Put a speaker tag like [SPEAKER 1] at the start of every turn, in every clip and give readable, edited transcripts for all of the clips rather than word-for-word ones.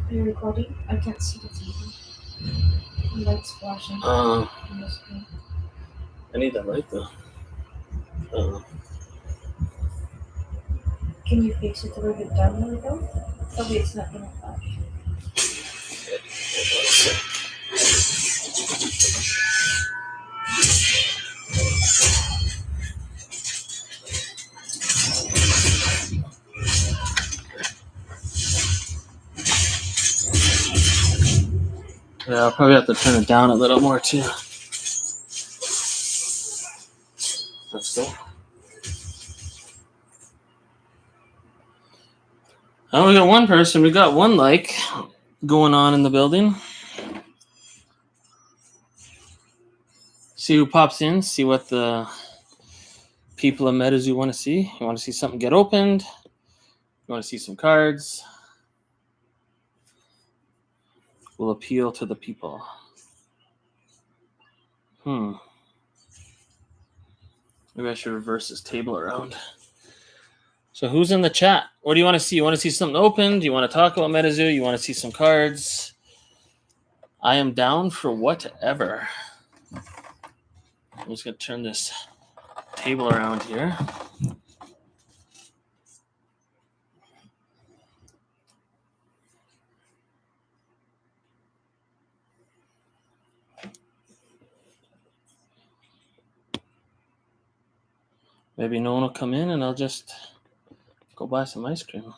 [SPEAKER 1] Are you recording? I can't see the TV. The light's flashing
[SPEAKER 2] Uh,
[SPEAKER 1] on the screen.
[SPEAKER 2] I need that light though.
[SPEAKER 1] Can you fix it a little bit down a little? Probably it's not gonna flash.
[SPEAKER 2] Yeah, I'll probably have to turn it down a little more too. That's cool. Oh, we got one person. We got one like going on in the building. See who pops in. See what the people of MetaZoo want to see. You want to see something get opened? You want to see some cards? Will appeal to the people. Maybe I should reverse this table around. So who's in the chat? What do you want to see? You want to see something open? Do you want to talk about MetaZoo? You want to see some cards? I am down for whatever. I'm just going to turn this table around here. Maybe no one will come in and I'll just go buy some ice cream.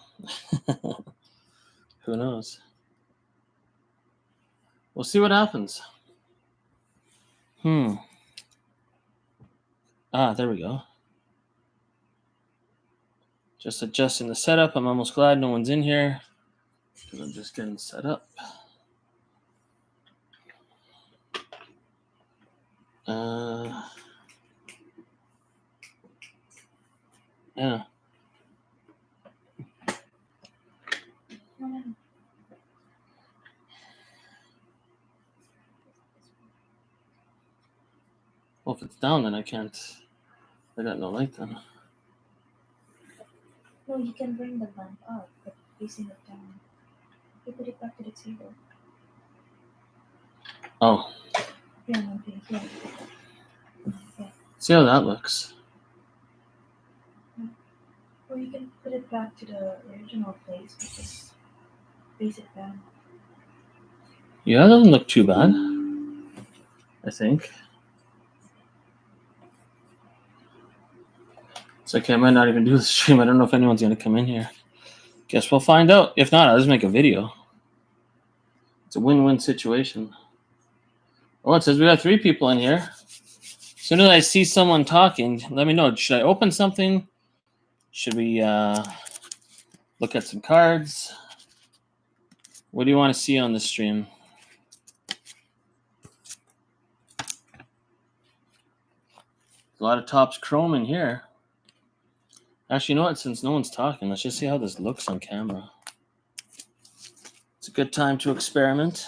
[SPEAKER 2] Who knows? We'll see what happens. There we go. Just adjusting the setup. I'm almost glad no one's in here because I'm just getting set up. Yeah. Well, if it's down, then I can't. I got no light then.
[SPEAKER 1] No, you can bring the lamp up, but facing it down. You put it back to the table.
[SPEAKER 2] Oh.
[SPEAKER 1] Yeah, okay, yeah.
[SPEAKER 2] See how that looks.
[SPEAKER 1] Or you can put it back to the original place, but just face it down.
[SPEAKER 2] Yeah, it doesn't look too bad, I think. It's okay, I might not even do the stream. I don't know if anyone's going to come in here. Guess we'll find out. If not, I'll just make a video. It's a win-win situation. Oh, it says we got 3 people in here. As soon as I see someone talking, let me know. Should I open something? Should we look at some cards? What do you want to see on the stream? A lot of Topps Chrome in here. Actually, you know what? Since no one's talking, let's just see how this looks on camera. It's a good time to experiment.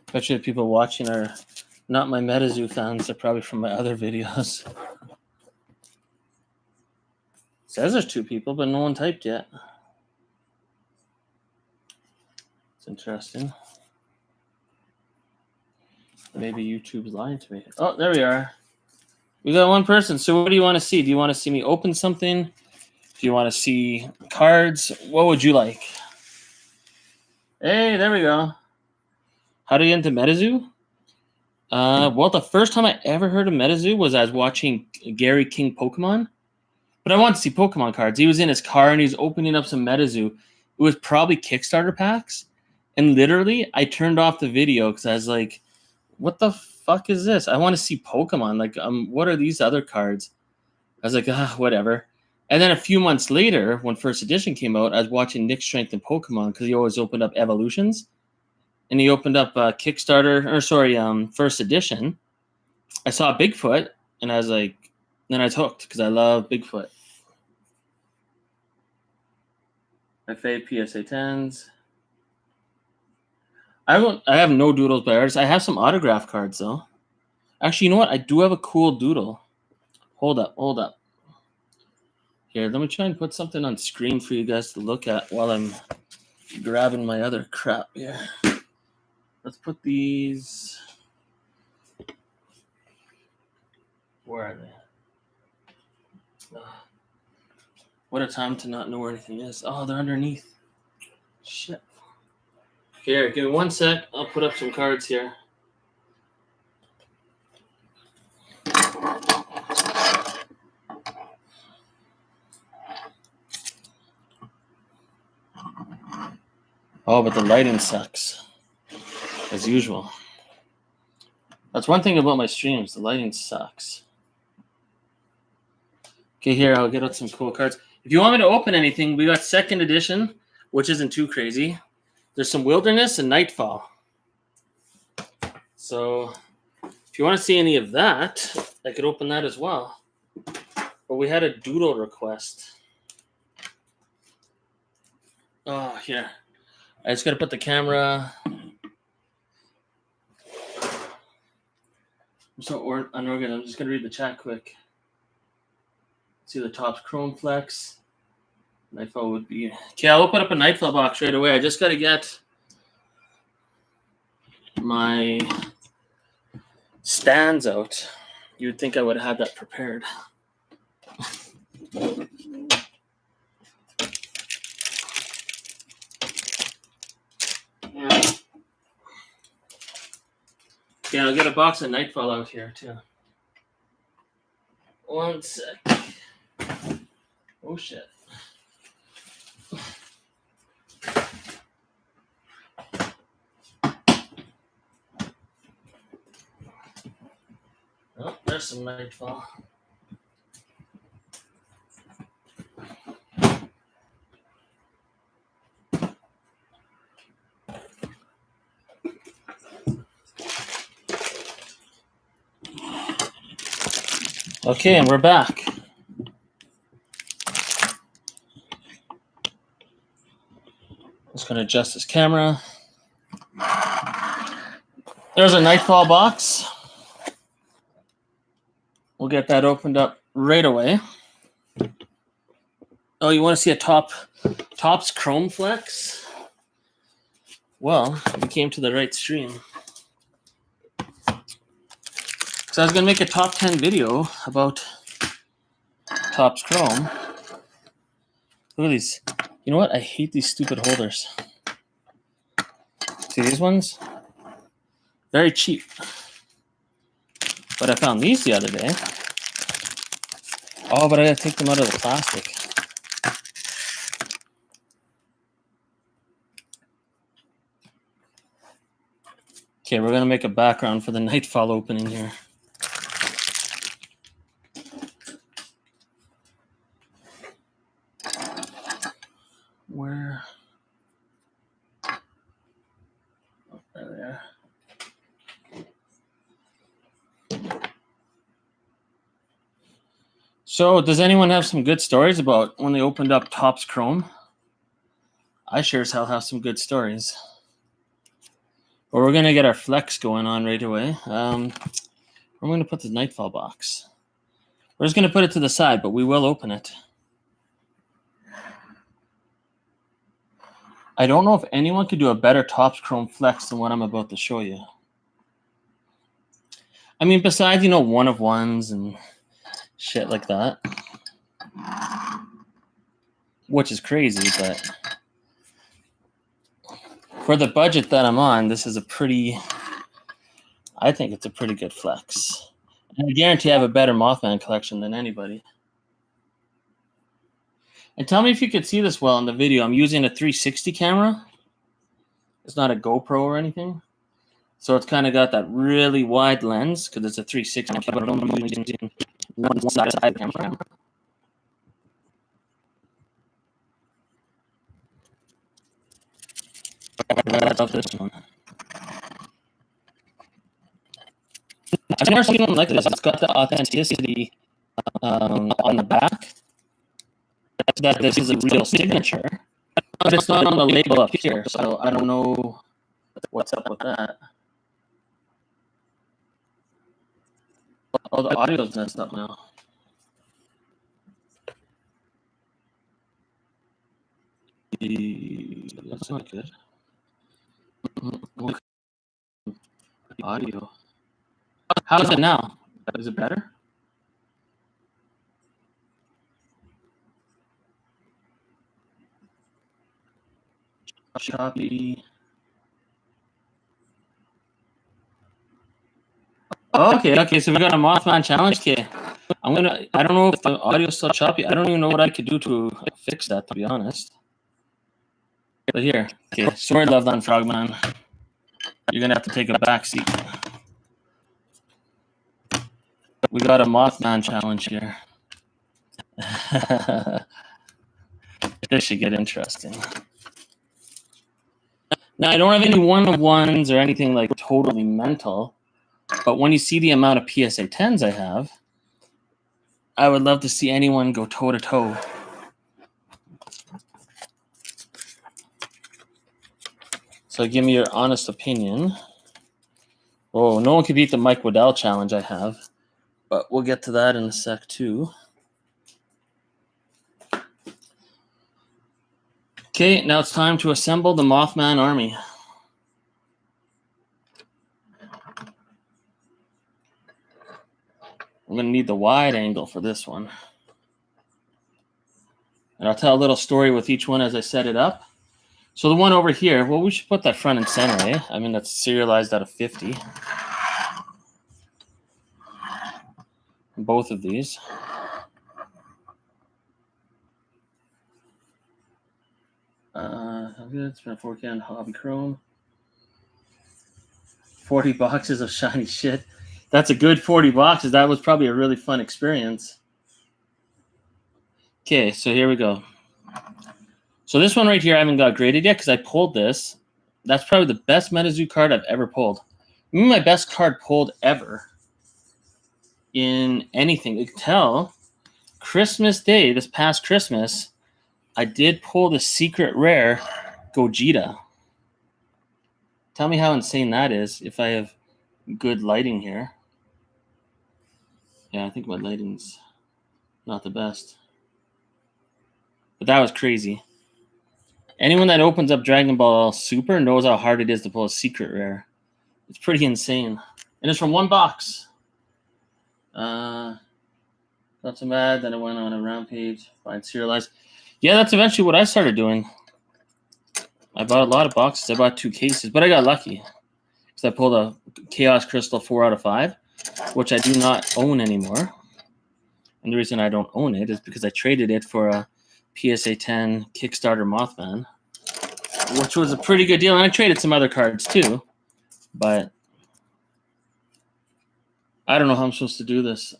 [SPEAKER 2] Especially the people watching are not my MetaZoo fans. They're probably from my other videos. It says there's 2 people, but no one typed yet. It's interesting. Maybe YouTube's lying to me. Oh, there we are. We got one person. So what do you want to see? Do you want to see me open something? Do you want to see cards? What would you like? Hey, there we go. How to get into MetaZoo? Well, the first time I ever heard of MetaZoo was I was watching Gary King Pokemon. But I wanted to see Pokemon cards. He was in his car and he was opening up some MetaZoo. It was probably Kickstarter packs. And literally, I turned off the video because I was like, what the fuck is this? I want to see Pokemon. Like, what are these other cards? I was like, whatever. And then a few months later, when first edition came out, I was watching Nick Strength and Pokemon because he always opened up Evolutions. And he opened up first edition. I saw Bigfoot, and I was like, then I was hooked because I love Bigfoot. FA PSA 10s. I have no doodles by artists. I have some autograph cards though. Actually, you know what? I do have a cool doodle. Hold up. Here, let me try and put something on screen for you guys to look at while I'm grabbing my other crap here. Let's put these. Where are they? What a time to not know where anything is. Oh, they're underneath. Shit. Here, give me 1 sec. I'll put up some cards here. Oh, but the lighting sucks. As usual. That's one thing about my streams. The lighting sucks. Okay, here, I'll get out some cool cards. If you want me to open anything, we got second edition, which isn't too crazy. There's some Wilderness and Nightfall. So if you want to see any of that, I could open that as well. But we had a doodle request. Oh, here. I just got to put the camera. I'm so unorganized. I'm just going to read the chat quick. See the Topps Chrome Flex. Nightfall would be... Okay, I'll open up a Nightfall box right away. I just got to get my stands out. You would think I would have had that prepared. Yeah, I'll get a box of Nightfall out here too. 1 sec. Oh shit. Oh, there's some Nightfall. Okay, and we're back. Just going to adjust this camera. There's a Nightfall box. We'll get that opened up right away. Oh, you want to see a Topps Chrome Flex? Well, we came to the right stream. So I was going to make a top 10 video about Topps Chrome. Look at these. You know what? I hate these stupid holders. See these ones? Very cheap. But I found these the other day. Oh, but I got to take them out of the plastic. Okay, we're going to make a background for the Nightfall opening here. Where? Oh, there they are. So, does anyone have some good stories about when they opened up Topps Chrome? I sure as hell have some good stories. Well, we're going to get our flex going on right away. We're going to put the Nightfall box. We're just going to put it to the side, but we will open it. I don't know if anyone could do a better Topps Chrome Flex than what I'm about to show you. I mean, besides, one of ones and shit like that. Which is crazy, but for the budget that I'm on, this is I think it's a pretty good flex. And I guarantee I have a better Mothman collection than anybody. And tell me if you could see this well in the video. I'm using a 360 camera. It's not a GoPro or anything. So it's kind of got that really wide lens because it's a 360. One side of the camera. I love this one. I've never seen one like this. It's got the authenticity on the back that this is a real signature, but it's not on the label up here, so I don't know what's up with that. Oh, the audio's messed up now. That's not good. Audio. How's it now? Is it better? Copy. Okay, so we got a Mothman challenge kit. I don't know if the audio's still choppy. I don't even know what I could do to fix that, to be honest. But here, okay, sorry, Loveland Frogman. You're gonna have to take a back seat. We got a Mothman challenge here. This should get interesting. Now, I don't have any one-of-ones or anything like totally mental, but when you see the amount of PSA 10s I have, I would love to see anyone go toe-to-toe. So give me your honest opinion. Oh, no one can beat the Mike Waddell challenge I have, but we'll get to that in a sec too. Okay, now it's time to assemble the Mothman army. I'm going to need the wide angle for this one. And I'll tell a little story with each one as I set it up. So the one over here, well, we should put that front and center, eh? I mean, that's serialized out of 50. Both of these. It's been 4K on Hobby Chrome. 40 boxes of shiny shit. That's a good 40 boxes. That was probably a really fun experience. Okay, so here we go. So this one right here I haven't got graded yet because I pulled this. That's probably the best MetaZoo card I've ever pulled. Maybe my best card pulled ever in anything. You can tell Christmas Day, this past Christmas, I did pull the secret rare Gogeta. Tell me how insane that is if I have good lighting here. Yeah, I think my lighting's not the best. But that was crazy. Anyone that opens up Dragon Ball Super knows how hard it is to pull a secret rare. It's pretty insane. And it's from one box. Not so bad. Then I went on a rampage, find serialized. Yeah, that's eventually what I started doing. I bought a lot of boxes. I bought 2 cases, but I got lucky. Because I pulled a Chaos Crystal 4 out of 5, which I do not own anymore. And the reason I don't own it is because I traded it for a PSA 10 Kickstarter Mothman, which was a pretty good deal. And I traded some other cards too. But I don't know how I'm supposed to do this.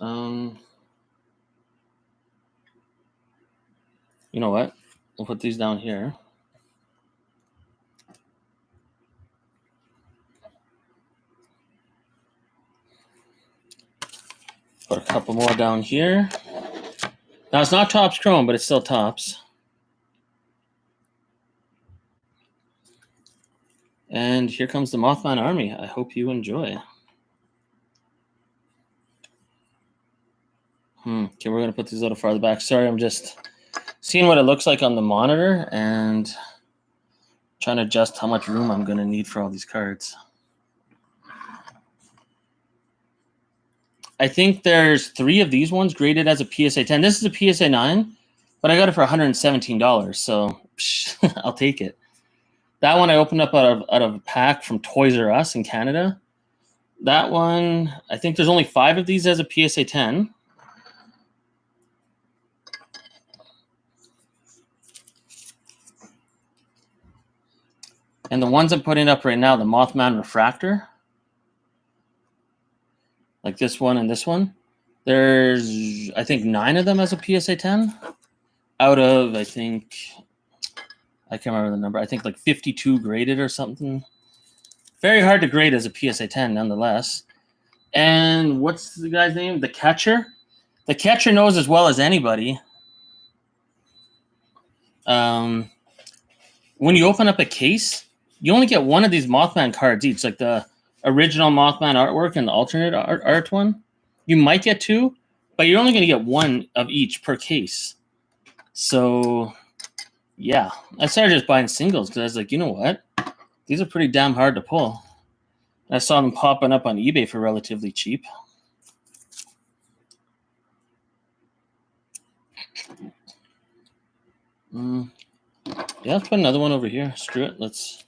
[SPEAKER 2] You know what? We'll put these down here. Put a couple more down here. Now, it's not Topps Chrome, but it's still Topps. And here comes the Mothman army. I hope you enjoy. Okay, we're going to put these a little farther back. Sorry, I'm just seeing what it looks like on the monitor and trying to adjust how much room I'm going to need for all these cards. I think there's 3 of these ones graded as a PSA 10. This is a PSA 9, but I got it for $117, so I'll take it. That one I opened up out of a pack from Toys R Us in Canada. That one, I think there's only 5 of these as a PSA 10. And the ones I'm putting up right now, the Mothman Refractor, like this one and this one, there's, I think, 9 of them as a PSA 10 out of, I think, I can't remember the number. I think like 52 graded or something. Very hard to grade as a PSA 10 nonetheless. And what's the guy's name? The catcher? The catcher knows as well as anybody. When you open up a case, you only get one of these Mothman cards each, like the original Mothman artwork and the alternate art one. You might get two, but you're only going to get one of each per case. So, yeah. I started just buying singles because I was like, you know what? These are pretty damn hard to pull. And I saw them popping up on eBay for relatively cheap. Yeah, let's put another one over here. Screw it. Let's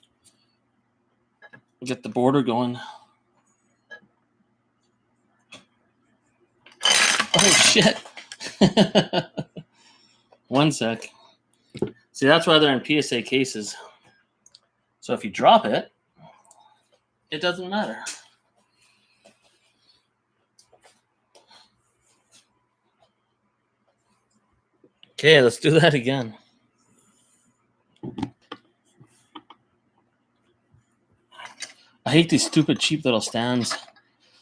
[SPEAKER 2] get the border going. Oh, shit. One sec. See, that's why they're in PSA cases. So if you drop it, it doesn't matter. Okay, let's do that again. I hate these stupid cheap little stands.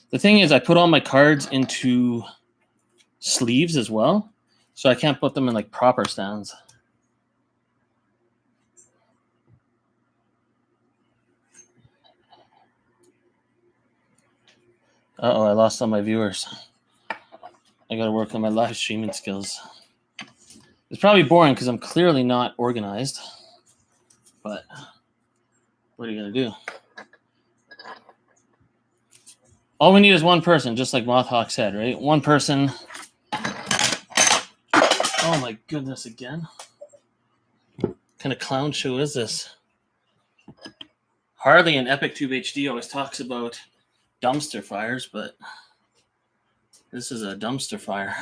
[SPEAKER 2] The thing is, I put all my cards into sleeves as well, so I can't put them in like proper stands. Uh-oh, I lost all my viewers. I gotta work on my live streaming skills. It's probably boring because I'm clearly not organized, but what are you gonna do? All we need is one person, just like Mothhawk said, right? One person. Oh my goodness, again. What kind of clown show is this? Harley in EpicTube HD always talks about dumpster fires, but this is a dumpster fire.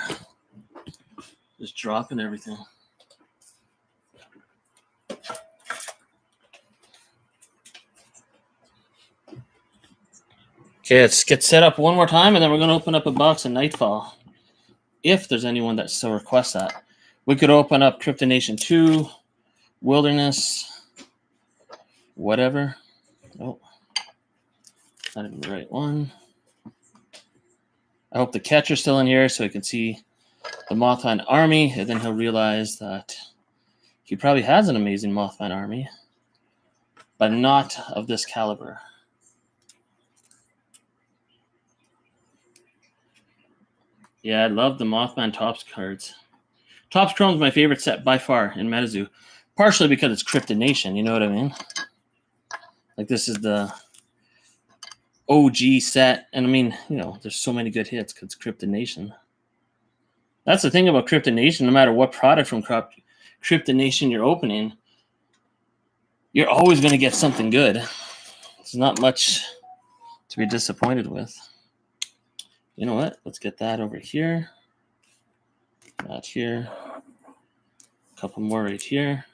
[SPEAKER 2] Just dropping everything. Okay, let's get set up one more time, and then we're going to open up a box of Nightfall. If there's anyone that still requests that. We could open up Cryptonation 2, Wilderness, whatever. Oh, not even the right one. I hope the catcher's still in here so he can see the Mothman army, and then he'll realize that he probably has an amazing Mothman army, but not of this caliber. Yeah, I love the Mothman Topps cards. Topps Chrome's my favorite set by far in MetaZoo, partially because it's Cryptonation, you know what I mean? Like, this is the OG set, and I mean, you know, there's so many good hits because it's Cryptonation. That's the thing about Cryptonation. No matter what product from Cryptonation you're opening, you're always going to get something good. There's not much to be disappointed with. You know what? Let's get that over here. That here. A couple more right here.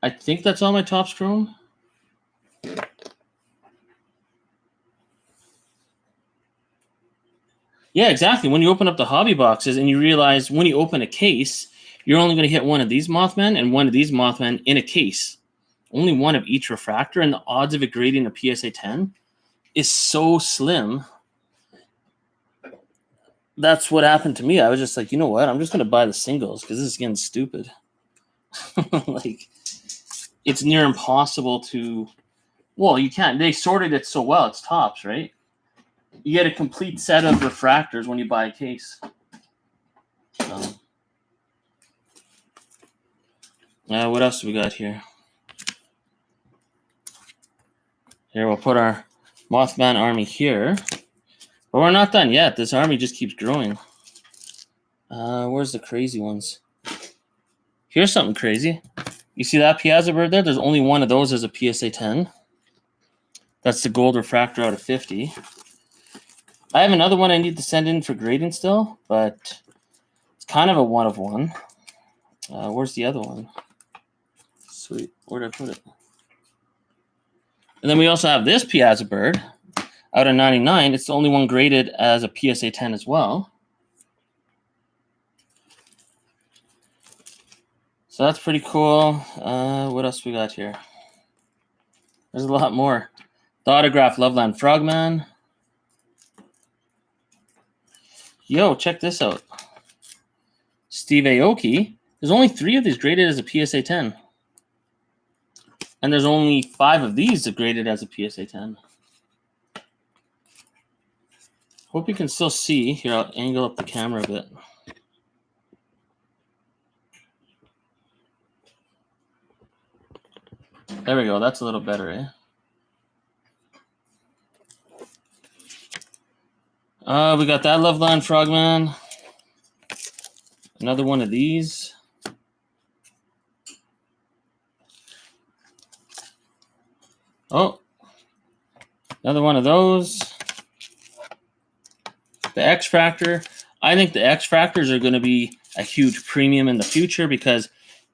[SPEAKER 2] I think that's all my Topps Chrome. Yeah, exactly. When you open up the hobby boxes and you realize when you open a case, you're only going to hit one of these Mothman and one of these Mothman in a case. Only one of each refractor, and the odds of it grading a PSA 10 is so slim. That's what happened to me. I was just like, you know what? I'm just going to buy the singles because this is getting stupid. Like, it's near impossible to... Well, you can't. They sorted it so well. It's Topps, right? You get a complete set of refractors when you buy a case. What else do we got here? Here, we'll put our Mothman army here. But we're not done yet. This army just keeps growing. Where's the crazy ones? Here's something crazy. You see that Piazza bird there? There's only one of those as a PSA 10. That's the gold refractor out of 50. I have another one I need to send in for grading still, but it's kind of a one of one. Where's the other one? Sweet. Where did I put it? And then we also have this Piazza bird out of 99. It's the only one graded as a PSA 10 as well. So that's pretty cool. What else we got here? There's a lot more. The autograph Loveland Frogman. Yo, check this out. Steve Aoki. There's only 3 of these graded as a PSA 10. And there's only 5 of these graded as a PSA 10. Hope you can still see. Here, I'll angle up the camera a bit. There we go. That's a little better, eh? We got that Loveland Frogman. Another one of these. Oh, another one of those. The X Fractor. I think the X Fractors are going to be a huge premium in the future because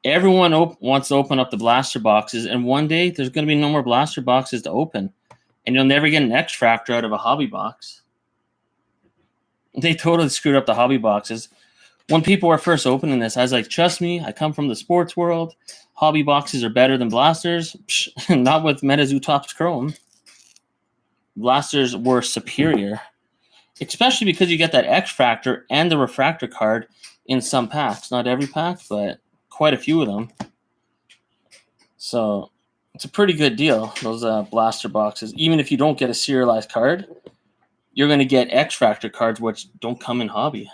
[SPEAKER 2] everyone wants to open up the blaster boxes, and one day there's going to be no more blaster boxes to open, and you'll never get an X Fractor out of a hobby box. They totally screwed up the hobby boxes. When people were first opening this, I was like, trust me, I come from the sports world. Hobby boxes are better than blasters. Psh, not with MetaZoo Topps Chrome. Blasters were superior, especially because you get that X Fractor and the refractor card in some packs. Not every pack, but quite a few of them. So it's a pretty good deal, those blaster boxes. Even if you don't get a serialized card, you're going to get X Fractor cards, which don't come in hobby.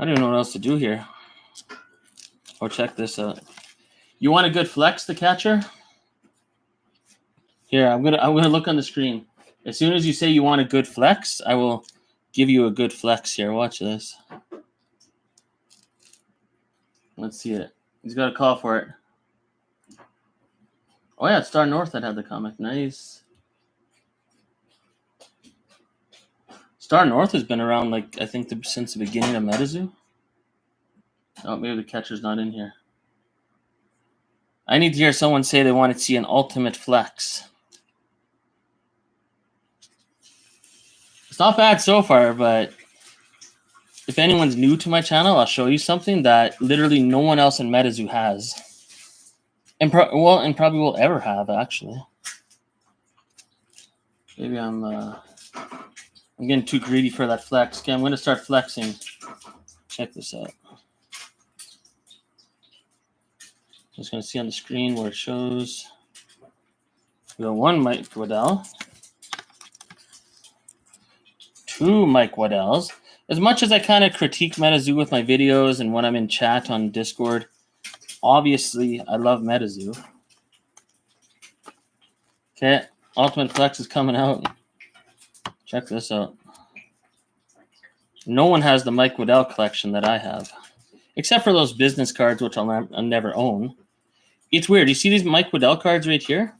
[SPEAKER 2] I don't even know what else to do here. Oh, check this out. You want a good flex, the catcher? Here, I'm gonna look on the screen. As soon as you say you want a good flex, I will give you a good flex here. Watch this. Let's see it. He's got a call for it. Oh yeah, Star North that had the comic. Nice. Star North has been around, like, I think since the beginning of MetaZoo. Oh, maybe the catcher's not in here. I need to hear someone say they want to see an ultimate flex. It's not bad so far, but if anyone's new to my channel, I'll show you something that literally no one else in MetaZoo has. And probably will ever have, actually. Maybe I'm getting too greedy for that flex. Okay, I'm going to start flexing. Check this out. Just going to see on the screen where it shows. We got 1 Mike Waddell. 2 Mike Waddells. As much as I kind of critique MetaZoo with my videos and when I'm in chat on Discord, obviously I love MetaZoo. Okay, Ultimate Flex is coming out. Check this out. No one has the Mike Waddell collection that I have, except for those business cards, which I'll never own. It's weird. You see these Mike Waddell cards right here?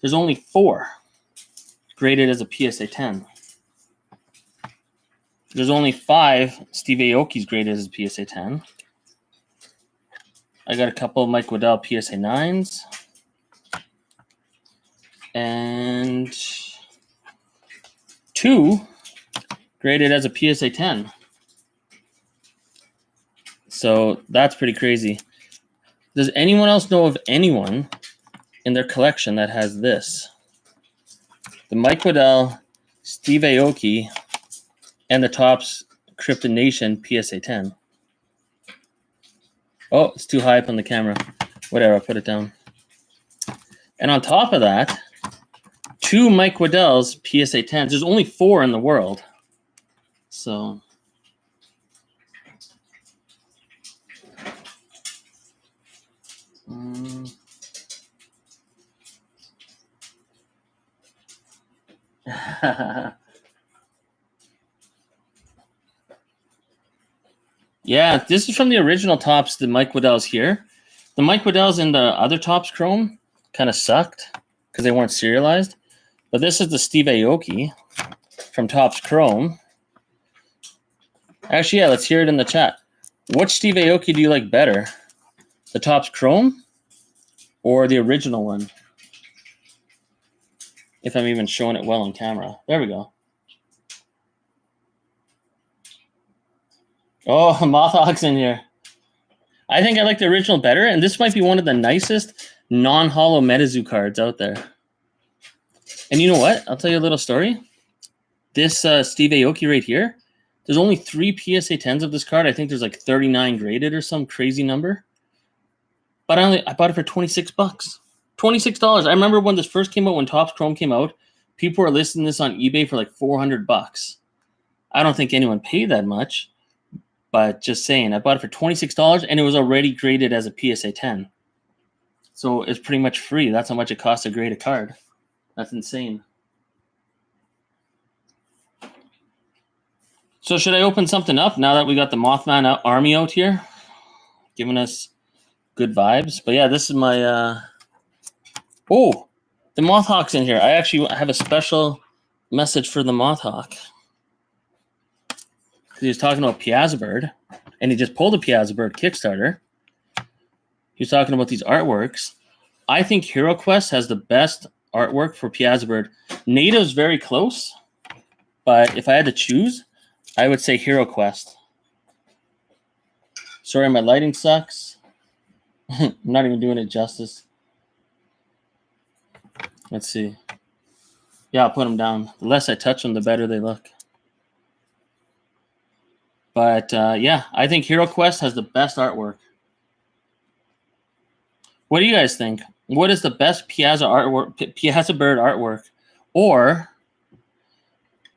[SPEAKER 2] There's only 4 graded as a PSA 10. There's only 5 Steve Aoki's graded as a PSA 10. I got a couple of Mike Waddell PSA 9s. And 2 graded as a PSA 10. So that's pretty crazy. Does anyone else know of anyone in their collection that has this? The Mike Waddell, Steve Aoki, and the Topps Krypton Nation PSA 10. Oh, it's too high up on the camera. Whatever, I'll put it down. And on top of that, 2 Mike Waddell's PSA 10s. There's only 4 in the world. So yeah, this is from the original Topps, the Mike Waddell's here. The Mike Waddell's in the other Topps Chrome kind of sucked because they weren't serialized. But this is the Steve Aoki from Topps Chrome. Actually, yeah, let's hear it in the chat. Which Steve Aoki do you like better? The Topps Chrome or the original one? If I'm even showing it well on camera. There we go. Oh, Mothhawk's in here. I think I like the original better, and this might be one of the nicest non-holo MetaZoo cards out there. And you know what? I'll tell you a little story. This Steve Aoki right here, there's only 3 PSA 10s of this card. I think there's like 39 graded or some crazy number. But I bought it for $26. $26. I remember when this first came out, when Topps Chrome came out, people were listing this on eBay for like $400. I don't think anyone paid that much, but just saying, I bought it for $26 and it was already graded as a PSA 10. So it's pretty much free. That's how much it costs to grade a card. That's insane. So should I open something up now that we got the Mothman army out here, giving us good vibes? But yeah, this is my oh, the Mothhawk's in here. I actually have a special message for the Mothhawk. He was talking about Piazza Bird, and he just pulled a Piazza Bird Kickstarter. He was talking about these artworks. I think Hero Quest has the best artwork for Piazza Bird. Native's very close, but if I had to choose, I would say Hero Quest. Sorry, my lighting sucks. I'm not even doing it justice. Let's see. Yeah, I'll put them down. The less I touch them, the better they look. But yeah, I think Hero Quest has the best artwork. What do you guys think? What is the best Piazza Bird artwork? Or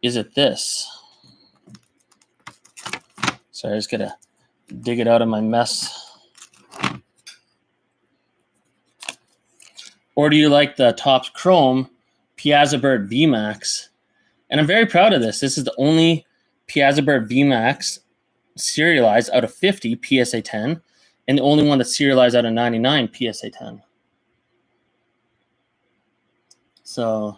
[SPEAKER 2] is it this? Sorry, I just gotta dig it out of my mess. Or do you like the Topps Chrome Piazza Bird VMAX? And I'm very proud of this. This is the only Piazza Bird VMAX serialized out of 50 PSA 10, and the only one that's serialized out of 99 PSA 10. So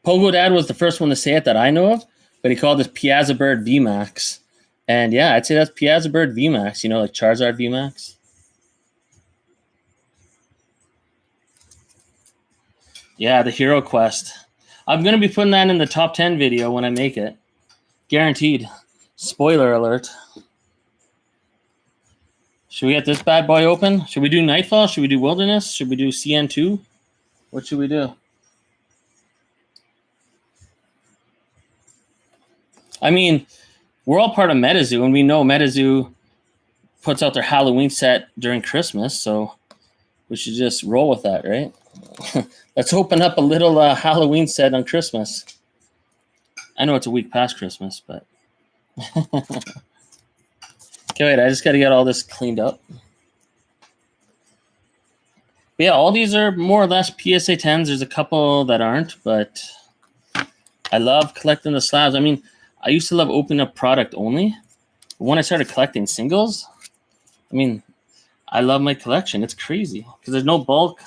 [SPEAKER 2] Pogo Dad was the first one to say it that I know of, but he called this Piazza Bird VMAX. And yeah, I'd say that's Piazza Bird VMAX, you know, like Charizard VMAX. Yeah, the Hero Quest. I'm going to be putting that in the top 10 video when I make it. Guaranteed. Spoiler alert. Should we get this bad boy open? Should we do Nightfall? Should we do Wilderness? Should we do CN2? What should we do? I mean, we're all part of MetaZoo, and we know MetaZoo puts out their Halloween set during Christmas, so we should just roll with that, right? Let's open up a little Halloween set on Christmas. I know it's a week past Christmas, but... Okay, wait, I just got to get all this cleaned up. But yeah, all these are more or less PSA 10s. There's a couple that aren't, but I love collecting the slabs. I mean, I used to love opening up product only. But when I started collecting singles, I mean, I love my collection. It's crazy because there's no bulk.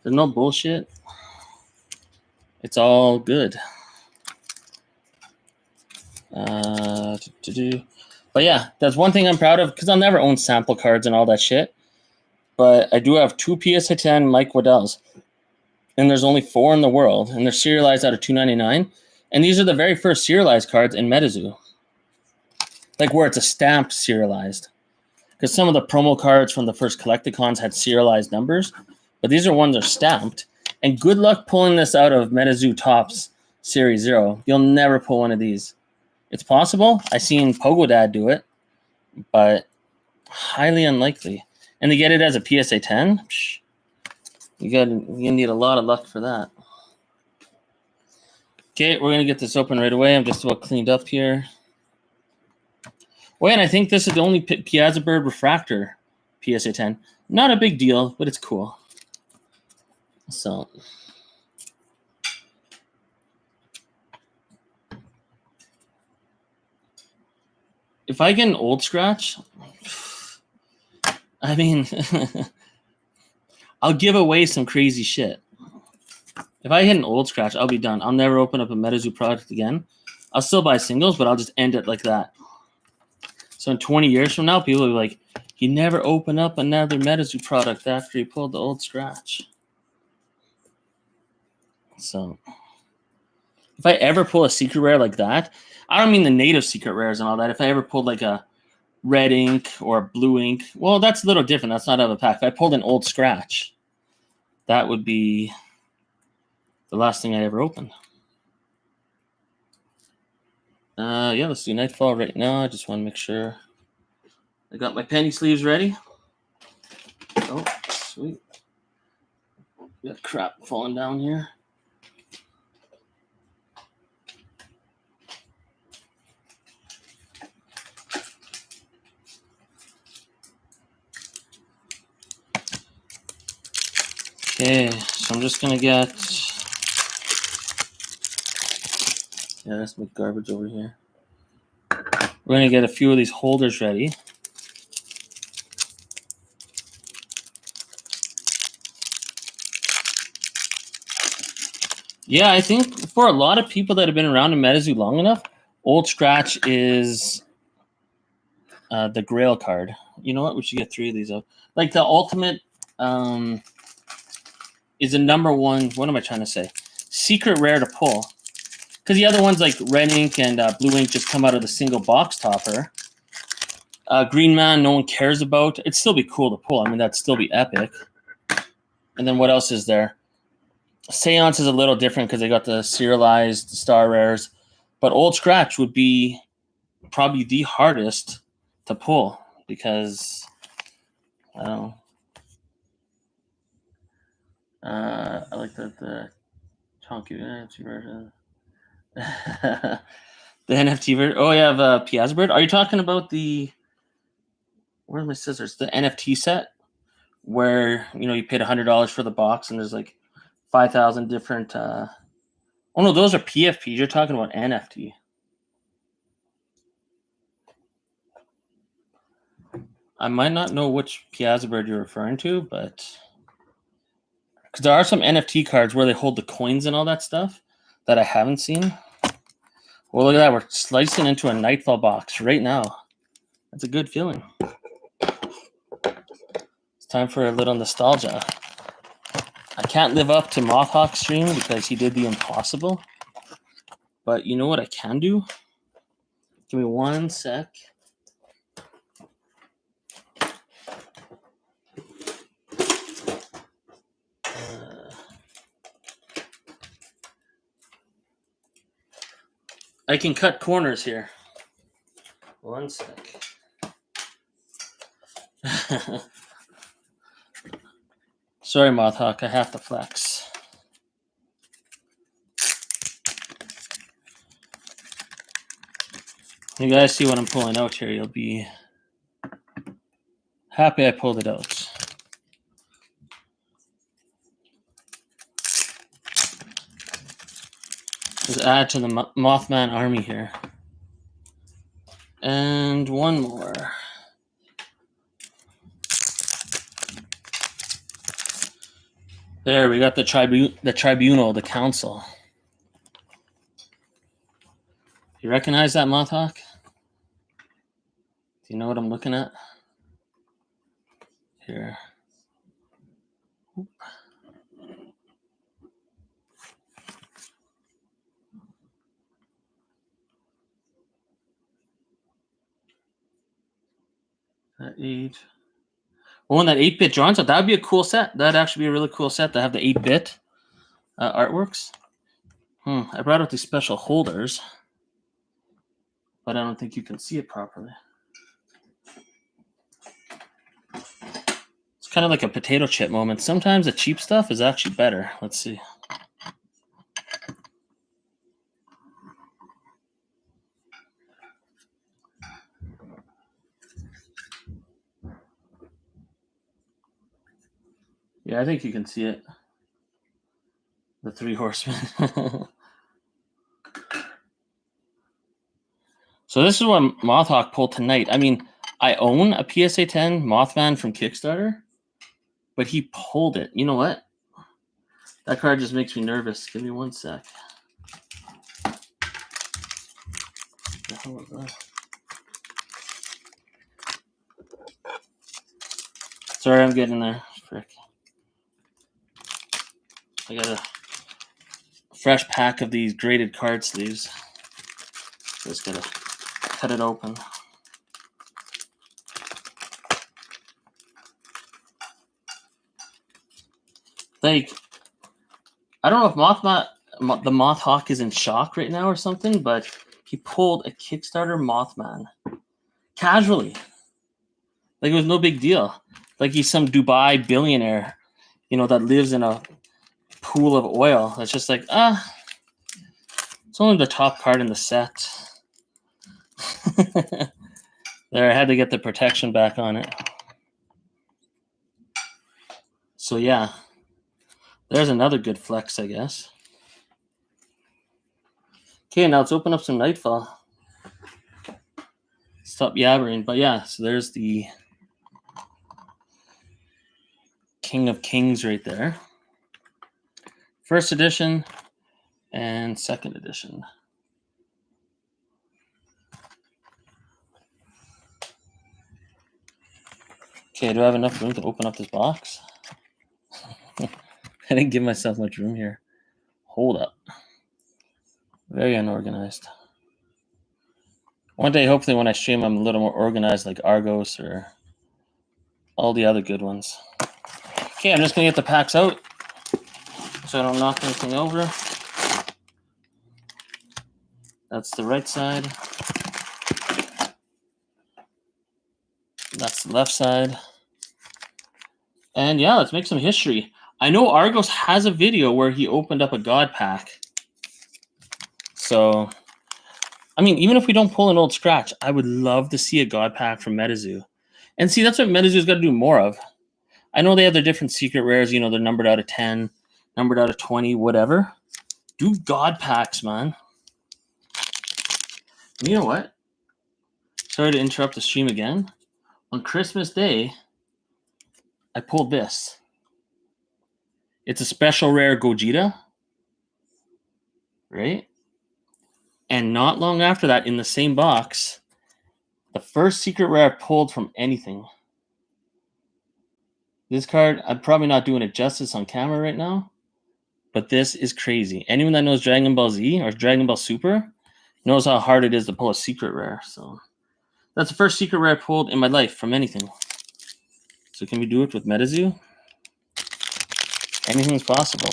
[SPEAKER 2] There's no bullshit. It's all good. But yeah, that's one thing I'm proud of because I'll never own sample cards and all that shit. But I do have 2 PSA 10 Mike Waddell's. And there's only 4 in the world. And they're serialized out of $2.99. And these are the very first serialized cards in MetaZoo. Like where it's a stamped serialized. Because some of the promo cards from the first Collecticons had serialized numbers. But these are ones that are stamped. And good luck pulling this out of MetaZoo Topps Series 0. You'll never pull one of these. It's possible. I seen Pogo Dad do it. But highly unlikely. And to get it as a PSA 10, you need a lot of luck for that. Okay, we're gonna get this open right away. I'm just about cleaned up here. Wait, and I think this is the only Piazza Bird Refractor PSA 10. Not a big deal, but it's cool. So, if I get an old scratch, I mean, I'll give away some crazy shit. If I hit an old scratch, I'll be done. I'll never open up a MetaZoo product again. I'll still buy singles, but I'll just end it like that. So in 20 years from now, people will be like, he never opened up another MetaZoo product after he pulled the old scratch. So, if I ever pull a secret rare like that, I don't mean the native secret rares and all that. If I ever pulled like a red ink or blue ink, well, that's a little different. That's not out of a pack. If I pulled an old scratch, that would be the last thing I ever opened. Yeah, let's do Nightfall right now. I just want to make sure I got my penny sleeves ready. Oh, sweet. Got crap falling down here. Okay, so I'm just gonna get. Yeah, that's my garbage over here. We're gonna get a few of these holders ready. Yeah, I think for a lot of people that have been around in MetaZoo long enough, Old Scratch is the Grail card. You know what? We should get 3 of these up. Like the ultimate is a number one. What am I trying to say? Secret rare to pull. Because the other ones like red ink and blue ink just come out of the single box topper. Green Man, no one cares about. It'd still be cool to pull. I mean, that'd still be epic. And then what else is there? Seance is a little different because they got the serialized star rares. But Old Scratch would be probably the hardest to pull because I don't know. I like the chunky NFT version. The NFT version. Oh, you have a Piazza Bird. Are you talking about the? Where's my scissors? The NFT set where you paid $100 for the box and there's like 5,000 different. Oh no, those are PFPs. You're talking about NFT. I might not know which Piazza Bird you're referring to, but because there are some NFT cards where they hold the coins and all that stuff that I haven't seen. Well, look at that. We're slicing into a Nightfall box right now. That's a good feeling. It's time for a little nostalgia. I can't live up to Mothhawk's stream because he did the impossible. But you know what I can do? Give me 1 sec. I can cut corners here. 1 sec. Sorry, Mothhawk. I have to flex. You guys see what I'm pulling out here. You'll be happy I pulled it out. Just add to the Mothman army here. And one more. There, we got the tribunal, the council. You recognize that, Mothhawk? Do you know what I'm looking at? Here. That 8. Oh, and that 8-bit drawing set. That would be a cool set. That'd actually be a really cool set to have the 8-bit artworks. I brought out these special holders, but I don't think you can see it properly. It's kind of like a potato chip moment. Sometimes the cheap stuff is actually better. Let's see. Yeah, I think you can see it. The 3 horsemen. So this is what Mothhawk pulled tonight. I mean, I own a PSA 10 Mothman from Kickstarter, but he pulled it. You know what? That card just makes me nervous. Give me 1 sec. What the hell is that? Sorry, I'm getting there. Frick. I gotta fresh pack of these graded card sleeves. Just gotta cut it open. Like, I don't know if the Moth Hawk is in shock right now or something, but he pulled a Kickstarter Mothman casually. Like, it was no big deal. Like, he's some Dubai billionaire, that lives in a pool of oil. It's just like, it's only the top card in the set. There, I had to get the protection back on it. So, yeah. There's another good flex, I guess. Okay, now let's open up some Nightfall. Stop yabbering. But yeah, so there's the King of Kings right there. First edition and second edition. Okay, do I have enough room to open up this box? I didn't give myself much room here. Hold up. Very unorganized. One day, hopefully, when I stream, I'm a little more organized like Argos or all the other good ones. Okay, I'm just going to get the packs out so I don't knock anything over. That's the right side. That's the left side. And yeah, let's make some history. I know Argos has a video where he opened up a God pack. So, I mean, even if we don't pull an old scratch, I would love to see a God pack from MetaZoo. And see, that's what MetaZoo's got to do more of. I know they have their different secret rares. They're numbered out of 10, numbered out of 20, whatever. Do God packs, man. And you know what? Sorry to interrupt the stream again. On Christmas Day, I pulled this. It's a special rare Gogeta, right? And not long after that, in the same box, the first secret rare I pulled from anything. This card, I'm probably not doing it justice on camera right now, but this is crazy. Anyone that knows Dragon Ball Z or Dragon Ball Super knows how hard it is to pull a secret rare. So that's the first secret rare I pulled in my life from anything. So can we do it with MetaZoo? Anything's possible.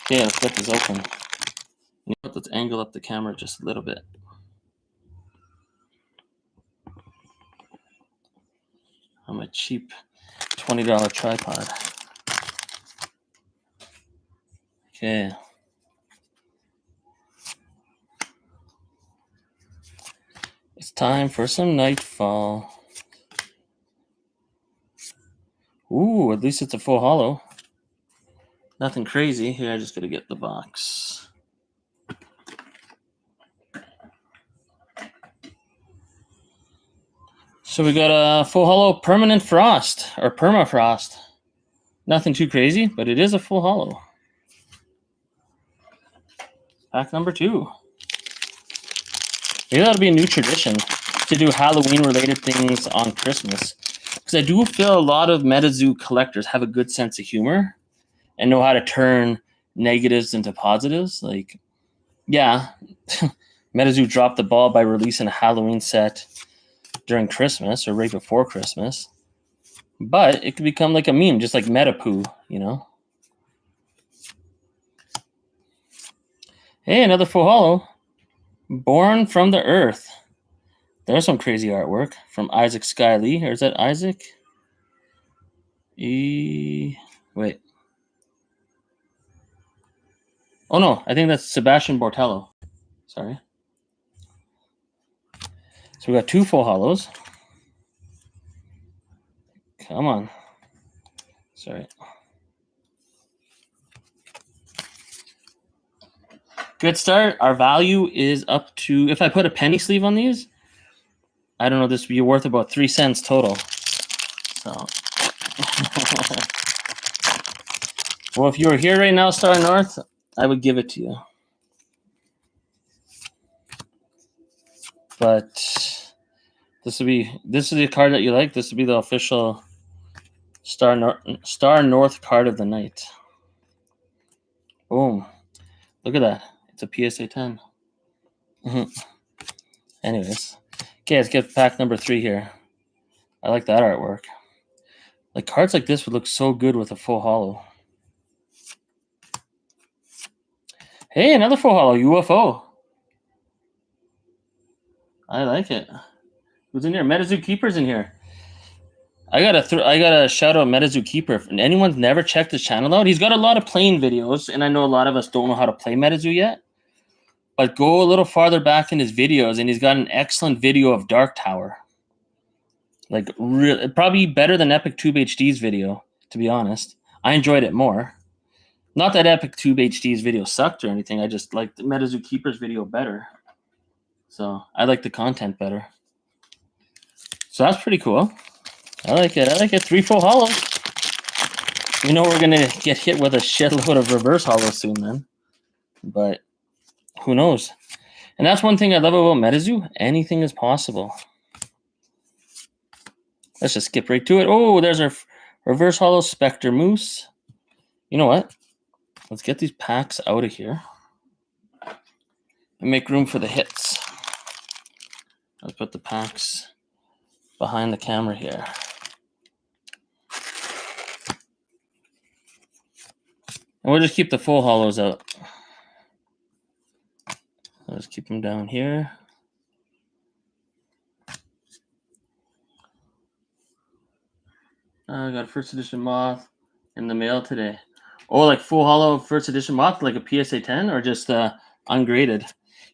[SPEAKER 2] Okay, let's get this open. You know what? Let's angle up the camera just a little bit. On my cheap $20 tripod. Okay. It's time for some Nightfall. Ooh, at least it's a full holo. Nothing crazy. Here, I just gotta get the box. So we got a full holo permanent frost, or permafrost. Nothing too crazy, but it is a full holo. Pack number 2. Maybe that'll be a new tradition to do Halloween-related things on Christmas. Because I do feel a lot of MetaZoo collectors have a good sense of humor and know how to turn negatives into positives. Like, yeah, MetaZoo dropped the ball by releasing a Halloween set during Christmas or right before Christmas. But it could become like a meme, just like MetaPoo, Hey, another full holo. Born from the Earth. There's some crazy artwork from Isaac Sky Lee. Or is that Isaac? Wait. Oh, no. I think that's Sebastian Bortello. Sorry. So we got 2 full holos. Come on. Sorry. Good start. Our value is up to, if I put a penny sleeve on these, I don't know, this would be worth about 3 cents total. So, well, if you were here right now, Star North, I would give it to you. But this is the card that you like. This would be the official Star North card of the night. Boom. Look at that. It's a PSA 10. Anyways. Okay, let's get pack number 3 here. I like that artwork. Like cards like this would look so good with a full holo. Hey, another full holo UFO. I like it. Who's in here? MetaZoo Keeper's in here. I gotta shout out MetaZoo Keeper. If anyone's never checked his channel out, he's got a lot of playing videos, and I know a lot of us don't know how to play MetaZoo yet. But go a little farther back in his videos, and he's got an excellent video of Dark Tower. Like probably better than Epic Tube HD's video, to be honest. I enjoyed it more. Not that Epic Tube HD's video sucked or anything. I just liked the MetaZoo Keeper's video better. So I like the content better. So that's pretty cool. I like it. I like it. 3 full holos. We know we're gonna get hit with a shitload of reverse holos soon, then. But who knows? And that's one thing I love about MetaZoo. Anything is possible. Let's just skip right to it. Oh, there's our reverse holo Spectre Moose. You know what? Let's get these packs out of here and make room for the hits. Let's put the packs behind the camera here. And we'll just keep the full holos out. I'll just keep them down here. I got a first edition moth in the mail today. Oh, like full holo first edition moth, like a PSA 10 or just ungraded?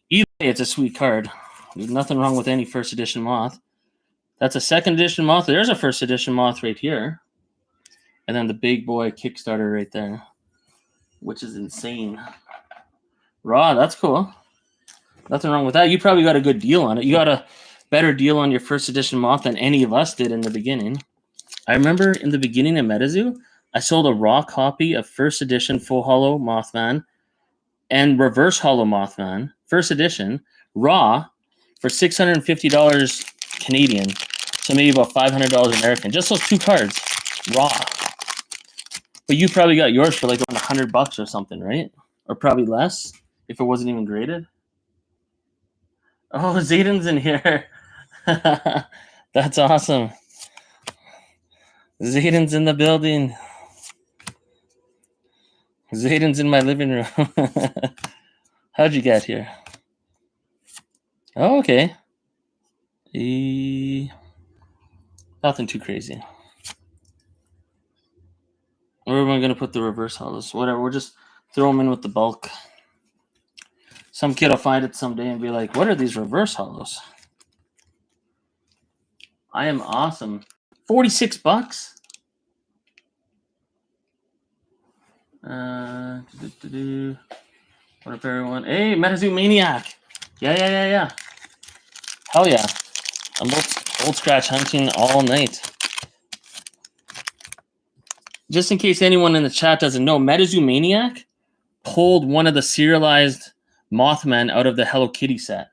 [SPEAKER 2] Either way, it's a sweet card. There's nothing wrong with any first edition moth. That's a second edition moth. There's a first edition moth right here. And then the big boy Kickstarter right there, which is insane. Raw, that's cool. Nothing wrong with that. You probably got a good deal on it. You got a better deal on your first edition moth than any of us did in the beginning. I remember in the beginning of MetaZoo, I sold a raw copy of first edition full holo Mothman and reverse holo Mothman, first edition, raw, for $650 Canadian. So maybe about $500 American. Just those 2 cards, raw. But you probably got yours for like $100 or something, right? Or probably less if it wasn't even graded. Oh, Zayden's in here. That's awesome. Zayden's in the building. Zayden's in my living room. How'd you get here? Oh, okay. Nothing too crazy. Where am I going to put the reverse holos? Whatever. We'll just throw them in with the bulk. Some kid will find it someday and be like, what are these reverse holos? I am awesome. $46? What up, everyone? Hey, MetaZoo Maniac. Yeah. Hell yeah. I'm old scratch hunting all night. Just in case anyone in the chat doesn't know, MetaZoo Maniac pulled one of the serialized Mothman out of the Hello Kitty set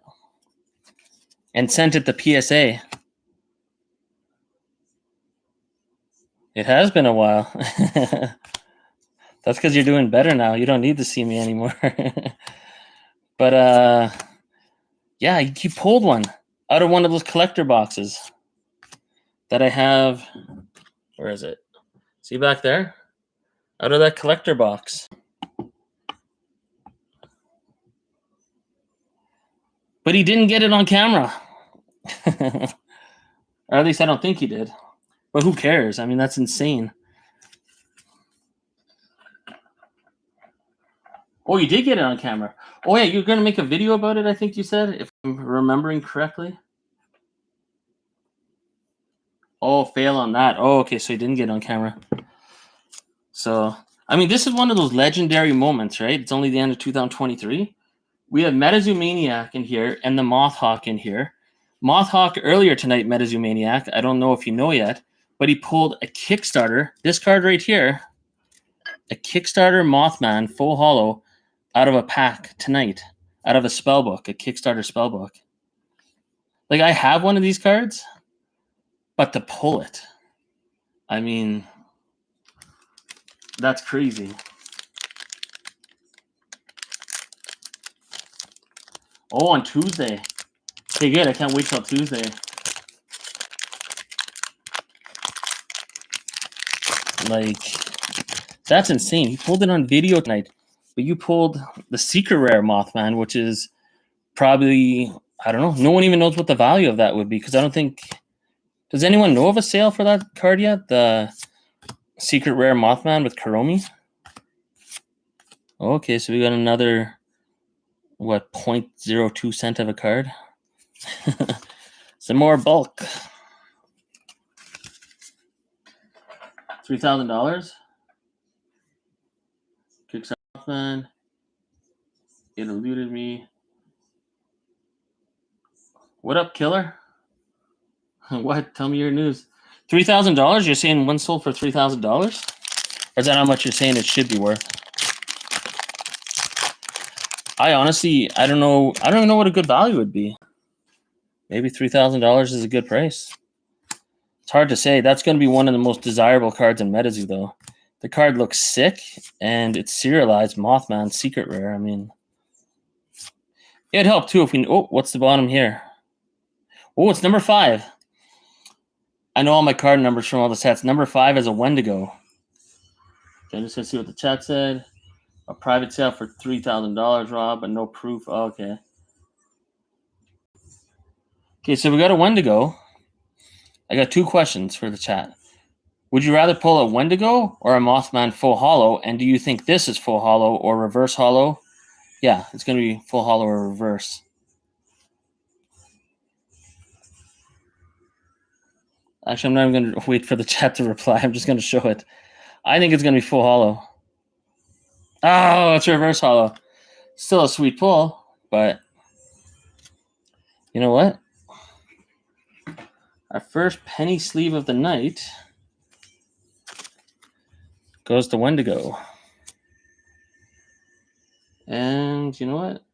[SPEAKER 2] and sent it to PSA. It has been a while. That's because you're doing better now. You don't need to see me anymore. But yeah, he pulled one out of one of those collector boxes that I have. Where is it? See back there? Out of that collector box. But he didn't get it on camera. Or at least I don't think he did. But who cares? I mean, that's insane. Oh, you did get it on camera. Oh, yeah, you're going to make a video about it, I think you said, if I'm remembering correctly. Oh, fail on that. Oh, okay, so he didn't get it on camera. So, I mean, this is one of those legendary moments, right? It's only the end of 2023. We have MetaZoo Maniac in here and the Mothhawk in here. Mothhawk earlier tonight, MetaZoo Maniac, I don't know if you know yet, but he pulled a Kickstarter, this card right here, a Kickstarter Mothman full holo out of a pack tonight, out of a spellbook, a Kickstarter spellbook. Like, I have one of these cards, but to pull it, I mean, that's crazy. Oh, on Tuesday. Okay, good. I can't wait till Tuesday. Like, that's insane. You pulled it on video tonight, but you pulled the secret rare Mothman, which is probably, I don't know. No one even knows what the value of that would be because I don't think. Does anyone know of a sale for that card yet? The secret rare Mothman with Kuromi? Okay, so we got another, what, 0.02 cent of a card? Some more bulk. $3,000. Kicks off, man. It eluded me. What up, killer? What? Tell me your news. $3,000? You're saying one sold for $3,000? Or is that how much you're saying it should be worth? I honestly, I don't know. I don't even know what a good value would be. Maybe $3,000 is a good price. It's hard to say. That's going to be one of the most desirable cards in MetaZoo, though. The card looks sick, and it's serialized Mothman secret rare. I mean, it'd help too if we. Oh, what's the bottom here? Oh, it's number 5. I know all my card numbers from all the sets. Number 5 is a Wendigo. Okay, I'm just gonna see what the chat said. A private sale for $3,000, Rob, but no proof. Oh, okay. Okay, so we got a Wendigo. I got 2 questions for the chat. Would you rather pull a Wendigo or a Mothman full hollow? And do you think this is full hollow or reverse hollow? Yeah, it's going to be full hollow or reverse. Actually, I'm not even going to wait for the chat to reply. I'm just going to show it. I think it's going to be full hollow. Oh, it's reverse hollow. Still a sweet pull, but you know what? Our first penny sleeve of the night goes to Wendigo. And you know what?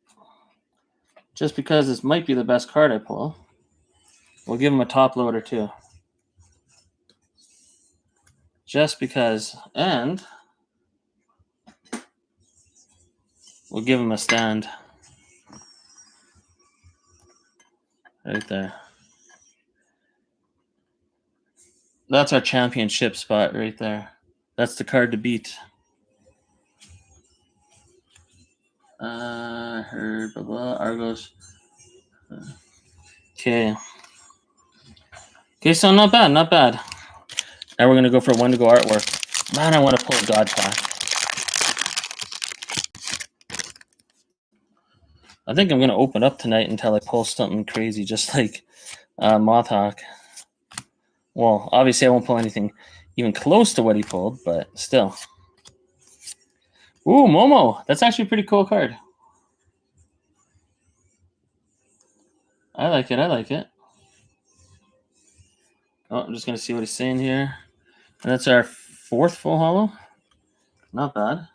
[SPEAKER 2] Just because this might be the best card I pull, we'll give him a top loader too. Just because. And we'll give him a stand. Right there. That's our championship spot right there. That's the card to beat. I heard blah blah. Argos. Okay. Okay, so not bad, not bad. Now we're gonna go for Wendigo artwork. Man, I want to pull a God pack. I think I'm gonna open up tonight until I pull something crazy, just like Mothhawk. Well, obviously I won't pull anything even close to what he pulled, but still. Ooh, Momo. That's actually a pretty cool card. I like it. I like it. Oh, I'm just going to see what he's saying here. And that's our 4th full hollow. Not bad.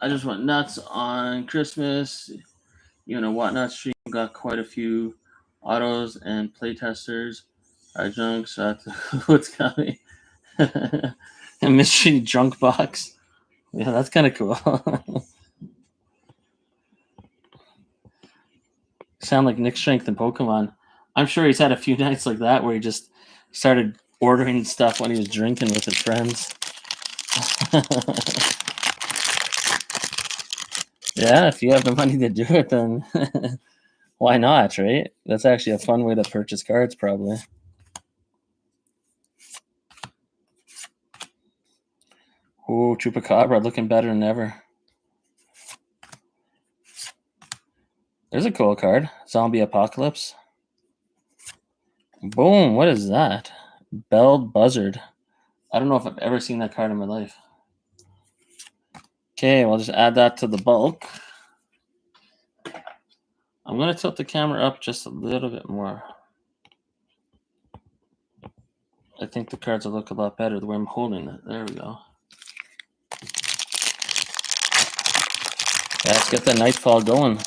[SPEAKER 2] I just went nuts on Christmas. Even a Whatnot stream got quite a few autos and playtesters. Our junks at what's coming. A mystery junk box. Yeah, that's kind of cool. Sound like Nick Strength in Pokemon. I'm sure he's had a few nights like that where he just started ordering stuff when he was drinking with his friends. Yeah, if you have the money to do it, then why not, right? That's actually a fun way to purchase cards, probably. Oh, Chupacabra looking better than ever. There's a cool card. Zombie Apocalypse. Boom, what is that? Belled Buzzard. I don't know if I've ever seen that card in my life. Okay, we'll just add that to the bulk. I'm going to tilt the camera up just a little bit more. I think the cards will look a lot better the way I'm holding it. There we go. Yeah, let's get the Nightfall going.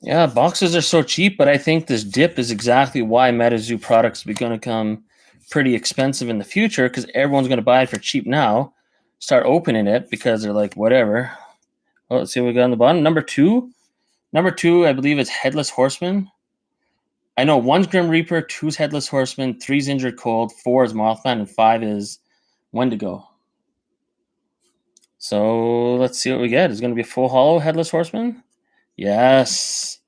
[SPEAKER 2] Yeah, boxes are so cheap, but I think this dip is exactly why MetaZoo products are going to come pretty expensive in the future because everyone's going to buy it for cheap now. start opening it because they're like, whatever. Oh, let's see what we got on the bottom. Number two, I believe, is Headless Horseman. I know 1's Grim Reaper, 2's Headless Horseman, 3's Injured Cold, 4 is Mothman, and 5 is Wendigo. So let's see what we get. Is it going to be a full hollow Headless Horseman? Yes.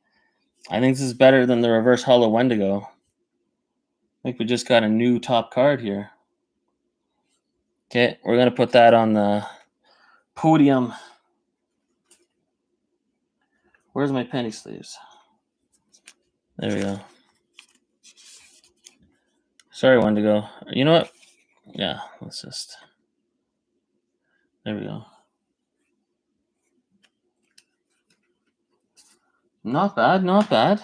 [SPEAKER 2] I think this is better than the reverse hollow Wendigo. I think we just got a new top card here. Okay, we're going to put that on the podium. Where's my penny sleeves? There we go. Sorry, Wendigo. You know what? Yeah, let's just... There we go. Not bad, not bad.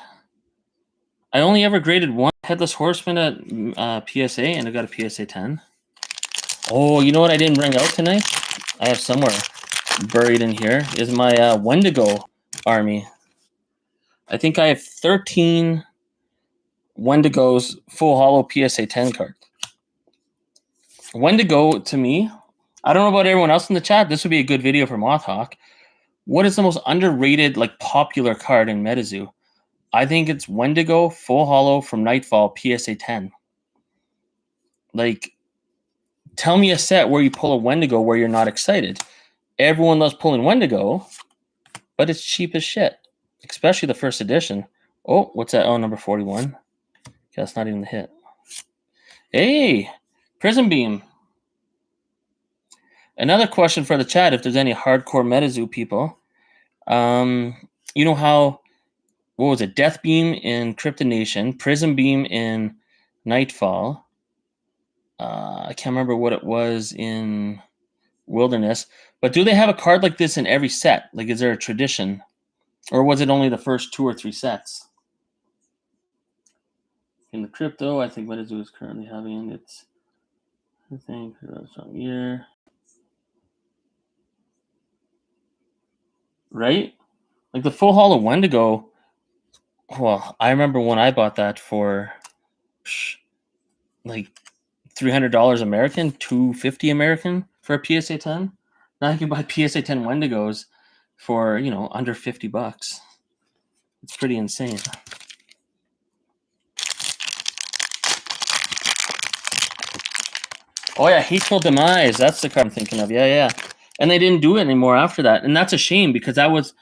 [SPEAKER 2] I only ever graded 1 Headless Horseman at PSA, and I got a PSA 10. Oh, you know what I didn't bring out tonight? I have somewhere buried in here is my Wendigo army. I think I have 13 Wendigos full hollow PSA 10 cards. Wendigo, to me, I don't know about everyone else in the chat. This would be a good video for Mothhawk. What is the most underrated, like, popular card in MetaZoo? I think it's Wendigo full hollow from Nightfall PSA 10. Like, tell me a set where you pull a Wendigo where you're not excited. Everyone loves pulling Wendigo, but it's cheap as shit, especially the first edition. Oh, what's that? Oh, number 41. Okay, that's not even the hit. Hey, Prism Beam. Another question for the chat, if there's any hardcore MetaZoo people. You know how, what was it? Death Beam in Cryptid Nation, Prism Beam in Nightfall. I can't remember what it was in Wilderness. But do they have a card like this in every set? Like, is there a tradition? Or was it only the first 2 or 3 sets? In the crypto, I think MetaZoo is currently having its, I think, year. Right? Like the full hollow Wendigo. Well, I remember when I bought that for like $300 American, $250 American for a PSA 10. Now you can buy PSA 10 Wendigos for, you know, under $50. It's pretty insane. Oh yeah, Hateful Demise. That's the card I'm thinking of. Yeah. And they didn't do it anymore after that. And that's a shame because I always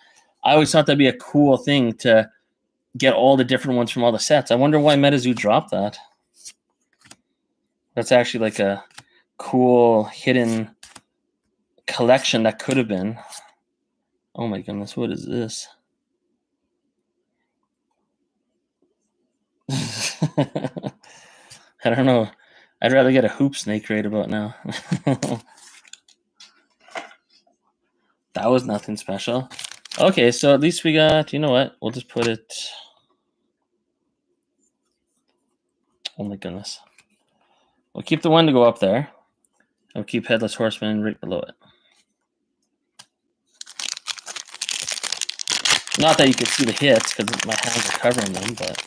[SPEAKER 2] thought that'd be a cool thing to get all the different ones from all the sets. I wonder why MetaZoo dropped that. That's actually like a cool hidden collection that could have been. Oh my goodness, what is this? I don't know. I'd rather get a hoop snake right about now. That was nothing special. Okay, so at least we got, you know what? We'll just put it. Oh my goodness. We'll keep the Wendigo up there. I'll keep Headless Horseman right below it. Not that you could see the hits because my hands are covering them, but.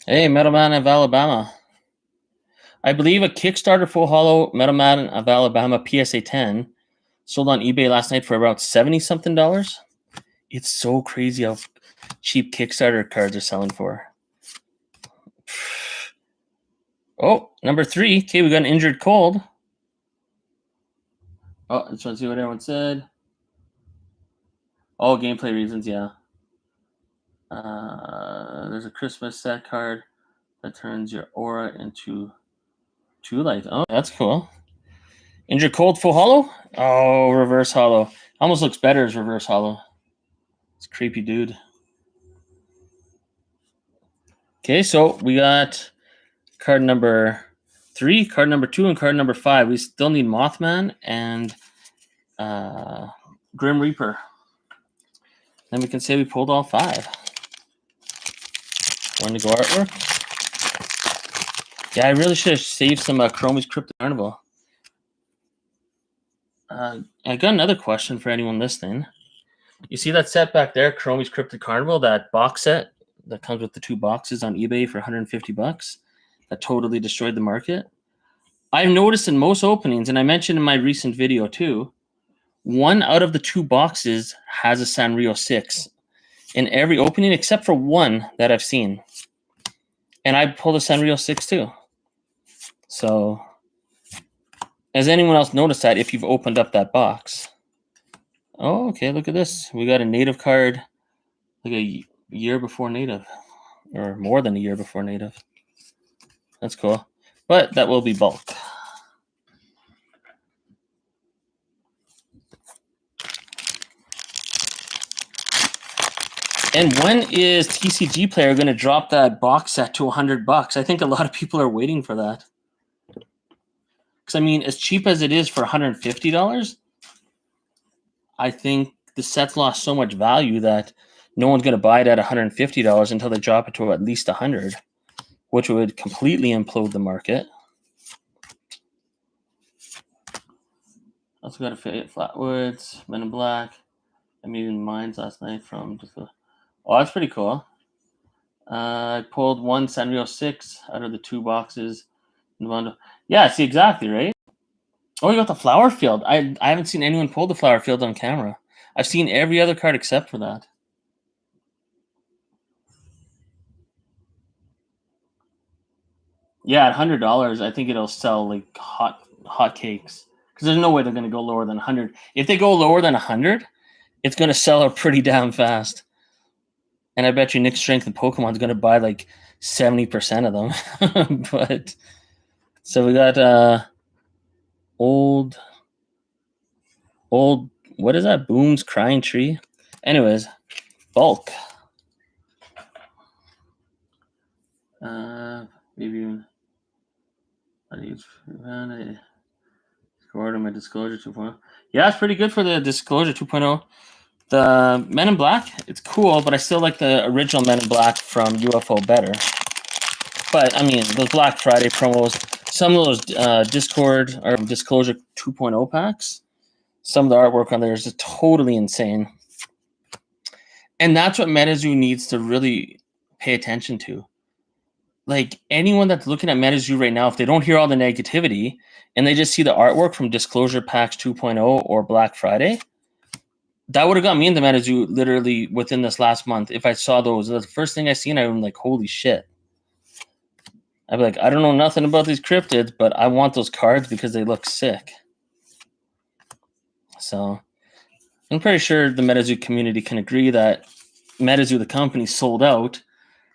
[SPEAKER 2] Hey, Metal Man of Alabama. I believe a Kickstarter full hollow Metal Man of Alabama PSA 10 sold on eBay last night for about $70-something. It's so crazy how cheap Kickstarter cards are selling for. Oh, number 3. Okay, we got an Injured Cold. Oh, let's try to see what everyone said. Oh, gameplay reasons, yeah. There's a Christmas set card that turns your aura into 2 light. Oh, that's cool. Injured Cold full hollow? Oh, reverse hollow. Almost looks better as reverse hollow. It's a creepy dude. Okay, so we got card number 3, card number 2, and card number 5. We still need Mothman and Grim Reaper. Then we can say we pulled all 5. Wendigo artwork. Yeah, I really should have saved some Chromie's Cryptid Carnival. I got another question for anyone listening. You see that set back there, Chromie's Cryptid Carnival, that box set that comes with the 2 boxes on eBay for $150? That totally destroyed the market. I've noticed in most openings, and I mentioned in my recent video too, 1 out of the 2 boxes has a Sanrio 6 in every opening except for 1 that I've seen. And I pulled a Sanrio 6 too. So, has anyone else noticed that if you've opened up that box? Oh, okay, look at this. We got a native card like a year before native, or more than a year before native. That's cool. But that will be bulk. And when is TCG Player going to drop that box set to $100? I think a lot of people are waiting for that. Because I mean, as cheap as it is for $150, I think the set's lost so much value that no one's going to buy it at $150 until they drop it to at least $100, which would completely implode the market. Also got a Flatwoods, Men in Black. I made mines last night from just oh, that's pretty cool. I pulled 1 Sanrio 6 out of the 2 boxes. Yeah, see, exactly, right? Oh, you got the Flower Field. I haven't seen anyone pull the Flower Field on camera. I've seen every other card except for that. Yeah, at $100, I think it'll sell like hot cakes. Because there's no way they're going to go lower than 100. If they go lower than 100, it's going to sell out pretty damn fast. And I bet you Nick Strength and Pokemon's going to buy like 70% of them. But so we got old, what is that? Boom's Crying Tree. Anyways, bulk. Maybe scored on my Disclosure 2.0. Yeah, it's pretty good for the Disclosure 2.0. The Men in Black, it's cool, but I still like the original Men in Black from UFO better. But I mean, those Black Friday promos, some of those Discord or Disclosure 2.0 packs, some of the artwork on there is just totally insane. And that's what MetaZoo needs to really pay attention to. Like, anyone that's looking at MetaZoo right now, if they don't hear all the negativity and they just see the artwork from Disclosure Packs 2.0 or Black Friday, that would have got me into MetaZoo literally within this last month. If I saw those, the first thing I seen, I'm like, holy shit. I'd be like, I don't know nothing about these cryptids, but I want those cards because they look sick. So I'm pretty sure the MetaZoo community can agree that MetaZoo, the company, sold out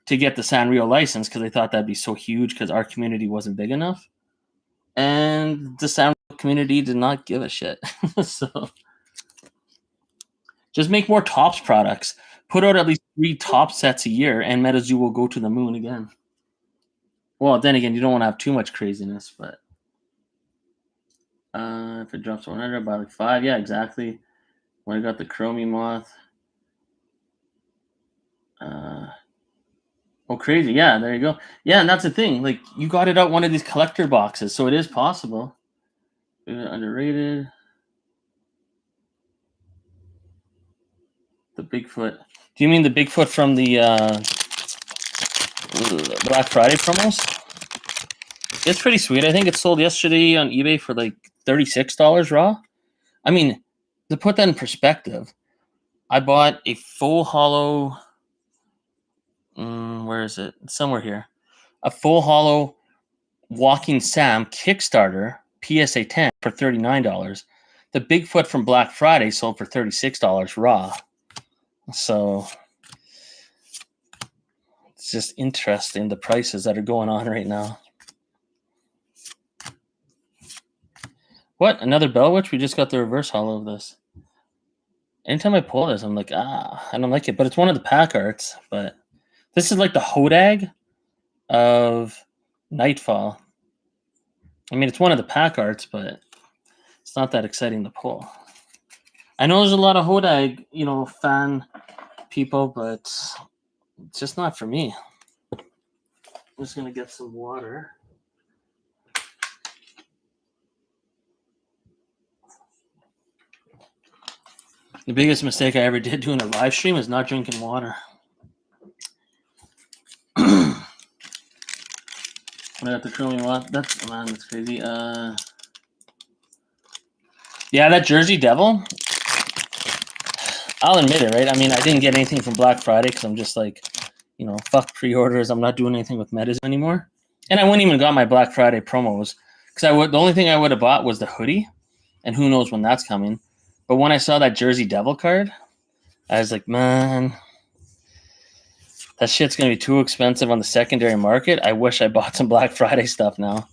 [SPEAKER 2] to get the Sanrio license because they thought that'd be so huge because our community wasn't big enough. And the Sanrio community did not give a shit. So just make more Topps products. Put out at least 3 top sets a year, and MetaZoo will go to the moon again. Well, then again, you don't want to have too much craziness, but if it drops 100, about like 5, yeah, exactly. When I got the Chromie Moth. Oh, crazy. Yeah, there you go. Yeah, and that's the thing. Like, you got it out one of these collector boxes, so it is possible. Underrated. The Bigfoot. Do you mean the Bigfoot from the Black Friday promos? It's pretty sweet. I think it sold yesterday on eBay for like $36 raw. I mean, to put that in perspective, I bought a full hollow. Where is it? It's somewhere here. A full hollow Walking Sam Kickstarter PSA 10 for $39. The Bigfoot from Black Friday sold for $36 raw. So it's just interesting the prices that are going on right now. What? Another Bell Witch? We just got the reverse hollow of this. Anytime I pull this, I'm like, I don't like it. But it's one of the pack arts. But this is like the Hodag of Nightfall. I mean, it's one of the pack arts, but it's not that exciting to pull. I know there's a lot of Hodag, fan people, but it's just not for me. I'm just going to get some water. The biggest mistake I ever did doing a live stream is not drinking water. I got the chromium lot. That's crazy. Yeah, that Jersey Devil. I'll admit it, right? I mean, I didn't get anything from Black Friday because I'm just like, fuck pre-orders. I'm not doing anything with MetaZoo anymore, and I wouldn't even got my Black Friday promos because the only thing I would have bought was the hoodie, and who knows when that's coming. But when I saw that Jersey Devil card, I was like, man, that shit's gonna be too expensive on the secondary market. I wish I bought some Black Friday stuff now.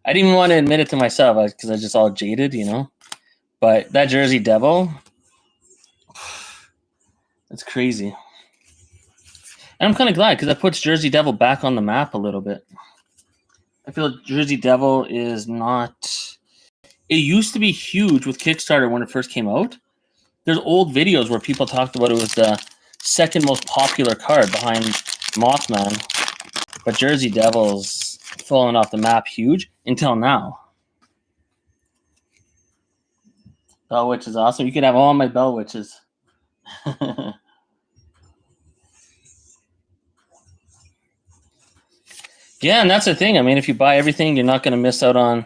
[SPEAKER 2] I didn't even want to admit it to myself because I was just all jaded, But that Jersey Devil, it's crazy. And I'm kind of glad because that puts Jersey Devil back on the map a little bit. I feel like Jersey Devil is not... It used to be huge with Kickstarter when it first came out. There's old videos where people talked about it was the second most popular card behind Mothman. But Jersey Devil's fallen off the map huge until now. Bell Witch is awesome. You could have all my Bell Witches. Yeah, and that's the thing. I mean, if you buy everything, you're not going to miss out on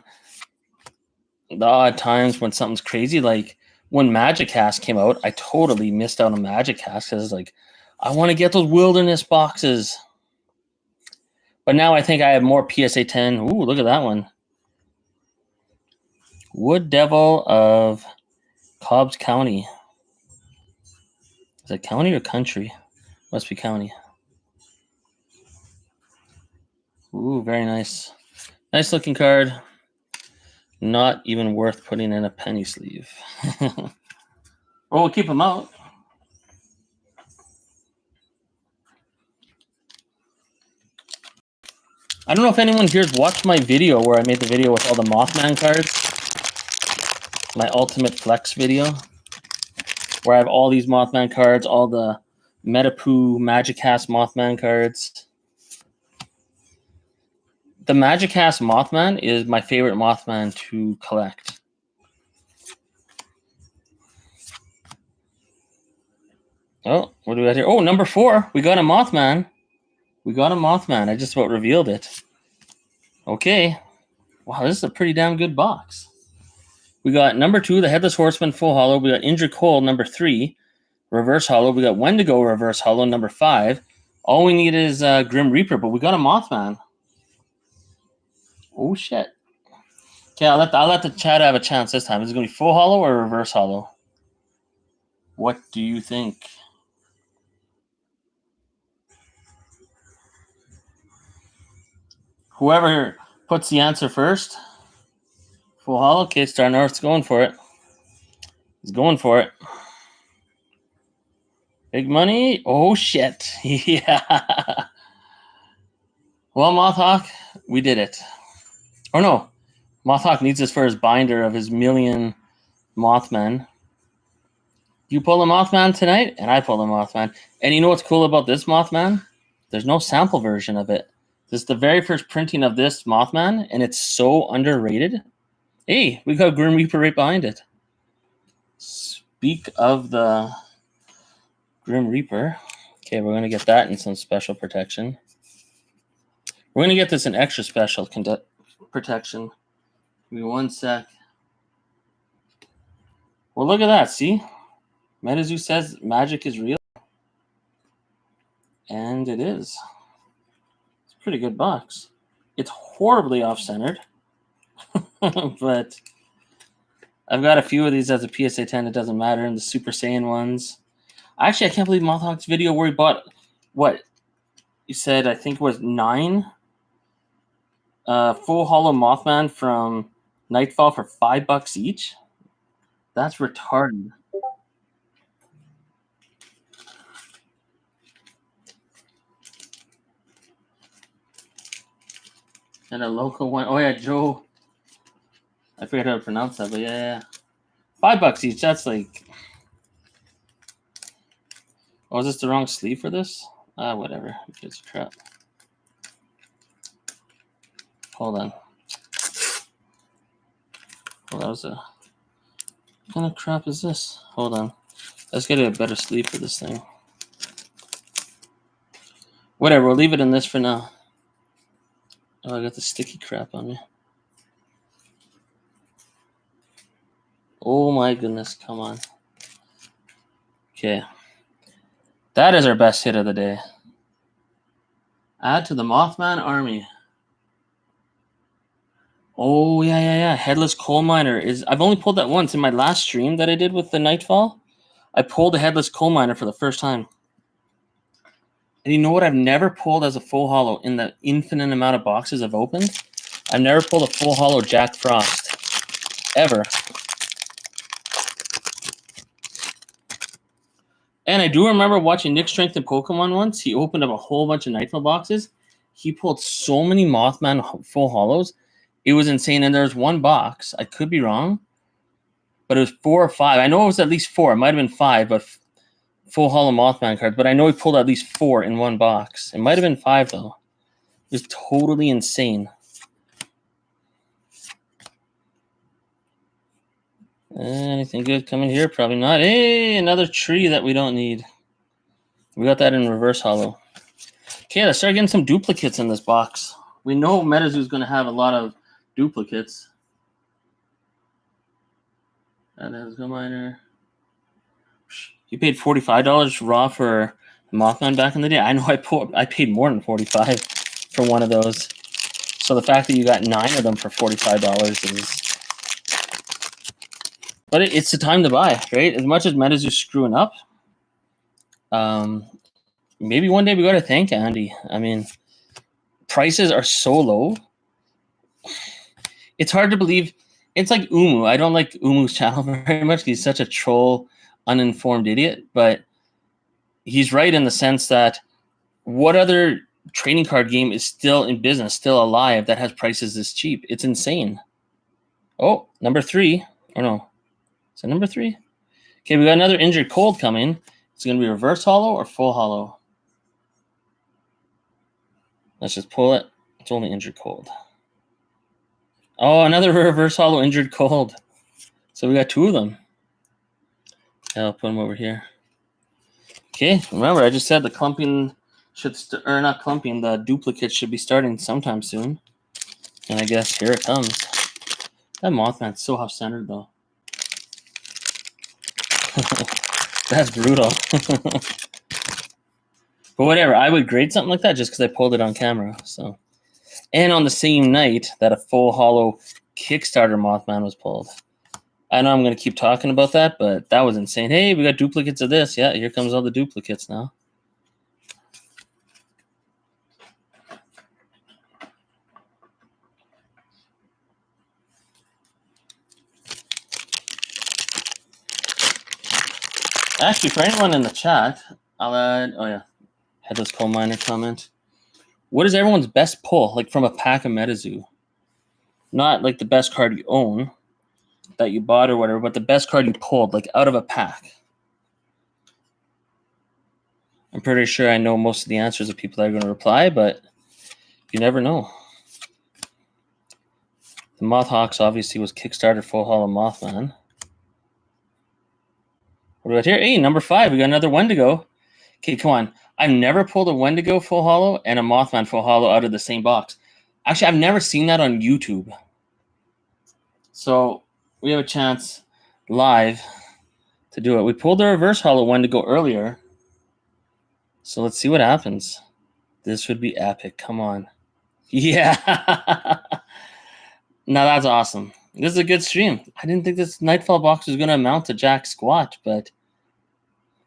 [SPEAKER 2] the odd times when something's crazy. Like when Magic Cast came out, I totally missed out on Magic Cast because like I want to get those Wilderness boxes. But now I think I have more PSA 10. Ooh, look at that one. Wood Devil of Cobbs County. Is it county or country? Must be county. Ooh, very nice. Nice looking card. Not even worth putting in a penny sleeve. Well, we'll keep them out. I don't know if anyone here's watched my video where I made the video with all the Mothman cards. My Ultimate Flex video. Where I have all these Mothman cards, all the MetaZoo Magicast Mothman cards. The Magicast Mothman is my favorite Mothman to collect. Oh, what do we got here? Oh, number 4. We got a Mothman. We got a Mothman. I just about revealed it. Okay. Wow, this is a pretty damn good box. We got number 2, the Headless Horseman full hollow. We got Indra Cole, number 3, reverse hollow. We got Wendigo reverse hollow, number 5. All we need is Grim Reaper, but we got a Mothman. Oh shit. Okay, I'll let the chat have a chance this time. Is it gonna be full hollow or reverse hollow? What do you think? Whoever puts the answer first. Full hollow. Okay, Star North's going for it. He's going for it. Big money. Oh shit. Yeah. Well, Mothhawk, we did it. Or no, Mothhawk needs this for his binder of his million Mothman. You pull a Mothman tonight, and I pull a Mothman. And you know what's cool about this Mothman? There's no sample version of it. This is the very first printing of this Mothman, and it's so underrated. Hey, we got Grim Reaper right behind it. Speak of the Grim Reaper. Okay, we're going to get that in some special protection. We're going to get this in extra special protection. Give me one sec. Well, look at that. See? MetaZoo says magic is real. And it is. It's a pretty good box. It's horribly off-centered. But I've got a few of these as a PSA 10. It doesn't matter. And the Super Saiyan ones. Actually, I can't believe Mothhawk's video where he bought, what? He said, I think it was 9 full hollow Mothman from Nightfall for $5 each. That's retarded. And a local one. Oh yeah, Joe. I forget how to pronounce that, but yeah. $5 each. That's like. Oh, is this the wrong sleeve for this? Whatever. It's crap. Hold on. Well, that was a. What kind of crap is this? Hold on. Let's get a better sleeve for this thing. Whatever. We'll leave it in this for now. Oh, I got the sticky crap on me. Oh my goodness, come on. Okay. That is our best hit of the day. Add to the Mothman army. Oh, yeah. Headless coal miner is... I've only pulled that once. In my last stream that I did with the Nightfall, I pulled a headless coal miner for the first time. And you know what I've never pulled as a full holo in the infinite amount of boxes I've opened? I've never pulled a full holo Jack Frost. Ever. And I do remember watching Nick Strength in Pokemon once. He opened up a whole bunch of Nightfall boxes. He pulled so many Mothman full holos. It was insane. And there was one box. I could be wrong. But it was 4 or 5. I know it was at least 4. It might have been 5, but full holo Mothman cards. But I know he pulled at least 4 in one box. It might have been 5, though. It was totally insane. Anything good coming here? Probably not. Hey, another tree that we don't need. We got that in reverse holo. Okay, let's start getting some duplicates in this box. We know MetaZoo is going to have a lot of duplicates. And there's Go Miner. You paid $45 raw for Mothman back in the day. I know I paid more than $45 for one of those. So the fact that you got 9 of them for $45 is... But it's the time to buy, right? As much as MetaZoo's screwing up, maybe one day we got to thank Andy. I mean, prices are so low. It's hard to believe. It's like Umu. I don't like Umu's channel very much. He's such a troll, uninformed idiot. But he's right in the sense that what other trading card game is still in business, still alive, that has prices this cheap? It's insane. Oh, number 3. Or no. Is it number 3? Okay, we got another injured cold coming. It's going to be reverse holo or full holo. Let's just pull it. It's only injured cold. Oh, another reverse holo injured cold. So we got 2 of them. I'll put them over here. Okay, remember I just said the clumping should or not clumping, the duplicate should be starting sometime soon. And I guess here it comes. That Mothman's so off-centered though. That's brutal. But whatever, I would grade something like that just because I pulled it on camera. So, and on the same night that a full holo Kickstarter Mothman was pulled. I know I'm going to keep talking about that, but that was insane. Hey, we got duplicates of this. Yeah, here comes all the duplicates now. Actually, for anyone in the chat, I'll add... Oh, yeah. Headless Coal Miner comment. What is everyone's best pull, like from a pack of MetaZoo? Not like the best card you own, that you bought or whatever, but the best card you pulled, like out of a pack. I'm pretty sure I know most of the answers of people that are going to reply, but you never know. The Mothhawks obviously was Kickstarter full holo Mothman. What do we got here? Hey, number 5. We got another Wendigo. Okay, come on. I've never pulled a Wendigo full holo and a Mothman full holo out of the same box. Actually, I've never seen that on YouTube. So we have a chance live to do it. We pulled the reverse holo Wendigo earlier. So let's see what happens. This would be epic. Come on. Yeah. Now that's awesome. This is a good stream. I didn't think this Nightfall box was going to amount to jack squat, but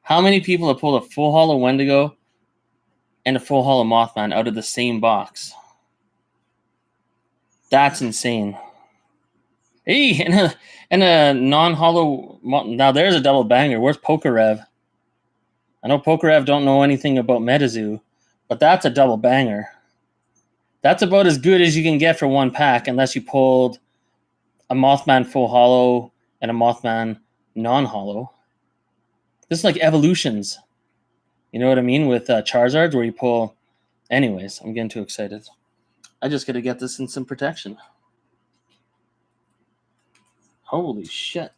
[SPEAKER 2] how many people have pulled a full holo Wendigo and a full holo Mothman out of the same box? That's insane. Hey, and a non-holo... Now there's a double banger. Where's Pokerev? I know Pokerev don't know anything about MetaZoo, but that's a double banger. That's about as good as you can get for one pack, unless you pulled a Mothman full holo and a Mothman non-holo. This is like evolutions. You know what I mean? With Charizards, where you pull... Anyways, I'm getting too excited. I just got to get this in some protection. Holy shit.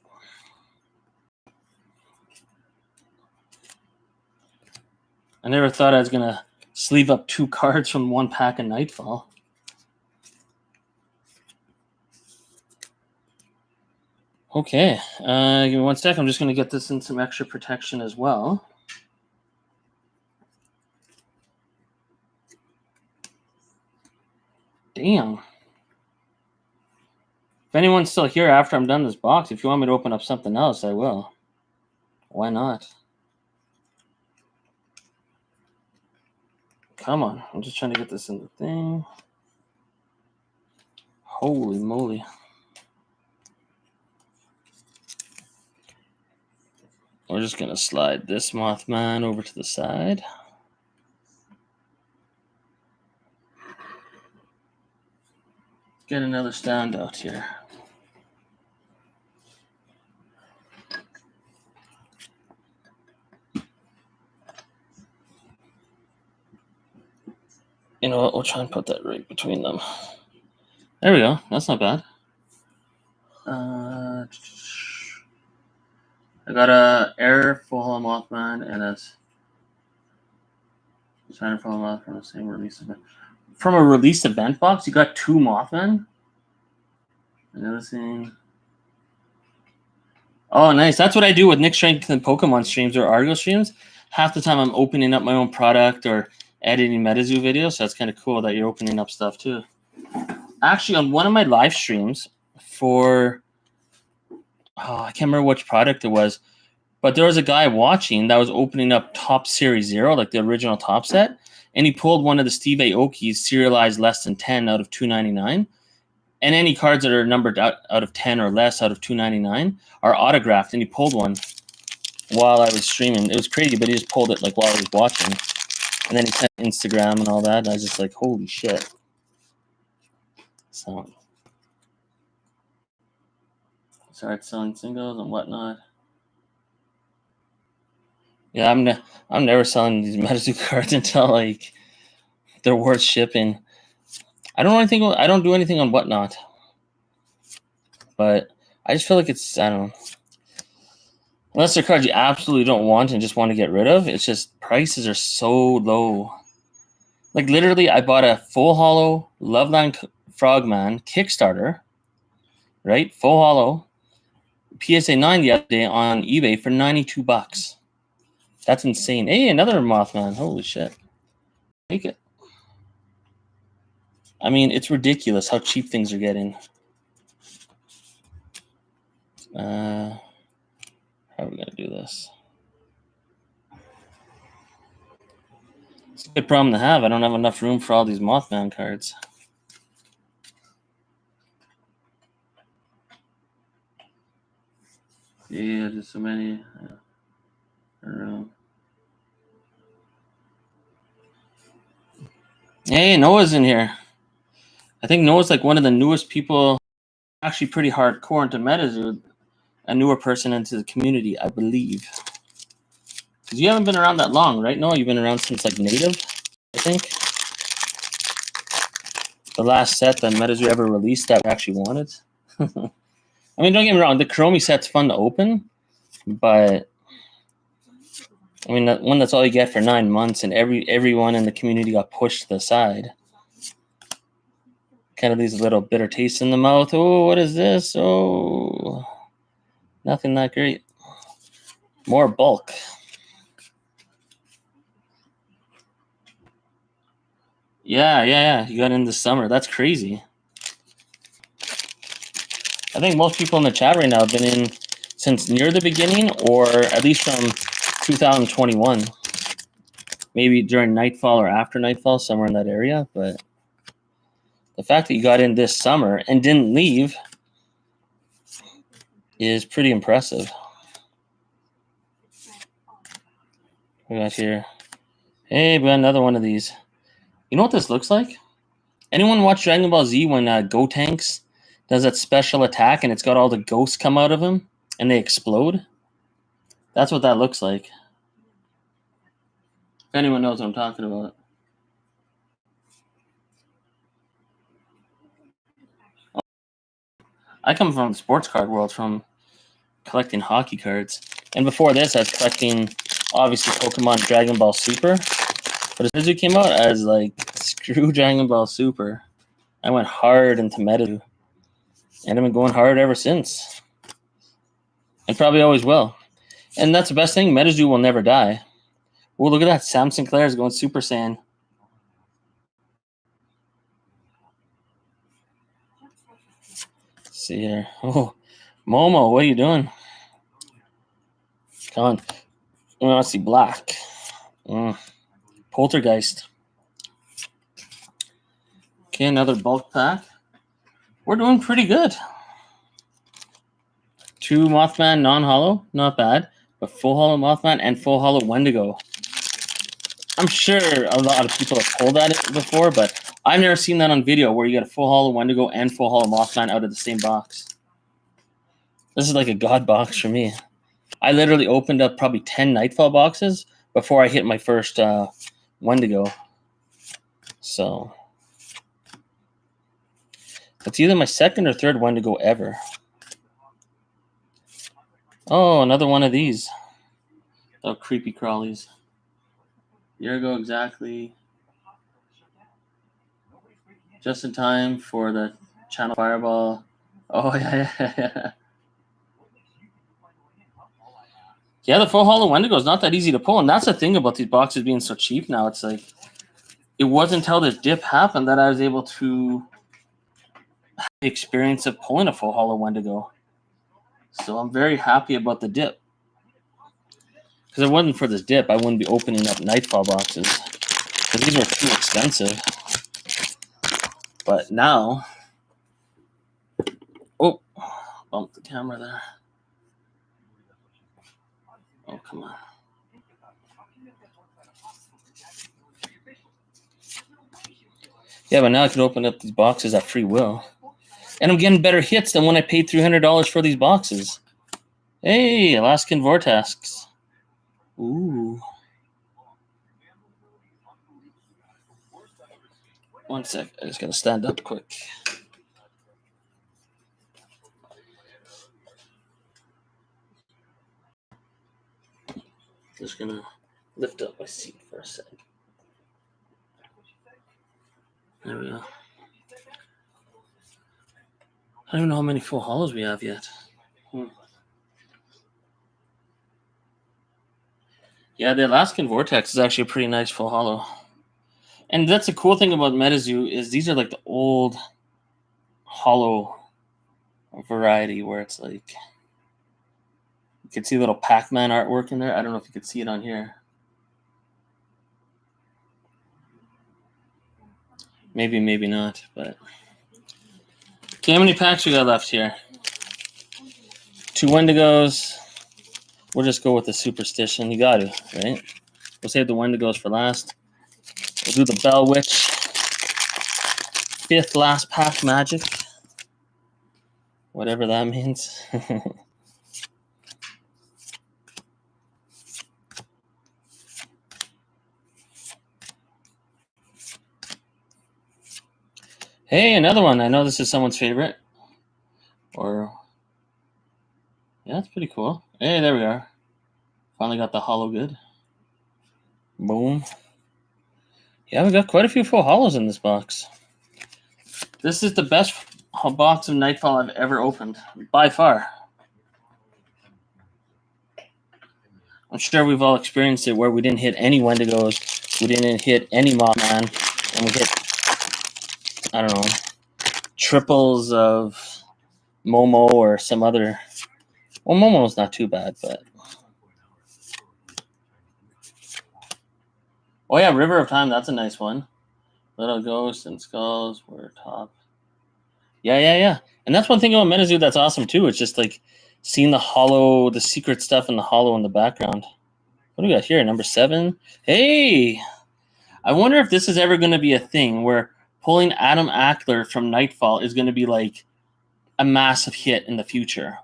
[SPEAKER 2] I never thought I was going to sleeve up 2 cards from one pack of Nightfall. Okay, give me 1 sec. I'm just going to get this in some extra protection as well. Damn. If anyone's still here after I'm done this box, if you want me to open up something else, I will. Why not? Come on. I'm just trying to get this in the thing. Holy moly. We're just going to slide this Mothman over to the side. Get another stand out here. You know what? We'll try and put that right between them. There we go. That's not bad. I got a Air Full Hollow Mothman and a Shiner Full Hollow Mothman from the same release event. From a release event box, you got 2 Mothman? Another thing. Oh, nice. That's what I do with Nick Strength and Pokemon streams or Argo streams. Half the time I'm opening up my own product or editing MetaZoo videos, so that's kind of cool that you're opening up stuff too. Actually, on one of my live streams for, I can't remember which product it was, but there was a guy watching that was opening up Top Series 0, like the original Top set, and he pulled one of the Steve Aoki's serialized less than 10 out of 299. And any cards that are numbered out of 10 or less out of 299 are autographed, and he pulled one while I was streaming. It was crazy, but he just pulled it like while I was watching. And then he sent Instagram and all that, and I was just like, holy shit. So started selling singles and whatnot. Yeah, I'm never selling these MetaZoo cards until like they're worth shipping. I don't do anything on Whatnot, but I just feel like it's, I don't know. Unless they're cards you absolutely don't want and just want to get rid of, it's just prices are so low. Like literally, I bought a full hollow Loveland Frogman Kickstarter, right? Full hollow PSA 9 the other day on eBay for $92. That's insane. Hey, another Mothman. Holy shit. Take it. I mean, it's ridiculous how cheap things are getting. How are we going to do this? It's a good problem to have. I don't have enough room for all these Mothman cards. Yeah, just so many. I don't know. Hey, Noah's in here. I think Noah's like one of the newest people, actually pretty hardcore into MetaZoo, a newer person into the community, I believe. Because you haven't been around that long, right, Noah? You've been around since like Native, I think. The last set that MetaZoo ever released that we actually wanted. I mean, don't get me wrong, the Chromie set's fun to open, but I mean, that one, that's all you get for 9 months, and everyone in the community got pushed to the side. Kind of leaves a little bitter taste in the mouth. Oh, what is this? Oh, nothing that great. More bulk. Yeah. You got in this summer. That's crazy. I think most people in the chat right now have been in since near the beginning, or at least from 2021. Maybe during Nightfall or after Nightfall, somewhere in that area. But the fact that you got in this summer and didn't leave is pretty impressive. We got here. Hey, we got another one of these. You know what this looks like? Anyone watch Dragon Ball Z when Gotenks does that special attack and it's got all the ghosts come out of him and they explode? That's what that looks like. If anyone knows what I'm talking about. I come from the sports card world, from collecting hockey cards. And before this, I was collecting, obviously, Pokemon Dragon Ball Super. But as it came out, I was like, screw Dragon Ball Super. I went hard into MetaZoo. And I've been going hard ever since. and probably always will. And that's the best thing. MetaZoo will never die. Oh, look at that. Sam Sinclair is going Super Saiyan. Let's see here. Oh, Momo, what are you doing? Come on. We want to see black. Poltergeist. Okay, another bulk pack. We're doing pretty good. 2 Mothman non-hollow, not bad. But full hollow Mothman and full hollow Wendigo. I'm sure a lot of people have pulled at it before, but I've never seen that on video where you get a full hollow Wendigo and full hollow Mothman out of the same box. This is like a god box for me. I literally opened up probably 10 Nightfall boxes before I hit my first Wendigo. So it's either my second or third Wendigo ever. Oh, another one of these. Oh, creepy crawlies. Year ago exactly. Just in time for the channel Fireball. Oh, yeah. Yeah, the full hollow Wendigo is not that easy to pull. And that's the thing about these boxes being so cheap now. It's like, it wasn't until this dip happened that I was able to have the experience of pulling a full hollow Wendigo. So I'm very happy about the dip. Because if it wasn't for this dip, I wouldn't be opening up Nightfall boxes. Because these were too expensive. But now... Oh, bumped the camera there. Oh, come on. Yeah, but now I can open up these boxes at free will. And I'm getting better hits than when I paid $300 for these boxes. Hey, Alaskan Vortex. Ooh. One sec. I just got to stand up quick. Just going to lift up my seat for a sec. There we go. I don't even know how many full hollows we have yet. Yeah, the Alaskan Vortex is actually a pretty nice full hollow. And that's the cool thing about MetaZoo is these are like the old hollow variety where it's like you can see a little Pac-Man artwork in there. I don't know if you could see it on here. Maybe, maybe not, but okay, how many packs we got left here? 2 Wendigos. We'll just go with the superstition. You got to, right? We'll save the Wendigos for last. We'll do the Bell Witch. 5th last pack magic. Whatever that means. Hey, another one. I know this is someone's favorite. Or, yeah, that's pretty cool. Hey, there we are. Finally got the hollow good. Boom. Yeah, we got quite a few full hollows in this box. This is the best box of Nightfall I've ever opened, by far. I'm sure we've all experienced it where we didn't hit any Wendigos, we didn't hit any Mothman, and we hit, I don't know, triples of Momo or some other. Well, Momo's not too bad, but. Oh, yeah, River of Time, that's a nice one. Little Ghosts and Skulls were top. Yeah. And that's one thing about MetaZoo that's awesome, too. It's just like seeing the hollow, the secret stuff in the hollow in the background. What do we got here? Number 7. Hey! I wonder if this is ever going to be a thing where pulling Adam Ackler from Nightfall is going to be like a massive hit in the future.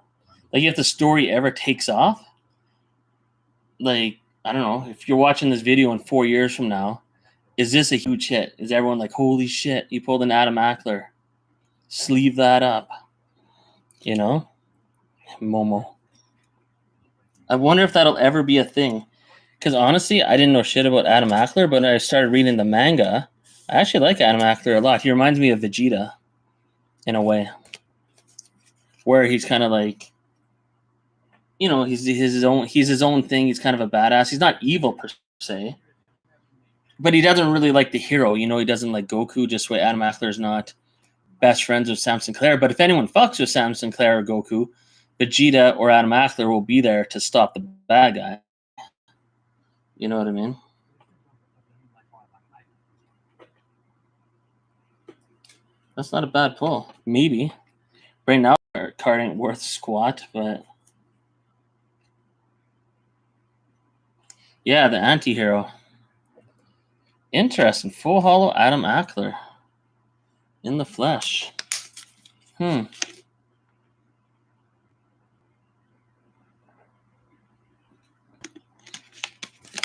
[SPEAKER 2] Like if the story ever takes off, like, I don't know, if you're watching this video in 4 years from now, is this a huge hit? Is everyone like, holy shit, you pulled an Adam Ackler. Sleeve that up. You know? Momo. I wonder if that'll ever be a thing. Because honestly, I didn't know shit about Adam Ackler, but when I started reading the manga, I actually like Adam Ackler a lot. He reminds me of Vegeta in a way. Where he's kind of like, you know, he's his own thing. He's kind of a badass. He's not evil per se, but he doesn't really like the hero. You know, he doesn't like Goku. Just the way Adam Ackler's not best friends with Sam Sinclair. But if anyone fucks with Sam Sinclair or Goku, Vegeta or Adam Ackler will be there to stop the bad guy. You know what I mean? That's not a bad pull. Maybe. Right now, our card ain't worth squat, but yeah, the anti-hero. Interesting. Full holo Adam Ackler in the flesh. I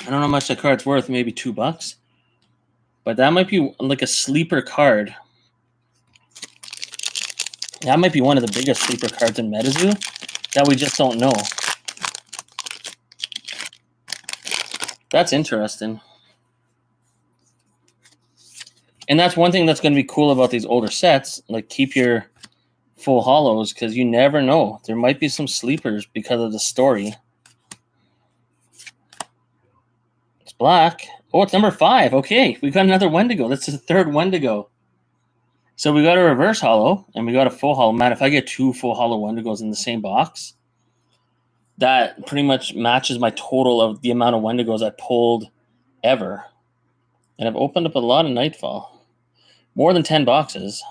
[SPEAKER 2] don't know how much that card's worth. Maybe $2. But that might be like a sleeper card. That might be one of the biggest sleeper cards in MetaZoo that we just don't know. That's interesting. And that's one thing that's going to be cool about these older sets. Like, keep your full holos, because you never know. There might be some sleepers because of the story. It's black. Oh, it's number 5. Okay, we got another Wendigo. That's the third Wendigo. So we got a reverse holo, and we got a full holo. Man, if I get 2 full holo Wendigos in the same box, that pretty much matches my total of the amount of Wendigos I pulled ever. And I've opened up a lot of Nightfall. More than 10 boxes.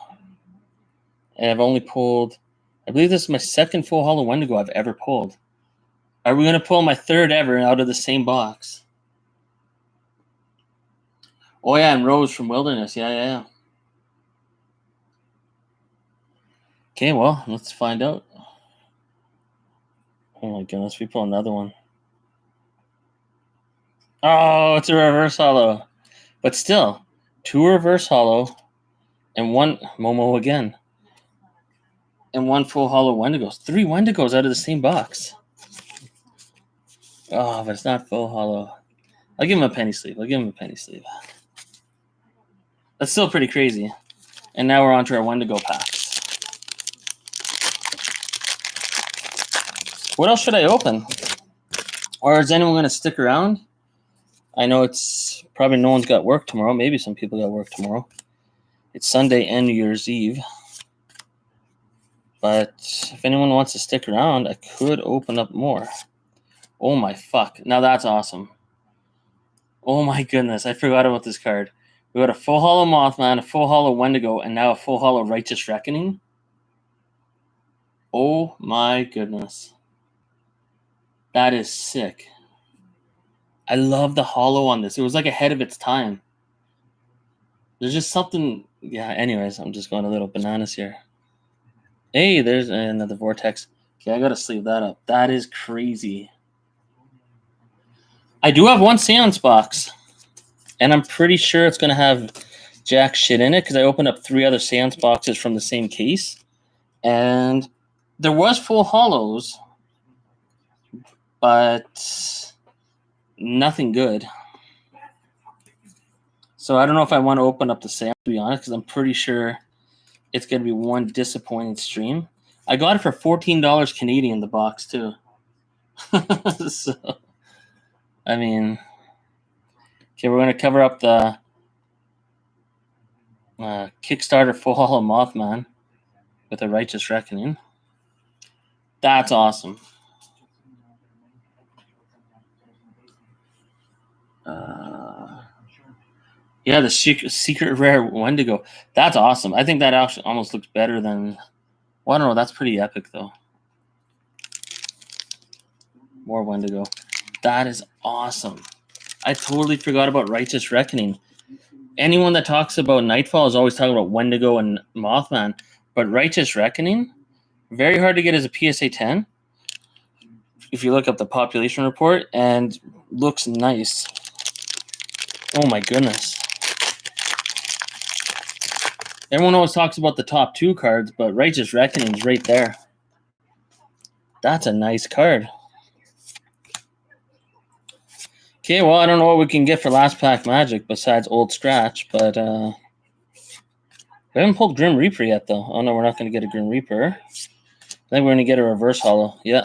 [SPEAKER 2] And I've only pulled, I believe this is my second full holo Wendigo I've ever pulled. Are we going to pull my third ever out of the same box? Oh, yeah, and Rose from Wilderness. Yeah. Okay, well, let's find out. Oh, my goodness. We pull another one. Oh, it's a reverse holo. But still, 2 reverse holo and 1 Momo again. And 1 full holo Wendigos. 3 Wendigos out of the same box. Oh, but it's not full holo. I'll give him a penny sleeve. That's still pretty crazy. And now we're on to our Wendigo packs. What else should I open? Or is anyone going to stick around? I know it's probably no one's got work tomorrow. Maybe some people got work tomorrow. It's Sunday and New Year's Eve. But if anyone wants to stick around, I could open up more. Oh my fuck. Now that's awesome. Oh my goodness. I forgot about this card. We got a full holo Mothman, a full holo Wendigo, and now a full holo Righteous Reckoning. Oh my goodness. That is sick. I love the holo on this. It was like ahead of its time. There's just something. Yeah, anyways, I'm just going a little bananas here. Hey, there's another Vortex. Okay, I got to sleeve that up. That is crazy. I do have one seance box, and I'm pretty sure it's going to have jack shit in it because I opened up 3 other seance boxes from the same case, and there was full holos, but nothing good. So I don't know if I want to open up the seance, to be honest, because I'm pretty sure it's going to be one disappointing stream. I got it for $14 Canadian, the box, too. So, I mean, okay, we're going to cover up the Kickstarter full holo Mothman with a Righteous Reckoning. That's awesome. Yeah, the secret rare Wendigo. That's awesome. I think that actually almost looks better than. Well, I don't know. That's pretty epic, though. More Wendigo. That is awesome. I totally forgot about Righteous Reckoning. Anyone that talks about Nightfall is always talking about Wendigo and Mothman, but Righteous Reckoning, very hard to get as a PSA 10. If you look up the population report, and looks nice. Oh my goodness. Everyone always talks about the top 2 cards, but Righteous Reckoning's right there. That's a nice card. Okay, well, I don't know what we can get for last pack magic besides Old Scratch, but we haven't pulled Grim Reaper yet, though. Oh, no, we're not going to get a Grim Reaper. I think we're going to get a reverse holo. Yeah.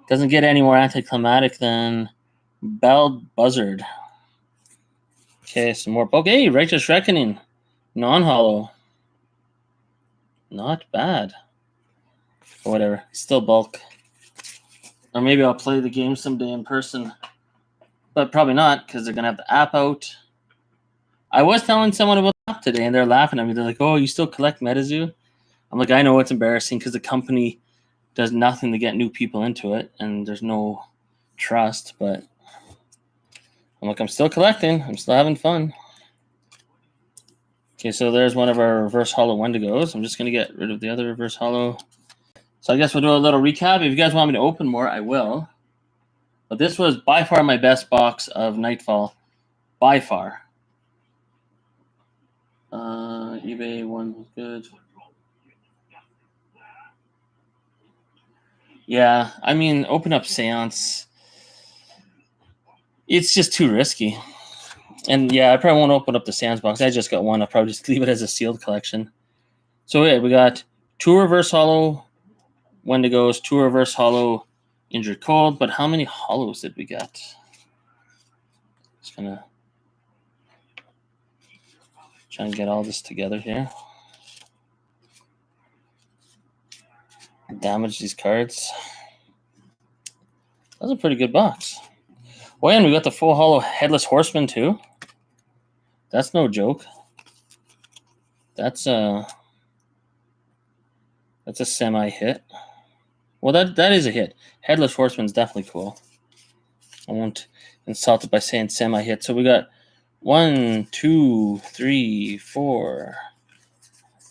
[SPEAKER 2] Doesn't get any more anticlimactic than Bell Buzzard. Okay, some more bulk. Hey, Righteous Reckoning. Non-hollow. Not bad. Or whatever. Still bulk. Or maybe I'll play the game someday in person. But probably not, because they're going to have the app out. I was telling someone about the app today, and they're laughing at me. They're like, oh, you still collect MetaZoo? I'm like, I know it's embarrassing, because the company does nothing to get new people into it, and there's no trust. But I'm like, I'm still collecting. I'm still having fun. Okay, so there's one of our reverse hollow Wendigos. I'm just going to get rid of the other reverse hollow. So I guess we'll do a little recap. If you guys want me to open more, I will. But this was by far my best box of Nightfall. By far. eBay one was good. Yeah, I mean, open up Seance. It's just too risky. And yeah, I probably won't open up the Seance box. I just got one. I'll probably just leave it as a sealed collection. So yeah, we got 2 reverse hollow Wendigos, 2 reverse hollow Injured Cold. But how many hollows did we get? Just gonna try and get all this together here. Damage these cards. That was a pretty good box. Oh, and we got the full hollow Headless Horseman too. That's no joke. That's a semi hit. Well, that is a hit. Headless Horseman's definitely cool. I won't insult it by saying semi hit. So we got 1, 2, 3, 4,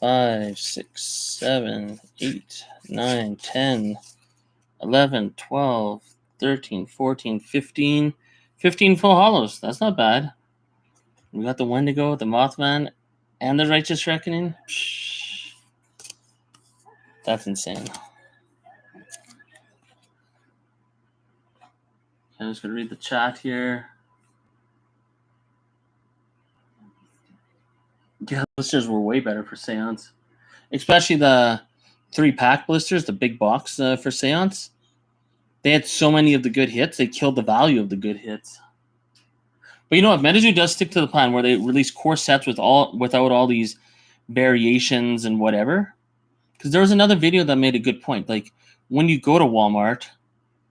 [SPEAKER 2] 5, 6, 7, 8, 9, 10, 11, 12, 13, 14, 15. 15 full hollows. That's not bad. We got the Wendigo, the Mothman, and the Righteous Reckoning. Psh, that's insane. I'm just going to read the chat here. Yeah, blisters were way better for Seance. Especially the 3-pack blisters, the big box for Seance. They had so many of the good hits, they killed the value of the good hits. But you know what? MetaZoo does stick to the plan where they release core sets without all these variations and whatever. Because there was another video that made a good point. Like, when you go to Walmart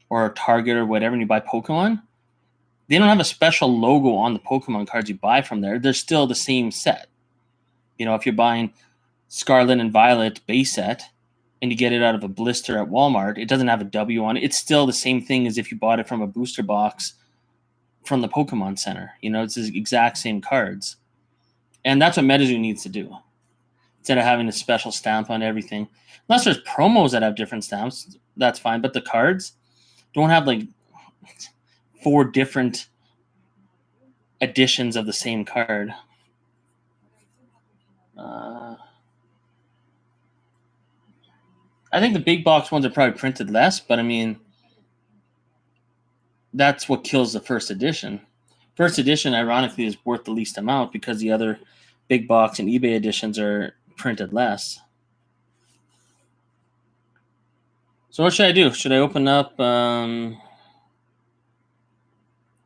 [SPEAKER 2] or Target or whatever and you buy Pokemon, they don't have a special logo on the Pokemon cards you buy from there. They're still the same set. You know, if you're buying Scarlet and Violet base set and you get it out of a blister at Walmart, it doesn't have a W on it. It's still the same thing as if you bought it from a booster box from the Pokemon Center. You know, it's the exact same cards. And that's what MetaZoo needs to do. Instead of having a special stamp on everything. Unless there's promos that have different stamps, that's fine. But the cards don't have like 4 different editions of the same card. I think the big box ones are probably printed less, but I mean, that's what kills the first edition. First edition, ironically, is worth the least amount because the other big box and eBay editions are printed less. So what should I do? Should I open up?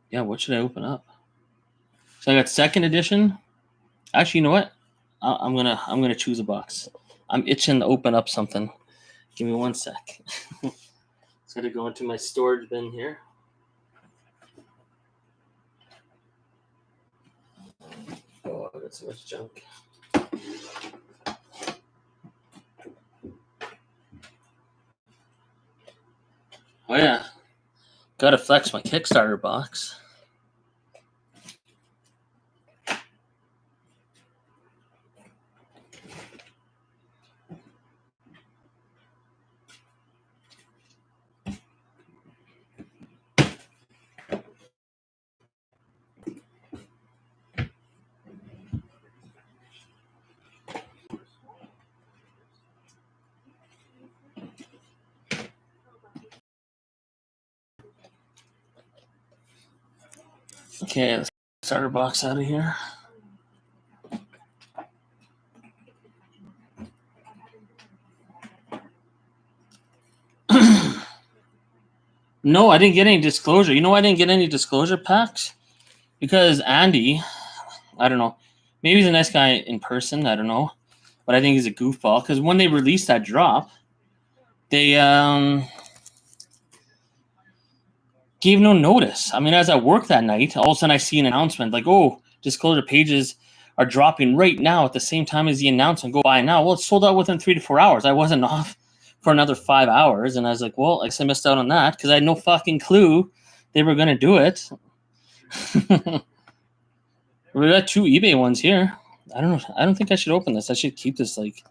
[SPEAKER 2] Yeah, what should I open up? So I got second edition. Actually, you know what? I'm gonna choose a box. I'm itching to open up something. Give me 1 sec. It's gonna go into my storage bin here. Oh, I got so much junk. Oh yeah, gotta flex my Kickstarter box. Okay, let's get the starter box out of here. No, I didn't get any disclosure. You know why I didn't get any disclosure packs? Because Andy, I don't know, maybe he's a nice guy in person. I don't know, but I think he's a goofball. Because when they released that drop, they gave no notice. I mean, as I work that night, all of a sudden I see an announcement like, "Oh, disclosure pages are dropping right now at the same time as the announcement. Go buy now." Well, it sold out within 3 to 4 hours. I wasn't off for another 5 hours, and I was like, "Well, I guess I missed out on that because I had no fucking clue they were gonna do it." We got 2 eBay ones here. I don't know. I don't think I should open this. I should keep this like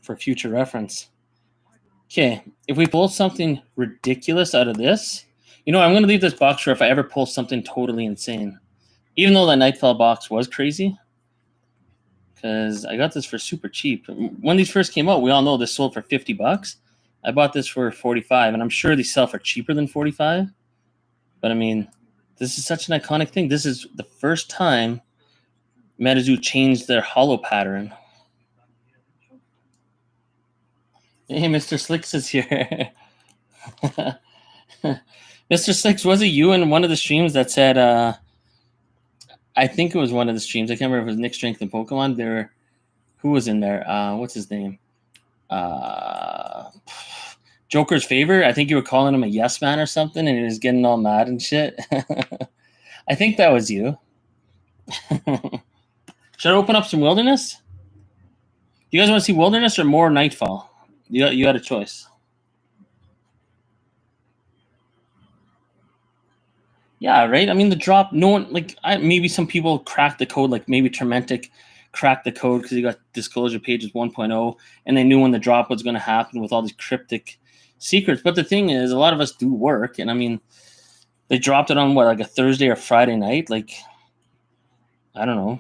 [SPEAKER 2] for future reference. Okay, if we pull something ridiculous out of this, you know, I'm going to leave this box for if I ever pull something totally insane. Even though that Nightfall box was crazy, because I got this for super cheap. When these first came out, we all know this sold for $50. I bought this for 45, and I'm sure these sell for cheaper than 45. But I mean, this is such an iconic thing. This is the first time MetaZoo changed their hollow pattern. Hey, Mr. Slicks is here. Mr. Slicks, was it you in one of the streams that said, I think it was one of the streams, I can't remember if it was Nick Strength and Pokemon. There, who was in there? What's his name? Joker's Favor. I think you were calling him a yes man or something, and he was getting all mad and shit. I think that was you. Should I open up some Wilderness? You guys want to see Wilderness or more Nightfall? You had a choice. Yeah, right. I mean, the drop. No one like. Maybe some people cracked the code. Like maybe Tormentic cracked the code because he got disclosure pages 1.0, and they knew when the drop was going to happen with all these cryptic secrets. But the thing is, a lot of us do work, and I mean, they dropped it on what, like a Thursday or Friday night. Like, I don't know.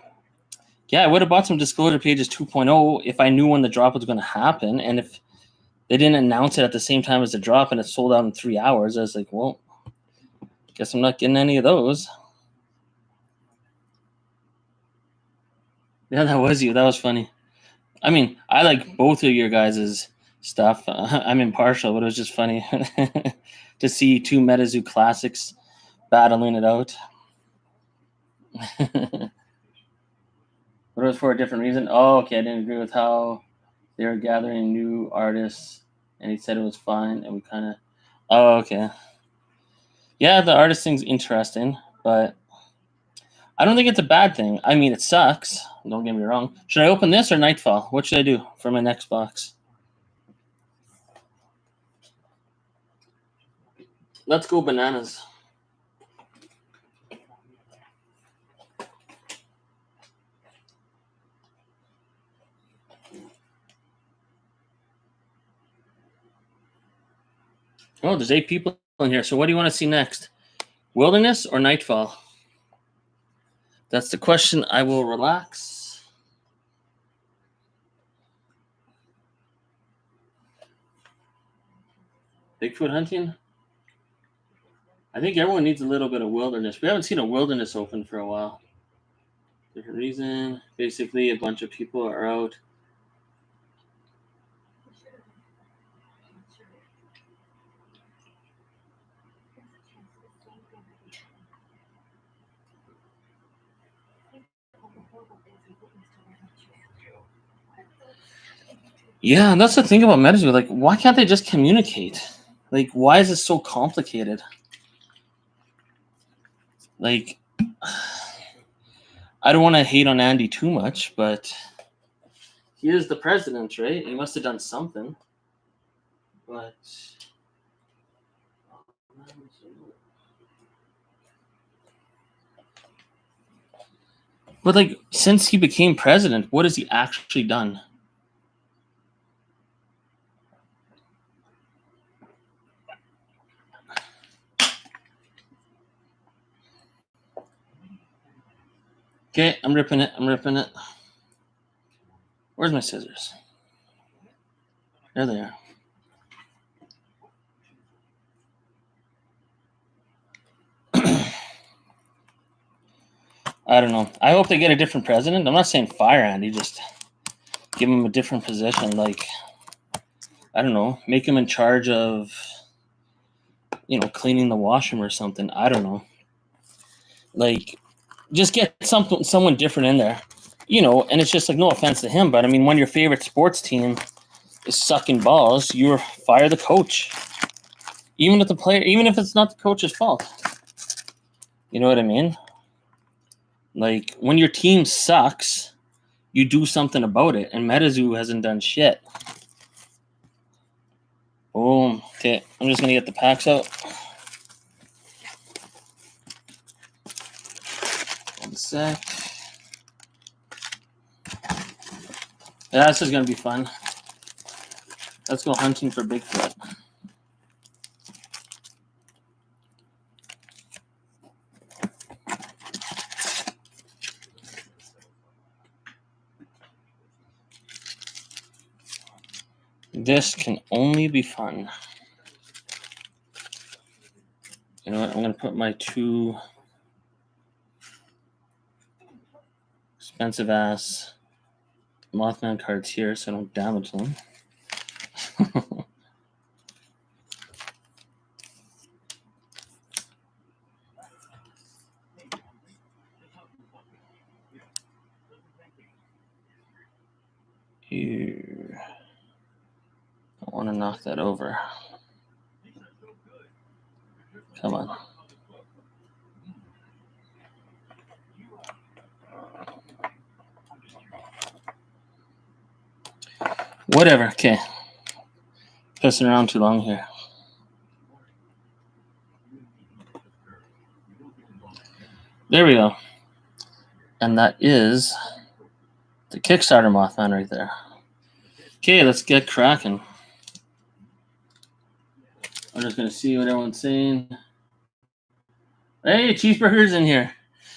[SPEAKER 2] Yeah, I would have bought some disclosure pages 2.0 if I knew when the drop was going to happen, and if they didn't announce it at the same time as the drop and it sold out in 3 hours. I was like, well, guess I'm not getting any of those. Yeah, that was you. That was funny. I mean, I like both of your guys' stuff. I'm impartial, but it was just funny to see 2 MetaZoo classics battling it out. But it was for a different reason. Oh, okay. I didn't agree with how they were gathering new artists, and he said it was fine, and we kind of. Oh, okay. Yeah, the artist thing's interesting, but I don't think it's a bad thing. I mean, it sucks. Don't get me wrong. Should I open this or Nightfall? What should I do for my next box? Let's go bananas. Oh, there's 8 people in here. So what do you want to see next? Wilderness or Nightfall? That's the question. I will relax. Bigfoot hunting? I think everyone needs a little bit of Wilderness. We haven't seen a Wilderness open for a while. Different reason. Basically, a bunch of people are out. Yeah, and that's the thing about MetaZoo. Like, why can't they just communicate? Like, why is this so complicated? Like, I don't want to hate on Andy too much, but he is the president, right? He must have done something. But like, since he became president, what has he actually done? Okay, I'm ripping it. Where's my scissors? There they are. I don't know. I hope they get a different president. I'm not saying fire Andy, just give him a different position. Like, I don't know, make him in charge of, cleaning the washroom or something. I don't know. Like, just get someone different in there, and it's just like, no offense to him, but I mean, when your favorite sports team is sucking balls, you fire the coach. Even if it's not the coach's fault. You know what I mean? Like, when your team sucks, you do something about it, and MetaZoo hasn't done shit. Boom. Okay, I'm just gonna get the packs out. One sec. Yeah, this is gonna be fun. Let's go hunting for Bigfoot. This can only be fun. You know what? I'm going to put my 2 expensive ass Mothman cards here so I don't damage them. Here. I want to knock that over. Come on. Whatever. Okay. Pissing around too long here. There we go. And that is the Kickstarter Mothman right there. Okay, let's get cracking. I'm just going to see what everyone's saying. Hey, Cheeseburger's in here.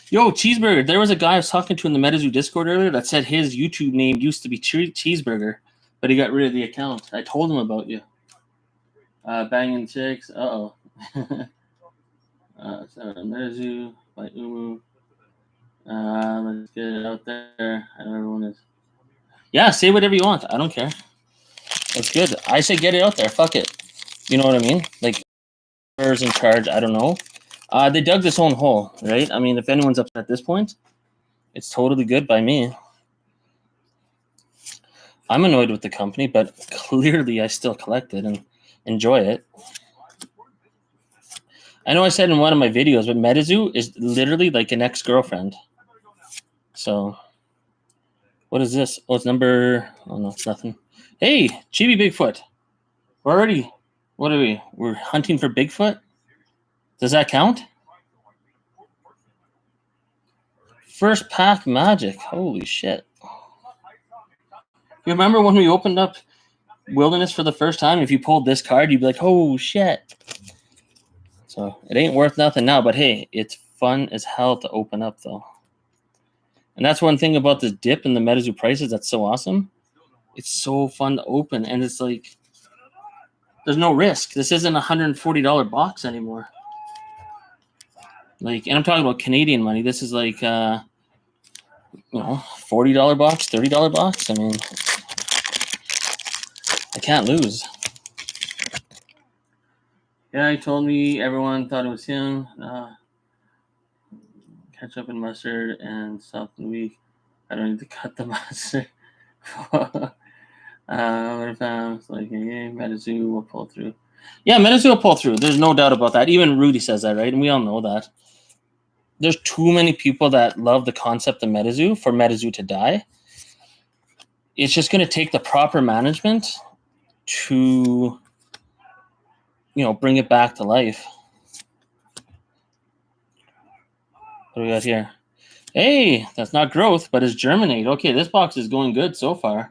[SPEAKER 2] Yo, Cheeseburger. There was a guy I was talking to in the MetaZoo Discord earlier that said his YouTube name used to be Cheeseburger, but he got rid of the account. I told him about you. Banging chicks. Uh-oh. MetaZoo by Umu. Let's get it out there. I know everyone is. Yeah, say whatever you want. I don't care. That's good. I say get it out there. Fuck it. You know what I mean? Like, whoever's in charge, I don't know. They dug this own hole, right? I mean, if anyone's upset at this point, it's totally good by me. I'm annoyed with the company, but clearly I still collect it and enjoy it. I know I said in one of my videos, but MetaZoo is literally like an ex-girlfriend. So, what is this? Oh, it's number... Oh, no, it's nothing. Hey, Chibi Bigfoot. We're already... What are we? We're hunting for Bigfoot? Does that count? First pack magic. Holy shit. You remember when we opened up Wilderness for the first time? If you pulled this card, you'd be like, oh, shit. So it ain't worth nothing now, but hey, it's fun as hell to open up, though. And that's one thing about this dip in the MetaZoo prices that's so awesome. It's so fun to open, and it's like, there's no risk. This isn't a $140 box anymore. Like, and I'm talking about Canadian money. This is like, $40 box, $30 box. I mean, I can't lose. Yeah, he told me everyone thought it was him. Ketchup and mustard and something weak. I don't need to cut the mustard. What if I'm like, hey, MetaZoo will pull through. Yeah, MetaZoo will pull through. There's no doubt about that. Even Rudy says that, right? And we all know that. There's too many people that love the concept of MetaZoo for MetaZoo to die. It's just going to take the proper management to, bring it back to life. What do we got here? Hey, that's not growth, but it's germinate. Okay, this box is going good so far.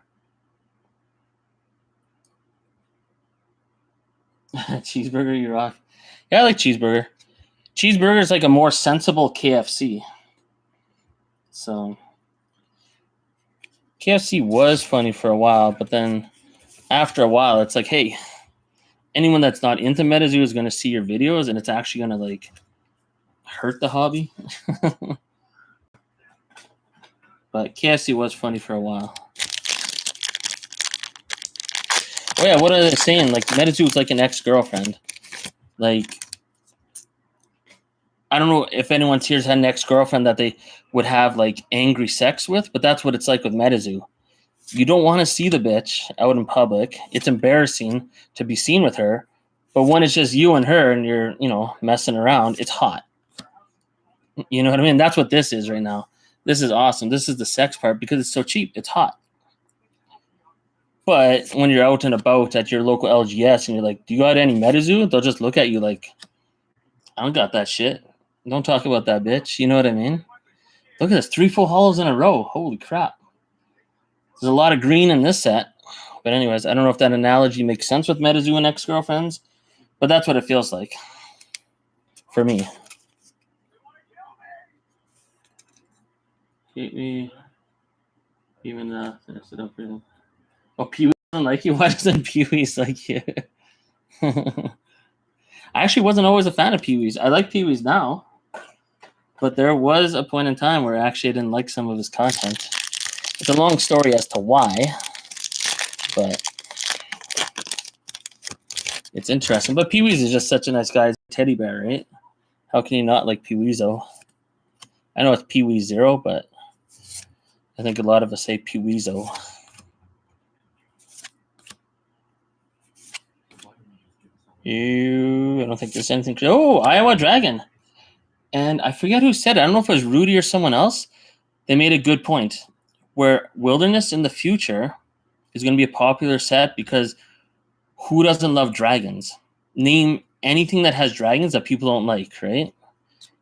[SPEAKER 2] Cheeseburger, you rock. Yeah, I like Cheeseburger. Cheeseburger is like a more sensible KFC. So, KFC was funny for a while, but then after a while, it's like, hey, anyone that's not into MetaZoo is going to see your videos, and it's actually going to like hurt the hobby. But KFC was funny for a while. Oh yeah, what are they saying? Like, MetaZoo is like an ex-girlfriend. Like, I don't know if anyone here's had an ex-girlfriend that they would have like angry sex with, but that's what it's like with MetaZoo. You don't want to see the bitch out in public. It's embarrassing to be seen with her. But when it's just you and her and you're, messing around, it's hot. You know what I mean? That's what this is right now. This is awesome. This is the sex part because it's so cheap. It's hot. But when you're out and about at your local LGS and you're like, do you got any MetaZoo? They'll just look at you like, I don't got that shit. Don't talk about that bitch. You know what I mean? Look at this. 3 full hollows in a row. Holy crap. There's a lot of green in this set. But anyways, I don't know if that analogy makes sense with MetaZoo and ex-girlfriends, but that's what it feels like for me. Even finish it up for you. Oh, Pee Wee doesn't like you? Why doesn't Pee Wee's like you? I actually wasn't always a fan of Pee Wee's. I like Pee Wee's now, but there was a point in time where I actually didn't like some of his content. It's a long story as to why, but it's interesting. But Pee Wee's is just such a nice guy. He's a teddy bear, right? How can you not like Pee Weezo? I know it's Pee Wee Zero, but I think a lot of us say Pee Weezo. I don't think there's anything. Oh, Iowa Dragon. And I forget who said it. I don't know if it was Rudy or someone else. They made a good point where Wilderness in the future is going to be a popular set because who doesn't love dragons? Name anything that has dragons that people don't like, right?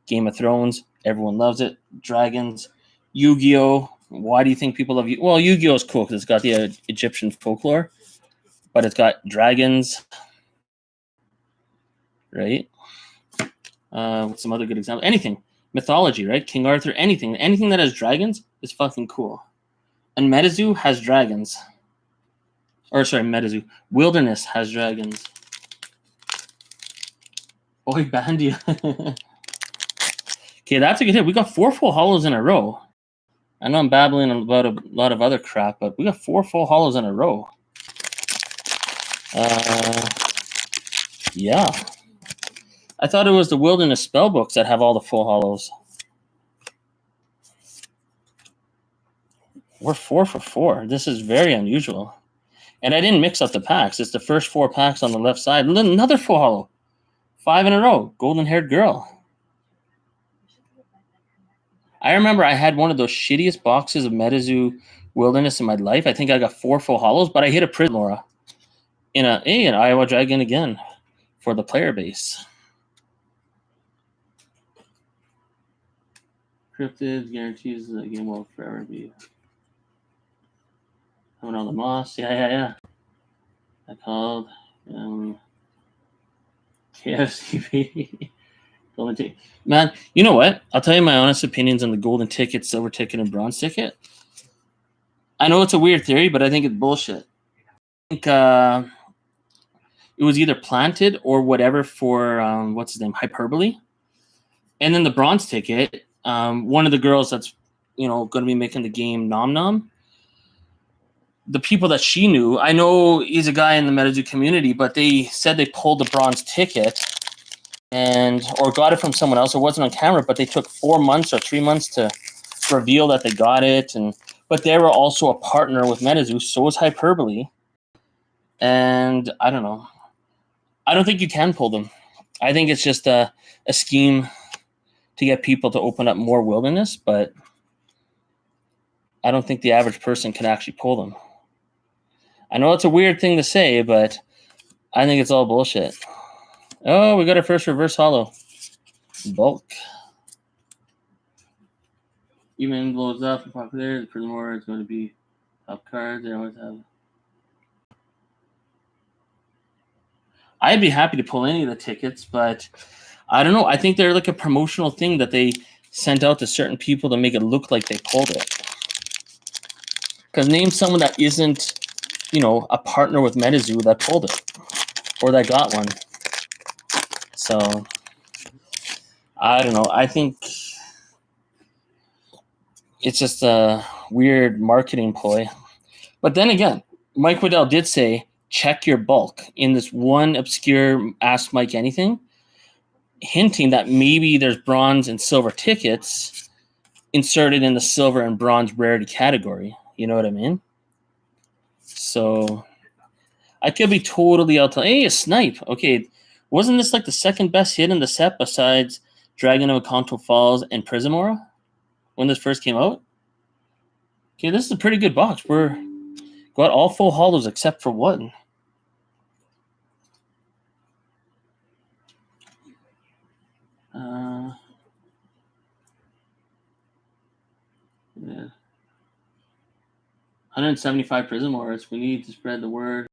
[SPEAKER 2] Game of Thrones, everyone loves it. Dragons, Yu-Gi-Oh! Why do you think people love you? Well, Yu-Gi-Oh! Is cool because it's got the Egyptian folklore, but it's got dragons, right? What's some other good examples? Anything. Mythology, right? King Arthur, anything. Anything that has dragons is fucking cool. And MetaZoo has dragons. Or, sorry, MetaZoo. Wilderness has dragons. Boy, Bandia. Okay, that's a good hit. We got 4 full hollows in a row. I know I'm babbling about a lot of other crap, but we got 4 full hollows in a row. Yeah. I thought it was the Wilderness spellbooks that have all the full hollows. We're 4 for 4. This is very unusual. And I didn't mix up the packs. It's the first 4 packs on the left side. And then another full hollow. 5 in a row. Golden-haired girl. I remember I had one of those shittiest boxes of MetaZoo Wilderness in my life. I think I got 4 full hollows, but I hit a Prison Laura in an Iowa Dragon again for the player base. Cryptids guarantees the game will forever be coming on the moss. Yeah. I called KFCB. Golden ticket. Man, you know what? I'll tell you my honest opinions on the golden ticket, silver ticket, and bronze ticket. I know it's a weird theory, but I think it's bullshit. I think it was either planted or whatever for what's his name, Hyperbole. And then the bronze ticket, one of the girls that's going to be making the game Nom Nom. The people that she knew, I know he's a guy in the MetaZoo community, but they said they pulled the bronze ticket or got it from someone else. It wasn't on camera, but they took 4 months or 3 months to reveal that they got it. But they were also a partner with MetaZoo, so was Hyperbole. And I don't know. I don't think you can pull them. I think it's just a scheme to get people to open up more Wilderness, but I don't think the average person can actually pull them. I know it's a weird thing to say, but I think it's all bullshit. Oh, we got our first reverse hollow. Bulk. Even blows up for popularity. Furthermore, it's going to be top cards. They always have. I'd be happy to pull any of the tickets, but I don't know. I think they're like a promotional thing that they sent out to certain people to make it look like they pulled it. Because name someone that isn't, a partner with MetaZoo that pulled it or that got one. So, I don't know. I think it's just a weird marketing ploy. But then again, Mike Waddell did say, check your bulk in this one obscure Ask Mike Anything. hinting that maybe there's bronze and silver tickets inserted in the silver and bronze rarity category. You know what I mean? So I could be totally out to. Hey, a snipe. Okay, wasn't this like the second best hit in the set besides Dragon of Akanto Falls and Prismora when this first came out? Okay, this is a pretty good box. We're got all full hollows except for one. Yeah. 175 Prismoras. We need to spread the word.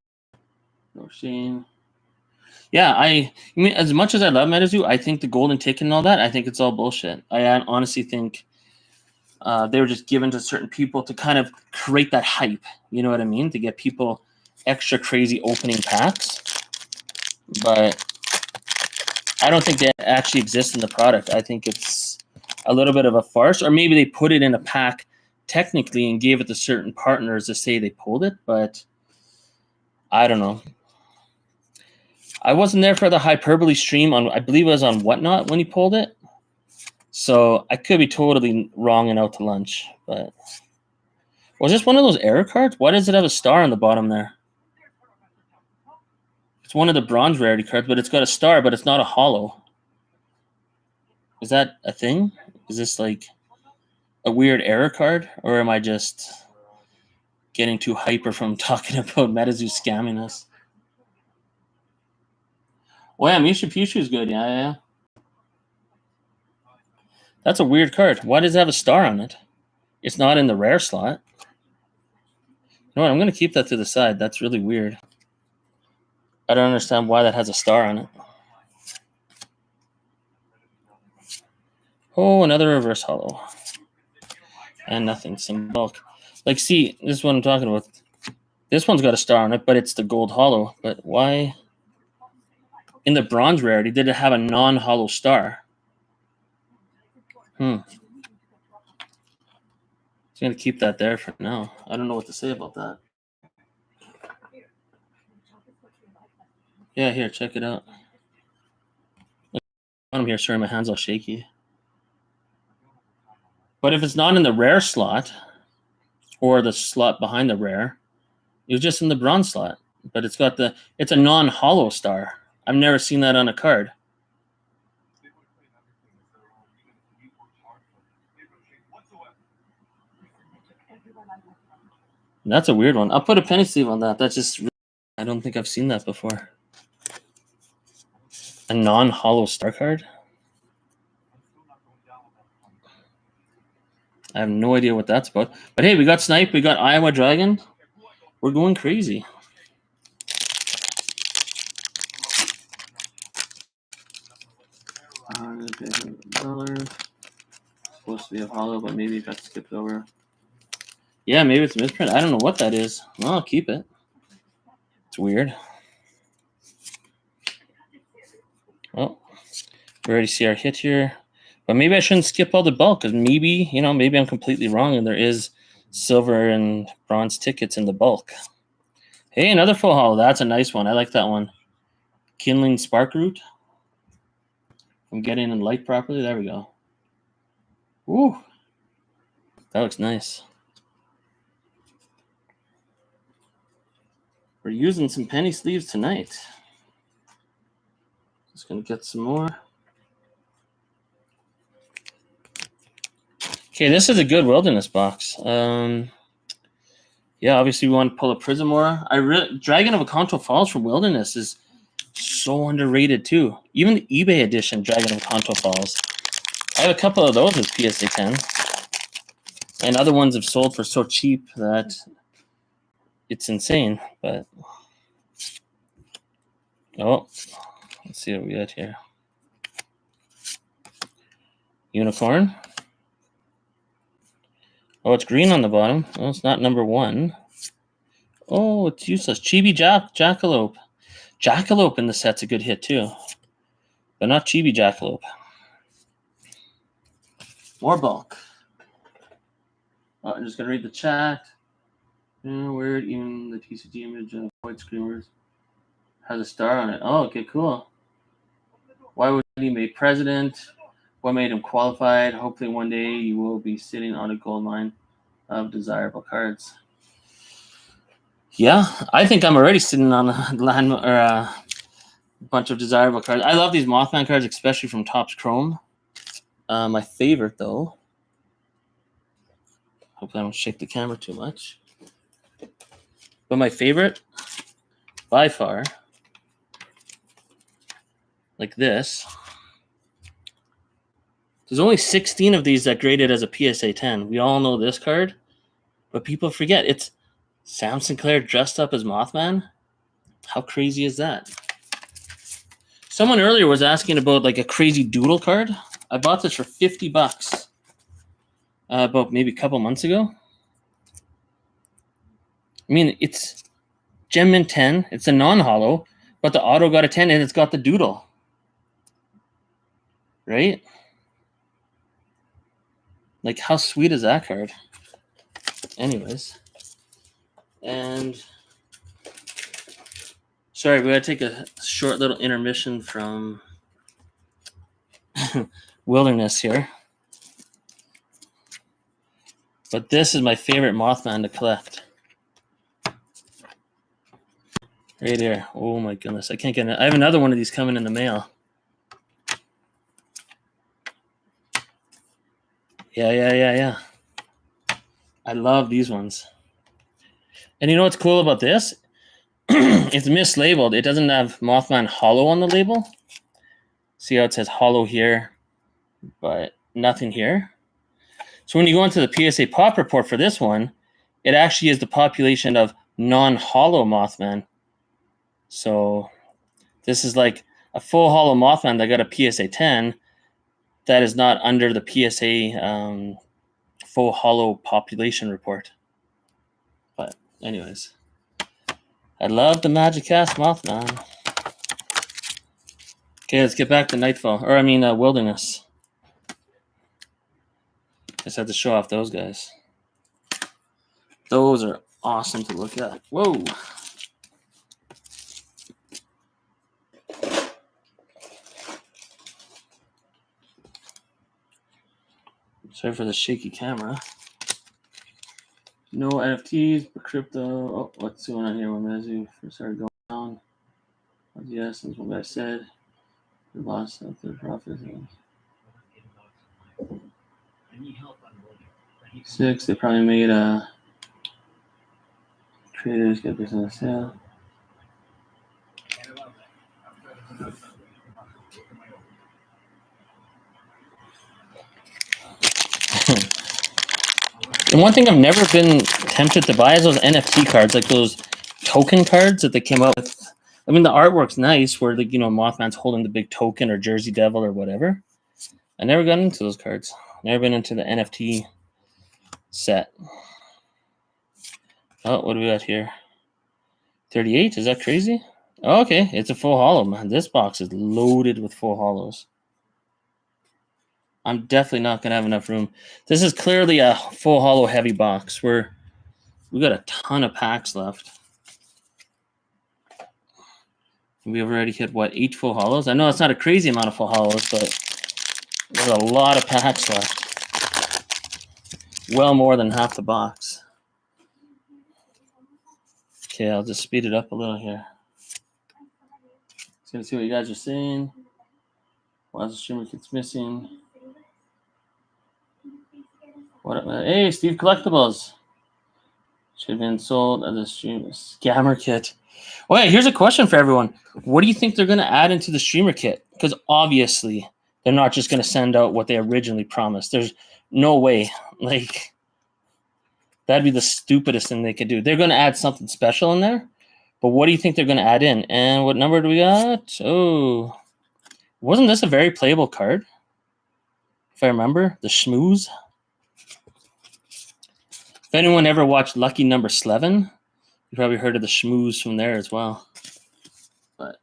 [SPEAKER 2] No shame. Yeah, I mean, as much as I love MetaZoo, I think the golden ticket and all that, I think it's all bullshit. I honestly think they were just given to certain people to kind of create that hype. You know what I mean? To get people extra crazy opening packs. But I don't think they actually exist in the product. I think it's a little bit of a farce, or maybe they put it in a pack technically and gave it to certain partners to say they pulled it, but I don't know. I wasn't there for the hyperbole stream on, I believe it was on Whatnot when he pulled it. So I could be totally wrong and out to lunch, but was this one of those error cards? Why does it have a star on the bottom there? It's one of the bronze rarity cards, but it's got a star, but it's not a hollow. Is that a thing? Is this like a weird error card, or am I just getting too hyper from talking about MetaZoo scamming us? Well, yeah, Misha Pushu is good. Yeah. That's a weird card. Why does it have a star on it? It's not in the rare slot. You know what? I'm going to keep that to the side. That's really weird. I don't understand why that has a star on it. Oh, another reverse hollow. And nothing. Some bulk. Like, see, this is what I'm talking about. This one's got a star on it, but it's the gold hollow. But why? In the bronze rarity, did it have a non-hollow star? I'm going to keep that there for now. I don't know what to say about that. Yeah, here, check it out. I'm here, sorry, my hand's all shaky. But if it's not in the rare slot, or the slot behind the rare, it was just in the bronze slot. But it's a non-hollow star. I've never seen that on a card. That's a weird one. I'll put a penny sleeve on that. That's just, I don't think I've seen that before. A non-hollow star card? I have no idea what that's about. But hey, we got Snipe, we got Iowa Dragon. We're going crazy. Supposed to be a hollow, but maybe it got skipped over. Yeah, maybe it's a misprint. I don't know what that is. Well, I'll keep it. It's weird. Well, we already see our hit here. But maybe I shouldn't skip all the bulk, because maybe I'm completely wrong and there is silver and bronze tickets in the bulk. Hey, another full hollow. That's a nice one. I like that one. Kindling Spark Root. I'm getting in light properly. There we go. Ooh. That looks nice. We're using some penny sleeves tonight. Just going to get some more. Okay, this is a good wilderness box. Yeah, obviously we want to pull a Prismora. Dragon of Akanto Falls for wilderness is so underrated too. Even the eBay edition Dragon of Akanto Falls. I have a couple of those as PSA 10. And other ones have sold for so cheap that it's insane. But oh, let's see what we got here. Unicorn. Oh, it's green on the bottom. Well, it's not number 1. Oh, it's useless. Chibi Jackalope. Jackalope in the set's a good hit too. But not Chibi Jackalope. More bulk. Oh, I'm just going to read the chat. Weird, even the TCG image of White Screamers has a star on it. Oh, okay, cool. Why was he made president? What made him qualified? Hopefully one day you will be sitting on a gold mine of desirable cards. Yeah, I think I'm already sitting on a land or a bunch of desirable cards. I love these Mothman cards, especially from Topps Chrome. My favorite, though. Hopefully I don't shake the camera too much. But my favorite, by far, like this. There's only 16 of these that graded as a PSA 10. We all know this card, but people forget it's Sam Sinclair dressed up as Mothman. How crazy is that? Someone earlier was asking about like a crazy doodle card. I bought this for $50 about maybe a couple months ago. I mean, it's Gem Mint 10. It's a non-holo, but the auto got a 10 and it's got the doodle. Right? Like, how sweet is that card? Anyways. And sorry, we gotta take a short little intermission from Wilderness here. But this is my favorite Mothman to collect. Right here. Oh my goodness. I can't get it. I have another one of these coming in the mail. Yeah. I love these ones. And you know what's cool about this? It's mislabeled. It doesn't have Mothman Holo on the label. See how it says Holo here, but nothing here. So when you go into the PSA Pop report for this one, it actually is the population of non-holo Mothman. So this is like a full holo Mothman that got a PSA 10 that is not under the PSA full holo population report. But anyways, I love the Magic Cast Mothman. Okay, let's get back to Nightfall, or I mean Wilderness. Just had to show off those guys. Those are awesome to look at. Whoa. Sorry for the shaky camera. No NFTs, but crypto. Oh, what's going on here with MetaZoo? First started going down. Yes, that's what I said. We lost the profit. 6, they probably made creators get this on the sale. And one thing I've never been tempted to buy is those NFT cards, like those token cards that they came out with. I mean, the artwork's nice, where the Mothman's holding the big token or Jersey Devil or whatever. I never got into those cards. Never been into the NFT set. Oh, what do we got here? 38? Is that crazy? Oh, okay, it's a full holo, man. This box is loaded with full holos. I'm definitely not going to have enough room. This is clearly a full holo heavy box where we got a ton of packs left. We've already hit, what, 8 full holos? I know it's not a crazy amount of full holos, but there's a lot of packs left. Well more than half the box. Okay, I'll just speed it up a little here. Just gonna see what you guys are saying. Why the streamer gets missing? What? Hey, Steve Collectibles. Should have been sold as a streamer scammer kit. Well, yeah, here's a question for everyone. What do you think they're going to add into the streamer kit? Because obviously, they're not just going to send out what they originally promised. There's no way. Like, that'd be the stupidest thing they could do. They're going to add something special in there. But what do you think they're going to add in? And what number do we got? Oh, wasn't this a very playable card? If I remember, the Schmooze. If anyone ever watched Lucky Number 11, you probably heard of the Schmooze from there as well. But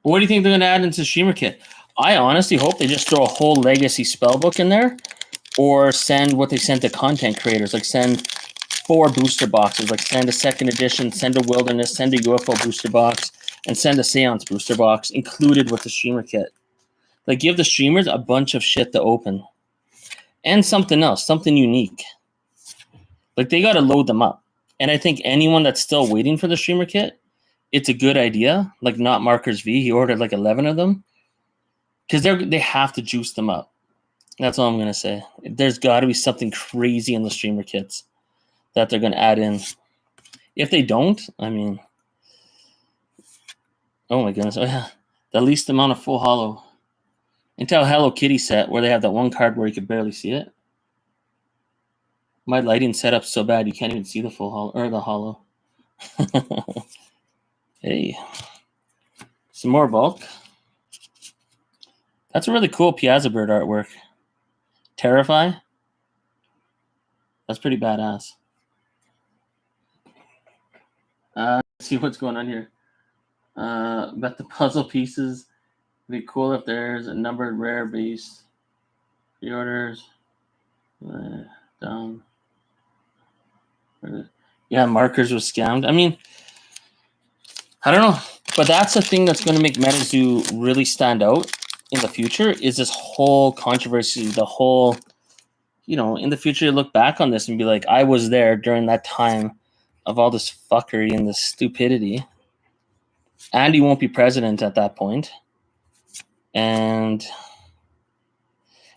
[SPEAKER 2] what do you think they're going to add into the streamer kit? I honestly hope they just throw a whole legacy spellbook in there, or send what they sent to content creators, like send 4 booster boxes, like send a second edition, send a Wilderness, send a UFO booster box, and send a seance booster box included with the streamer kit. Like, give the streamers a bunch of shit to open. And something else, something unique. Like, they got to load them up. And I think anyone that's still waiting for the streamer kit, it's a good idea. Like, not Markers V. He ordered like 11 of them. Because they have to juice them up. That's all I'm going to say. There's got to be something crazy in the streamer kits that they're going to add in. If they don't, I mean, oh my goodness. Oh, yeah. The least amount of full holo. Until Hello Kitty set, where they have that one card where you could barely see it. My lighting setup's so bad you can't even see the full holo or the holo. Hey, some more bulk. That's a really cool Piazza Bird artwork. Terrify. That's pretty badass. Let's see what's going on here. Bet the puzzle pieces would be cool if there's a numbered rare base. Pre-orders. Down. Yeah, Markers was scammed. I mean, I don't know. But that's the thing that's going to make MetaZoo really stand out in the future is this whole controversy, the whole, in the future you look back on this and be like, I was there during that time of all this fuckery and this stupidity. Andy won't be president at that point. And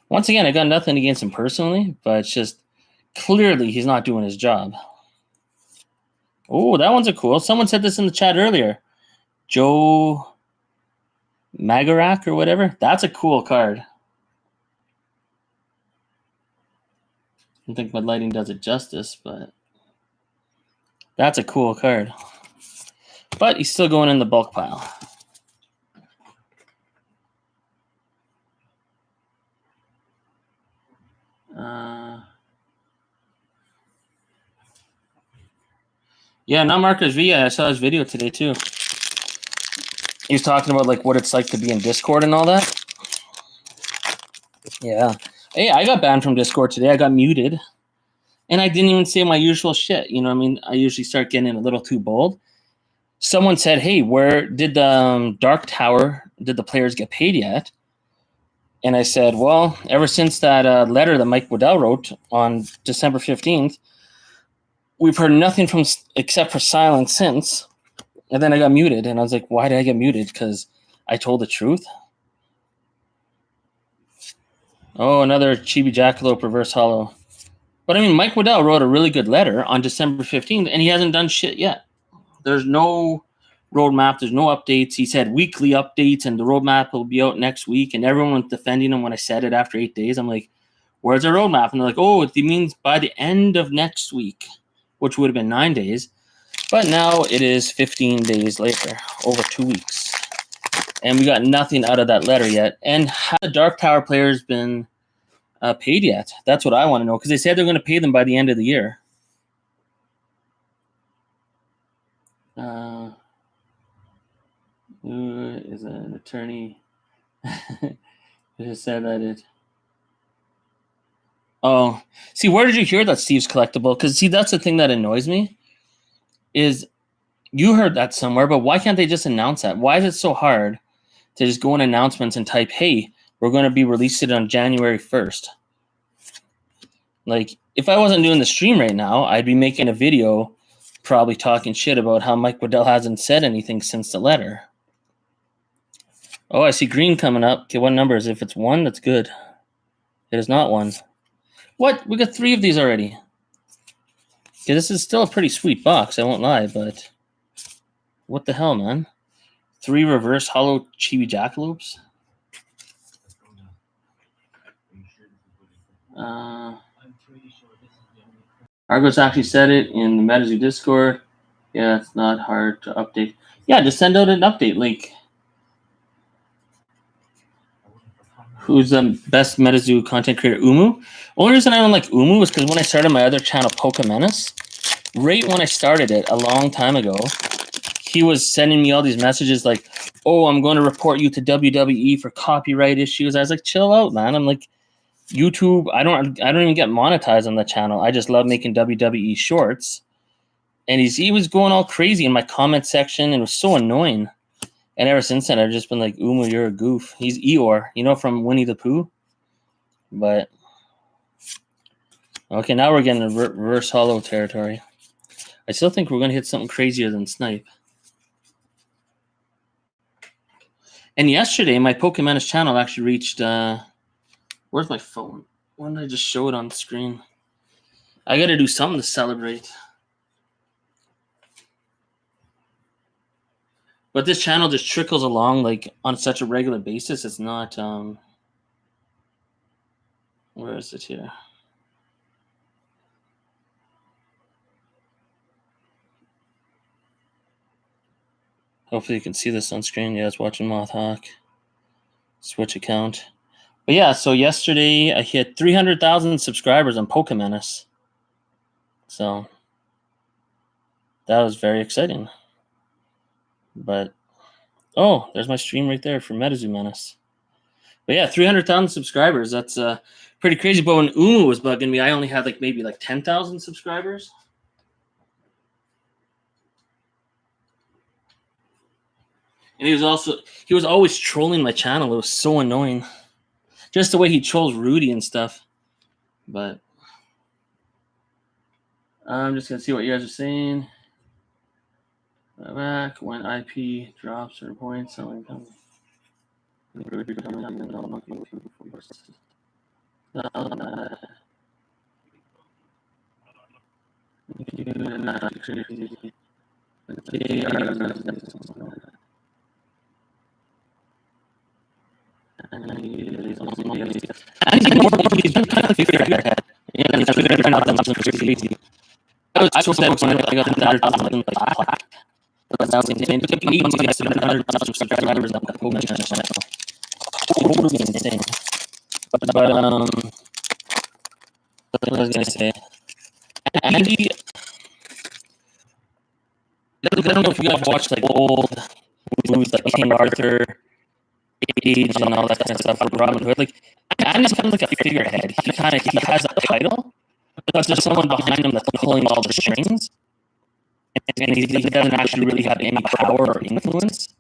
[SPEAKER 2] once again, I got nothing against him personally, but it's just clearly he's not doing his job. Oh, that one's a cool. Someone said this in the chat earlier. Joe Magarak or whatever. That's a cool card. I don't think my lighting does it justice, but that's a cool card. But he's still going in the bulk pile. Yeah, not Marcus V. I saw his video today too. He was talking about like what it's like to be in Discord and all that. Yeah. Hey, I got banned from Discord today. I got muted. And I didn't even say my usual shit. You know what I mean? I usually start getting a little too bold. Someone said, hey, where did the Dark Tower, did the players get paid yet? And I said, well, ever since that letter that Mike Waddell wrote on December 15th, we've heard nothing from except for silence since. And then I got muted. And I was like, why did I get muted? Because I told the truth. Oh, another Chibi Jackalope reverse holo. But I mean, Mike Waddell wrote a really good letter on December 15th, and he hasn't done shit yet. There's no roadmap. There's no updates. He said weekly updates, and the roadmap will be out next week. And everyone was defending him when I said it after 8 days. I'm like, where's the roadmap? And they're like, oh, it means by the end of next week, which would have been 9 days. But now it is 15 days later, over 2 weeks. And we got nothing out of that letter yet. And have the Dark Tower players been paid yet? That's what I want to know, because they said they're going to pay them by the end of the year. Who is an attorney? Just said that it. Oh, see, where did you hear that Steve's collectible? Because see, that's the thing that annoys me. Is you heard that somewhere, but why can't they just announce that? Why is it so hard to just go in announcements and type, hey, we're going to be releasing it on January 1st? Like, if I wasn't doing the stream right now, I'd be making a video probably talking shit about how Mike Waddell hasn't said anything since the letter. Oh, I see green coming up. Okay, what number is it? If it's 1, that's good. It is not 1. What? We got 3 of these already. Okay, this is still a pretty sweet box, I won't lie, but what the hell, man? 3 reverse holo Chibi Jackalopes? Argos actually said it in the MetaZoo Discord. Yeah, it's not hard to update. Yeah, just send out an update link. Who's the best MetaZoo content creator? Umu? Only reason I don't like Umu is because when I started my other channel, Pokemenace, right when I started it a long time ago, he was sending me all these messages like, oh, I'm going to report you to WWE for copyright issues. I was like, chill out, man. I'm like, YouTube, I don't even get monetized on the channel. I just love making WWE shorts. And he was going all crazy in my comment section, and it was so annoying. And ever since then, I've just been like, Uma, you're a goof. He's Eeyore, you know, from Winnie the Pooh. But okay, now we're getting into reverse hollow territory. I still think we're going to hit something crazier than snipe. And yesterday, my Pokemon's channel actually reached. Where's my phone? Why didn't I just show it on the screen? I got to do something to celebrate. But this channel just trickles along like on such a regular basis. It's not. Where is it here? Hopefully you can see this on screen. Yeah, it's watching Mothhawk. Switch account. But yeah, so yesterday I hit 300,000 subscribers on Pokemenace. So that was very exciting. But oh, there's my stream right there for MetaZoo Menace. But yeah, 300,000 subscribers. That's pretty crazy. But when Umu was bugging me, I only had like maybe like 10,000 subscribers. And he was always trolling my channel. It was so annoying. Just the way he trolls Rudy and stuff. But I'm just gonna see what you guys are saying. Back when IP drops or points, selling comes. I was when I got the but that was insane. It took me to get 700,000 subscribers on the Pokemon channel. Totally insane. But what was I gonna say? Andy, I don't know if you guys watched like old movies like King Arthur, Age, and all that kind of stuff with Robin Hood. Like Andy's kind of like a figurehead. He has a title, but there's someone behind him that's pulling all the strings. And he doesn't actually really have any power or influence.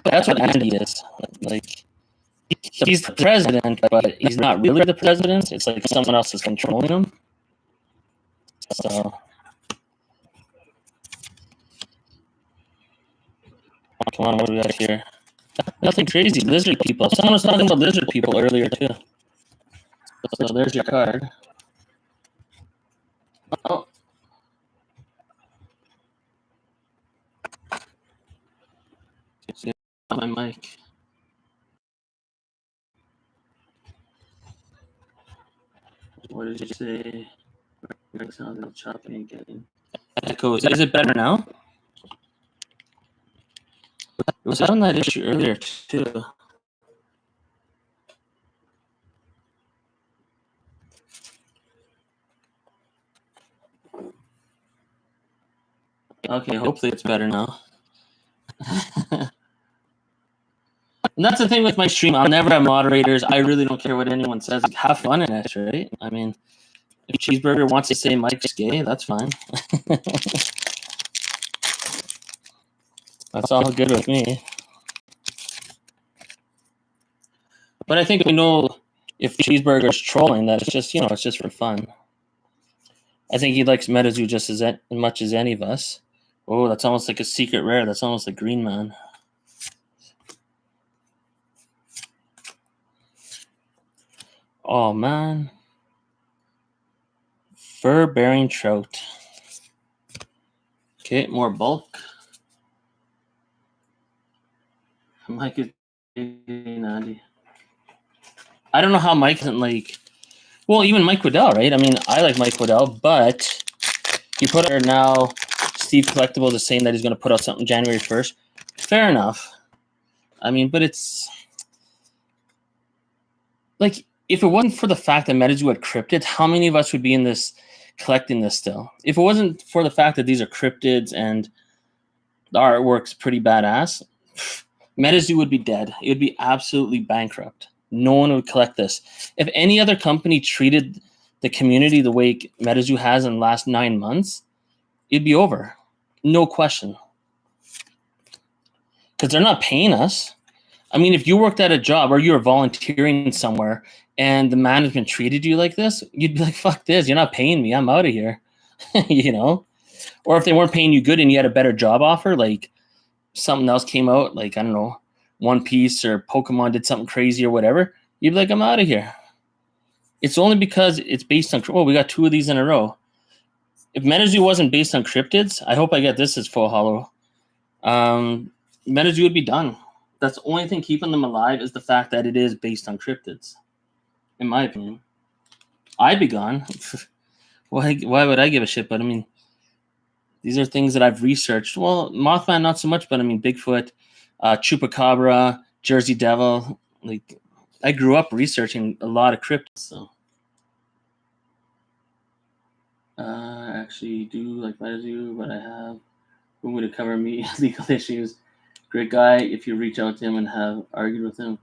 [SPEAKER 2] That's what Andy is. Like, he's the president, but he's not really the president. It's like someone else is controlling him. So, come on, what do we got here? Nothing crazy. Lizard people. Someone was talking about lizard people earlier, too. So, there's your card. Oh. See my mic. What did you say? It sounds like chopping and getting echoes. Is it better now? It was on that issue earlier too. Okay, hopefully it's better now. And that's the thing with my stream. I'll never have moderators. I really don't care what anyone says. Like, have fun in it, right? I mean, if Cheeseburger wants to say Mike's gay, that's fine. That's all good with me. But I think we know if Cheeseburger's trolling that it's just, it's just for fun. I think he likes MetaZoo just as much as any of us. Oh, that's almost like a secret rare. That's almost like Green Man. Oh, man. Fur-bearing trout. Okay, more bulk. Mike is 90. I don't know how Mike isn't like... Well, even Mike Waddell, right? I mean, I like Mike Waddell, but he put out now... Steve Collectibles is saying that he's going to put out something January 1st. Fair enough. I mean, but it's... Like, if it wasn't for the fact that MetaZoo had cryptids, how many of us would be in this... collecting this still? If it wasn't for the fact that these are cryptids and the artwork's pretty badass, MetaZoo would be dead. It would be absolutely bankrupt. No one would collect this. If any other company treated the community the way MetaZoo has in the last 9 months, it'd be over. No question. because they're not paying us. I mean, if you worked at a job or you were volunteering somewhere and the management treated you like this, you'd be like, fuck this, you're not paying me, I'm out of here. You know? Or if they weren't paying you good and you had a better job offer, like something else came out, like, I don't know, One Piece or Pokemon did something crazy or whatever, you'd be like, I'm out of here. It's only because it's based on, we got 2 of these in a row. If MetaZoo wasn't based on cryptids, I hope I get this as full hollow. MetaZoo would be done. That's the only thing keeping them alive is the fact that it is based on cryptids. In my opinion, I'd be gone. Why would I give a shit? But I mean, these are things that I've researched. Well, Mothman not so much, but I mean Bigfoot, Chupacabra, Jersey Devil. Like, I grew up researching a lot of cryptids. So I actually do like MetaZoo, but I have who would cover me legal issues. Great guy if you reach out to him and have argued with him.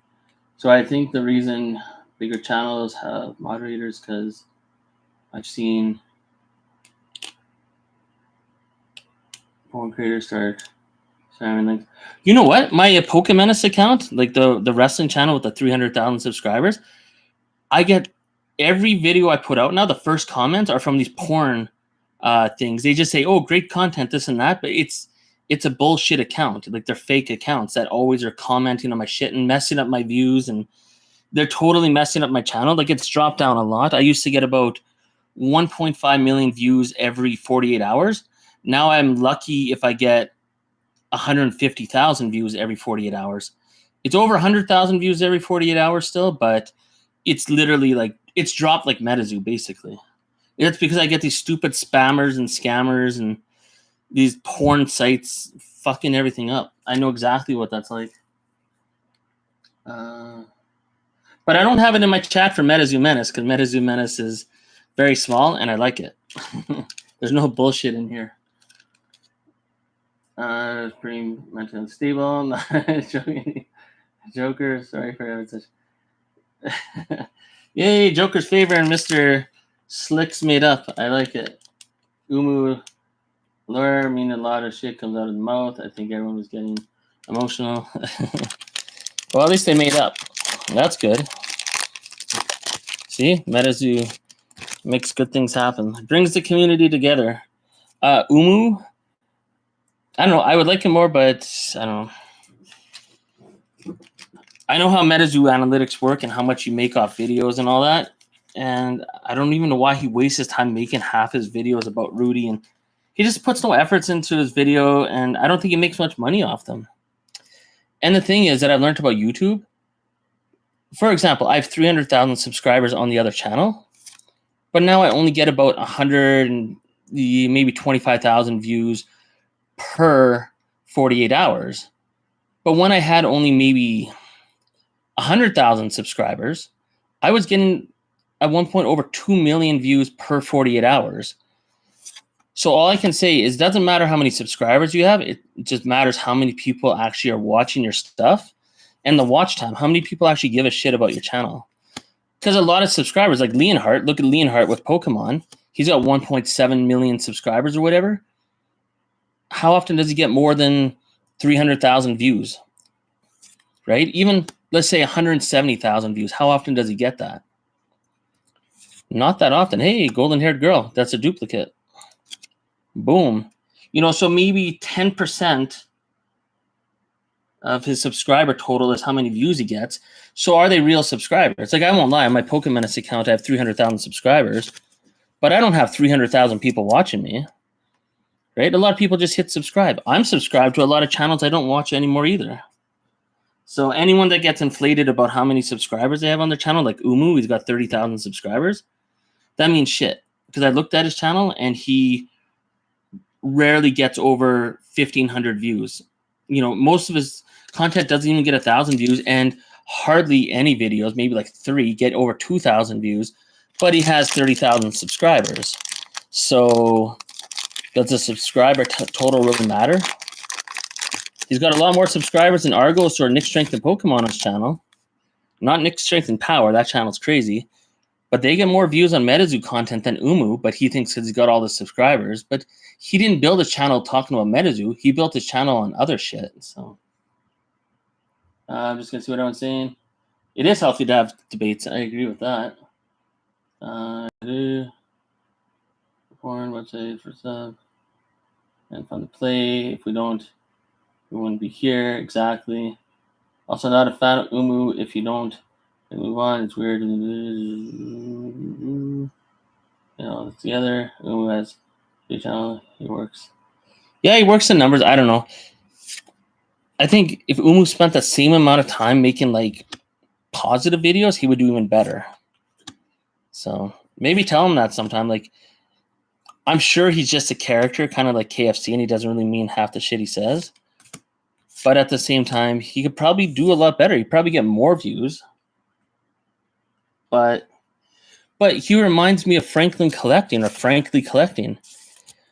[SPEAKER 2] So I think the reason bigger channels have moderators because I've seen porn creators start sharing links. You know what? My Pokemenace account, like the wrestling channel with the 300,000 subscribers, I get every video I put out now, the first comments are from these porn things. They just say, oh, great content, this and that, but it's a bullshit account. Like, they're fake accounts that always are commenting on my shit and messing up my views, and they're totally messing up my channel. Like, it's dropped down a lot. I used to get about 1.5 million views every 48 hours. Now I'm lucky if I get 150,000 views every 48 hours. It's over 100,000 views every 48 hours still, but it's literally like, it's dropped like MetaZoo basically. It's because I get these stupid spammers and scammers and these porn sites fucking everything up. I know exactly what that's like. But I don't have it in my chat for MetaZoo Menace because MetaZoo Menace is very small and I like it. There's no bullshit in here. Pretty mentally unstable. Joker, sorry for having such. Yay, Joker's favor and Mr. Slick's made up. I like it. Umu lure, mean a lot of shit comes out of the mouth. I think everyone was getting emotional. Well, at least they made up. That's good. See, MetaZoo makes good things happen. Brings the community together. Umu, I don't know. I would like him more, but I don't know. I know how MetaZoo analytics work and how much you make off videos and all that. And I don't even know why he wastes his time making half his videos about Rudy. And he just puts no efforts into his video. And I don't think he makes much money off them. And the thing is that I've learned about YouTube. For example, I have 300,000 subscribers on the other channel. But now I only get about 100 and maybe 25,000 views per 48 hours. But when I had only maybe 100,000 subscribers, I was getting at one point over 2 million views per 48 hours. So all I can say is it doesn't matter how many subscribers you have. It just matters how many people actually are watching your stuff and the watch time. How many people actually give a shit about your channel? Because a lot of subscribers, like Leonhardt, look at Leonhardt with Pokemon. He's got 1.7 million subscribers or whatever. How often does he get more than 300,000 views? Right? Even, let's say, 170,000 views. How often does he get that? Not that often. Hey, golden-haired girl. That's a duplicate. Boom. You know, so maybe 10% of his subscriber total is how many views he gets. So are they real subscribers? Like, I won't lie. On my Pokemenace account, I have 300,000 subscribers. But I don't have 300,000 people watching me. Right? A lot of people just hit subscribe. I'm subscribed to a lot of channels I don't watch anymore either. So anyone that gets inflated about how many subscribers they have on their channel, like Umu, he's got 30,000 subscribers. That means shit. Because I looked at his channel and he rarely gets over 1,500 views. You know, most of his content doesn't even get 1,000 views, and hardly any videos, maybe like 3, get over 2,000 views. But he has 30,000 subscribers. So does the subscriber total really matter? He's got a lot more subscribers than Argos or Nick Strength and Pokemon on his channel. Not Nick Strength and Power. That channel's crazy. But they get more views on MetaZoo content than Umu, but he thinks because he's got all the subscribers. But he didn't build his channel talking about MetaZoo. He built his channel on other shit. So I'm just gonna see what everyone's saying. It is healthy to have debates. I agree with that. Porn website for sub and fun to play. If we don't, we wouldn't be here. Exactly. Also, not a fan of Umu. If you don't, then move on. It's weird. You know, it's the other. Umu has a channel. He works. Yeah, he works in numbers. I don't know. I think if Umu spent the same amount of time making like positive videos, he would do even better. So maybe tell him that sometime. Like, I'm sure he's just a character, kind of like KFC, and he doesn't really mean half the shit he says. But at the same time, he could probably do a lot better. He'd probably get more views. But he reminds me of Franklin Collecting or Frankly Collecting.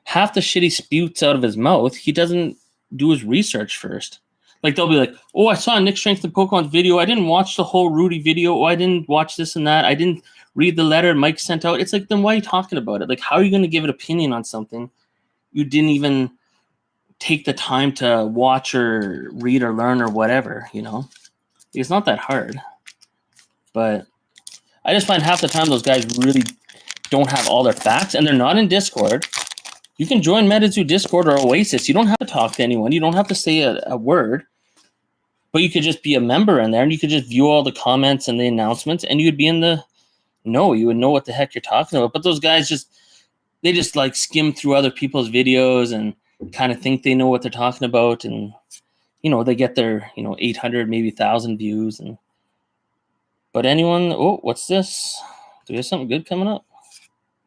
[SPEAKER 2] Half the shit he spewts out of his mouth, he doesn't do his research first. Like, they'll be like, oh, I saw Nick Strength and Pokemon's video. I didn't watch the whole Rudy video. Oh, I didn't watch this and that. I didn't read the letter Mike sent out. It's like, then why are you talking about it? Like, how are you going to give an opinion on something you didn't even take the time to watch or read or learn or whatever, you know? It's not that hard. But I just find half the time those guys really don't have all their facts, and they're not in Discord. You can join MetaZoo Discord or Oasis. You don't have to talk to anyone. You don't have to say a word. But you could just be a member in there, and you could just view all the comments and the announcements, and you'd be in the know. You would know what the heck you're talking about. But those guys they just like skim through other people's videos and kind of think they know what they're talking about, and you know, they get their 800 maybe 1,000 views. And but anyone, oh, what's this? Do we have something good coming up?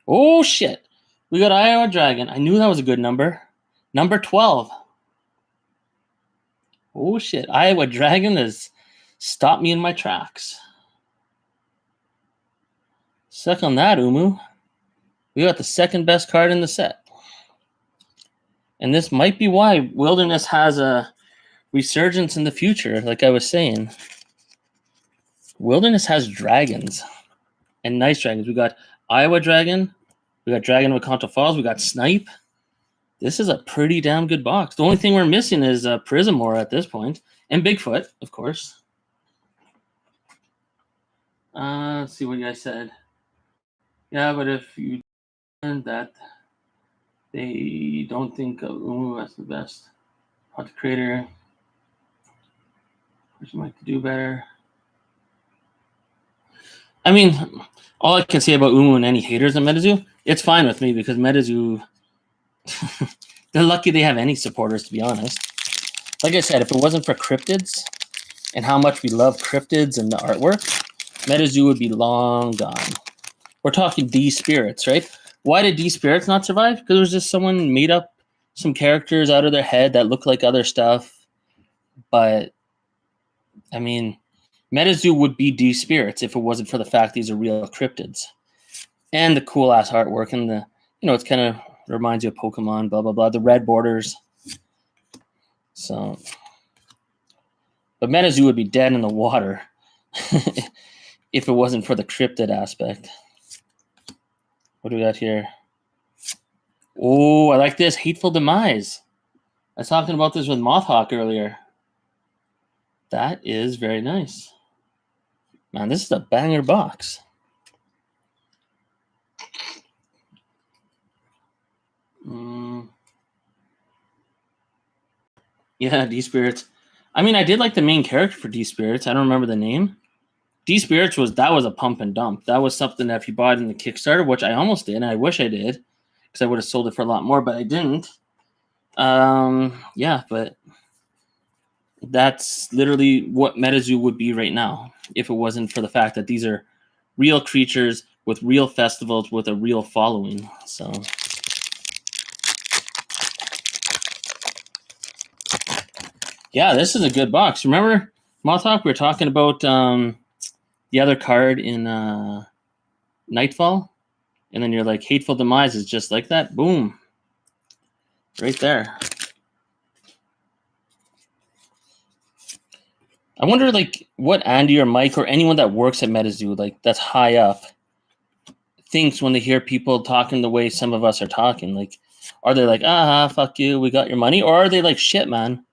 [SPEAKER 2] Oh shit, we got Iowa Dragon. I knew that was a good number. Number 12. Oh shit, Iowa Dragon has stopped me in my tracks. Suck on that, Umu. We got the second best card in the set. And this might be why Wilderness has a resurgence in the future, like I was saying. Wilderness has dragons. And nice dragons. We got Iowa Dragon. We got Dragon of Akanto Falls. We got Snipe. This is a pretty damn good box. The only thing we're missing is Prismora at this point. And Bigfoot, of course. Let's see what you guys said. Yeah, but if you learn that they don't think of Umu as the best hot creator, which might do better. I mean, all I can say about Umu and any haters on MetaZoo, it's fine with me because MetaZoo, they're lucky they have any supporters, to be honest. Like I said, if it wasn't for cryptids and how much we love cryptids and the artwork, MetaZoo would be long gone. We're talking D Spirits, right? Why did D Spirits not survive? Because it was just someone made up some characters out of their head that look like other stuff. But, I mean, MetaZoo would be D Spirits if it wasn't for the fact these are real cryptids. And the cool-ass artwork and the, it's kind of reminds you of Pokemon, blah, blah, blah. The red borders. So, but MetaZoo would be dead in the water if it wasn't for the cryptid aspect. What do we got here? Oh, I like this. Hateful Demise. I was talking about this with Mothhawk earlier. That is very nice. Man, this is a banger box. Yeah, D Spirits. I mean, I did like the main character for D Spirits. I don't remember the name. D Spirits was a pump and dump. That was something that if you bought in the Kickstarter, which I almost did, and I wish I did, because I would have sold it for a lot more, but I didn't. Yeah, but that's literally what MetaZoo would be right now if it wasn't for the fact that these are real creatures with real festivals with a real following. So, yeah, this is a good box. Remember, Mothhawk, we were talking about the other card in Nightfall, and then you're like, Hateful Demise is just like that. Boom. Right there. I wonder, like, what Andy or Mike or anyone that works at MetaZoo, like, that's high up, thinks when they hear people talking the way some of us are talking. Like, are they like, fuck you, we got your money? Or are they like, shit, man,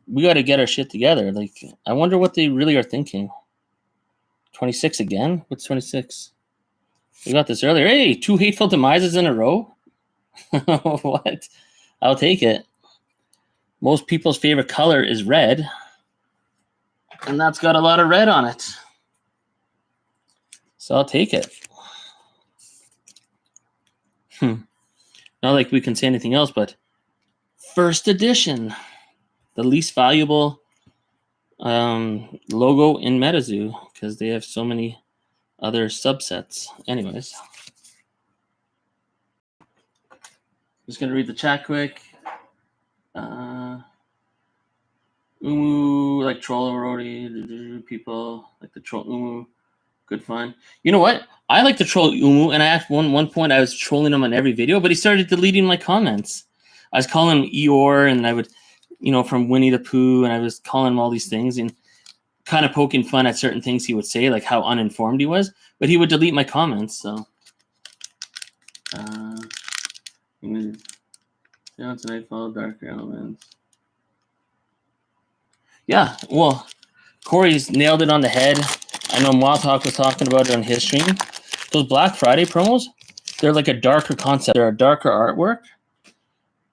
[SPEAKER 2] we got to get our shit together. Like, I wonder what they really are thinking. 26 again? What's 26? We got this earlier. Hey, 2 hateful demises in a row? What? I'll take it. Most people's favorite color is red. And that's got a lot of red on it. So I'll take it. Not like we can say anything else, but first edition. The least valuable logo in MetaZoo because they have so many other subsets. Anyways. Just going to read the chat quick. Umu, like troll roadie, people like the troll Umu. Good fun. You know what? I like to troll Umu, and I at one point I was trolling him on every video, but he started deleting my comments. I was calling him Eeyore, and I would, from Winnie the Pooh, and I was calling him all these things and kind of poking fun at certain things he would say, like how uninformed he was, but he would delete my comments. So, tonight follow darker elements. Yeah, well, Corey's nailed it on the head. I know Mohawk was talking about it on his stream. Those Black Friday promos, they're like a darker concept. They're a darker artwork.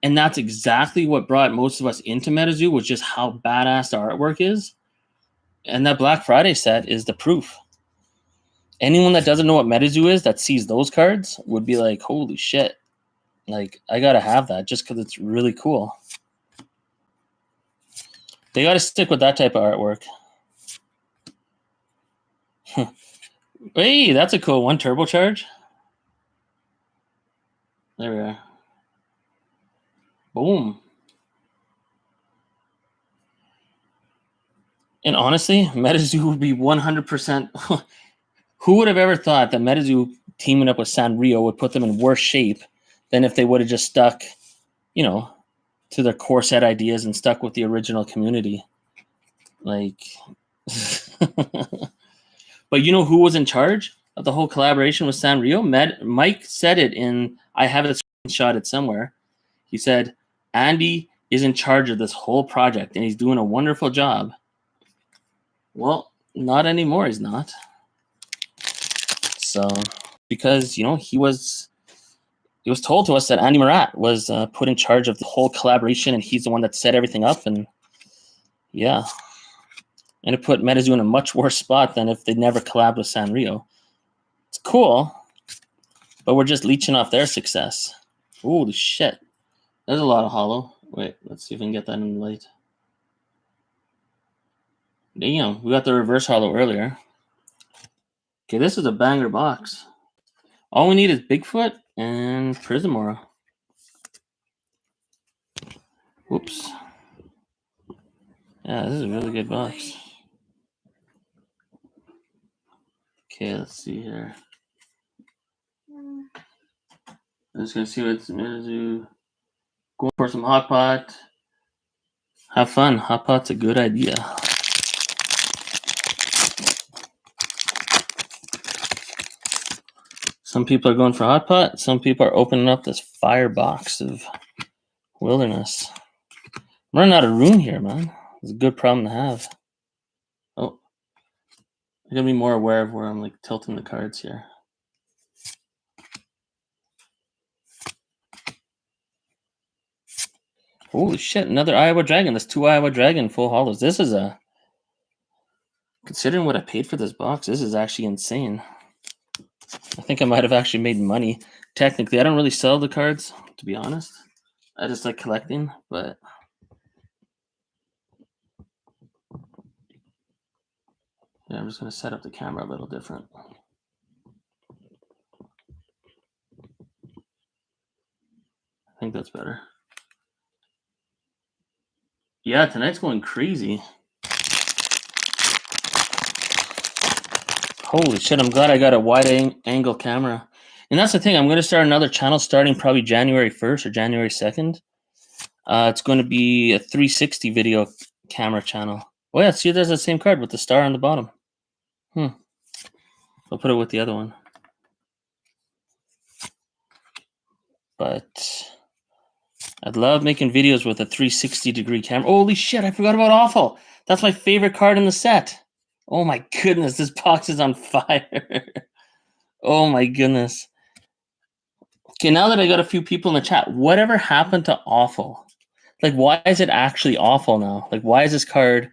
[SPEAKER 2] And that's exactly what brought most of us into MetaZoo, was just how badass the artwork is. And that Black Friday set is the proof. Anyone that doesn't know what MetaZoo is, that sees those cards, would be like, holy shit. Like, I got to have that just because it's really cool. They got to stick with that type of artwork. Hey, that's a cool one. Turbocharge. There we are. Boom. And honestly, MetaZoo would be 100%. Who would have ever thought that MetaZoo teaming up with Sanrio would put them in worse shape than if they would have just stuck, to their core set ideas and stuck with the original community? Like, but you know who was in charge of the whole collaboration with Sanrio? Mike said it in, I have it screenshotted somewhere. He said, Andy is in charge of this whole project and he's doing a wonderful job. Well, not anymore. He's not. So, because, it was told to us that Andy Murat was put in charge of the whole collaboration and he's the one that set everything up. And yeah. And it put MetaZoo in a much worse spot than if they never collabed with Sanrio. It's cool, but we're just leeching off their success. Holy shit. There's a lot of hollow. Wait, let's see if we can get that in the light. Damn, we got the reverse hollow earlier. Okay, this is a banger box. All we need is Bigfoot and Prismora. Whoops. Yeah, this is a really good box. Okay, let's see here. I'm just gonna see what's MetaZoo. Go for some hot pot. Have fun. Hot pot's a good idea. Some people are going for hot pot. Some people are opening up this fire box of wilderness. I'm running out of room here, man. It's a good problem to have. Oh, I gotta be more aware of where I'm like tilting the cards here. Holy shit, another Iowa Dragon. That's 2 Iowa Dragon full hollows. This is considering what I paid for this box, this is actually insane. I think I might have actually made money. Technically, I don't really sell the cards, to be honest. I just like collecting, but yeah, I'm just gonna set up the camera a little different. I think that's better. Yeah, tonight's going crazy. Holy shit, I'm glad I got a wide angle camera. And that's the thing, I'm going to start another channel starting probably January 1st or January 2nd. It's going to be a 360 video camera channel. Oh yeah, see, there's the same card with the star on the bottom. I'll put it with the other one. But I'd love making videos with a 360-degree camera. Holy shit, I forgot about Awful. That's my favorite card in the set. Oh my goodness, this box is on fire. Oh my goodness. Okay, now that I got a few people in the chat, whatever happened to Awful? Like, why is it actually awful now? Like, why is this card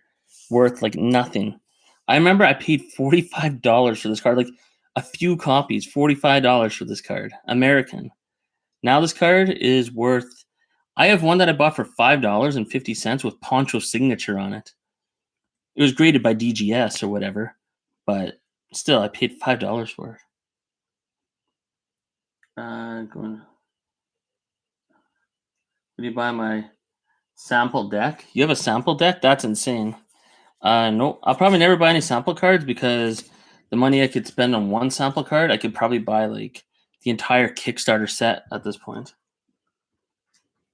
[SPEAKER 2] worth like nothing? I remember I paid $45 for this card, like a few copies, $45 for this card, American. Now this card is worth. I have one that I bought for $5.50 with Poncho's signature on it. It was graded by DGS or whatever, but still, I paid $5 for it. Going. Did you buy my sample deck? You have a sample deck? That's insane. No, I'll probably never buy any sample cards because the money I could spend on one sample card, I could probably buy like the entire Kickstarter set at this point.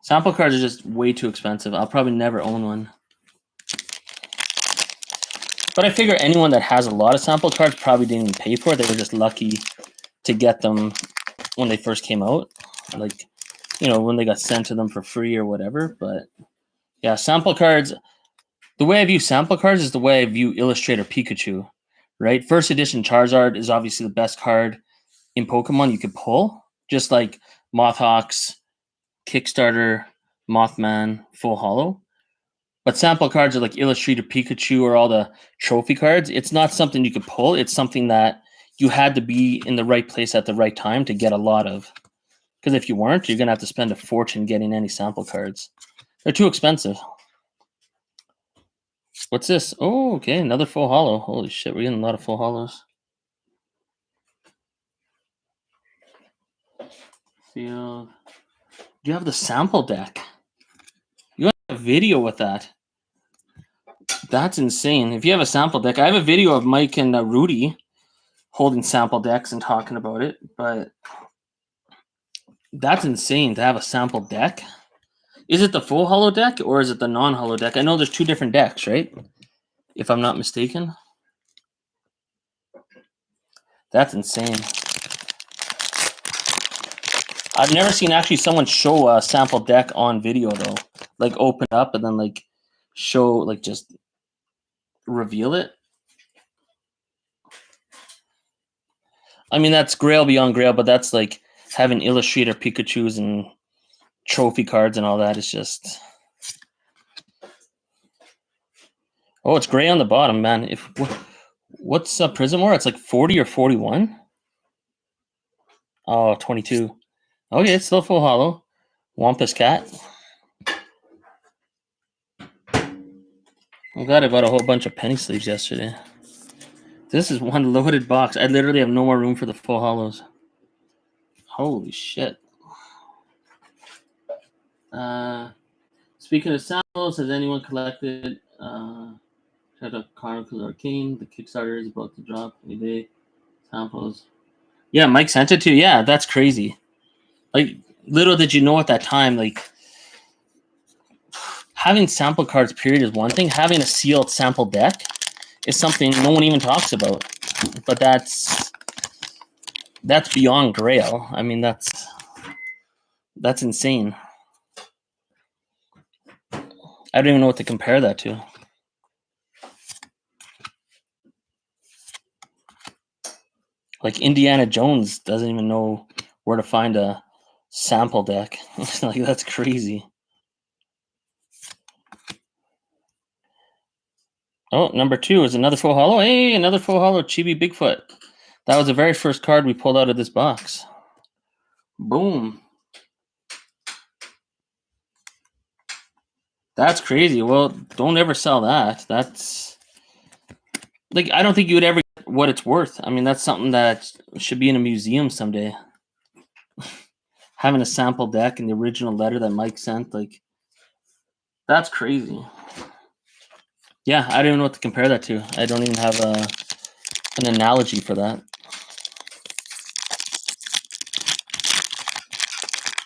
[SPEAKER 2] Sample cards are just way too expensive. I'll probably never own one. But I figure anyone that has a lot of sample cards probably didn't even pay for it. They were just lucky to get them when they first came out. Like, you know, when they got sent to them for free or whatever. But yeah, sample cards. The way I view sample cards is the way I view Illustrator Pikachu, right? First edition Charizard is obviously the best card in Pokemon you could pull, just like Mothhawks, Kickstarter, Mothman, Full Hollow. But sample cards are like Illustrator Pikachu or all the trophy cards. It's not something you could pull. It's something that you had to be in the right place at the right time to get a lot of. Because if you weren't, you're going to have to spend a fortune getting any sample cards. They're too expensive. What's this? Oh, okay, another full hollow. Holy shit, we're getting a lot of full hollows. Field. You have the sample deck. You have a video with that. That's insane. If you have a sample deck, I have a video of Mike and Rudy holding sample decks and talking about it, but that's insane to have a sample deck. Is it the full hollow deck or is it the non-hollow deck? I know there's two different decks, right? If I'm not mistaken. That's insane. I've never seen actually someone show a sample deck on video though. Like open up and then like show, like just reveal it. I mean, that's Grail beyond Grail, but that's like having Illustrator Pikachus and trophy cards and all that. It's just. Oh, it's gray on the bottom, man. What's Prism War? It's like 40 or 41? Oh, 22. Okay, it's still full hollow. Wampus Cat. I'm glad I bought a whole bunch of penny sleeves yesterday. This is one loaded box. I literally have no more room for the full hollows. Holy shit. Speaking of samples, has anyone collected Chronicles Arcane? The Kickstarter is about to drop any day. Samples. Yeah, Mike sent it to you. Yeah, that's crazy. Like, little did you know at that time, like, having sample cards, period, is one thing. Having a sealed sample deck is something no one even talks about. But that's beyond Grail. I mean, that's insane. I don't even know what to compare that to. Like, Indiana Jones doesn't even know where to find a sample deck. Like, that's crazy. Oh, number 2 is another full hollow. Hey, another full hollow Chibi Bigfoot. That was the very first card we pulled out of this box. Boom. That's crazy. Well, don't ever sell that. That's like, I don't think you would ever get what it's worth. I mean, that's something that should be in a museum someday. Having a sample deck and the original letter that Mike sent, like, that's crazy. Yeah, I don't even know what to compare that to. I don't even have an analogy for that.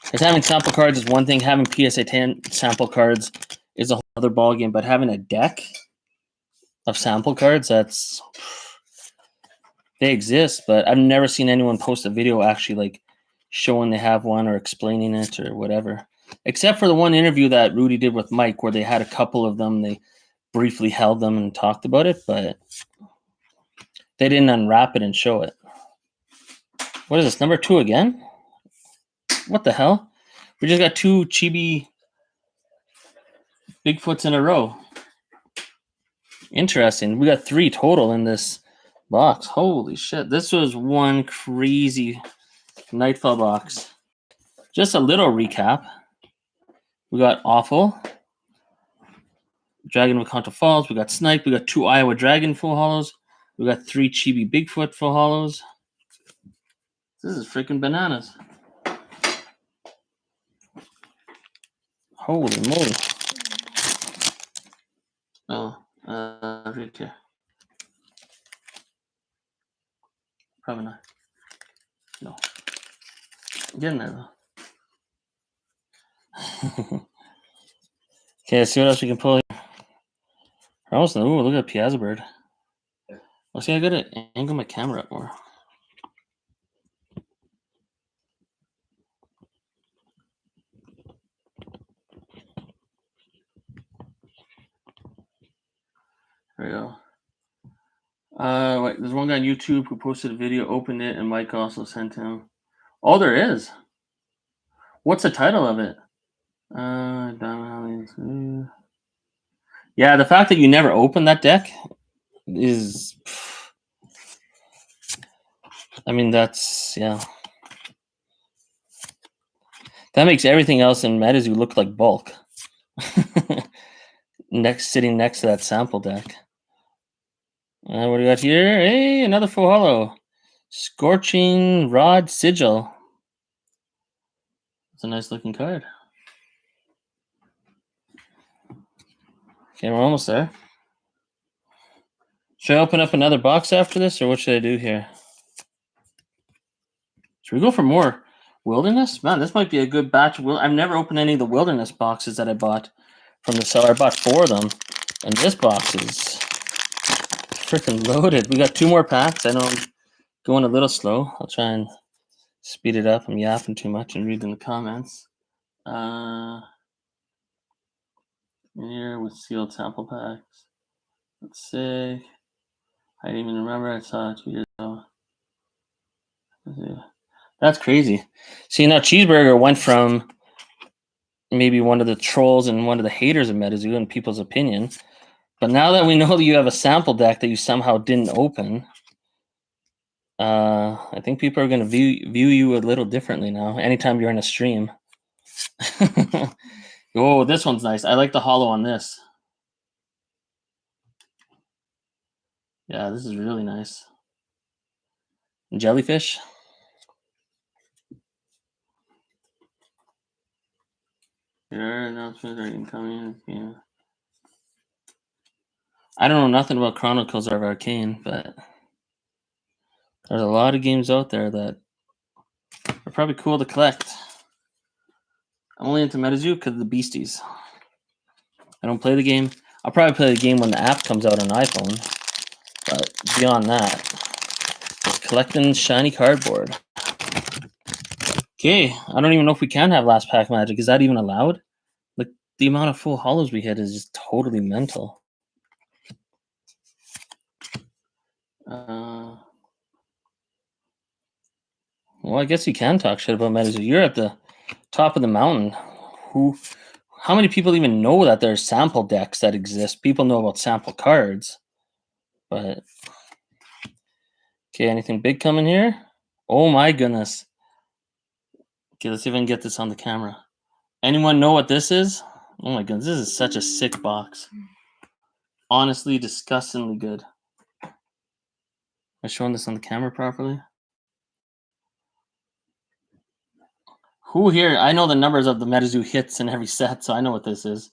[SPEAKER 2] Because having sample cards is one thing. Having PSA 10 sample cards is a whole other ballgame. But having a deck of sample cards, they exist. But I've never seen anyone post a video actually like showing they have one or explaining it or whatever. Except for the one interview that Rudy did with Mike where they had a couple of them. They briefly held them and talked about it, but they didn't unwrap it and show it. What is this, number 2 again? What the hell? We just got 2 chibi Bigfoots in a row. Interesting. We got 3 total in this box. Holy shit. This was one crazy Nightfall box. Just a little recap. We got Awful, Dragon of Akanto Falls. We got Snipe. We got 2 Iowa Dragon full hollows. We got 3 Chibi Bigfoot full hollows. This is freaking bananas. Holy moly. Oh, right here. Probably not. No. Get in there, though. Okay, let's see what else we can pull here. Almost, ooh, look at Piazza Bird. Oh, see, I gotta angle my camera up more. There we go. Wait, there's one guy on YouTube who posted a video, opened it, and Mike also sent him. Oh, there is. What's the title of it? Yeah, the fact that you never opened that deck is, I mean, that's, yeah. That makes everything else in MetaZoo look like bulk. Sitting next to that sample deck. What do we got here? Hey, another full hollow. Scorching Rod Sigil. It's a nice looking card. Okay, we're almost there. Should I open up another box after this, or what should I do here? Should we go for more Wilderness? Man, this might be a good batch. I've never opened any of the Wilderness boxes that I bought from the seller. I bought 4 of them, and this box is freaking loaded. We got 2 more packs. I know I'm going a little slow. I'll try and speed it up. I'm yapping too much and reading the comments. Here with sealed sample packs. Let's see. I didn't even remember. I saw it 2 years ago. That's crazy. See, now Cheeseburger went from maybe one of the trolls and one of the haters of MetaZoo in people's opinion. But now that we know that you have a sample deck that you somehow didn't open, I think people are going to view you a little differently now. Anytime you're in a stream. Oh, this one's nice. I like the hollow on this. Yeah, this is really nice. Jellyfish. Your announcements are incoming. Yeah. I don't know nothing about Chronicles of Arcane, but there's a lot of games out there that are probably cool to collect. I'm only into MetaZoo because of the beasties. I don't play the game. I'll probably play the game when the app comes out on iPhone. But beyond that, just collecting shiny cardboard. Okay, I don't even know if we can have last pack magic. Is that even allowed? Like, the amount of full hollows we hit is just totally mental. Well, I guess you can talk shit about MetaZoo. You're at the top of the mountain. How many people even know that there's sample decks that exist? People know about sample cards, but okay, anything big coming here? Oh my goodness. Okay, let's see if I can get this on the camera. Anyone know what this is? Oh my goodness, this is such a sick box. Honestly, disgustingly good. Am I showing this on the camera properly? Who here? I know the numbers of the MetaZoo hits in every set, so I know what this is.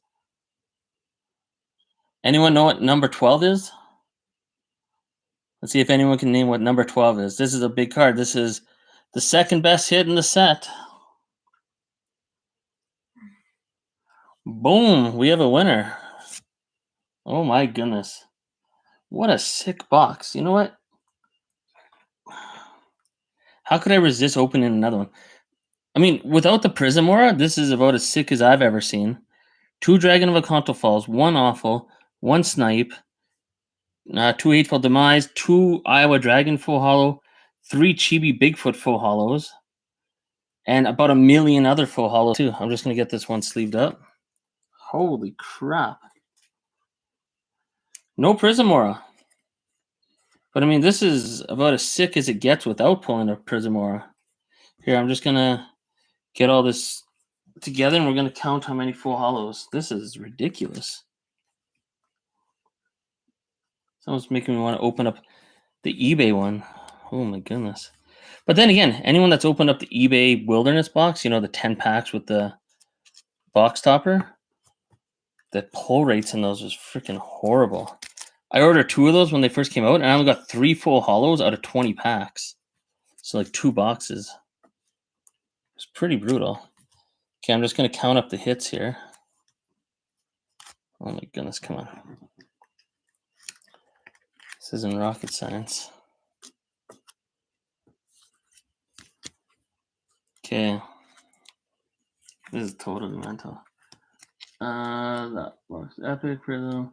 [SPEAKER 2] Anyone know what number 12 is? Let's see if anyone can name what number 12 is. This is a big card. This is the second best hit in the set. Boom, we have a winner. Oh my goodness. What a sick box. You know what? How could I resist opening another one? I mean, without the Prism Aura, this is about as sick as I've ever seen. 2 Dragon of Akanto Falls, 1 Awful, 1 Snipe, 2 Hateful Demise, 2 Iowa Dragon Full Hollow, 3 Chibi Bigfoot Full Hollows, and about a million other full hollows too. I'm just going to get this one sleeved up. Holy crap. No Prism Aura. But I mean, this is about as sick as it gets without pulling a Prism Aura. Here, I'm just going to get all this together and we're going to count how many full hollows. This is ridiculous. It's almost making me want to open up the eBay one. Oh my goodness. But then again, anyone that's opened up the eBay Wilderness box, you know, the 10 packs with the box topper, the pull rates in those was freaking horrible. I ordered 2 of those when they first came out, and I only got 3 full hollows out of 20 packs. So like 2 boxes. It's pretty brutal. Okay, I'm just going to count up the hits here. Oh my goodness, come on. This isn't rocket science. Okay. This is totally mental. That box. Epic Prism.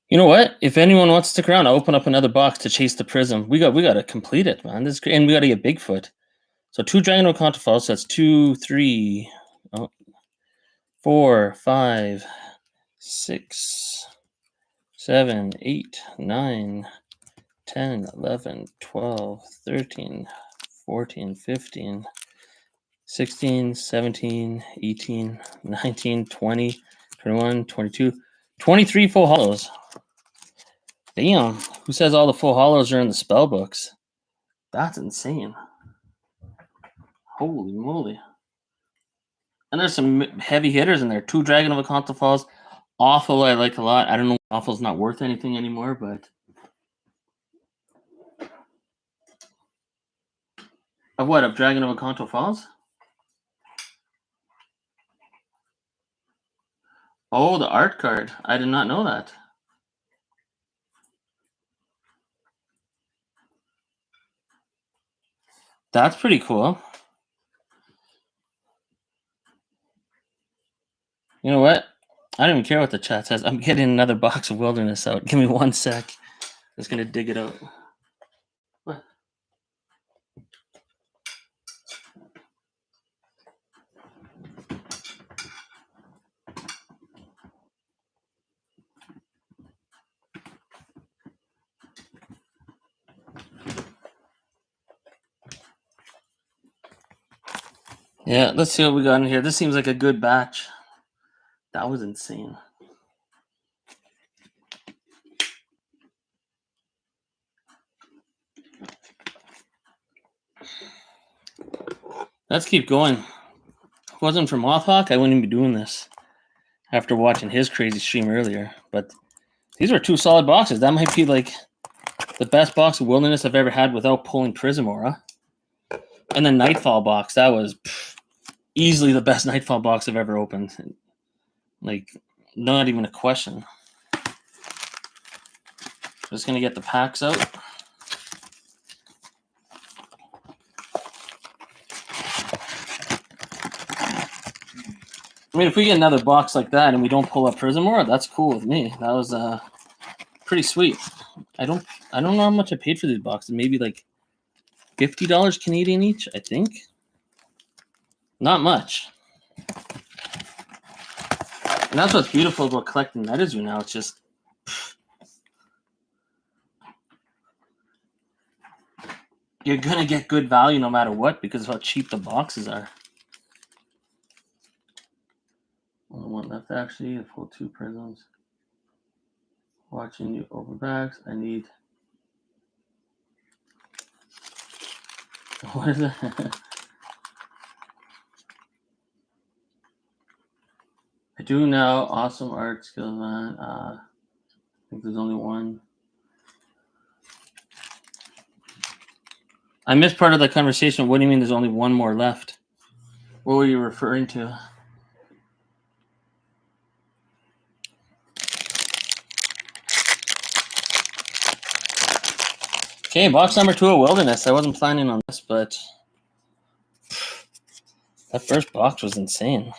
[SPEAKER 2] You know what? If anyone wants to stick around, I'll open up another box to chase the Prism. We got to complete it, man. This is great. And we got to get Bigfoot. So 2 Dragon of Akanto Falls. So that's 2, 3, 4, 5, 6, 7, 8, 9, 10, 11, 12, 13, 14, 15, 16, 17, 18, 19, 20, 21, 22, 23 full hollows. Damn. Who says all the full hollows are in the spell books? That's insane. Holy moly. And there's some heavy hitters in there. 2 Dragon of Akanto Falls. Awful, I like a lot. I don't know. Awful's not worth anything anymore, but. Of what? Of Dragon of Akanto Falls? Oh, the art card. I did not know that. That's pretty cool. You know what? I don't even care what the chat says. I'm getting another box of Wilderness out. Give me 1 sec. I'm just going to dig it out. What? Yeah, let's see what we got in here. This seems like a good batch. That was insane. Let's keep going. If it wasn't for Mothhawk, I wouldn't be doing this after watching his crazy stream earlier. But these are 2 solid boxes. That might be like the best box of Wilderness I've ever had without pulling Prism Aura. And the Nightfall box, that was easily the best Nightfall box I've ever opened. Like, not even a question. Just going to get the packs out. I mean, if we get another box like that and we don't pull up Prism Aura, that's cool with me. That was pretty sweet. I don't know how much I paid for these boxes. Maybe like $50 Canadian each, I think. Not much. And that's what's beautiful about collecting MetaZoo now. It's just you're gonna get good value no matter what because of how cheap the boxes are. Only 1 left actually. I pulled 2 prisms. Watching you overbacks. I need. What is that? I do now. Awesome art skills, man. I think there's only 1. I missed part of the conversation. What do you mean there's only 1 more left? What were you referring to? Okay, box number 2 of Wilderness. I wasn't planning on this, but That first box was insane.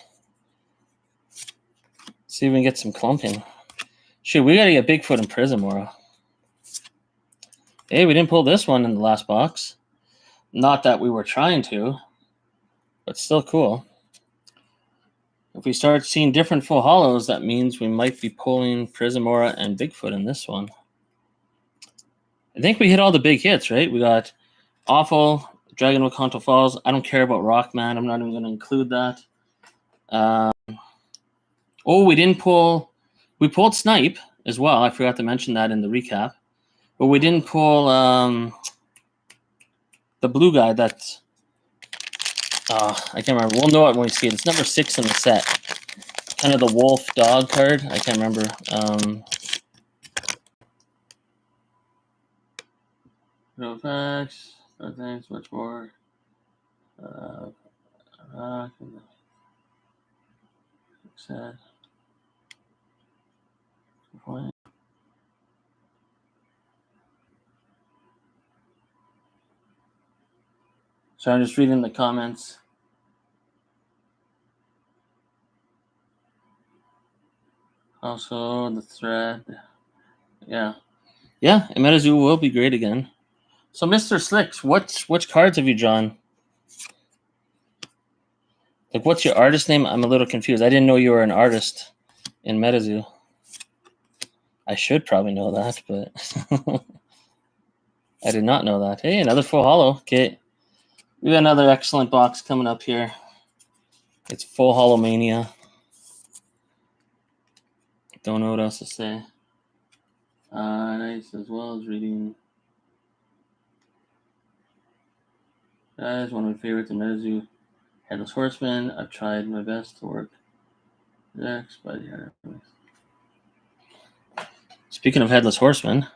[SPEAKER 2] See if we can get some clumping. Shoot, we gotta get Bigfoot and Prismora. Hey, we didn't pull this one in the last box. Not that we were trying to, but still cool. If we start seeing different full hollows, that means we might be pulling Prismora and Bigfoot in this one. I think we hit all the big hits, right? We got Awful, Dragon of Kanto Falls. I don't care about Rockman. I'm not even going to include that. We didn't pull... We pulled Snipe as well. I forgot to mention that in the recap. But we didn't pull the blue guy that... I can't remember. We'll know it when we see it. It's number 6 in the set. Kind of the wolf dog card. I can't remember. No facts. No thanks. Much more. Sad. So I'm just reading the comments. Also, the thread. Yeah. Yeah, and MetaZoo will be great again. So, Mr. Slicks, which cards have you drawn? Like, what's your artist name? I'm a little confused. I didn't know you were an artist in MetaZoo. I should probably know that, but I did not know that. Hey, another full hollow. Okay. We got another excellent box coming up here. It's full hollow mania. Don't know what else to say. Nice as well as reading. Guys, one of my favorites in MetaZoo, Headless Horseman. I've tried my best to work decks, but yeah. Speaking of Headless Horseman,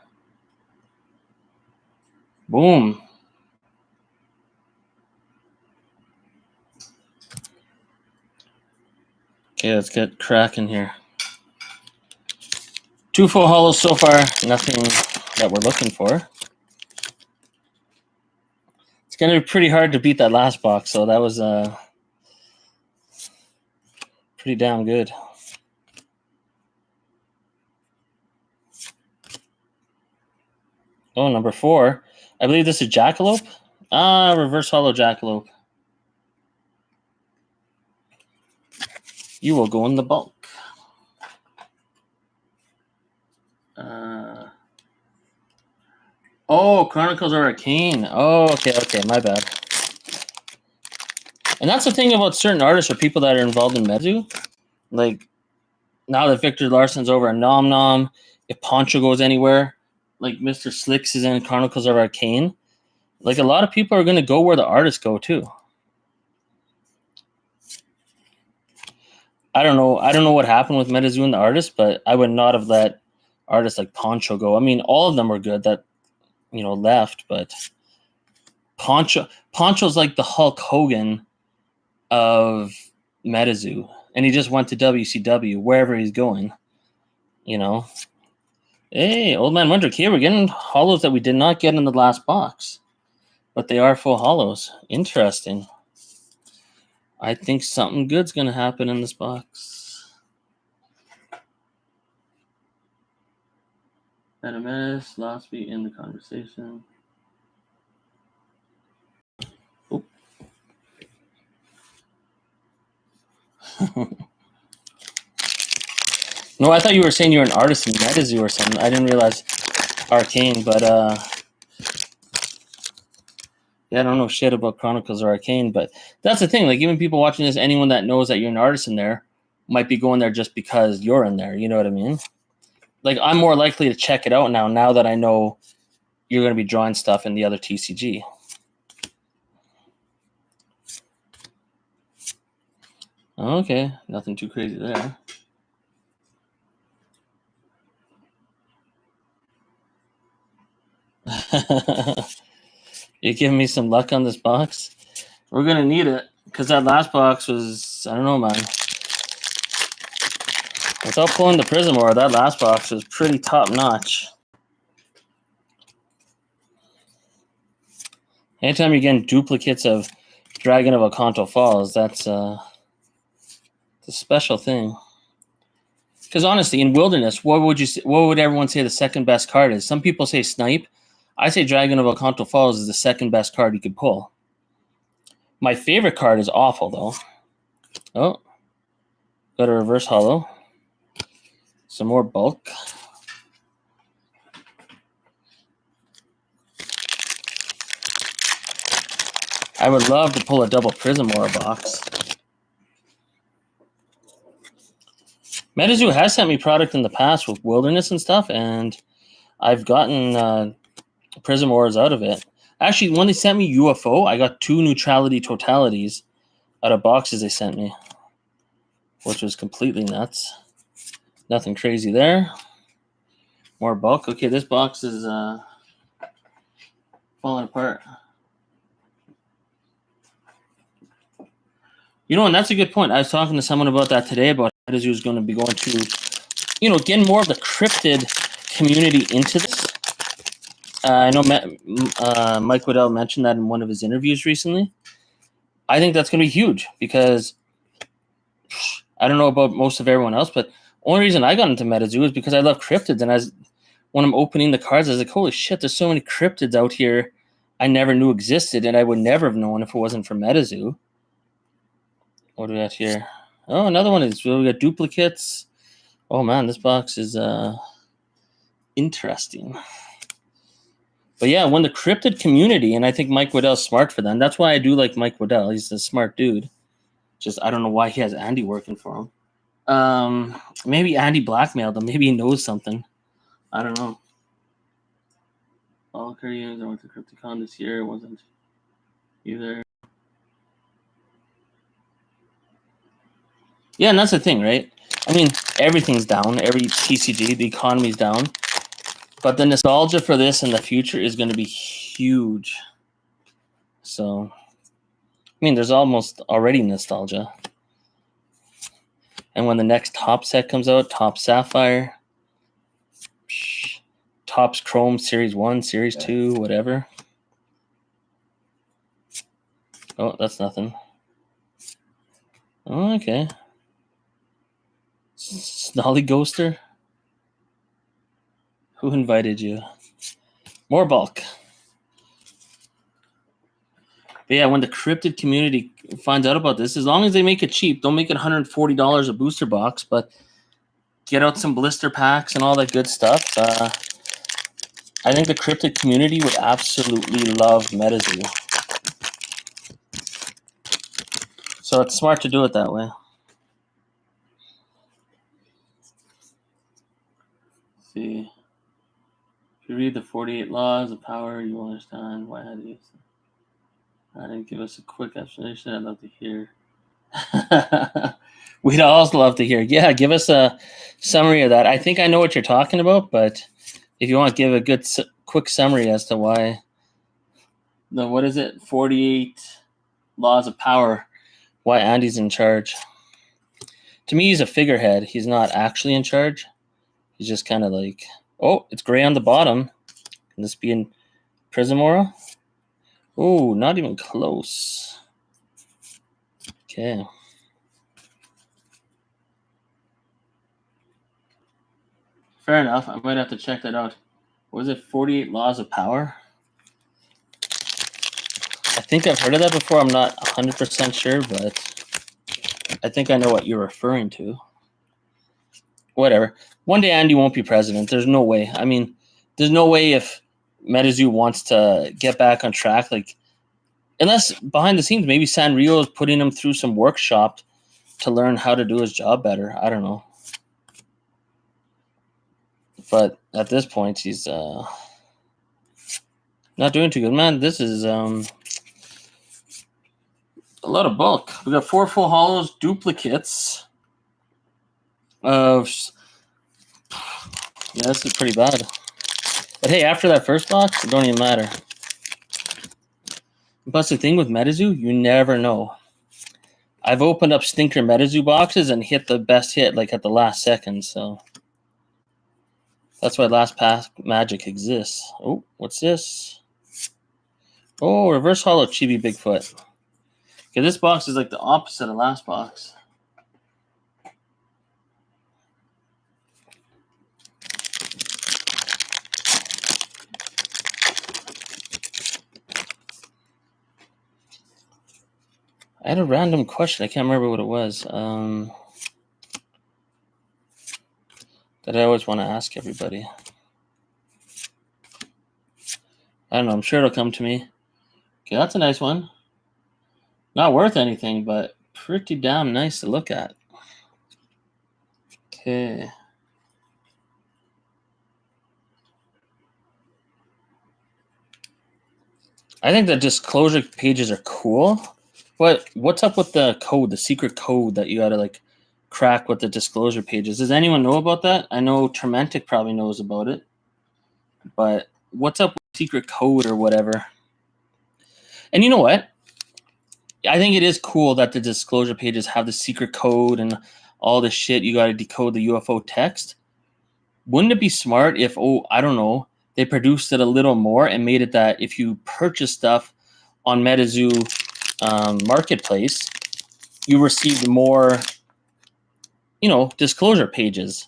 [SPEAKER 2] boom. Okay, let's get cracking here. 2 full hollows so far. Nothing that we're looking for. It's going to be pretty hard to beat that last box, so that was pretty damn good. Oh, number 4. I believe this is Jackalope. Reverse hollow Jackalope. You will go in the bulk. Chronicles of Arcane. Oh, okay, my bad. And that's the thing about certain artists or people that are involved in MetaZoo. Like, now that Victor Larson's over at Nom Nom, if Poncho goes anywhere, like Mr. Slicks is in Chronicles of Arcane, like a lot of people are going to go where the artists go too. I don't know what happened with MetaZoo and the artists, but I would not have let artists like Poncho go. I mean, all of them were good that, left, but Poncho's like the Hulk Hogan of MetaZoo, and he just went to WCW, wherever he's going, Hey, Old Man Wonder, here we're getting hollows that we did not get in the last box, but they are full hollows. Interesting. I think something good's going to happen in this box. Metamis, lost me in the conversation. Oh. No, I thought you were saying you were an artist in MetaZoo or something. I didn't realize Arcane, but yeah, I don't know shit about Chronicles or Arcane, but that's the thing. Like, even people watching this, anyone that knows that you're an artist in there might be going there just because you're in there. You know what I mean? Like, I'm more likely to check it out now that I know you're going to be drawing stuff in the other TCG. Okay, nothing too crazy there. You're giving me some luck on this box? We're going to need it, because that last box was, I don't know, man. Without pulling the Prismora, that last box was pretty top-notch. Anytime you're getting duplicates of Dragon of Oconto Falls. That's a special thing. Because honestly, in Wilderness, what would everyone say the second best card is? Some people say Snipe. I say Dragon of Oconto Falls is the second best card you could pull. My favorite card is Awful, though. Oh, got a reverse holo. Some more bulk. I would love to pull a double Prism Aura box. MetaZoo has sent me product in the past with Wilderness and stuff, and I've gotten Prism Auras out of it. Actually, when they sent me UFO, I got 2 Neutrality Totalities out of boxes they sent me, which was completely nuts. Nothing crazy there. More bulk. Okay, this box is falling apart. You know, and that's a good point. I was talking to someone about that today, about MetaZoo is going to be going to, getting more of the cryptid community into this. I know Mike Waddell mentioned that in one of his interviews recently. I think that's going to be huge because I don't know about most of everyone else, but the only reason I got into MetaZoo is because I love cryptids. And when I'm opening the cards, I was like, holy shit, there's so many cryptids out here I never knew existed, and I would never have known if it wasn't for MetaZoo. What do we got here? Oh, another one is we got duplicates. Oh man, this box is interesting. But yeah, when the cryptid community, and I think Mike Waddell's smart for them. That's why I do like Mike Waddell. He's a smart dude. Just I don't know why he has Andy working for him. Maybe Andy blackmailed him. Maybe he knows something. I don't know. All Koreans I went to CryptoCon this year. It wasn't either. Yeah, and that's the thing, right? I mean, everything's down. Every TCG, the economy's down. But the nostalgia for this in the future is going to be huge. So, I mean, there's almost already nostalgia. And when the next top set comes out, Top Sapphire, Topps Chrome Series 1, Series 2, whatever. Oh, that's nothing. Oh, okay. Snolly Ghoster? Who invited you? More bulk. But yeah, when the cryptid community finds out about this, as long as they make it cheap, don't make it $140 a booster box, but get out some blister packs and all that good stuff. I think the cryptid community would absolutely love MetaZoo. So it's smart to do it that way. Let's see. If you read the 48 Laws of Power, you will understand why I had to use them. I didn't give us a quick explanation. I'd love to hear. We'd also love to hear. Yeah, give us a summary of that. I think I know what you're talking about, but if you want to give a good, quick summary as to why what is it? 48 Laws of Power, why Andy's in charge. To me, he's a figurehead. He's not actually in charge. He's just kind of like, oh, it's gray on the bottom. Can this be in Prism Aura? Oh, not even close. Okay. Fair enough. I might have to check that out. Was it 48 Laws of Power? I think I've heard of that before. I'm not 100% sure, but I think I know what you're referring to. Whatever. One day Andy won't be president. There's no way. I mean, there's no way if MetaZoo wants to get back on track, like, unless behind the scenes, maybe Sanrio is putting him through some workshop to learn how to do his job better. I don't know. But at this point, he's not doing too good. Man, this is a lot of bulk. We got 4 full holos, duplicates of... Yeah, this is pretty bad. But hey, after that first box, it don't even matter. Plus, the thing with MetaZoo, you never know. I've opened up stinker MetaZoo boxes and hit the best hit like at the last second, so that's why Last Pass Magic exists. Oh, what's this? Oh, reverse holo Chibi Bigfoot. Okay, this box is like the opposite of last box. I had a random question. I can't remember what it was. That I always want to ask everybody. I don't know. I'm sure it'll come to me. Okay, that's a nice one. Not worth anything, but pretty damn nice to look at. Okay. I think the disclosure pages are cool. But what's up with the code, the secret code that you gotta like crack with the disclosure pages? Does anyone know about that? I know Trementic probably knows about it. But what's up with secret code or whatever? And you know what? I think it is cool that the disclosure pages have the secret code and all this shit. You got to decode the UFO text. Wouldn't it be smart if, I don't know, they produced it a little more and made it that if you purchase stuff on MetaZoo marketplace, you received more, disclosure pages.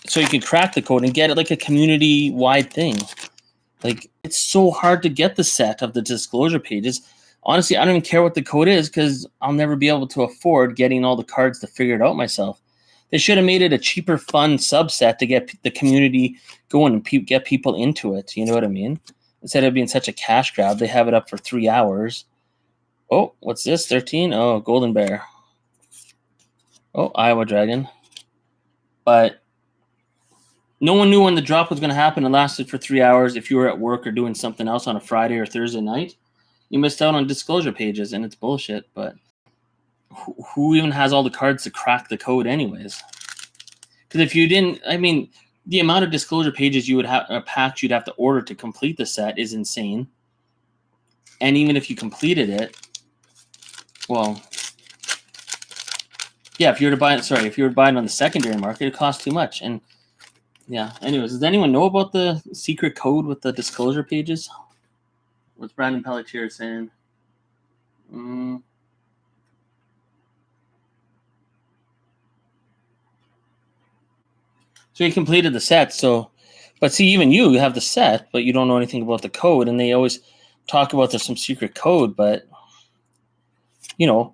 [SPEAKER 2] So you can crack the code and get it like a community-wide thing. Like, it's so hard to get the set of the disclosure pages. Honestly, I don't even care what the code is because I'll never be able to afford getting all the cards to figure it out myself. They should have made it a cheaper, fun subset to get the community going and get people into it. You know what I mean? Instead of being such a cash grab, they have it up for 3 hours. Oh, what's this? 13? Oh, Golden Bear. Oh, Iowa Dragon. But no one knew when the drop was going to happen. It lasted for 3 hours. If you were at work or doing something else on a Friday or Thursday night, you missed out on disclosure pages, and it's bullshit. But who even has all the cards to crack the code anyways? Because if you didn't, the amount of disclosure pages you would have, or packs you'd have to order to complete the set is insane. And even if you completed it, well, yeah, if you were to buy it on the secondary market, it costs too much. And yeah, anyways, does anyone know about the secret code with the disclosure pages? What's Brandon Pelletier saying? So you completed the set. But see, even you have the set, but you don't know anything about the code. And they always talk about there's some secret code. But, to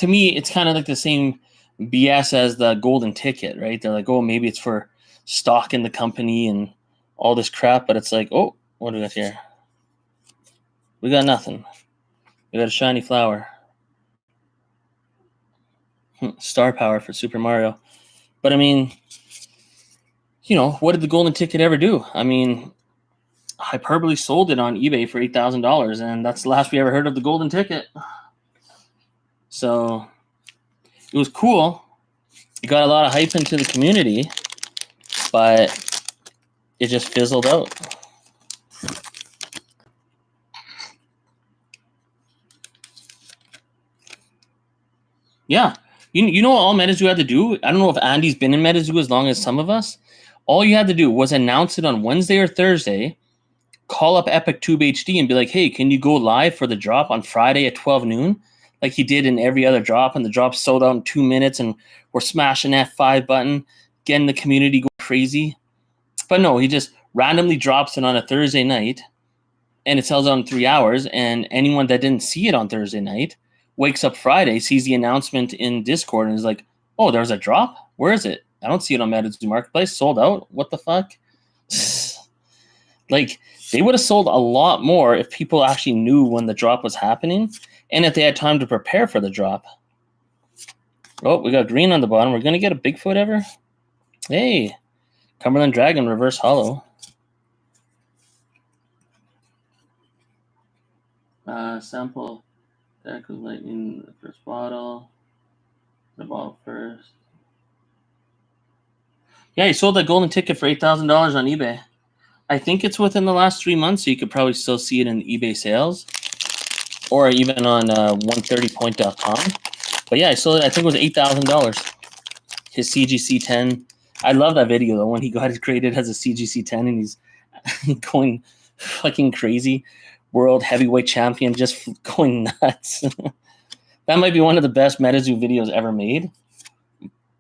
[SPEAKER 2] me, it's kind of like the same BS as the golden ticket, right? They're like, oh, maybe it's for stock in the company and all this crap. But it's like, oh, what do we got here? We got nothing. We got a shiny flower. Star power for Super Mario. But what did the golden ticket ever do? Hyperbole sold it on eBay for $8,000, and that's the last we ever heard of the golden ticket. So it was cool. It got a lot of hype into the community, but it just fizzled out. Yeah. You know what all MetaZoo had to do? I don't know if Andy's been in MetaZoo as long as some of us. All you had to do was announce it on Wednesday or Thursday, call up EpicTube HD and be like, hey, can you go live for the drop on Friday at 12 noon? Like he did in every other drop, and the drop sold out in 2 minutes, and we're smashing that F5 button, getting the community going crazy. But no, he just randomly drops it on a Thursday night, and it sells out in 3 hours, and anyone that didn't see it on Thursday night wakes up Friday, sees the announcement in Discord, and is like, oh, there's a drop? Where is it? I don't see it on MetaZoo Marketplace. Sold out? What the fuck? Like, they would have sold a lot more if people actually knew when the drop was happening and if they had time to prepare for the drop. Oh, we got green on the bottom. We're going to get a Bigfoot ever? Hey, Cumberland Dragon reverse hollow. Sample deck of lightning, the first bottle. The bottle first. Yeah, he sold that golden ticket for $8,000 on eBay. I think it's within the last 3 months, so you could probably still see it in eBay sales or even on 130point.com. But yeah, I sold it. I think it was $8,000. His CGC 10. I love that video though when he got it graded as a CGC 10 and he's going fucking crazy. World heavyweight champion, just going nuts. That might be one of the best MetaZoo videos ever made,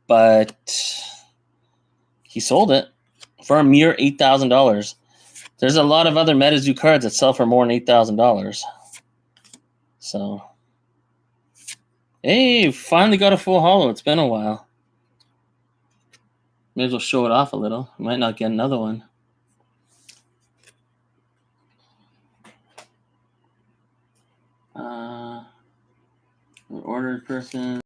[SPEAKER 2] but he sold it for a mere $8,000. There's a lot of other MetaZoo cards that sell for more than $8,000. So, hey, finally got a full holo. It's been a while. May as well show it off a little. Might not get another one. Ordered person.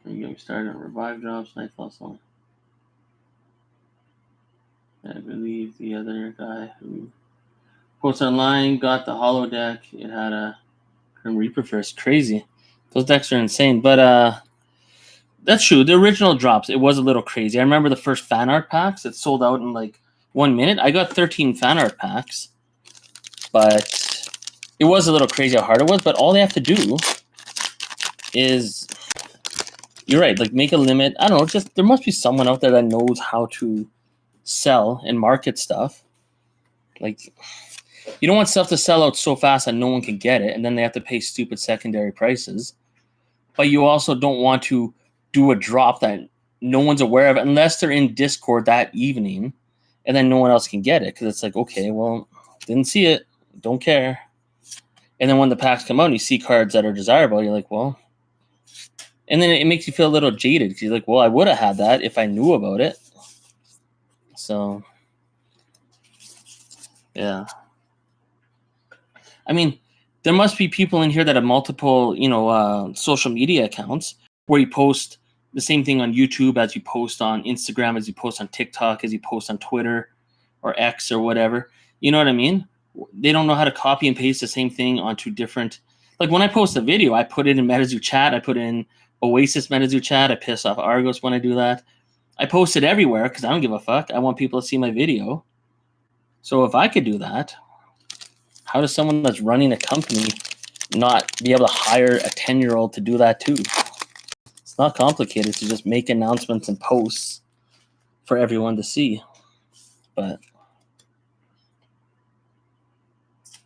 [SPEAKER 2] You get me started on revive drops. Nightfall song. I believe the other guy who posts online got the holo deck. It had a Grim Reaper first. Crazy. Those decks are insane. But that's true. The original drops, it was a little crazy. I remember the first fan art packs. It sold out in like 1 minute. I got 13 fan art packs, but it was a little crazy how hard it was. But all they have to do is, you're right, like make a limit. I don't know. Just there must be someone out there that knows how to sell and market stuff. Like, you don't want stuff to sell out so fast that no one can get it, and then they have to pay stupid secondary prices. But you also don't want to do a drop that no one's aware of unless they're in Discord that evening, and then no one else can get it because it's like, okay, well, didn't see it, don't care. And then when the packs come out and you see cards that are desirable, you're like, well, and then it makes you feel a little jaded because you're like, well, I would have had that if I knew about it. So, yeah. I mean, there must be people in here that have multiple, social media accounts where you post the same thing on YouTube as you post on Instagram, as you post on TikTok, as you post on Twitter or X or whatever. You know what I mean? They don't know how to copy and paste the same thing onto different. Like when I post a video, I put it in MetaZoo chat. I put it in Oasis MetaZoo chat. I piss off Argos when I do that. I post it everywhere because I don't give a fuck. I want people to see my video. So if I could do that, how does someone that's running a company not be able to hire a 10-year-old to do that too? It's not complicated to just make announcements and posts for everyone to see. But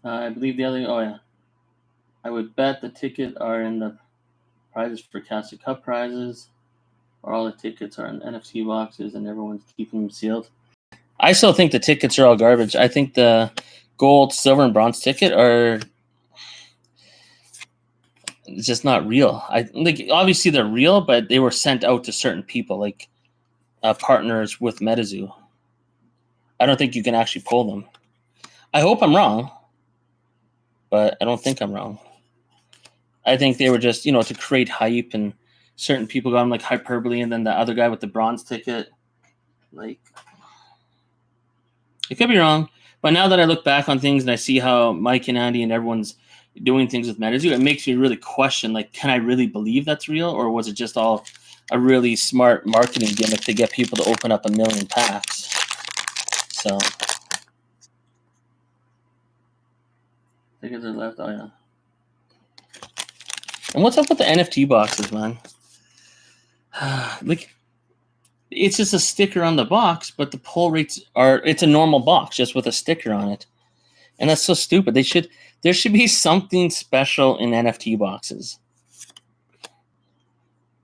[SPEAKER 2] I believe the other, I would bet the tickets are in the prizes for Castle Cup prizes, or all the tickets are in NFT boxes and everyone's keeping them sealed. I still think the tickets are all garbage. I think the gold, silver, and bronze ticket are just not real. Obviously they're real, but they were sent out to certain people, like partners with MetaZoo. I don't think you can actually pull them. I hope I'm wrong, but I don't think I'm wrong. I think they were just, to create hype, and certain people got them like hyperbole, and then the other guy with the bronze ticket, like, it could be wrong. But now that I look back on things and I see how Mike and Andy and everyone's doing things with MetaZoo, it makes me really question, like, can I really believe that's real, or was it just all a really smart marketing gimmick to get people to open up 1 million packs? So, tickets are left. Oh yeah. And what's up with the NFT boxes, man? Like, it's just a sticker on the box, but the pull rates it's a normal box just with a sticker on it. And that's so stupid. There should be something special in NFT boxes.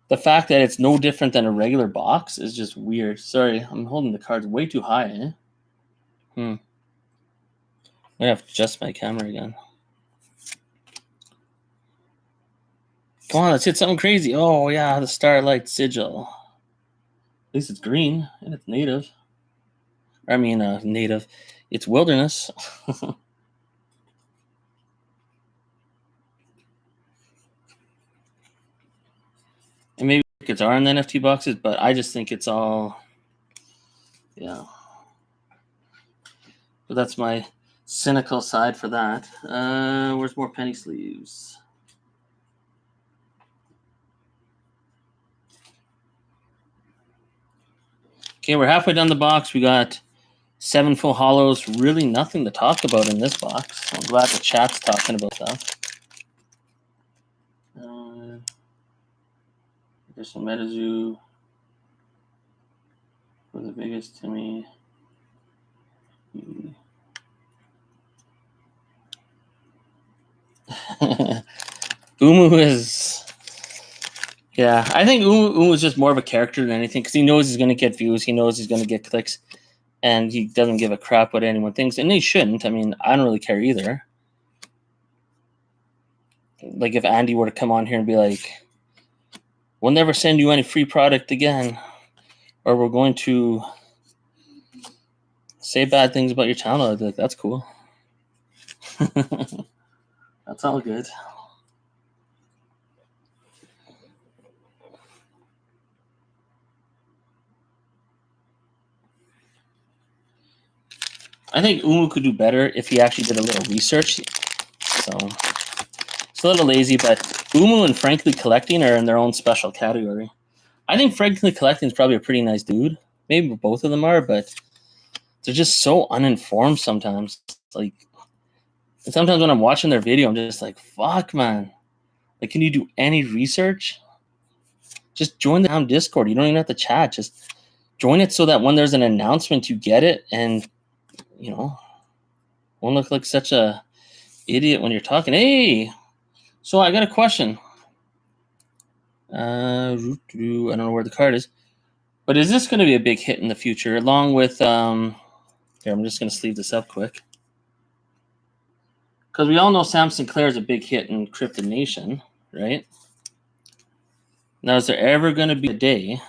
[SPEAKER 2] The fact that it's no different than a regular box is just weird. Sorry, I'm holding the cards way too high, eh? I'm gonna have to adjust my camera again. Come on, let's hit something crazy. Oh yeah, the Starlight Sigil. At least it's green and it's native. I mean, native. It's wilderness. And maybe tickets are in the NFT boxes, but I just think it's all, yeah. But that's my cynical side for that. Where's more penny sleeves? Okay, we're halfway down the box. We got 7 full holos. Really nothing to talk about in this box. I'm glad the chat's talking about stuff. There's some MetaZoo. For the biggest to me. Umu is Yeah, I think Umu is just more of a character than anything because he knows he's going to get views. He knows he's going to get clicks. And he doesn't give a crap what anyone thinks. And he shouldn't. I mean, I don't really care either. Like if Andy were to come on here and be like, we'll never send you any free product again. Or we're going to say bad things about your channel. I'd be like, that's cool. That's all good. I think Umu could do better if he actually did a little research. So it's a little lazy, but Umu and Frankly Collecting are in their own special category. I think Frankly Collecting is probably a pretty nice dude. Maybe both of them are, but they're just so uninformed sometimes. Like sometimes when I'm watching their video, I'm just like, fuck, man. Like, can you do any research? Just join the damn Discord. You don't even have to chat. Just join it so that when there's an announcement, you get it, and you know, won't look like such a idiot when you're talking. Hey, so I got a question. I don't know where the card is, but is this going to be a big hit in the future? Along with here, I'm just going to sleeve this up quick because we all know Sam Sinclair is a big hit in Cryptid Nation, right? Now, is there ever going to be a day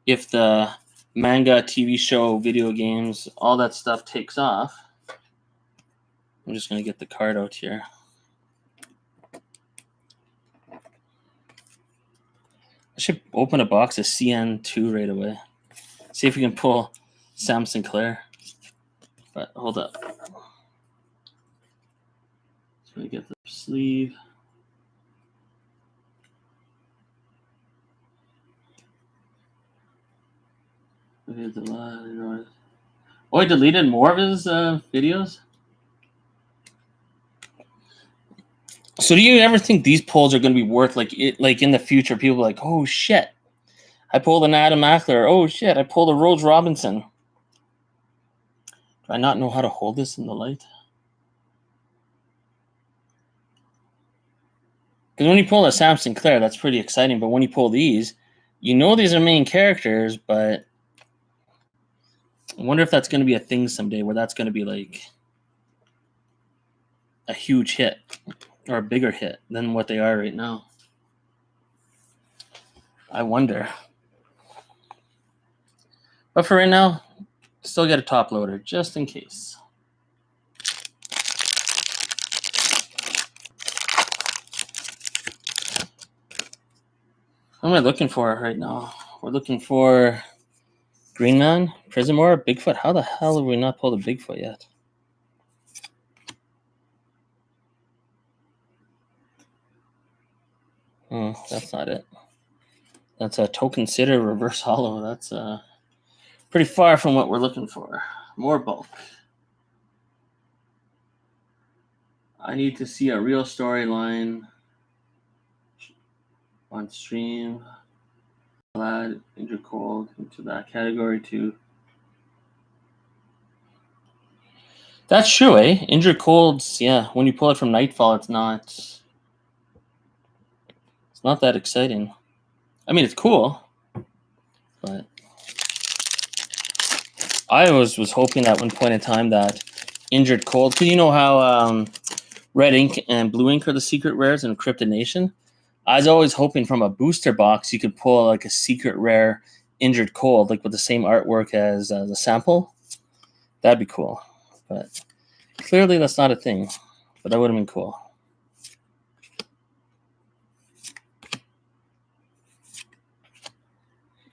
[SPEAKER 2] if the manga, TV show, video games, all that stuff takes off? I'm just going to get the card out here. I should open a box of CN2 right away. See if we can pull Sam Sinclair. But hold up. So we get the sleeve. Oh, he deleted more of his videos? So do you ever think these pulls are going to be worth like in the future? People are like, oh shit, I pulled an Adam Ackler. Oh shit, I pulled a Rose Robinson. Do I not know how to hold this in the light? Because when you pull a Sam Sinclair, that's pretty exciting. But when you pull these, you know these are main characters, but I wonder if that's going to be a thing someday where that's going to be like a huge hit or a bigger hit than what they are right now. I wonder. But for right now, still get a top loader just in case. What am I looking for right now? We're looking for Green Man, Prismore, Bigfoot. How the hell have we not pulled a Bigfoot yet? Oh, that's not it. That's a Token Sitter Reverse Hollow. That's pretty far from what we're looking for. More bulk. I need to see a real storyline on stream. Glad Injured Cold into that category too. That's true, eh? Injured Colds, yeah. When you pull it from Nightfall, it's not that exciting. I mean, it's cool, but I was hoping at one point in time that Injured Cold, because you know how Red Ink and Blue Ink are the secret rares in Cryptid Nation. I was always hoping from a booster box you could pull like a secret rare Injured Cold, like with the same artwork as the sample. That'd be cool, but clearly that's not a thing. But that would have been cool.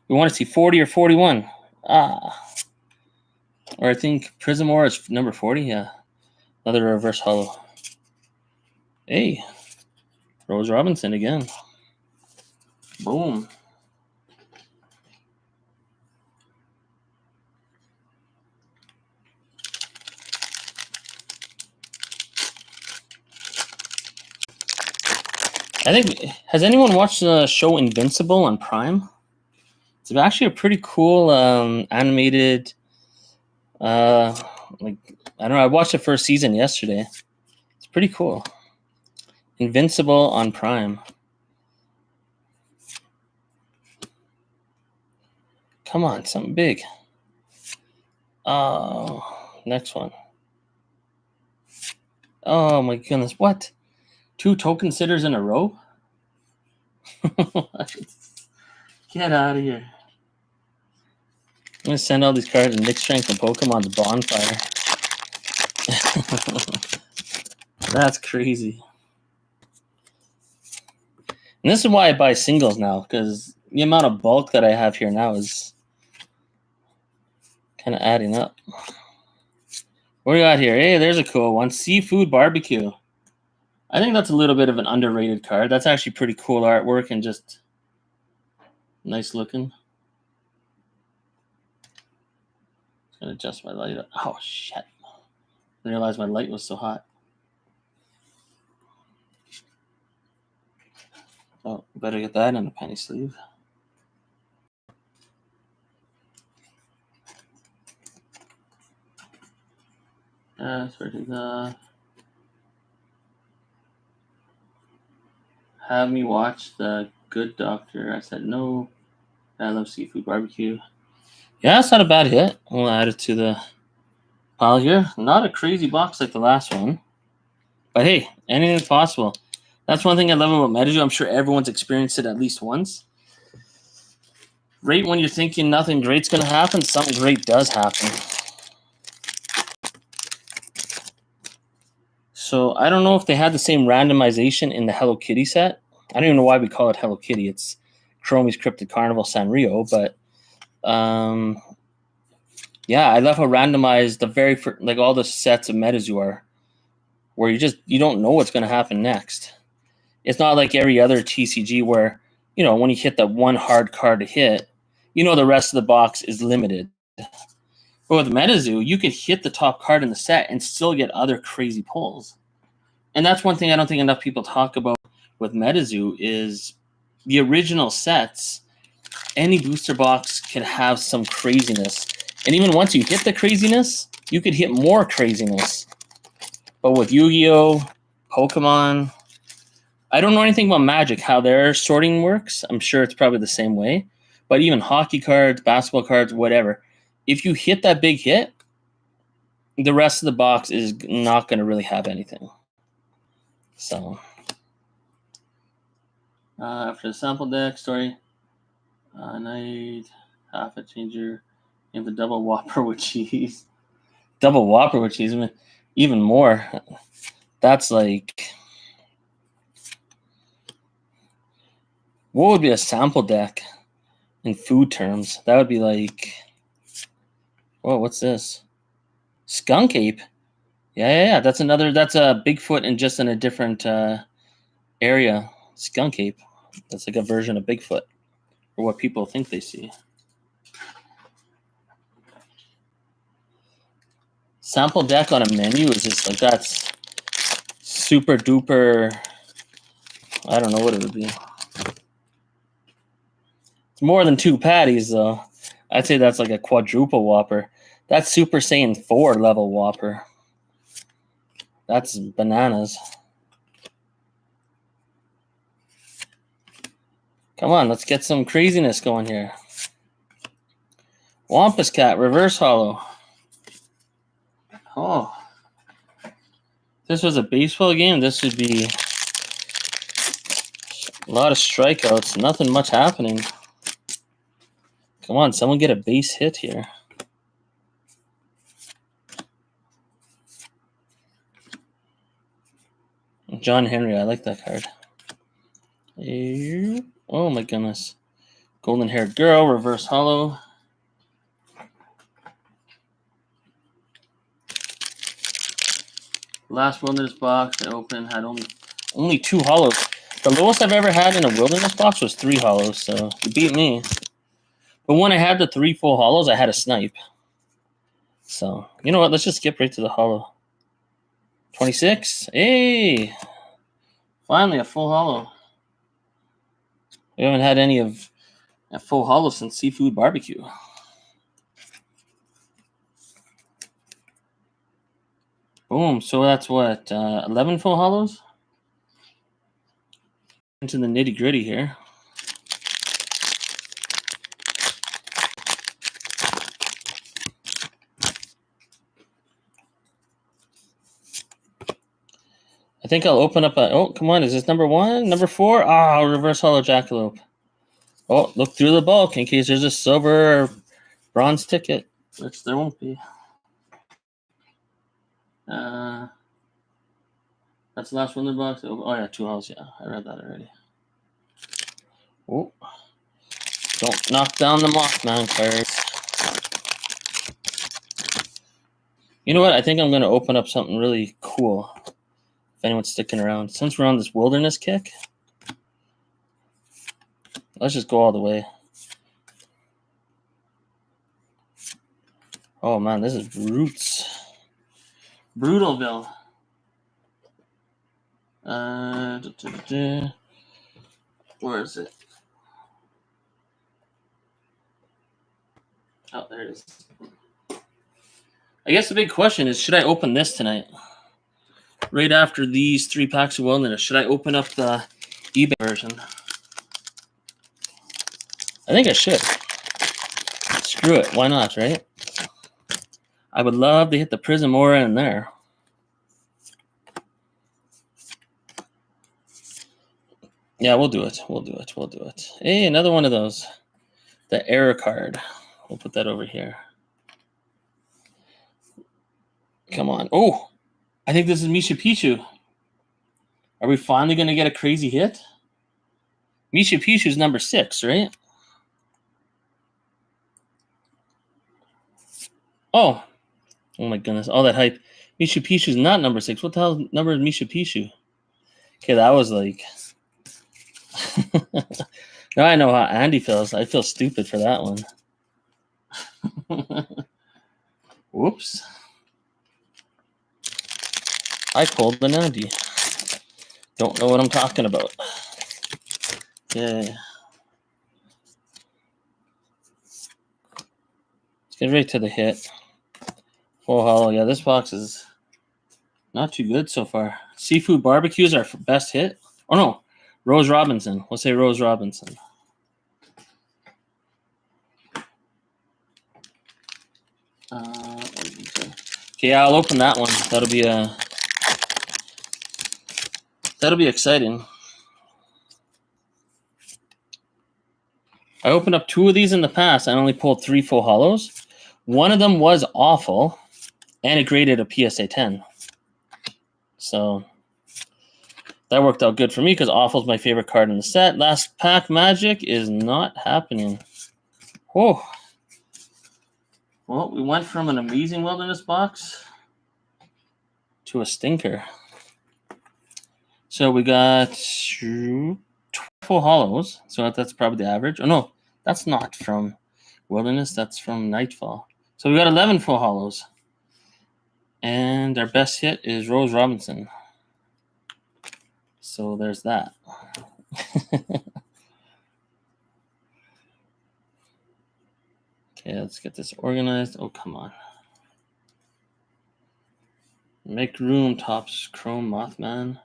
[SPEAKER 2] We want to see 40 or 41. Or I think Prismore is number 40. Yeah, another reverse hollow. Hey, Rose Robinson again. Boom. I think, has anyone watched the show Invincible on Prime? It's actually a pretty cool animated, like, I don't know, I watched the first season yesterday. It's pretty cool. Invincible on Prime. Come on, something big. Oh, next one. Oh my goodness, what? 2 token sitters in a row? Get out of here. I'm gonna send all these cards in Nick Strength and Pokemon to Bonfire. That's crazy. And this is why I buy singles now, because the amount of bulk that I have here now is kind of adding up. What do we got here? Hey, there's a cool one. Seafood Barbecue. I think that's a little bit of an underrated card. That's actually pretty cool artwork and just nice looking. Gonna adjust my light up. Oh shit. I realized my light was so hot. Oh, better get that in a penny sleeve. That's where the have me watch The Good Doctor. I said no. I love Seafood Barbecue. Yeah, it's not a bad hit. We'll add it to the pile here. Not a crazy box like the last one. But hey, anything's possible. That's one thing I love about MetaZoo. I'm sure everyone's experienced it at least once. Right when you're thinking nothing great's going to happen, something great does happen. So I don't know if they had the same randomization in the Hello Kitty set. I don't even know why we call it Hello Kitty. It's Chromie's Cryptid Carnival Sanrio. But yeah, I love how randomized the very first, like all the sets of MetaZoo are, where you don't know what's going to happen next. It's not like every other TCG where, when you hit that one hard card to hit, the rest of the box is limited. But with MetaZoo, you could hit the top card in the set and still get other crazy pulls. And that's one thing I don't think enough people talk about with MetaZoo is the original sets. Any booster box could have some craziness. And even once you hit the craziness, you could hit more craziness. But with Yu-Gi-Oh!, Pokemon, I don't know anything about Magic, how their sorting works. I'm sure it's probably the same way. But even hockey cards, basketball cards, whatever, if you hit that big hit, the rest of the box is not going to really have anything. So, after the sample deck story, night, half a changer, and the double Whopper with cheese. Double Whopper with cheese, I mean, even more. That's like, what would be a sample deck in food terms? That would be like, what's this? Skunk Ape. Yeah. That's a Bigfoot and just in a different area. Skunk Ape. That's like a version of Bigfoot, or what people think they see. Sample deck on a menu is just like, that's super duper. I don't know what it would be. It's more than 2 patties, though. I'd say that's like a quadruple Whopper. That's Super Saiyan 4 level Whopper. That's bananas. Come on, let's get some craziness going here. Wampus Cat, reverse hollow. Oh. If this was a baseball game, this would be a lot of strikeouts, nothing much happening. Come on, someone get a base hit here. John Henry, I like that card. Oh my goodness. Golden haired girl, reverse hollow. Last wilderness box I opened had only 2 hollows. The lowest I've ever had in a wilderness box was 3 hollows, so you beat me. But when I had the 3 full hollows, I had a snipe. So, you know what? Let's just skip right to the hollow. 26. Hey! Finally, a full hollow. We haven't had any of a full hollow since Seafood Barbecue. Boom. So that's what, 11 full hollows? Into the nitty gritty here. I think I'll open up a... Oh, come on. Is this number 1? Number 4? Ah, reverse hollow jackalope. Oh, look through the bulk in case there's a silver or bronze ticket, which there won't be. That's the last one in the box. Oh, yeah, 2 holes. Yeah, I read that already. Oh, don't knock down the Mothman cards. You know what? I think I'm going to open up something really cool. If anyone's sticking around. Since we're on this wilderness kick, let's just go all the way. Oh, man, this is Roots. Brutalville. Where is it? Oh, there it is. I guess the big question is, should I open this tonight? Right after these 3 packs of wilderness, should I open up the eBay version? I think I should. Screw it. Why not, right? I would love to hit the Prism Aura in there. Yeah, we'll do it. We'll do it. We'll do it. Hey, another one of those. The error card. We'll put that over here. Come on. Oh, I think this is Misha Pichu. Are we finally going to get a crazy hit? Misha Pichu's number 6, right? Oh my goodness. All that hype. Misha Pichu's not number 6. What the hell number is Misha Pichu? Okay, that was like... Now I know how Andy feels. I feel stupid for that one. Whoops. I pulled an Andy. Don't know what I'm talking about. Yeah. Let's get right to the hit. Full hollow. Yeah, this box is not too good so far. Seafood barbecue is our best hit. Oh, no. Rose Robinson. We'll say Rose Robinson. Okay, I'll open that one. That'll be exciting. I opened up 2 of these in the past. I only pulled 3 full hollows. One of them was awful, and it graded a PSA 10. So that worked out good for me because awful is my favorite card in the set. Last pack magic is not happening. Whoa. Well, we went from an amazing wilderness box to a stinker. So we got 12 full hollows. So that's probably the average. Oh, no, that's not from wilderness. That's from Nightfall. So we got 11 full hollows. And our best hit is Rose Robinson. So there's that. Okay, let's get this organized. Oh, come on. Make room, Tops Chrome Mothman.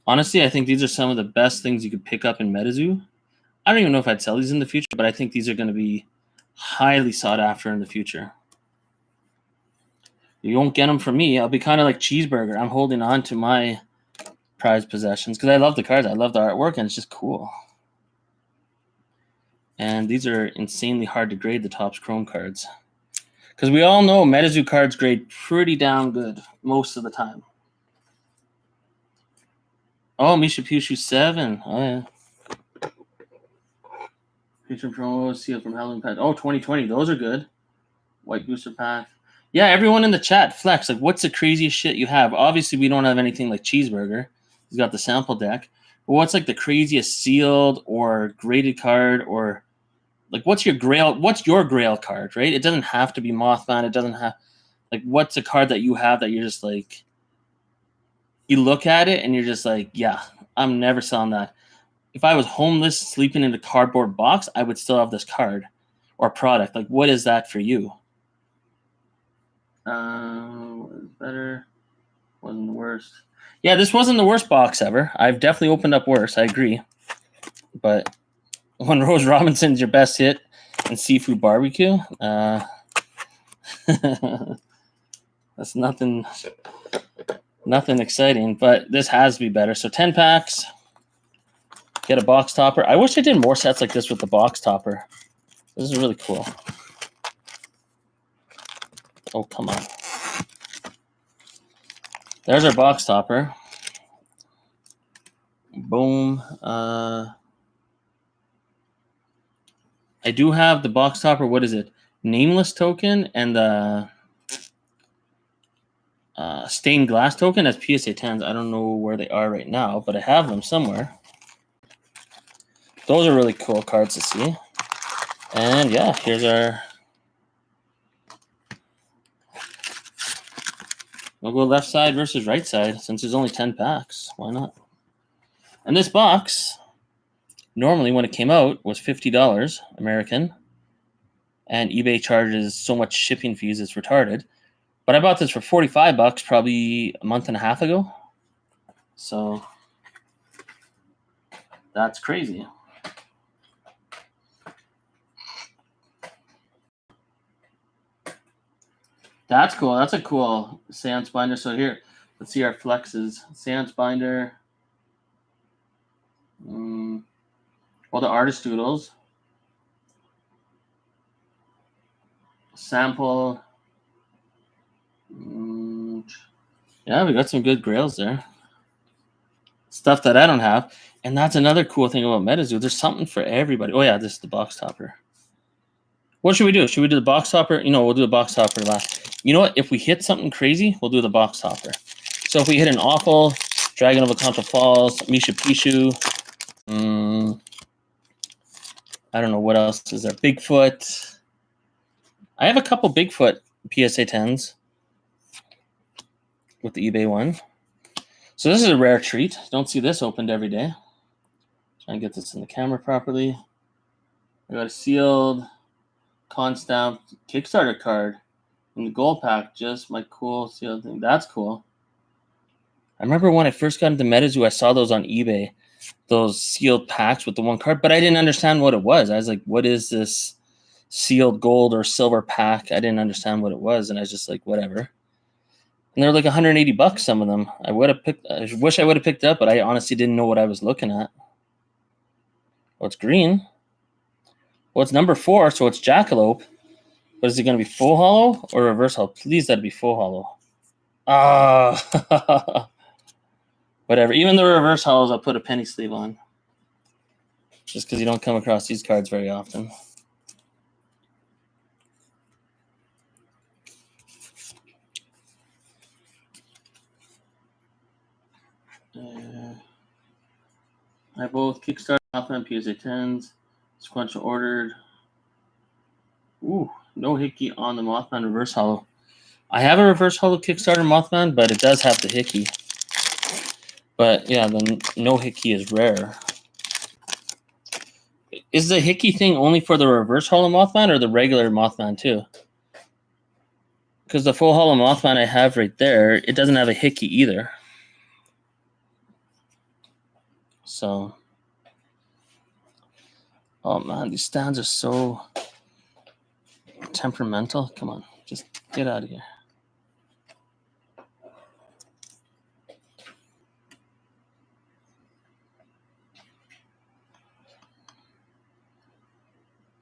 [SPEAKER 2] Honestly, I think these are some of the best things you could pick up in MetaZoo. I don't even know if I'd sell these in the future, but I think these are going to be highly sought after in the future. You won't get them from me. I'll be kind of like Cheeseburger. I'm holding on to my prized possessions because I love the cards. I love the artwork, and it's just cool. And these are insanely hard to grade, the Topps Chrome cards. Because we all know MetaZoo cards grade pretty damn good most of the time. Oh, Misha Pichu 7. Oh, yeah. Feature promo, seal from Halloween Pack. Oh, 2020. Those are good. White booster pack. Yeah, everyone in the chat, flex. Like, what's the craziest shit you have? Obviously, we don't have anything like Cheeseburger. He's got the sample deck. But what's like the craziest sealed or graded card, or like what's your grail card, right? It doesn't have to be Mothman. It doesn't have like what's a card that you have that you're just like, you look at it and you're just like, yeah, I'm never selling that. If I was homeless, sleeping in a cardboard box, I would still have this card or product. Like, what is that for you? Was better? Wasn't the worst. Yeah, this wasn't the worst box ever. I've definitely opened up worse. I agree. But when Rose Robinson's your best hit in seafood barbecue, that's nothing Nothing exciting, but this has to be better. So 10 packs. Get a box topper. I wish I did more sets like this with the box topper. This is really cool. Oh, come on. There's our box topper. Boom. I do have the box topper. What is it? Nameless token and the stained glass token as PSA 10s. I don't know where they are right now, but I have them somewhere. Those are really cool cards to see. And yeah, here's our... We'll go left side versus right side since there's only 10 packs. Why not? And this box, normally when it came out, was $50 American. And eBay charges so much shipping fees, it's retarded. But I bought this for $45 probably a month and a half ago. So that's crazy. That's cool. That's a cool seance binder. So here, let's see our flexes. Seance binder. Well, the artist doodles. Sample. Yeah, we got some good grails there. Stuff that I don't have. And that's another cool thing about MetaZoo. There's something for everybody. Oh, yeah, this is the box topper. What should we do? Should we do the box topper? We'll do the box topper last. You know what? If we hit something crazy, we'll do the box topper. So if we hit an awful, Dragon of Akanto Falls, Misha Pishu, I don't know what else is there. Bigfoot. I have a couple Bigfoot PSA 10s with the eBay one. So this is a rare treat. Don't see this opened every day. Try and get this in the camera properly. I got a sealed, con-stamped Kickstarter card in the gold pack. Just my cool sealed thing. That's cool. I remember when I first got into MetaZoo, I saw those on eBay, those sealed packs with the one card, but I didn't understand what it was. I was like, what is this sealed gold or silver pack? I didn't understand what it was, and I was just like, whatever. And they're like $180, some of them. I wish I would have picked it up, but I honestly didn't know what I was looking at. Oh, it's green. Well, it's number 4, so it's Jackalope. But is it going to be full hollow or reverse hollow? Please, that'd be full hollow. Whatever. Even the reverse hollows, I'll put a penny sleeve on. Just because you don't come across these cards very often. I have both Kickstarter and PSA 10s. Sequential ordered. Ooh, no hickey on the Mothman reverse hollow. I have a reverse hollow Kickstarter Mothman, but it does have the hickey. But yeah, the no hickey is rare. Is the hickey thing only for the reverse hollow Mothman or the regular Mothman too? Because the full hollow Mothman I have right there, it doesn't have a hickey either. So, oh man, these stands are so temperamental. Come on, just get out of here.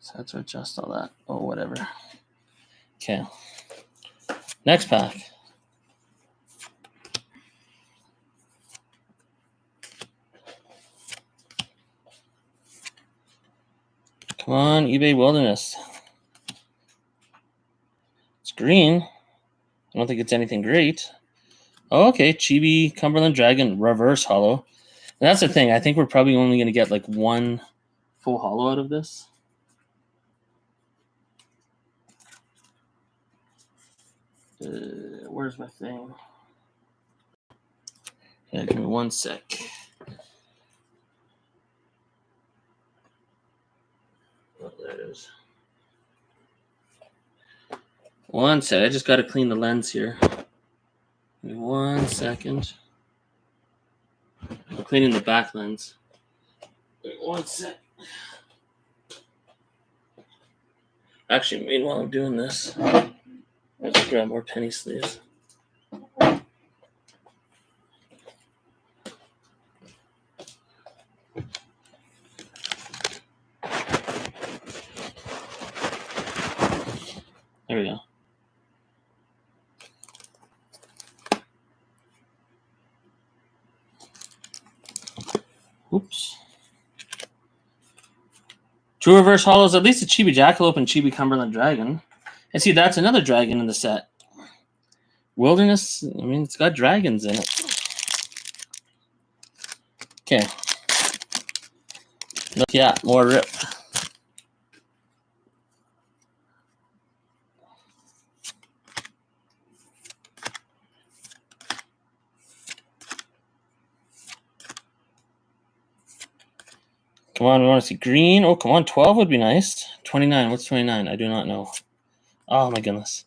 [SPEAKER 2] So I have to adjust all that. Oh, whatever. Okay. Next pack. Come on, eBay Wilderness. It's green. I don't think it's anything great. Oh, okay. Chibi Cumberland Dragon reverse hollow. And that's the thing. I think we're probably only going to get like one full hollow out of this. Where's my thing? Yeah, give me one sec. Oh, there it is. One sec. I just got to clean the lens here. Give me 1 second. I'm cleaning the back lens. Wait 1 sec. Actually, meanwhile I'm doing this, I'll just grab more penny sleeves. 2 reverse hollows, at least a Chibi Jackalope and Chibi Cumberland Dragon. And see, that's another dragon in the set. Wilderness, I mean, it's got dragons in it. Okay. Look, yeah, more rip. Come on, we want to see green. Oh, come on, 12 would be nice. 29, what's 29? I do not know. Oh, my goodness.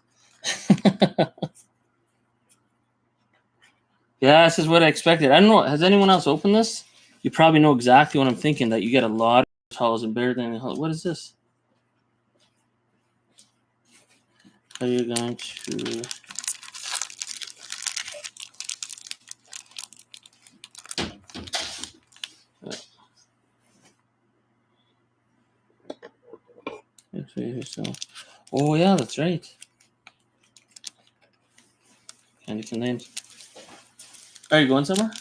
[SPEAKER 2] Yeah, this is what I expected. I don't know. Has anyone else opened this? You probably know exactly what I'm thinking, that you get a lot of hollows and better than... What is this? Are you going to... Oh, yeah, that's right. Candy can names. Are you going somewhere?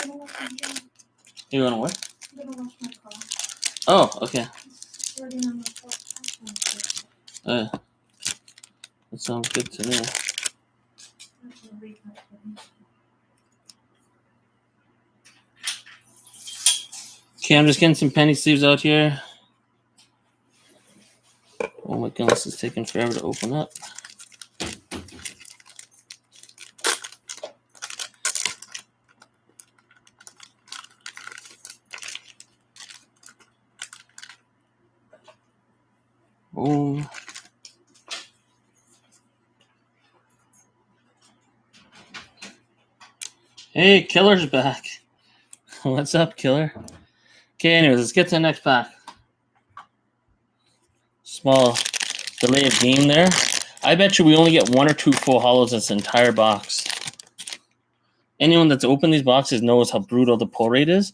[SPEAKER 1] I'm gonna wash my hair.
[SPEAKER 2] You going to what?
[SPEAKER 1] I'm gonna wash my car.
[SPEAKER 2] Oh, okay.
[SPEAKER 1] It's already on the top.
[SPEAKER 2] That sounds good to me. Okay, I'm just getting some penny sleeves out here. Oh my goodness, it's taking forever to open up. Boom. Hey, Killer's back. What's up, Killer? Okay, anyways, let's get to the next pack. Small delay of game there. I bet you we only get 1 or 2 full hollows in this entire box. Anyone that's opened these boxes knows how brutal the pull rate is.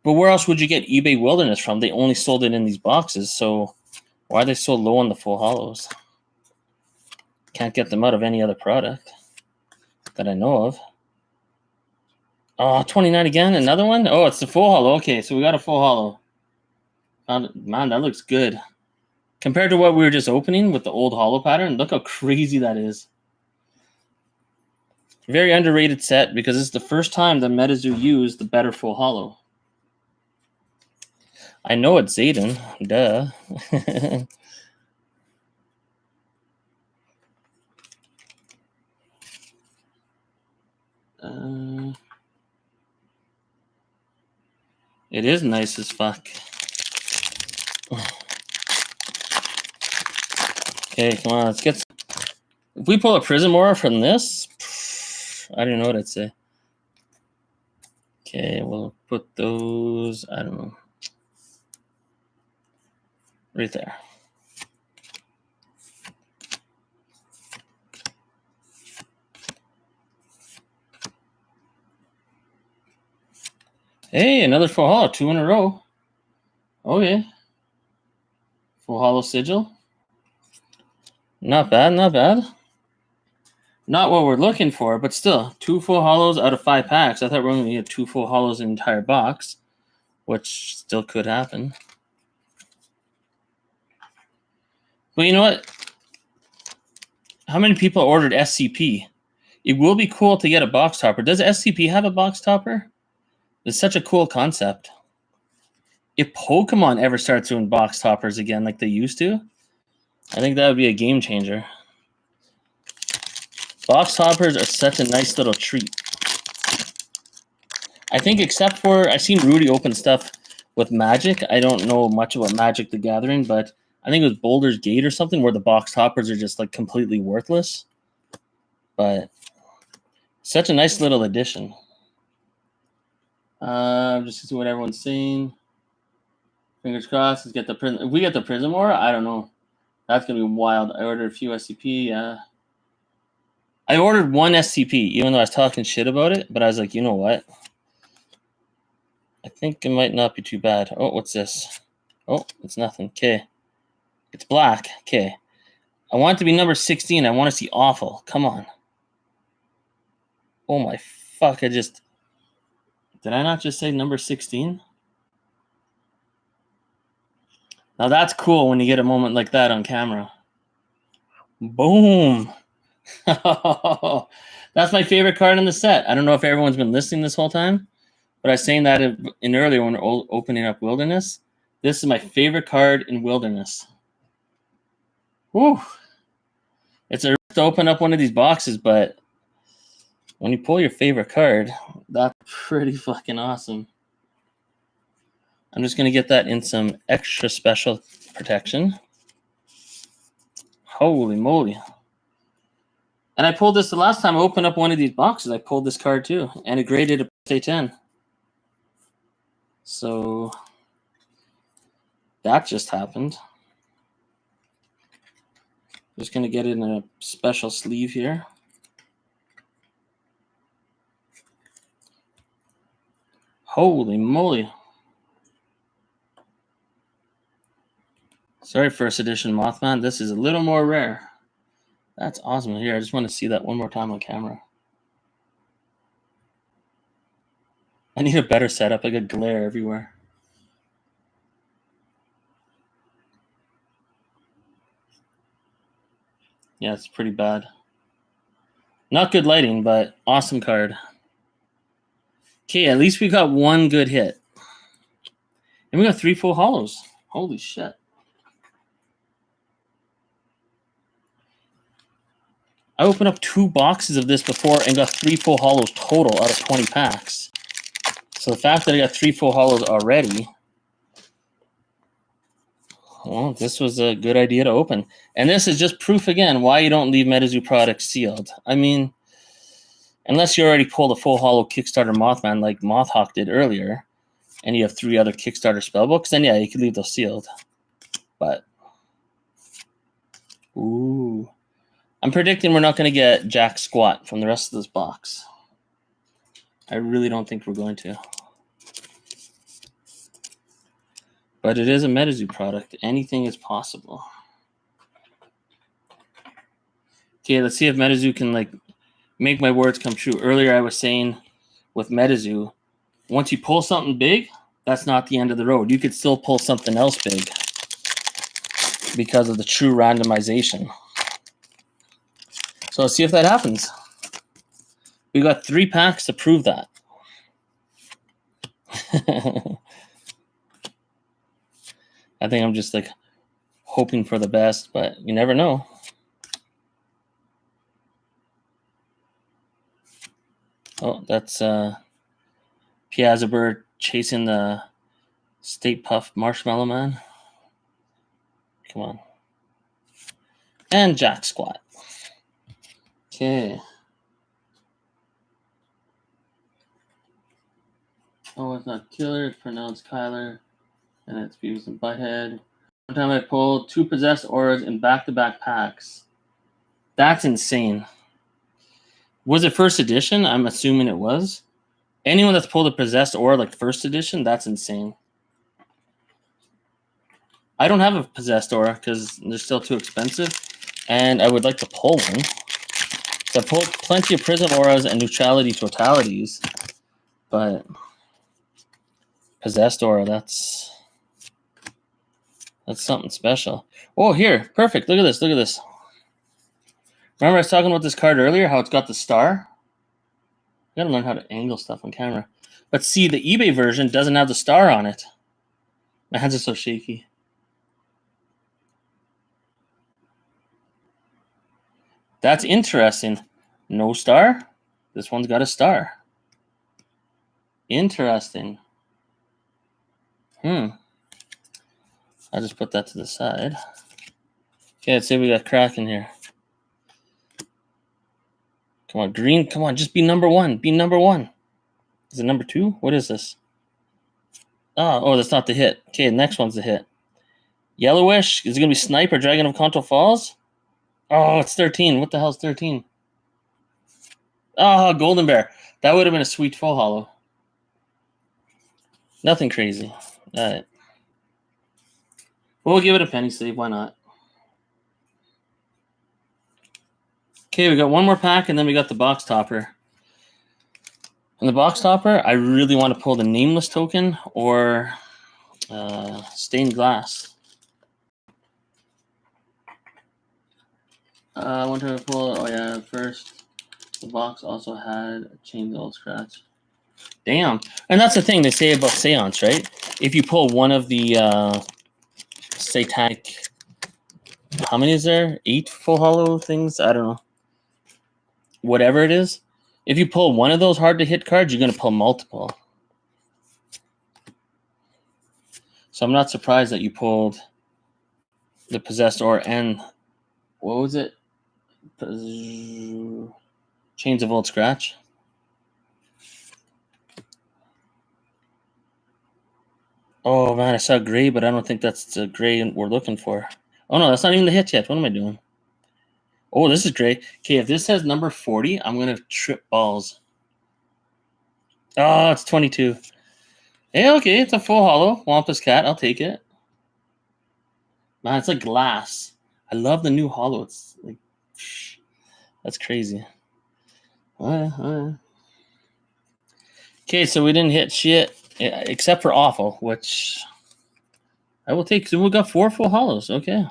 [SPEAKER 2] But where else would you get eBay Wilderness from? They only sold it in these boxes, so why are they so low on the full hollows? Can't get them out of any other product that I know of. Oh, 29 again? Another one? Oh, it's the full hollow. Okay, so we got a full hollow. Man, that looks good. Compared to what we were just opening with the old hollow pattern, look how crazy that is. Very underrated set because it's the first time that MetaZoo used the better full hollow. I know it's Zayden. Duh. It is nice as fuck. Okay, come on, let's get some. If we pull a Prism Aura from this, I don't know what I'd say. Okay, we'll put those, I don't know, right there. Hey, another full hollow, 2 in a row. Okay. Full hollow sigil. Not bad, not bad. Not what we're looking for, but still, 2 full hollows out of 5 packs. I thought we were going to get 2 full hollows in the entire box, which still could happen. But you know what? How many people ordered SCP? It will be cool to get a box topper. Does SCP have a box topper? It's such a cool concept. If Pokemon ever starts doing box toppers again like they used to, I think that would be a game changer. Box toppers are such a nice little treat. I think except for, I've seen Rudy open stuff with Magic. I don't know much about Magic the Gathering, but I think it was Boulder's Gate or something where the box toppers are just like completely worthless. But such a nice little addition. Just to see what everyone's saying. Fingers crossed. Let's get the Prism. If we get the Prism Aura, I don't know. That's gonna be wild. I ordered a few SCP. Yeah. I ordered 1 SCP, even though I was talking shit about it. But I was like, you know what? I think it might not be too bad. Oh, what's this? Oh, it's nothing. Okay. It's black. Okay. I want it to be number 16. I want to see awful. Come on. Oh my fuck. Did I not just say number 16? Now that's cool when you get a moment like that on camera. Boom. That's my favorite card in the set. I don't know if everyone's been listening this whole time, but I was saying that in earlier when we're opening up Wilderness. This is my favorite card in Wilderness. Woo! It's a risk to open up one of these boxes, but when you pull your favorite card, that's pretty fucking awesome. I'm just going to get that in some extra special protection. Holy moly. And I pulled this the last time I opened up one of these boxes. I pulled this card too, and it graded a birthday 10. So that just happened. Just going to get it in a special sleeve here. Holy moly. Sorry, first edition Mothman. This is a little more rare. That's awesome. Here, I just want to see that one more time on camera. I need a better setup. I got glare everywhere. Yeah, it's pretty bad. Not good lighting, but awesome card. Okay, at least we got one good hit. And we got 3 full hollows. Holy shit. I opened up 2 boxes of this before and got 3 full hollows total out of 20 packs. So the fact that I got 3 full hollows already, well, this was a good idea to open. And this is just proof again why you don't leave MetaZoo products sealed. I mean, unless you already pulled a full hollow Kickstarter Mothman like Mothhawk did earlier, and you have 3 other Kickstarter spellbooks, then yeah, you could leave those sealed. But, ooh. I'm predicting we're not going to get jack squat from the rest of this box. I really don't think we're going to. But it is a MetaZoo product. Anything is possible. Okay, let's see if MetaZoo can like make my words come true. Earlier I was saying with MetaZoo, once you pull something big, that's not the end of the road. You could still pull something else big because of the true randomization. So let's see if that happens. We got 3 packs to prove that. I think I'm just like hoping for the best, but you never know. Oh, that's Piazza chasing the State Puff Marshmallow Man. Come on. And jack squat. Okay. Oh, it's not killer. It's pronounced Kyler. And it's Beavis and Butthead. One time I pulled 2 possessed auras in back-to-back packs. That's insane. Was it first edition? I'm assuming it was. Anyone that's pulled a possessed aura like first edition, that's insane. I don't have a possessed aura because they're still too expensive. And I would like to pull one. So I pulled plenty of prism auras and neutrality totalities. But possessed aura, that's something special. Oh, here. Perfect. Look at this. Look at this. Remember I was talking about this card earlier, how it's got the star? I gotta learn how to angle stuff on camera. But see, the eBay version doesn't have the star on it. My hands are so shaky. That's interesting. No star? This one's got a star. Interesting. I'll just put that to the side. Okay, let's see if we got Kraken here. Come on, green. Come on, just be number 1. Be number 1. Is it number 2? What is this? Oh, that's not the hit. Okay, the next one's the hit. Yellowish. Is it going to be Snipe or Dragon of Conto Falls? Oh, it's 13. What the hell is 13? Oh, Golden Bear. That would have been a sweet full hollow. Nothing crazy. All right. We'll give it a penny sleeve. Why not? Okay, we got one more pack, and then we got the box topper. In the box topper, I really want to pull the Nameless token or stained glass. I went to pull. Oh yeah, first the box also had a chain old scratch. Damn, and that's the thing they say about seance, right? If you pull one of the satanic, how many is there? 8 full hollow things? I don't know. Whatever it is, if you pull one of those hard to hit cards, you're gonna pull multiple. So I'm not surprised that you pulled the possessed ore and what was it? Chains of Old Scratch. Oh man, I saw gray, but I don't think that's the gray we're looking for. Oh no, that's not even the hit yet. What am I doing? Oh, this is gray. Okay, if this says number 40, I'm gonna trip balls. Oh, it's 22. Yeah, okay, it's a full hollow. Wampus Cat, I'll take it. Man, it's like glass. I love the new hollow. It's like, that's crazy. All right. Okay, so we didn't hit shit except for awful, which I will take. So we got 4 full hollows. Okay.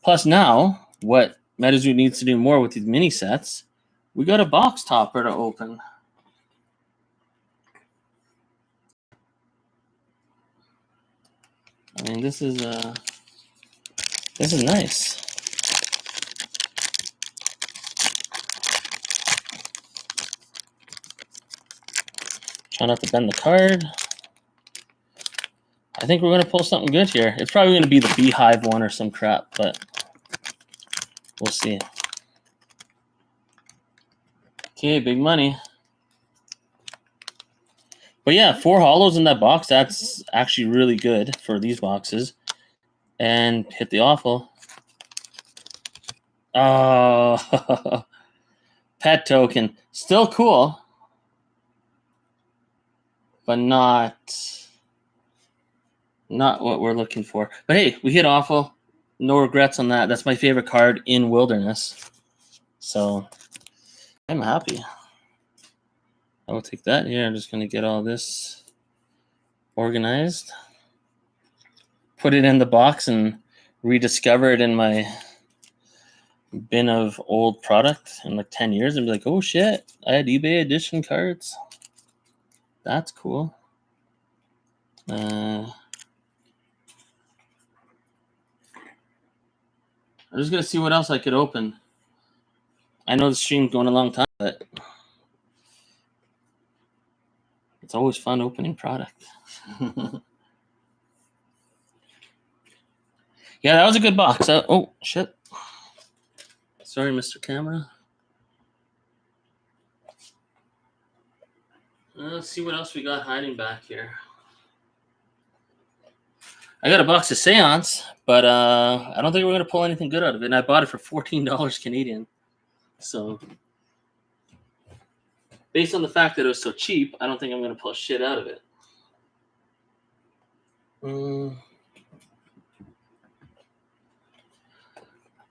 [SPEAKER 2] Plus now, what MetaZoo needs to do more with these mini sets, we got a box topper to open. I mean, this is nice. Try not to bend the card. I think we're gonna pull something good here. It's probably gonna be the Beehive one or some crap, but we'll see. Okay, big money. But yeah, 4 hollows in that box. That's actually really good for these boxes. And hit the awful. Oh, pet token. Still cool, but not what we're looking for. But hey, we hit awful. No regrets on that. That's my favorite card in Wilderness. So I'm happy. I will take that here. I'm just going to get all this organized. Put it in the box and rediscover it in my bin of old product in like 10 years and be like, oh shit, I had eBay edition cards. That's cool. I'm just going to see what else I could open. I know the stream's going a long time, but it's always fun opening product. Yeah, that was a good box. Oh, shit. Sorry, Mr. Camera. Let's see what else we got hiding back here. I got a box of Seance, but I don't think we're going to pull anything good out of it. And I bought it for $14 Canadian. So, based on the fact that it was so cheap, I don't think I'm going to pull shit out of it.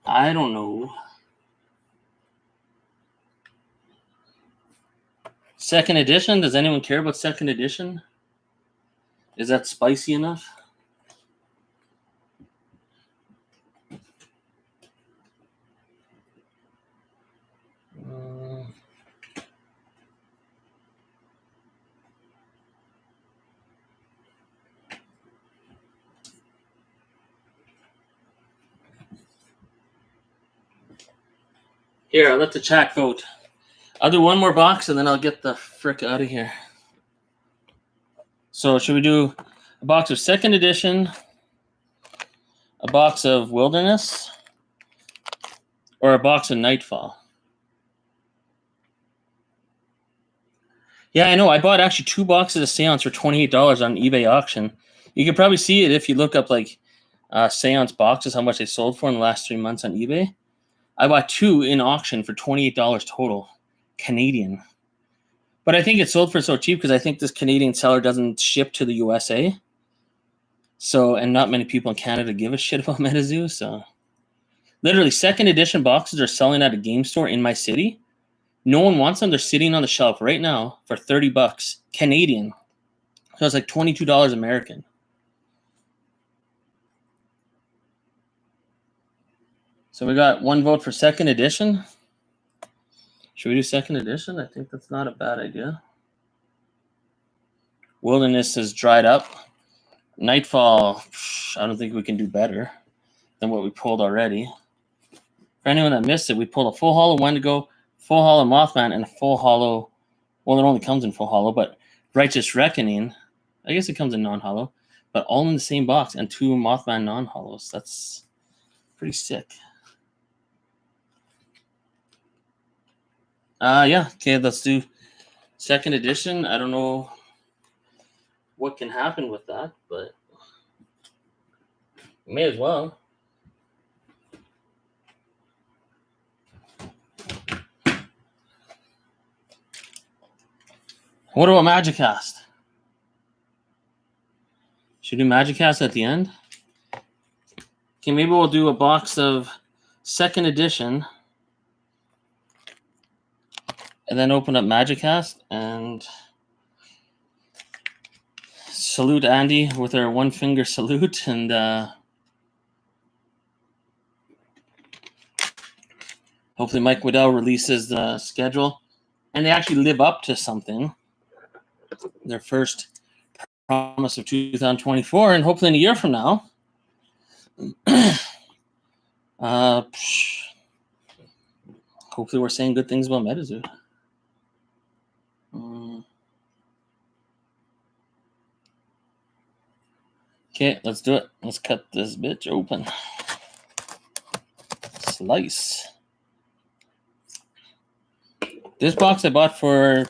[SPEAKER 2] I don't know. Second edition? Does anyone care about second edition? Is that spicy enough? Here, I'll let the chat vote. I'll do one more box and then I'll get the frick out of here. So should we do a box of second edition, a box of Wilderness, or a box of Nightfall? Yeah, I know. I bought actually 2 boxes of Seance for $28 on eBay auction. You can probably see it if you look up like Seance boxes, how much they sold for in the last 3 months on eBay. I bought 2 in auction for $28 total, Canadian. But I think it sold for so cheap because I think this Canadian seller doesn't ship to the USA. So, and not many people in Canada give a shit about MetaZoo. So, literally, second edition boxes are selling at a game store in my city. No one wants them. They're sitting on the shelf right now for $30 Canadian. So it's like $22 American. So we got 1 vote for second edition. Should we do second edition? I think that's not a bad idea. Wilderness has dried up. Nightfall, I don't think we can do better than what we pulled already. For anyone that missed it, we pulled a full holo Wendigo, full holo Mothman, and a full holo. Well, it only comes in full holo, but Righteous Reckoning. I guess it comes in non-holo, but all in the same box, and 2 Mothman non-holos. That's pretty sick. Yeah. Okay, let's do second edition. I don't know what can happen with that, but may as well. What about Magicast? Should we do Magicast at the end? Okay, maybe we'll do a box of second edition and then open up Magicast and salute Andy with our 1 finger salute, and hopefully Mike Waddell releases the schedule and they actually live up to something. Their first promise of 2024, and hopefully in a year from now. Hopefully we're saying good things about MetaZoo. Okay, let's do it. Let's cut this bitch open. Slice. This box I bought for, I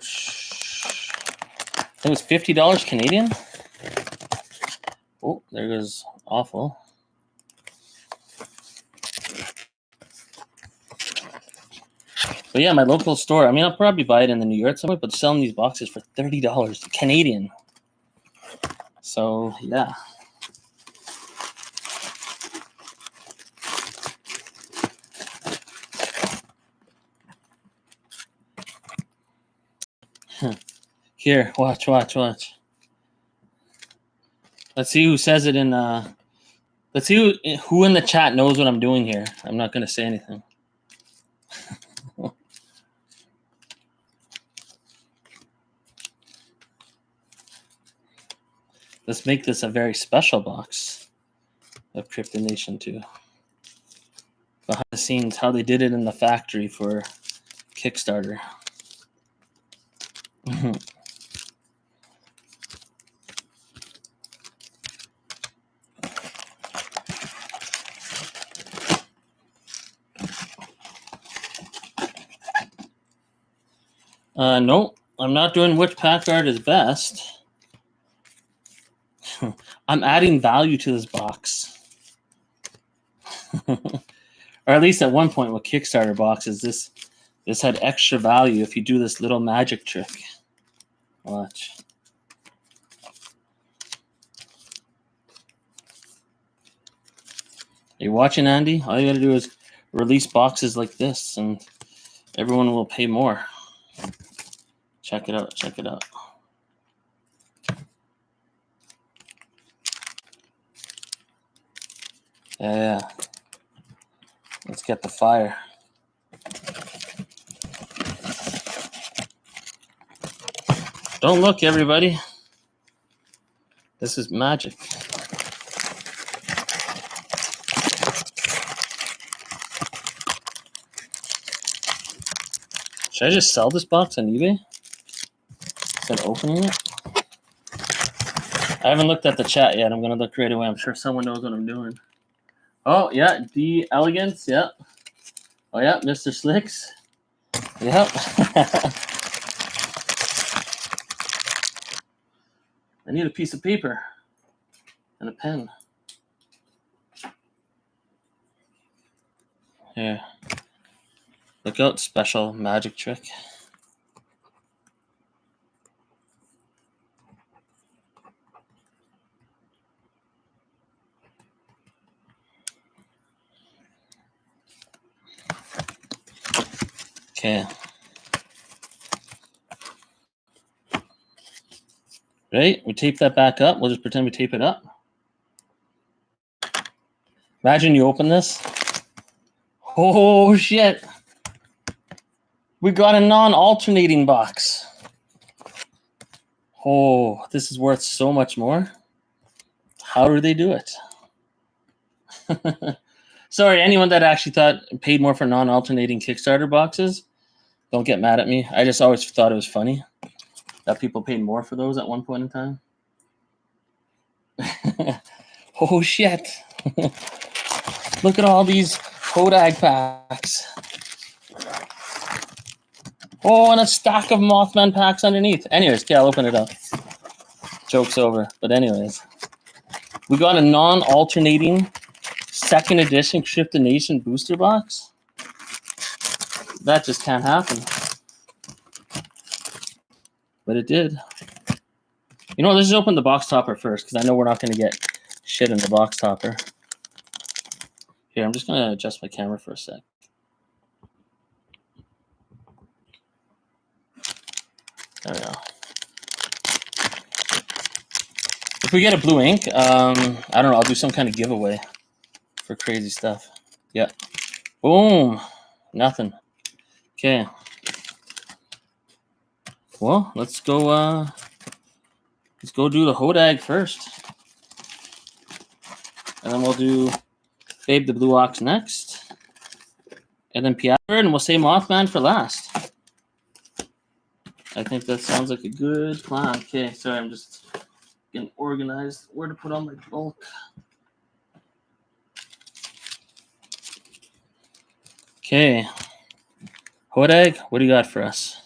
[SPEAKER 2] think it was $50 Canadian. Oh, there goes awful. But yeah, my local store, I mean, I'll probably buy it in the New York somewhere, but selling these boxes for $30 Canadian. So, yeah. Here, watch. Let's see who says it in, let's see who in the chat knows what I'm doing here. I'm not going to say anything. Let's make this a very special box of Crypto Nation 2. Behind the scenes, how they did it in the factory for Kickstarter. No, I'm not doing which pack art is best. I'm adding value to this box. Or at least at one point with Kickstarter boxes, this had extra value if you do this little magic trick. Watch. Are you watching, Andy? All you gotta do is release boxes like this and everyone will pay more. Check it out. Yeah. Let's get the fire. Don't look, everybody. This is magic. Should I just sell this box on eBay instead of opening it? I haven't looked at the chat yet. I'm going to look right away. I'm sure someone knows what I'm doing. Oh, yeah. D Elegance. Yeah. Oh, yeah. Mr. Slicks. Yep. I need a piece of paper and a pen. Here. Look out, special magic trick. Okay. Right? We tape that back up. We'll just pretend we tape it up. Imagine you open this. Oh, shit. We got a non-alternating box. Oh, this is worth so much more. How do they do it? Sorry, anyone that actually paid more for non-alternating Kickstarter boxes, don't get mad at me. I just always thought it was funny that people paid more for those at one point in time. Oh, shit. Look at all these Kodak packs. Oh, and a stack of Mothman packs underneath. Anyways, okay, I'll open it up. Joke's over. But anyways, we got a non-alternating second edition Crypto Nation booster box. That just can't happen. But it did. You know what, let's just open the box topper first, because I know we're not going to get shit in the box topper. Here, I'm just going to adjust my camera for a sec. There we go. If we get a blue ink, I don't know, I'll do some kind of giveaway for crazy stuff. Yeah. Boom. Nothing. Okay. Well, let's go do the Hodag first. And then we'll do Babe the Blue Ox next. And then Piazza, and we'll say Mothman for last. I think that sounds like a good plan. Okay, sorry, I'm just getting organized. Where to put all my bulk. Okay. Hodag, what do you got for us?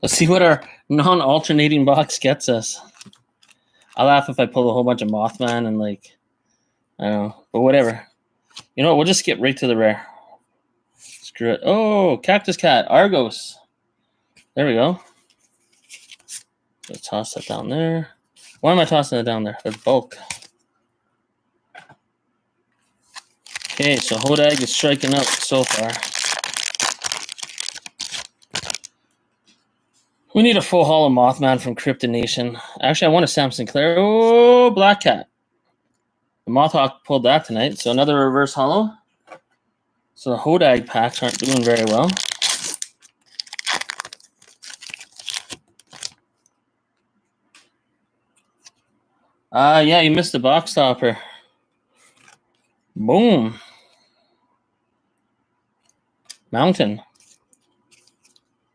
[SPEAKER 2] Let's see what our non-alternating box gets us. I'll laugh if I pull a whole bunch of Mothman and like, I don't know, but whatever. You know what, we'll just skip right to the rare. Screw it. Oh, Cactus Cat, Argos. There we go. Let's toss that down there. Why am I tossing it down there? That's bulk. Okay, so Hodag is striking out so far. We need a full hollow Mothman from Crypto Nation. Actually, I want a Sam Sinclair. Oh, Black Cat. The Mothhawk pulled that tonight, so another reverse hollow. So the Hodag packs aren't doing very well. Yeah, you missed the box topper. Boom. Mountain.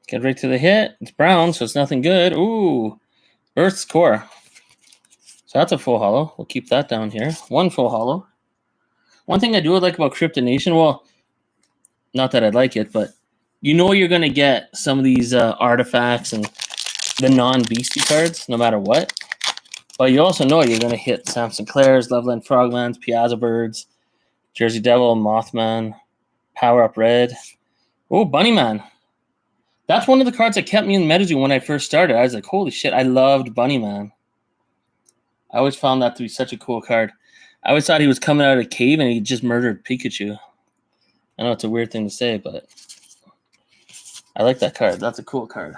[SPEAKER 2] Get right to the hit. It's brown, so it's nothing good. Ooh, Earth's Core. So that's a full hollow. We'll keep that down here. One full hollow. One thing I do like about Crypto Nation, well, not that I like it, but you know you're going to get some of these artifacts and the non-beastie cards, no matter what. But you also know you're going to hit Sam Sinclair's, Loveland Froglands, Piazza Birds, Jersey Devil, Mothman, Power Up Red. Oh, Bunnyman. That's one of the cards that kept me in MetaZoo when I first started. I was like, holy shit, I loved Bunnyman. I always found that to be such a cool card. I always thought he was coming out of a cave and he just murdered Pikachu. I know it's a weird thing to say, but I like that card. That's a cool card.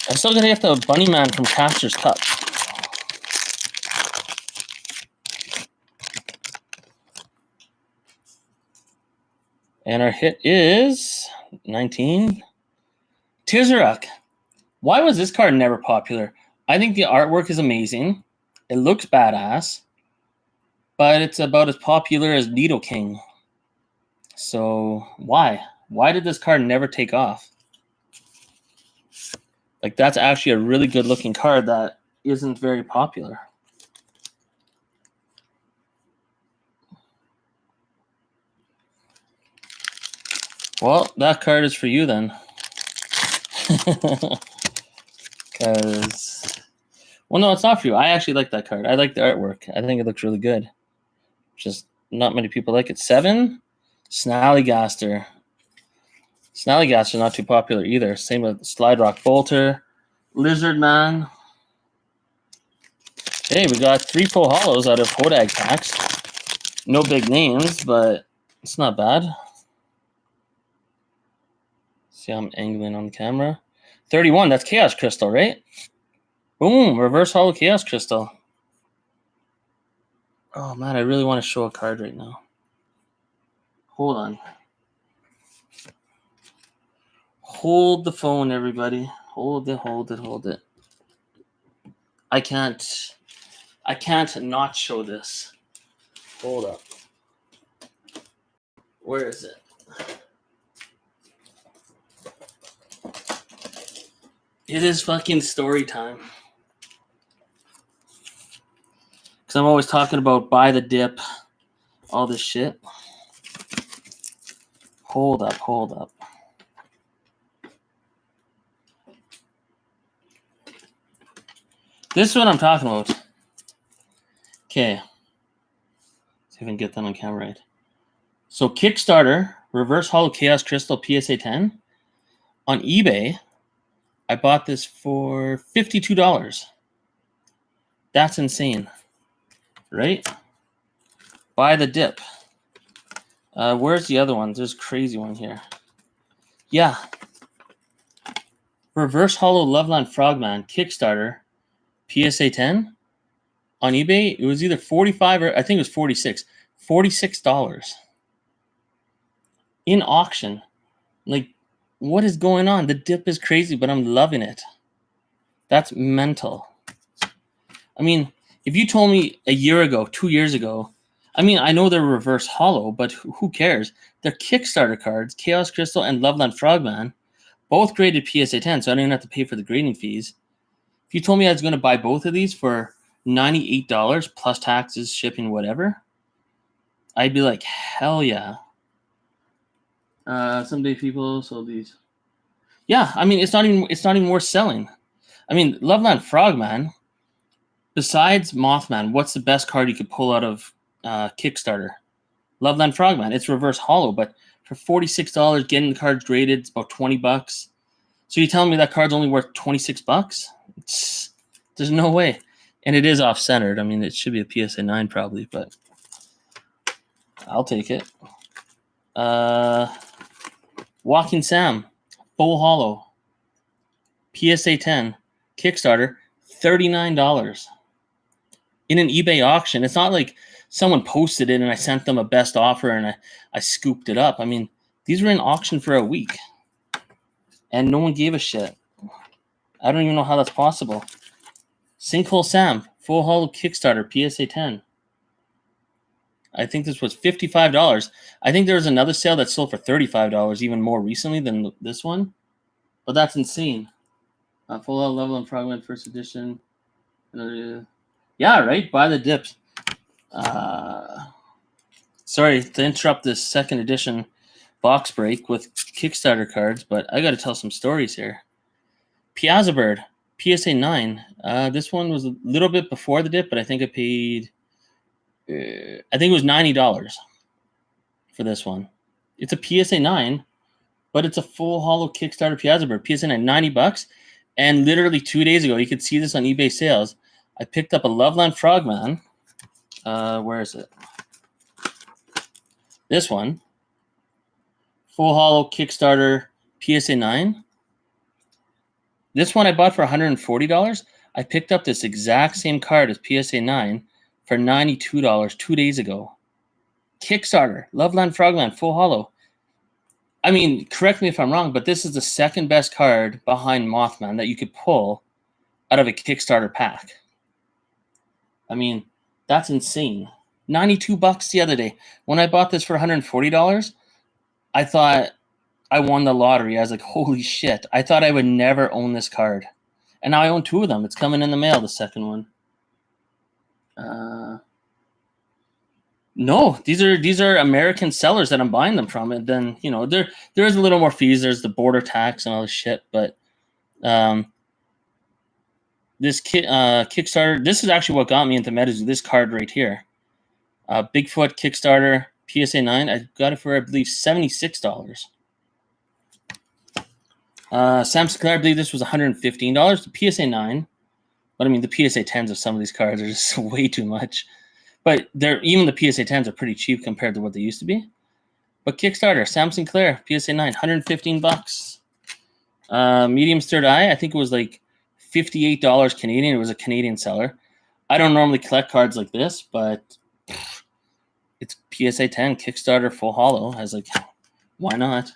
[SPEAKER 2] I'm still going to get the Bunnyman from Caster's Cup. And our hit is 19. Tizerac. Why was this card never popular? I think the artwork is amazing. It looks badass. But it's about as popular as Needle King. So why? Why did this card never take off? Like, that's actually a really good looking card that isn't very popular. Well, that card is for you then. Because, well, no, it's not for you. I actually like that card. I like the artwork. I think it looks really good. Just not many people like it. 7, Snallygaster. Snallygaster not too popular either. Same with Slide Rock Bolter, Lizard Man. Hey, we got 3 full hollows out of Hodag packs. No big names, but it's not bad. See how I'm angling on the camera. 31, that's Chaos Crystal, right? Boom, reverse holo chaos crystal. Oh man, I really want to show a card right now. Hold on. Hold the phone, everybody. Hold it. I can't not show this. Hold up. Where is it? It is fucking story time. Because I'm always talking about buy the dip, all this shit. Hold up. This is what I'm talking about. Okay. See if I can get that on camera right. So Kickstarter, reverse holo chaos crystal PSA 10. On eBay, I bought this for $52. That's insane. Right? Buy the dip. Where's the other one? There's a crazy one here. Yeah. Reverse holo Loveland Frogman Kickstarter PSA 10 on eBay. It was either 45 or I think it was 46. $46 in auction. Like, what is going on? The dip is crazy, but I'm loving it. That's mental. I mean, if you told me a year ago, 2 years ago, I mean, I know they're reverse holo, but who cares? They're Kickstarter cards, Chaos Crystal and Loveland Frogman, both graded PSA 10, so I didn't have to pay for the grading fees. If you told me I was going to buy both of these for $98 plus taxes, shipping, whatever, I'd be like, hell yeah. Someday people sold these. Yeah, I mean, it's not even worth selling. I mean, Loveland Frogman, besides Mothman, what's the best card you could pull out of Kickstarter? Loveland Frogman. It's reverse holo, but for $46, getting the cards graded, it's about $20. So you're telling me that card's only worth $26? There's no way. And it is off-centered. I mean, it should be a PSA 9 probably, but I'll take it. Walking Sam, full holo, PSA 10, Kickstarter, $39. In an eBay auction. It's not like someone posted it and I sent them a best offer and I scooped it up. I mean, these were in auction for a week and no one gave a shit. I don't even know how that's possible. Sinkhole Sam, full holo Kickstarter, PSA 10. I think this was $55. I think there was another sale that sold for $35 even more recently than this one. But that's insane. Full holo level and fragment first edition. Yeah, right? Buy the dips. Sorry to interrupt this second edition box break with Kickstarter cards, but I got to tell some stories here. Piazza Bird, PSA 9. This one was a little bit before the dip, but I think I paid, I think it was $90 for this one. It's a PSA 9, but it's a full holo Kickstarter Piazza Bird. PSA 9, $90. And literally 2 days ago, you could see this on eBay sales. I picked up a Loveland Frogman. Where is it? This one. Full holo Kickstarter PSA 9. This one I bought for $140. I picked up this exact same card as PSA 9 for $92 2 days ago. Kickstarter, Loveland Frogman, full holo. I mean, correct me if I'm wrong, but this is the second best card behind Mothman that you could pull out of a Kickstarter pack. I mean, that's insane. $92 the other day. When I bought this for $140, I thought I won the lottery. I was like, holy shit. I thought I would never own this card. And now I own 2 of them. It's coming in the mail, the second one. No, these are American sellers that I'm buying them from. And then, you know, there is a little more fees. There's the border tax and all this shit. But this Kickstarter, this is actually what got me into MetaZoo, this card right here. Bigfoot Kickstarter PSA 9. I got it for, I believe, $76. Sam Sinclair, I believe this was $115. The PSA 9. But I mean, the PSA 10s of some of these cards are just way too much. But even the PSA 10s are pretty cheap compared to what they used to be. But Kickstarter, Sam Sinclair, PSA 9, $115. Medium's Third Eye, I think it was like $58 Canadian. It was a Canadian seller. I don't normally collect cards like this, but it's PSA 10 Kickstarter full holo. I was like, why not?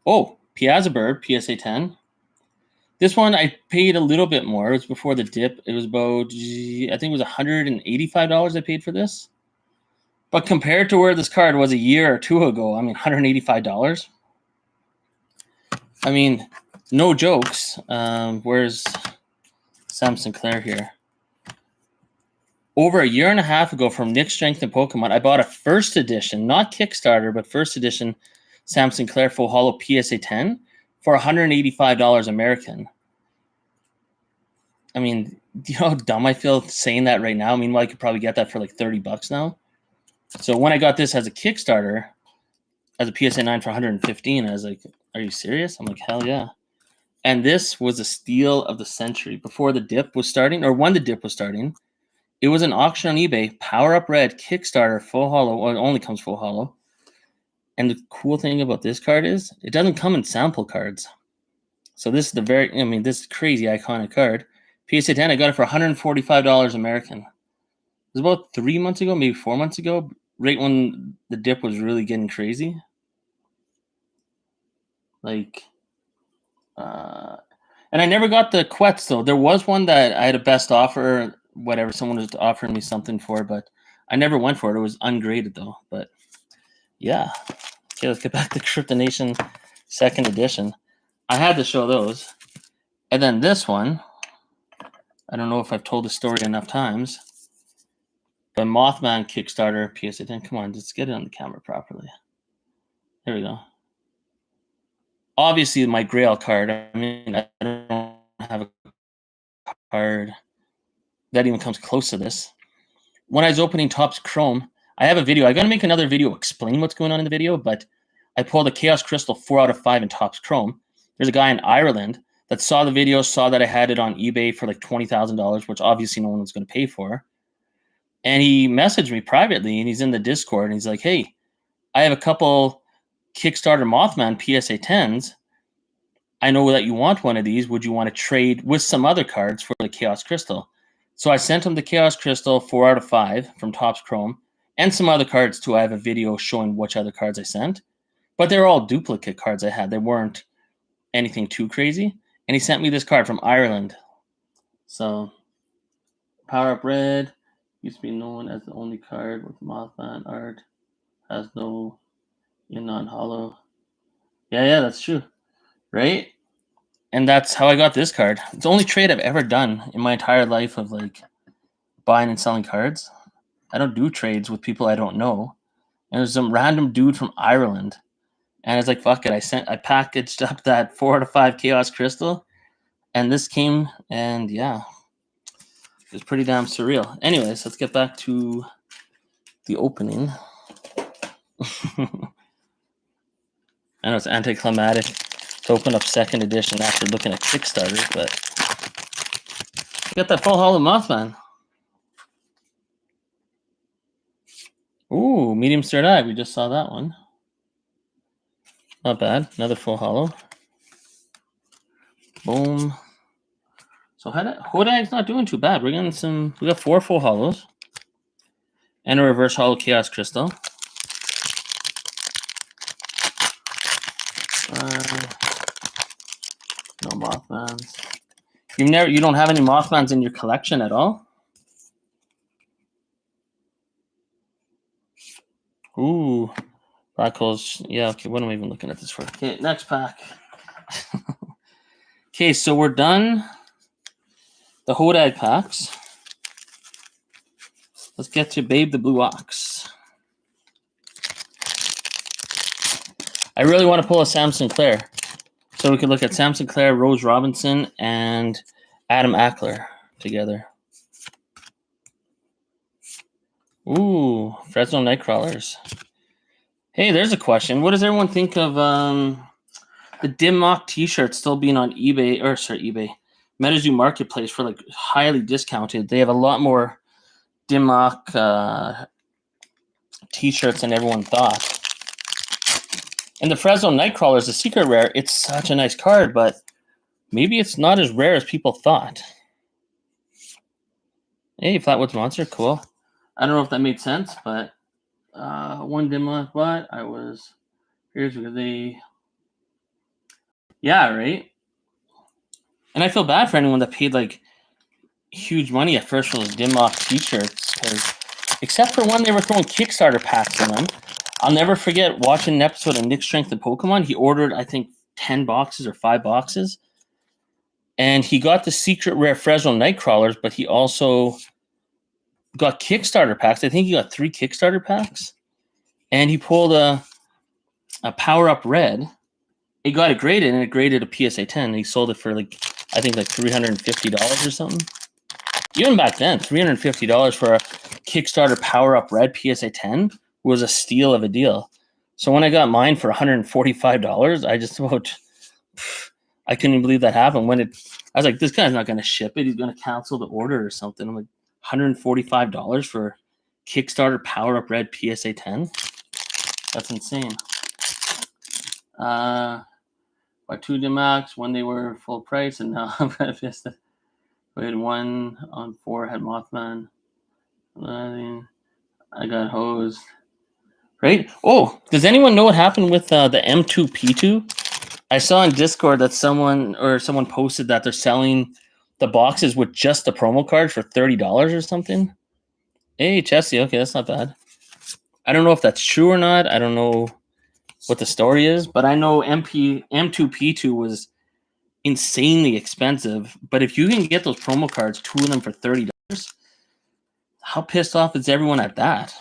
[SPEAKER 2] Oh, Piazza Bird PSA 10. This one I paid a little bit more. It was before the dip. It was about, I think it was $185 I paid for this. But compared to where this card was a year or two ago, I mean, $185. I mean, no jokes. Where's Sam Sinclair here? Over a year and a half ago from Nick Strength and Pokemon, I bought a first edition, not Kickstarter, but first edition Sam Sinclair full holo PSA 10 for $185 American. I mean, do you know how dumb I feel saying that right now? Meanwhile, I could probably get that for like $30 now. So when I got this as a Kickstarter, as a PSA 9 for 115, I was like, are you serious? I'm like, hell yeah. And this was a steal of the century before the dip was starting, or when the dip was starting. It was an auction on eBay, Power Up Red, Kickstarter, full holo. Well, it only comes full holo. And the cool thing about this card is it doesn't come in sample cards. So this is this is crazy iconic card. PSA 10, I got it for $145 American. It was about 3 months ago, maybe 4 months ago, right when the dip was really getting crazy. And I never got the Quets, though. There was one that I had a best offer, whatever, someone was offering me something for, but I never went for it. It was ungraded, though. But yeah. Okay, let's get back to Crypto Nation 2nd edition. I had to show those. And then this one, I don't know if I've told the story enough times, but Mothman Kickstarter PSA 10. Come on, let's get it on the camera properly. Here we go. Obviously, my Grail card. I mean, I don't have a card that even comes close to this. When I was opening Topps Chrome, I have a video. I got to make another video explaining what's going on in the video, but I pulled a Chaos Crystal 4 out of 5 in Topps Chrome. There's a guy in Ireland that saw the video, saw that I had it on eBay for like $20,000, which obviously no one was going to pay for. And he messaged me privately, and he's in the Discord, and he's like, hey, I have a couple Kickstarter Mothman PSA 10s. I know that you want one of these. Would you want to trade with some other cards for the Chaos Crystal? So I sent him the Chaos Crystal 4 out of 5 from Topps Chrome and some other cards too. I have a video showing which other cards I sent, but they're all duplicate cards I had. They weren't anything too crazy. And he sent me this card from Ireland. So Power Up Red used to be known as the only card with Mothman art. Has no non-holo. Yeah, that's true. Right? And that's how I got this card. It's the only trade I've ever done in my entire life of like buying and selling cards. I don't do trades with people I don't know. And there's some random dude from Ireland. And I was like, fuck it. I packaged up that 4 out of 5 Chaos Crystal. And this came, and yeah. It was pretty damn surreal. Anyways, let's get back to the opening. I know it's anticlimactic to open up 2nd edition after looking at Kickstarter, but got that full holo Mothman. Ooh, medium third eye. We just saw that one. Not bad. Another full holo. Boom. So Hodag's not doing too bad. We're getting we got 4 full holos and a reverse holo Chaos Crystal. No Mothmans. You don't have any Mothmans in your collection at all? Ooh, black holes. Yeah, okay, what am I even looking at this for? Okay, next pack. Okay, so we're done the Hodag packs. Let's get to Babe the Blue Ox. I really want to pull a Sam Sinclair. So we could look at Sam Sinclair, Rose Robinson, and Adam Ackler together. Ooh, Fresno Nightcrawlers. Hey, there's a question. What does everyone think of the Dim Mock t-shirts still being on eBay, MetaZoo Marketplace for like highly discounted? They have a lot more Dim Mock t-shirts than everyone thought. And the Fresno Nightcrawler is a secret rare. It's such a nice card, but maybe it's not as rare as people thought. Hey, Flatwoods Monster, cool. I don't know if that made sense, but one demo, but I was here's because they, yeah, right. And I feel bad for anyone that paid like huge money at first for those Dimlock t-shirts, because except for when they were throwing Kickstarter packs in them, I'll never forget watching an episode of Nick Strength and Pokemon. He ordered, I think, 10 boxes or 5 boxes, and he got the secret rare Fresno Nightcrawlers, but he also got Kickstarter packs. I think he got 3 Kickstarter packs, and he pulled a Power Up Red. He got it graded, and it graded a PSA 10. And he sold it for like, I think like $350 or something. Even back then, $350 for a Kickstarter Power Up Red PSA 10 was a steal of a deal. So when I got mine for $145, I just about, I couldn't even believe that happened. When I was like, this guy's not going to ship it. He's going to cancel the order or something. I'm like, $145 for Kickstarter Power Up Red PSA 10? That's insane. By 2 Dimax when they were full price, and now I'm kind of pissed. We had 1 on 4 had Mothman. I got hosed. Right? Oh, does anyone know what happened with the M2P2? I saw in Discord that someone posted that they're selling the boxes with just the promo card for $30 or something. Hey, Chessie, okay, that's not bad. I don't know if that's true or not. I don't know what the story is, but I know M2P2 was insanely expensive. But if you can get those promo cards, 2 of them for $30, how pissed off is everyone at that?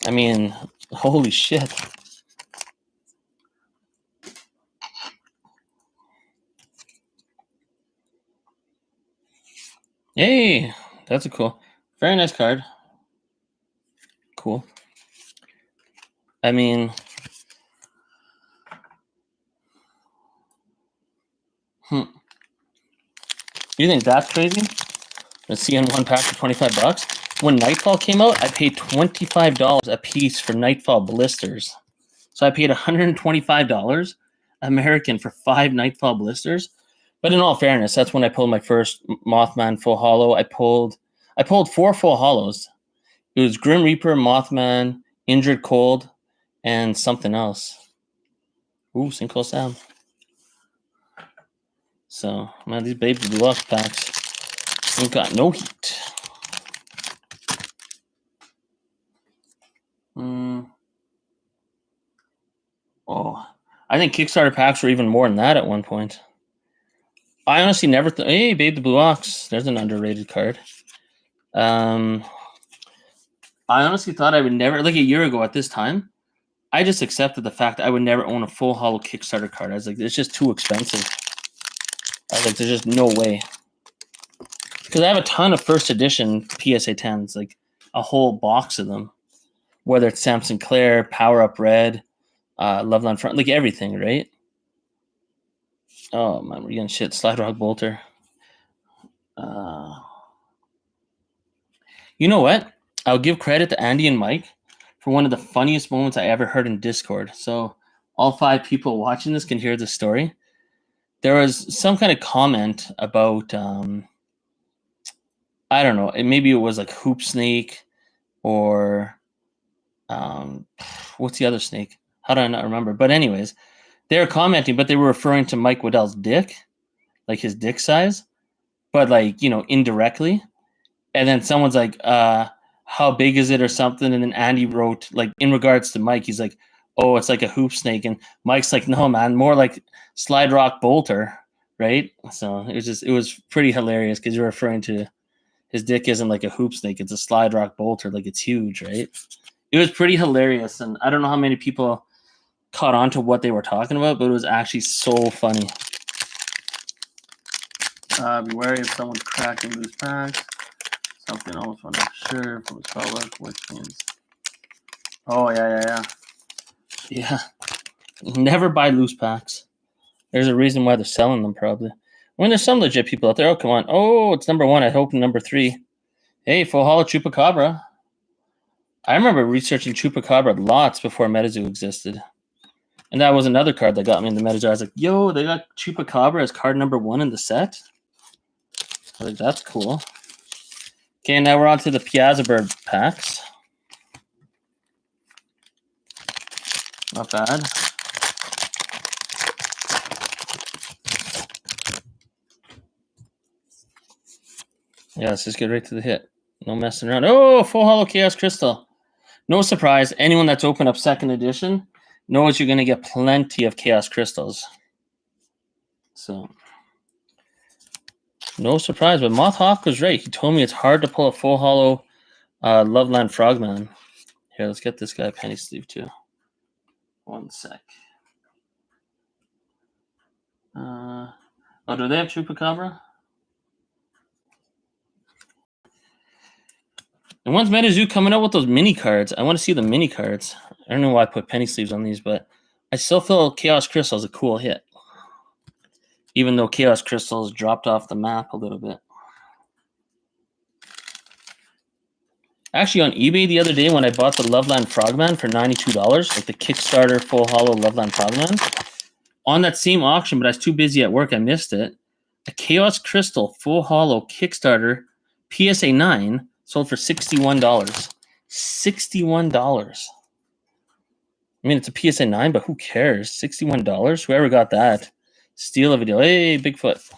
[SPEAKER 2] I mean, holy shit. Hey, that's a cool, very nice card. Cool. I mean, you think that's crazy? The CN1 pack for $25. When Nightfall came out, I paid $25 a piece for Nightfall blisters. So I paid $125 American for 5 Nightfall blisters. But in all fairness, that's when I pulled my first Mothman full holo. I pulled 4 full holos. It was Grim Reaper, Mothman, Injured Cold, and something else. Ooh, Sinkhole Sam. So, man, these Baby Blue Ox packs ain't got no heat. Oh, I think Kickstarter packs were even more than that at one point. I honestly never thought, hey, Babe the Blue Ox, there's an underrated card. I honestly thought I would never, like a year ago at this time, I just accepted the fact that I would never own a full holo Kickstarter card. I was like, it's just too expensive. I was like, there's just no way. Because I have a ton of first edition PSA 10s, like a whole box of them. Whether it's Sam Sinclair, Power Up Red, Love on Front, like everything, right? Oh man, we're getting shit. Slide Rock Bolter. You know what? I'll give credit to Andy and Mike for one of the funniest moments I ever heard in Discord. So all 5 people watching this can hear the story. There was some kind of comment about I don't know. Maybe it was like Hoop Snake or what's the other snake? How do I not remember? But anyways, they were commenting, but they were referring to Mike Waddell's dick, like his dick size, but like, you know, indirectly. And then someone's like, how big is it or something? And then Andy wrote, like, in regards to Mike, he's like, oh, it's like a hoop snake. And Mike's like, no, man, more like Slide Rock Bolter, right? So it was pretty hilarious because you're referring to his dick isn't like a hoop snake, it's a Slide Rock Bolter, like it's huge, right? It was pretty hilarious, and I don't know how many people caught on to what they were talking about, but it was actually so funny. Be wary of someone cracking loose packs. Something almost want to sure from the spell book, which means. Oh yeah. Never buy loose packs. There's a reason why they're selling them, probably. When there's some legit people out there. Oh, come on. Oh, it's number 1. I hope number 3. Hey, full holo Chupacabra. I remember researching Chupacabra lots before MetaZoo existed. And that was another card that got me in the MetaZoo. I was like, yo, they got Chupacabra as card number 1 in the set. I was like, that's cool. Okay, now we're on to the Piazza Bird packs. Not bad. Yeah, let's just get right to the hit. No messing around. Oh, full holo Chaos Crystal. No surprise. Anyone that's opened up second edition knows you're going to get plenty of Chaos Crystals. So, no surprise. But Mothhawk was right. He told me it's hard to pull a full holo Loveland Frogman. Here, let's get this guy penny sleeve too. One sec. Oh, do they have Chupacabra? And when's MetaZoo coming out with those mini cards? I want to see the mini cards. I don't know why I put penny sleeves on these, but I still feel Chaos Crystal is a cool hit. Even though Chaos Crystals dropped off the map a little bit. Actually, on eBay the other day when I bought the Loveland Frogman for $92, like the Kickstarter full holo Loveland Frogman, on that same auction, but I was too busy at work, I missed it. A Chaos Crystal full holo Kickstarter PSA 9 sold for $61. $61. I mean, it's a PSA 9, but who cares? $61? Whoever got that, steal a video. Hey, Bigfoot.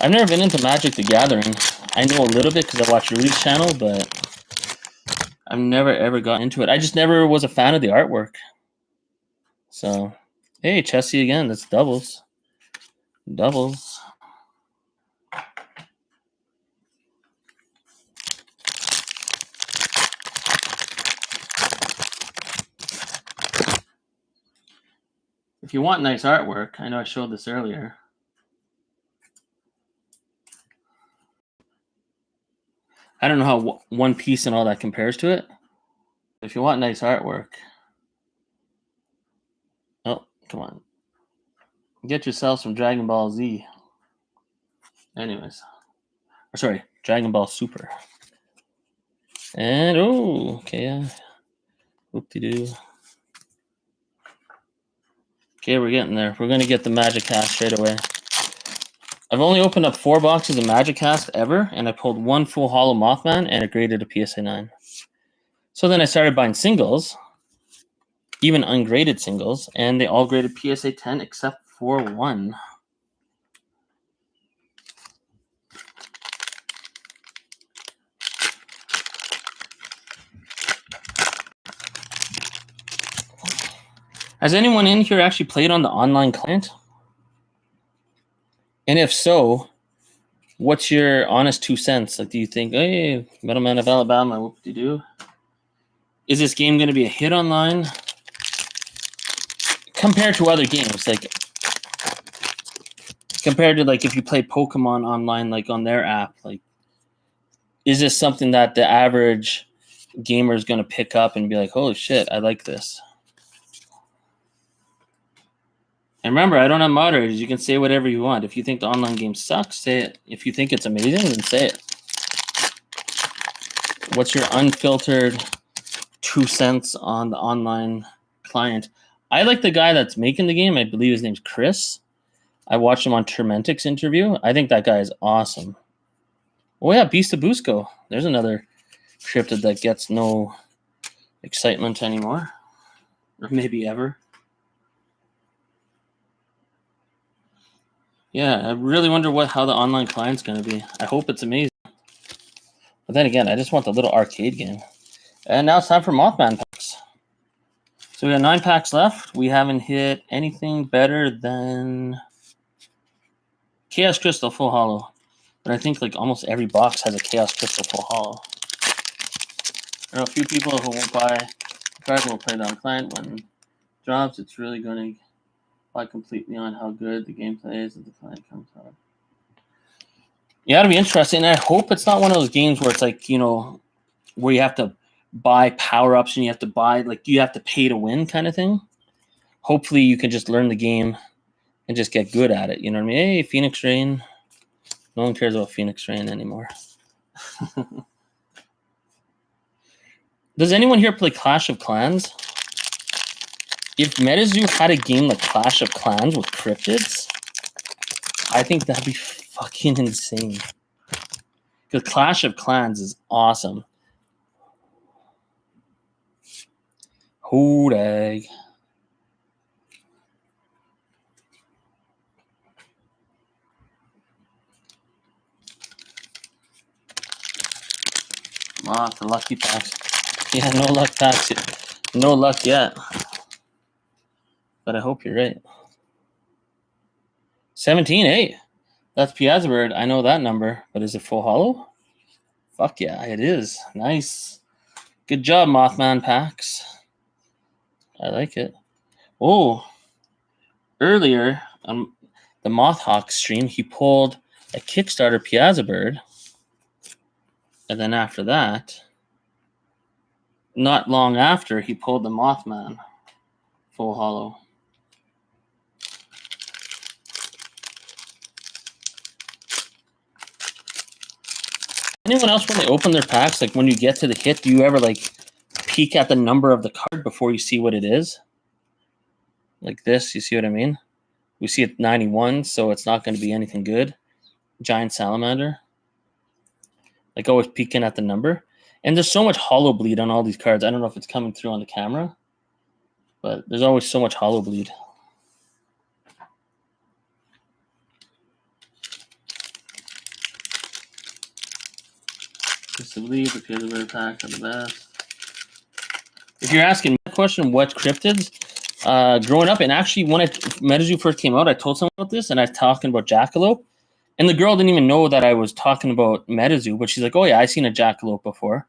[SPEAKER 2] I've never been into Magic the Gathering. I know a little bit because I watch Rudy's channel, but I've never ever got into it. I just never was a fan of the artwork. So, hey, Chessie again. That's doubles. Doubles. If you want nice artwork, I know I showed this earlier. I don't know how One Piece and all that compares to it. If you want nice artwork, oh, come on. Get yourself some Dragon Ball Z. Anyways. Or sorry, Dragon Ball Super. And, oh, okay, yeah. Whoop-de-doo. Okay, we're getting there. We're going to get the Magic Cast straight away. I've only opened up 4 boxes of Magic Cast ever, and I pulled 1 full holo Mothman, and it graded a PSA 9. So then I started buying singles, even ungraded singles, and they all graded PSA 10 except for 1. Has anyone in here actually played on the online client? And if so, what's your honest 2 cents? Like, do you think, hey, Middleman of Alabama, whoop-de-doo? Is this game going to be a hit online? Compared to other games, like, compared to, like, if you play Pokemon online, like, on their app, like, is this something that the average gamer is going to pick up and be like, holy shit, I like this? And remember, I don't have moderators. You can say whatever you want. If you think the online game sucks, say it. If you think it's amazing, then say it. What's your unfiltered 2 cents on the online client? I like the guy that's making the game. I believe his name's Chris. I watched him on Termentic's interview. I think that guy is awesome. Oh, yeah, Beast of Busco. There's another cryptid that gets no excitement anymore. Or maybe ever. Yeah, I really wonder how the online client's going to be. I hope it's amazing. But then again, I just want the little arcade game. And now it's time for Mothman packs. So we got 9 packs left. We haven't hit anything better than Chaos Crystal full holo. But I think like almost every box has a Chaos Crystal full holo. There are a few people who won't buy the card and will play it on client. When it drops, it's really going to rely completely on how good the gameplay is as the client comes out. Yeah, it'll be interesting. I hope it's not one of those games where it's like, you know, where you have to buy power-ups and you have to buy, like, you have to pay to win kind of thing. Hopefully you can just learn the game and just get good at it. You know what I mean? Hey, Phoenix Rain. No one cares about Phoenix Rain anymore. Does anyone here play Clash of Clans? If MetaZoo had a game like Clash of Clans with cryptids, I think that'd be fucking insane. Because Clash of Clans is awesome. Hoorag. Moth, the lucky packs. Yeah, no luck packs. No luck yet. But I hope you're right. 17, hey. That's Piazza I know that number. But is it full hollow? Fuck yeah, it is. Nice. Good job, Mothman packs. I like it. Oh, earlier on the Mothhawk stream, he pulled a Kickstarter Piazza Bird. And then after that, not long after, he pulled the Mothman full hollow. Anyone else, when they open their packs, like when you get to the hit, do you ever like peek at the number of the card before you see what it is? Like this, you see what I mean? We see it 91, so it's not going to be anything good. Giant salamander. Like always peeking at the number. And there's so much hollow bleed on all these cards. I don't know if it's coming through on the camera, but there's always so much hollow bleed. Just to believe the Piazza packs are the best. If you're asking that question, what cryptids? Growing up, and actually when MetaZoo first came out, I told someone about this, and I was talking about jackalope, and the girl didn't even know that I was talking about MetaZoo, but she's like, "Oh yeah, I've seen a jackalope before,"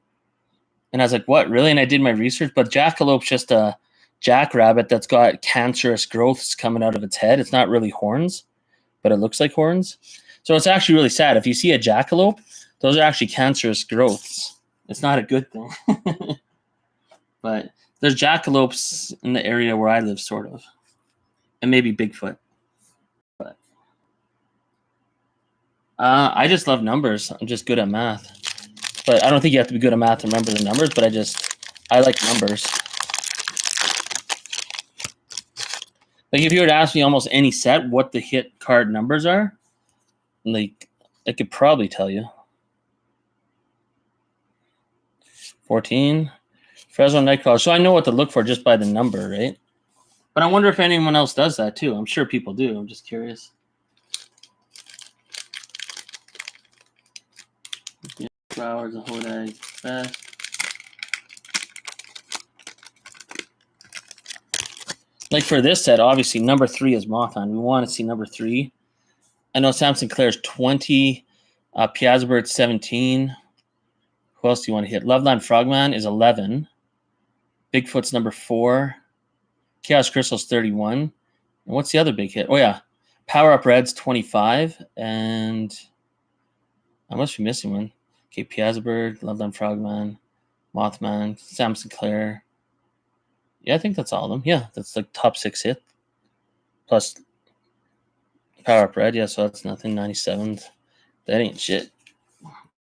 [SPEAKER 2] and I was like, "What, really?" And I did my research, but jackalope's just a jackrabbit that's got cancerous growths coming out of its head. It's not really horns, but it looks like horns. So it's actually really sad. If you see a jackalope, those are actually cancerous growths. It's not a good thing. But there's jackalopes in the area where I live, sort of. And maybe Bigfoot. But I just love numbers. I'm just good at math. But I don't think you have to be good at math to remember the numbers, but I like numbers. Like if you were to ask me almost any set what the hit card numbers are, like I could probably tell you. 14. Fresno Nightcrawler. So I know what to look for just by the number, right? But I wonder if anyone else does that too. I'm sure people do. I'm just curious. Flowers, a whole egg, best. Like for this set, obviously number 3 is Mothman. We want to see number 3. I know Sam Sinclair's 20, Piazza Bird 17. Who else do you want to hit? Loveland Frogman is 11. Bigfoot's number 4. Chaos Crystal's 31. And what's the other big hit? Oh yeah, Power Up Red's 25. And I must be missing one. Okay, Piazza Bird, Loveland Frogman, Mothman, Sam Sinclair. Yeah, I think that's all of them. Yeah, that's like top 6 hit. Plus Power Up Red. Yeah, so that's nothing. 97th. That ain't shit.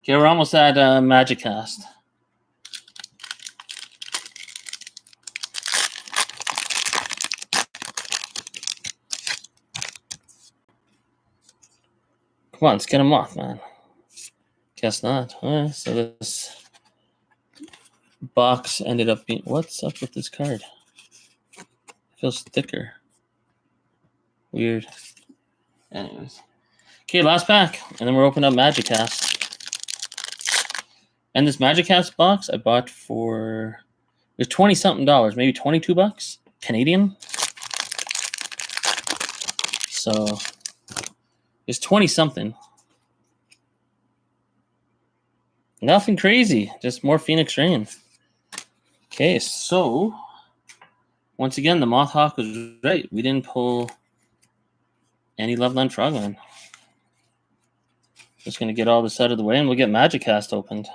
[SPEAKER 2] Okay, we're almost at Magic Cast. Come on, let's get a Mothman. Guess not. All right, so this box ended up being... What's up with this card? It feels thicker. Weird. Anyways. Okay, last pack. And then we're opening up Magic Cast. And this Magic Cast box I bought for... It was $20-something, maybe $22 Canadian. So it's 20-something. Nothing crazy, just more Phoenix Rain. Okay, so once again, the Mothhawk was right. We didn't pull any Loveland Frogman. Just going to get all this out of the way, and we'll get Magic Cast opened.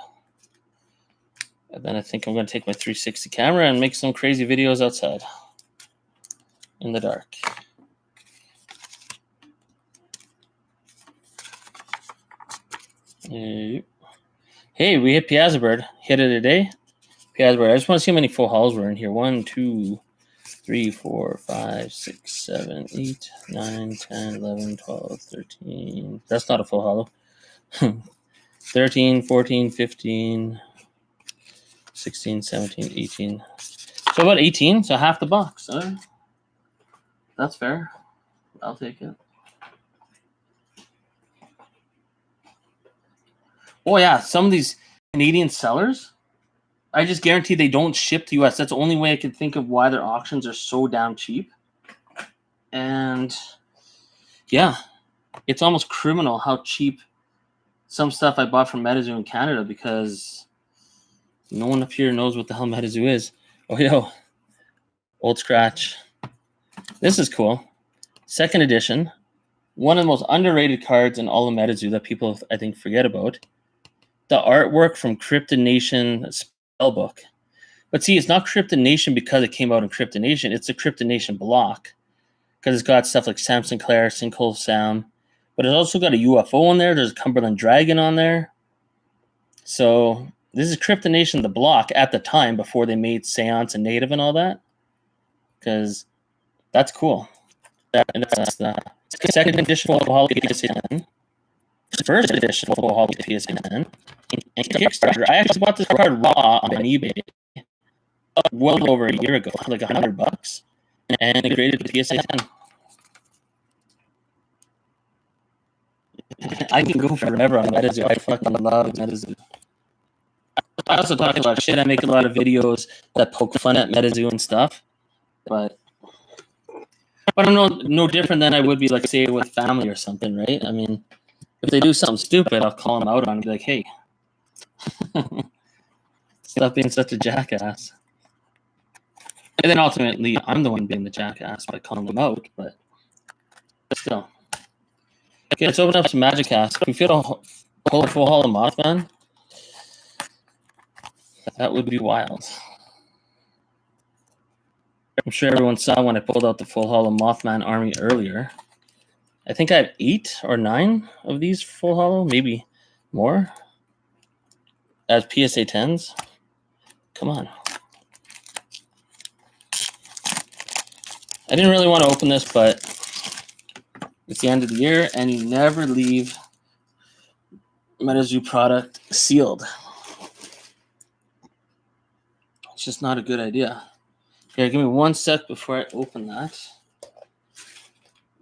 [SPEAKER 2] And then I think I'm going to take my 360 camera and make some crazy videos outside in the dark. Hey, we hit Piazza Bird. Hit it today. Yeah, I just want to see how many full hauls were in here. 1, 2, 3, 4, 5, 6, 7, 8, 9, 10, 11, 12, 13. That's not a full hollow. 13, 14, 15, 16, 17, 18. So about 18, so half the box. That's fair. I'll take it. Oh, yeah, some of these Canadian sellers, I just guarantee they don't ship to US. That's the only way I can think of why their auctions are so damn cheap. And yeah, it's almost criminal how cheap some stuff I bought from MetaZoo in Canada, because no one up here knows what the hell MetaZoo is. Oh, yo, old scratch. This is cool. Second edition. One of the most underrated cards in all of MetaZoo that people, I think, forget about. The artwork from Cryptid Nation Spellbook. But see, it's not Cryptid Nation because it came out in Cryptid Nation. It's the Cryptid Nation block, because it's got stuff like Sam Sinclair, Sinkhole Sam. But it's also got a UFO in there. There's a Cumberland Dragon on there. So this is Cryptid Nation, the block, at the time before they made Seance and Native and all that. Because that's cool. That's the second edition full holiday PSA 10. First edition full holiday PSA 10. And Kickstarter. I actually bought this card raw on eBay well over a year ago, like $100. And it created the PSA 10. I can go forever on MetaZoo. I fucking love MetaZoo. I also talk about shit. I make a lot of videos that poke fun at MetaZoo and stuff. But I'm no different than I would be, like, say, with family or something, right? I mean, if they do something stupid, I'll call them out on it and be like, hey, stop being such a jackass. And then ultimately, I'm the one being the jackass by calling them out, but still. Okay, let's open up some Magic Cast. If we fit a full haul of Mothman, that would be wild. I'm sure everyone saw when I pulled out the full haul of Mothman Army earlier. I think I have 8 or 9 of these full hollow, maybe more, as PSA 10s. Come on. I didn't really want to open this, but it's the end of the year, and you never leave MetaZoo product sealed. It's just not a good idea. Here, give me 1 sec before I open that.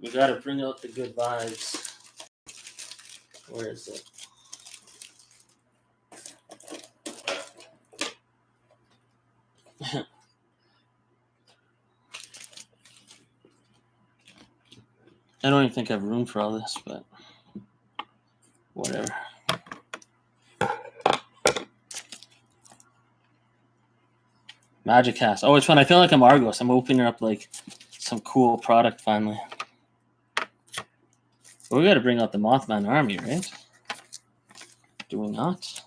[SPEAKER 2] We got to bring out the good vibes. Where is it? I don't even think I have room for all this, but whatever. Magic Cast. Oh, it's fun. I feel like I'm Argos. I'm opening up like some cool product finally. But we got to bring out the Mothman Army, right? Do we not?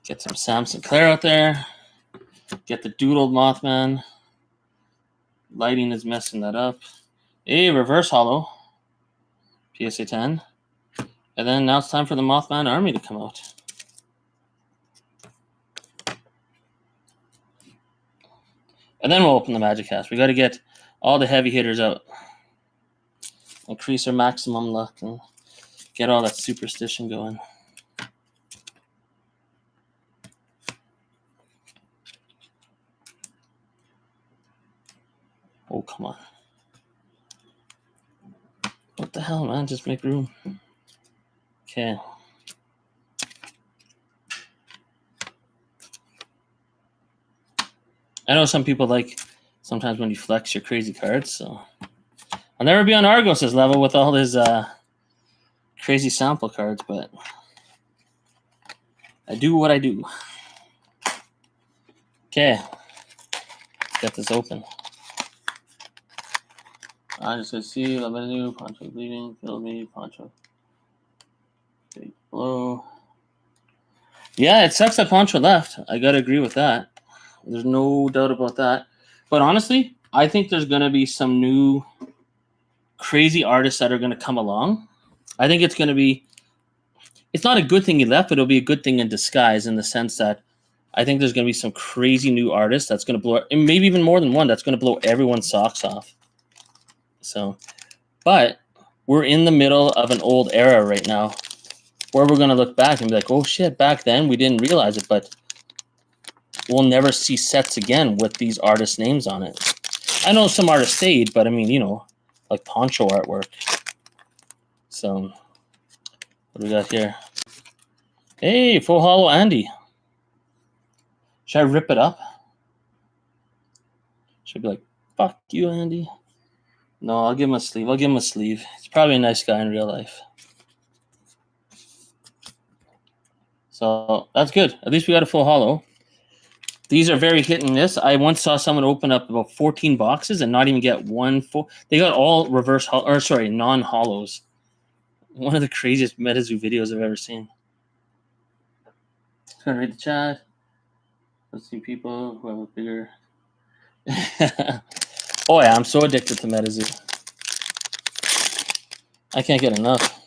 [SPEAKER 2] Get some Sam Sinclair out there. Get the doodled Mothman. Lighting is messing that up. A reverse hollow. PSA 10. And then now it's time for the Mothman Army to come out. And then we'll open the Magic Cast. We got to get all the heavy hitters out. Increase our maximum luck and get all that superstition going. Oh, come on. What the hell, man? Just make room. Okay. I know some people like sometimes when you flex your crazy cards, so I'll never be on Argos' level with all his crazy sample cards, but I do what I do. Okay. Let's get this open. I just gonna see Lamenu, Poncho bleeding, kill me, Poncho. Big blow. Yeah, it sucks that Poncho left. I gotta agree with that. There's no doubt about that. But honestly, I think there's gonna be some new crazy artists that are gonna come along. I think it's gonna be it's not a good thing he left, but it'll be a good thing in disguise in the sense that I think there's going to be some crazy new artist that's going to blow, and maybe even more than one, that's going to blow everyone's socks off. So, but we're in the middle of an old era right now where we're going to look back and be like, oh shit, back then we didn't realize it, but we'll never see sets again with these artist names on it. I know some artists stayed, but I mean, you know, like poncho artwork. So, what do we got here? Hey, full hollow Andy. Should I rip it up? Should I be like, fuck you, Andy? No, I'll give him a sleeve. I'll give him a sleeve. He's probably a nice guy in real life. So that's good. At least we got a full hollow. These are very hit and miss. I once saw someone open up about 14 boxes and not even get one full. They got all reverse or sorry, non-hollows. One of the craziest MetaZoo videos I've ever seen. Just gonna read the chat. Let's see people who have a bigger. Oh yeah, I'm so addicted to MetaZoo. I can't get enough.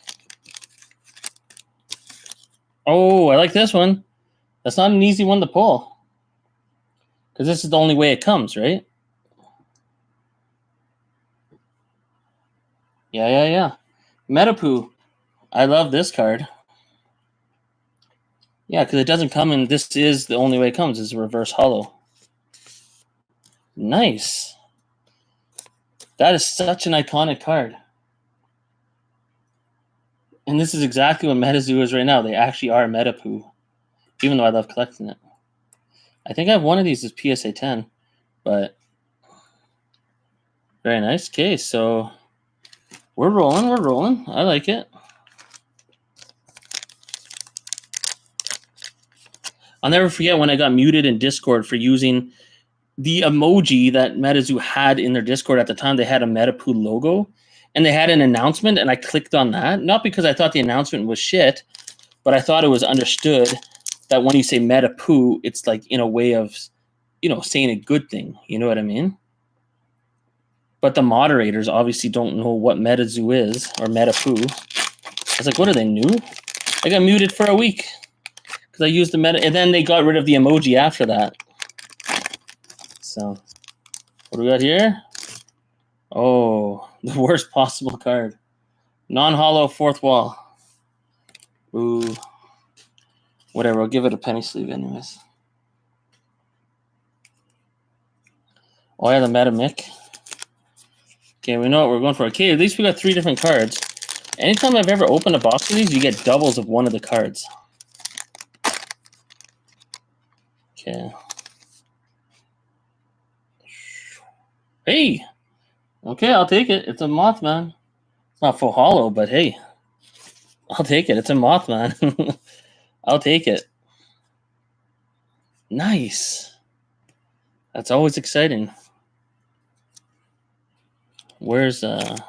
[SPEAKER 2] Oh, I like this one. That's not an easy one to pull. Because this is the only way it comes, right? Yeah. MetaZoo. I love this card. Yeah, because it doesn't come in. This is the only way it comes. Is a reverse hollow. Nice. That is such an iconic card. And this is exactly what MetaZoo is right now. They actually are MetaZoo, even though I love collecting it. I think I have one of these as PSA 10, but very nice. Okay, so we're rolling. I like it. I'll never forget when I got muted in Discord for using the emoji that MetaZoo had in their Discord at the time. They had a MetaZoo logo, and they had an announcement, and I clicked on that. Not because I thought the announcement was shit, but I thought it was understood that when you say MetaZoo, it's like in a way of, you know, saying a good thing. You know what I mean? But the moderators obviously don't know what MetaZoo is or MetaZoo. I was like, what are they, new? I got muted for a week because I used the meta, and then they got rid of the emoji after that. So, what do we got here? Oh, the worst possible card. Non-hollow fourth wall. Ooh. Whatever, I'll give it a penny sleeve anyways. Oh, yeah, the Meta Mick. Okay, we know what we're going for. Okay, at least we got 3 different cards. Anytime I've ever opened a box of these, you get doubles of one of the cards. Okay. Hey! Okay, I'll take it. It's a Mothman. It's not full hollow, but hey. I'll take it. It's a Mothman. I'll take it. Nice. That's always exciting. Where's this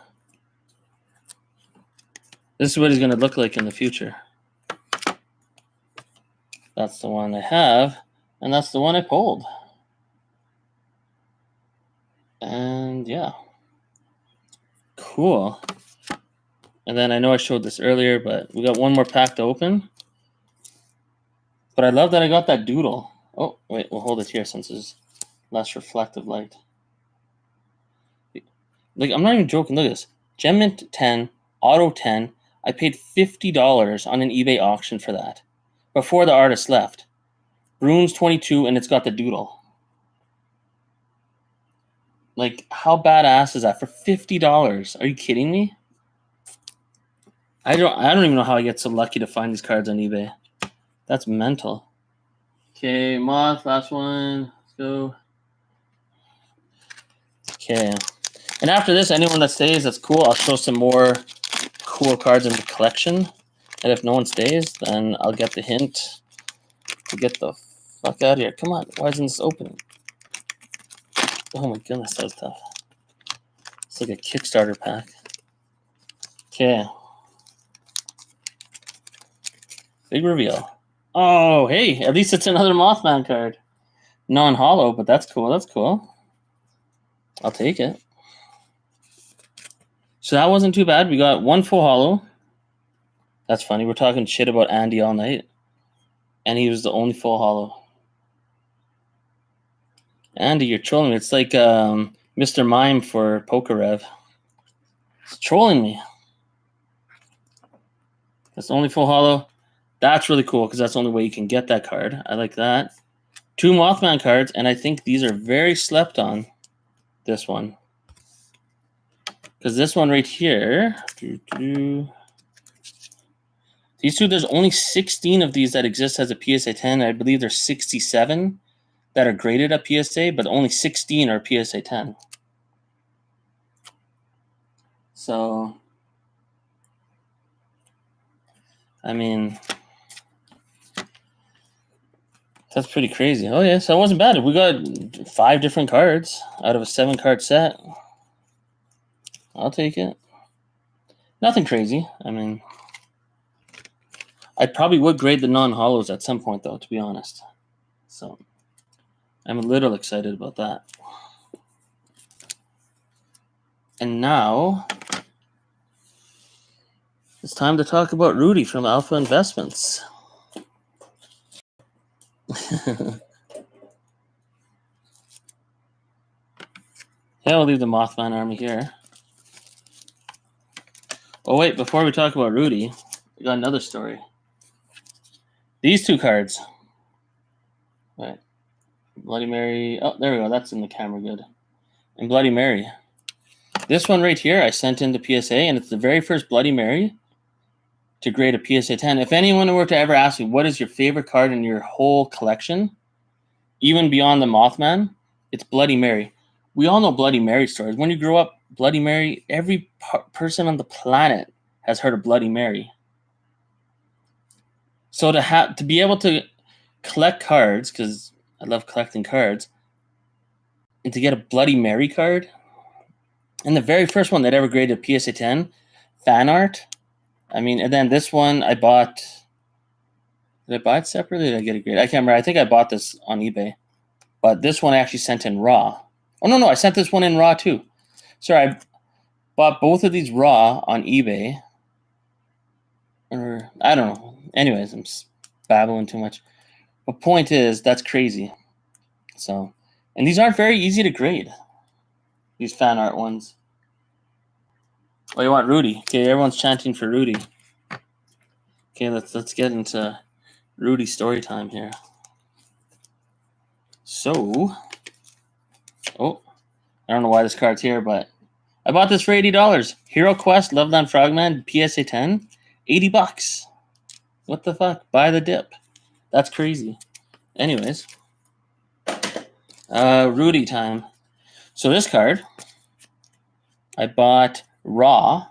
[SPEAKER 2] is what he's gonna look like in the future. That's the one I have, and that's the one I pulled. And yeah. Cool. And then I know I showed this earlier, but we got one more pack to open. But I love that I got that doodle. Oh, wait, we'll hold it here since it's less reflective light. Like, I'm not even joking. Look at this. Gem Mint 10, Auto 10. I paid $50 on an eBay auction for that before the artist left. Runes 22, and it's got the doodle. Like, how badass is that for $50? Are you kidding me? I don't even know how I get so lucky to find these cards on eBay. That's mental. Okay, Moth, last one. Let's go. Okay. And after this, anyone that stays, that's cool. I'll show some more cool cards in the collection. And if no one stays, then I'll get the hint to get the fuck out of here. Come on, why isn't this opening? Oh my goodness, that was tough. It's like a Kickstarter pack. Okay. Big reveal. Oh, hey, at least it's another Mothman card. Non-hollow, but that's cool. That's cool. I'll take it. So that wasn't too bad. We got one full hollow. That's funny. We're talking shit about Andy all night, and he was the only full hollow. Andy, you're trolling me. It's like Mr. Mime for Pokerev. It's trolling me. That's the only full hollow. That's really cool because that's the only way you can get that card. I like that. 2 Mothman cards, and I think these are very slept on. This one. Because this one right here. These two, there's only 16 of these that exist as a PSA 10. I believe there's 67 that are graded at PSA, but only 16 are PSA 10. So, I mean, that's pretty crazy. Oh, yeah, so it wasn't bad. We got 5 different cards out of a 7-card set. I'll take it. Nothing crazy. I mean, I probably would grade the non-hollows at some point, though, to be honest. So, I'm a little excited about that. And now, it's time to talk about Rudy from Alpha Investments. Yeah, we'll leave the Mothman army here. Oh, wait, before we talk about Rudy, we got another story. These 2 cards. Right. Bloody Mary. Oh, there we go. That's in the camera good. And Bloody Mary. This one right here, I sent into PSA, and it's the very first Bloody Mary to grade a PSA 10. If anyone were to ever ask me, what is your favorite card in your whole collection, even beyond the Mothman, it's Bloody Mary. We all know Bloody Mary stories. When you grow up, Bloody Mary, every person on the planet has heard of Bloody Mary. So to be able to collect cards, because I love collecting cards, and to get a Bloody Mary card, and the very first one that ever graded a PSA 10, fan art. I mean, and then this one I bought. Did I buy it separately? Or did I get a grade? I can't remember. I think I bought this on eBay. But this one I actually sent in raw. Oh, no, I sent this one in raw too. Sorry, I bought both of these raw on eBay. Or, I don't know. Anyways, I'm babbling too much. The point is, that's crazy. So, and these aren't very easy to grade. These fan art ones. Oh, you want Rudy? Okay, everyone's chanting for Rudy. Okay, let's get into Rudy story time here. So, oh, I don't know why this card's here, but I bought this for $80. Hero Quest Loveland Frogman PSA 10, $80. What the fuck? Buy the dip. That's crazy. Anyways, Rudy time. So this card, I bought raw.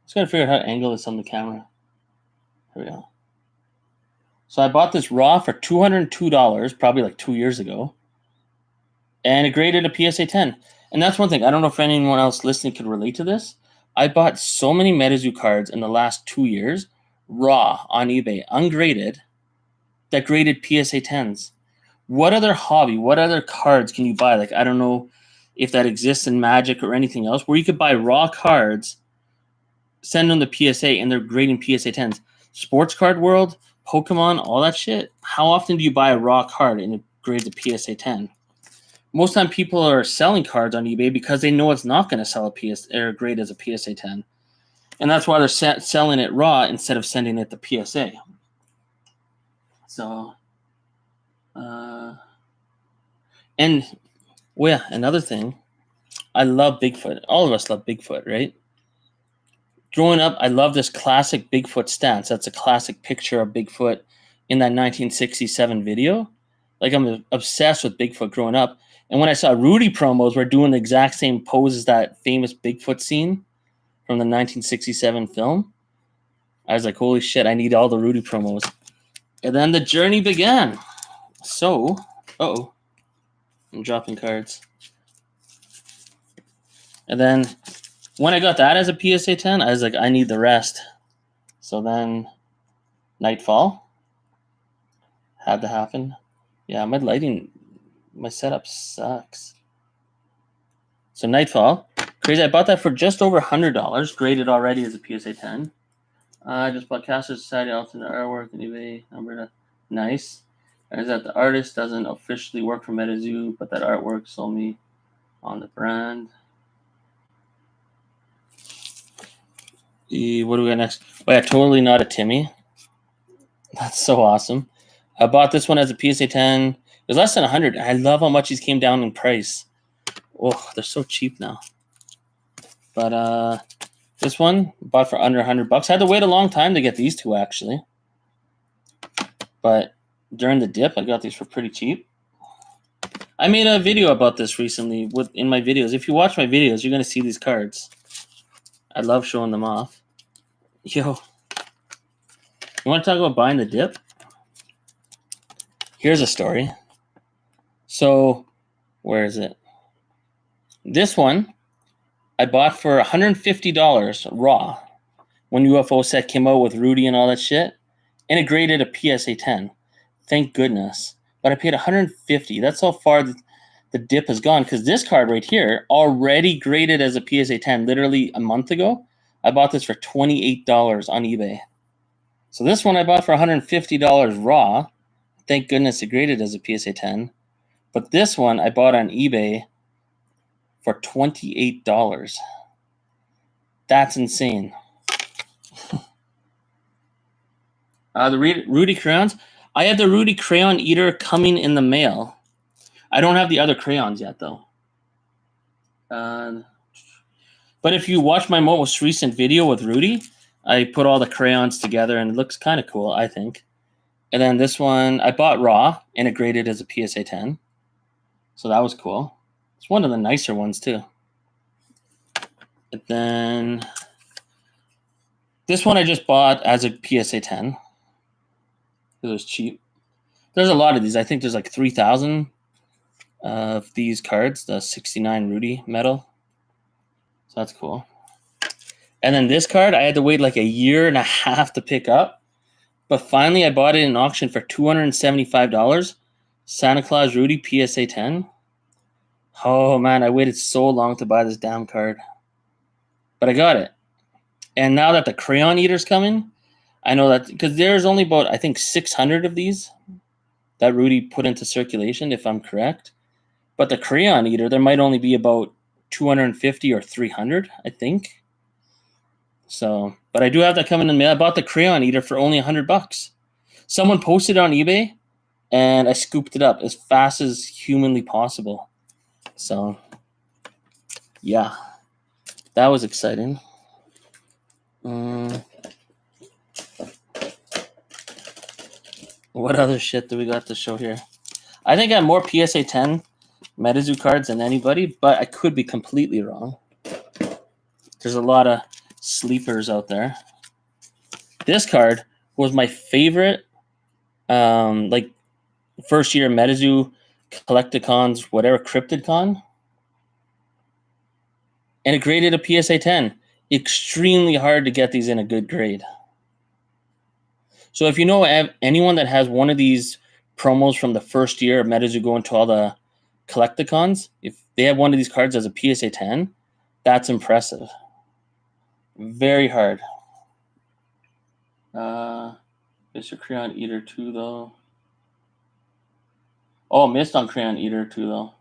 [SPEAKER 2] Just gotta figure out how to angle this on the camera. Here we go. So I bought this raw for $202, probably like 2 years ago, and it graded a PSA 10. And that's one thing. I don't know if anyone else listening could relate to this. I bought so many MetaZoo cards in the last 2 years, raw on eBay, ungraded, that graded PSA 10s. What other hobby, what other cards can you buy? Like, I don't know if that exists in Magic or anything else, where you could buy raw cards, send them to PSA, and they're grading PSA 10s. Sports card world, Pokemon, all that shit. How often do you buy a raw card and it grades a PSA 10? Most time people are selling cards on eBay because they know it's not going to sell a PSA or grade as a PSA 10. And that's why they're selling it raw instead of sending it to PSA. So, and, well, yeah, another thing, I love Bigfoot. All of us love Bigfoot, right? Growing up, I love this classic Bigfoot stance. That's a classic picture of Bigfoot in that 1967 video. Like, I'm obsessed with Bigfoot growing up. And when I saw Rudy promos were doing the exact same pose as that famous Bigfoot scene from the 1967 film, I was like, holy shit, I need all the Rudy promos. And then the journey began. So, I'm dropping cards. And then when I got that as a PSA 10, I was like, I need the rest. So then Nightfall had to happen. Yeah, my lighting, my setup sucks. So Nightfall, crazy. I bought that for just over $100, graded already as a PSA 10. I just bought Caster Society alternate artwork on eBay. Number nice. Is that the artist doesn't officially work for MetaZoo, but that artwork sold me on the brand. What do we got next? Oh yeah, totally not a Timmy. That's so awesome. I bought this one as a PSA 10. It was less than 100. I love how much these came down in price. Oh, they're so cheap now. But this one bought for under $100. I had to wait a long time to get these two actually. But during the dip, I got these for pretty cheap. I made a video about this recently in my videos. If you watch my videos, you're gonna see these cards. I love showing them off. Yo, you want to talk about buying the dip? Here's a story. So, where is it? This one I bought for $150 raw when UFO set came out with Rudy and all that shit, and it graded a PSA 10. Thank goodness. But I paid $150. That's how far the dip has gone, because this card right here already graded as a PSA 10 literally a month ago. I bought this for $28 on eBay. So this one I bought for $150 raw. Thank goodness it graded as a PSA 10. But this one I bought on eBay for $28. That's insane. The Rudy crayons. I have the Rudy Crayon Eater coming in the mail. I don't have the other crayons yet, though. But if you watch my most recent video with Rudy, I put all the crayons together, and it looks kind of cool, I think. And then this one, I bought raw, and it graded as a PSA 10. So that was cool. It's one of the nicer ones, too. And then this one I just bought as a PSA 10. It was cheap. There's a lot of these. I think there's like 3,000 of these cards, the 69 Rudy metal. So that's cool. And then this card, I had to wait like a year and a half to pick up. But finally, I bought it in auction for $275. Santa Claus Rudy PSA 10. Oh, man, I waited so long to buy this damn card. But I got it. And now that the Crayon Eater's coming, I know that because there's only about, I think, 600 of these that Rudy put into circulation, if I'm correct. But the Crayon Eater, there might only be about 250 or 300, I think. So, but I do have that coming in the mail. I bought the Crayon Eater for only $100. Someone posted it on eBay, and I scooped it up as fast as humanly possible. So, yeah, that was exciting. What other shit do we got to show here? I think I have more PSA 10 MetaZoo cards than anybody, but I could be completely wrong. There's a lot of sleepers out there. This card was my favorite, like first year MetaZoo Collecticons, whatever, CryptidCon. And it graded a PSA 10. Extremely hard to get these in a good grade. So if you know anyone that has one of these promos from the first year of MetaZoo going to all the Collecticons, if they have one of these cards as a PSA 10, that's impressive. Very hard. Mr. Crayon Eater 2, though. Oh, missed on Crayon Eater 2, though.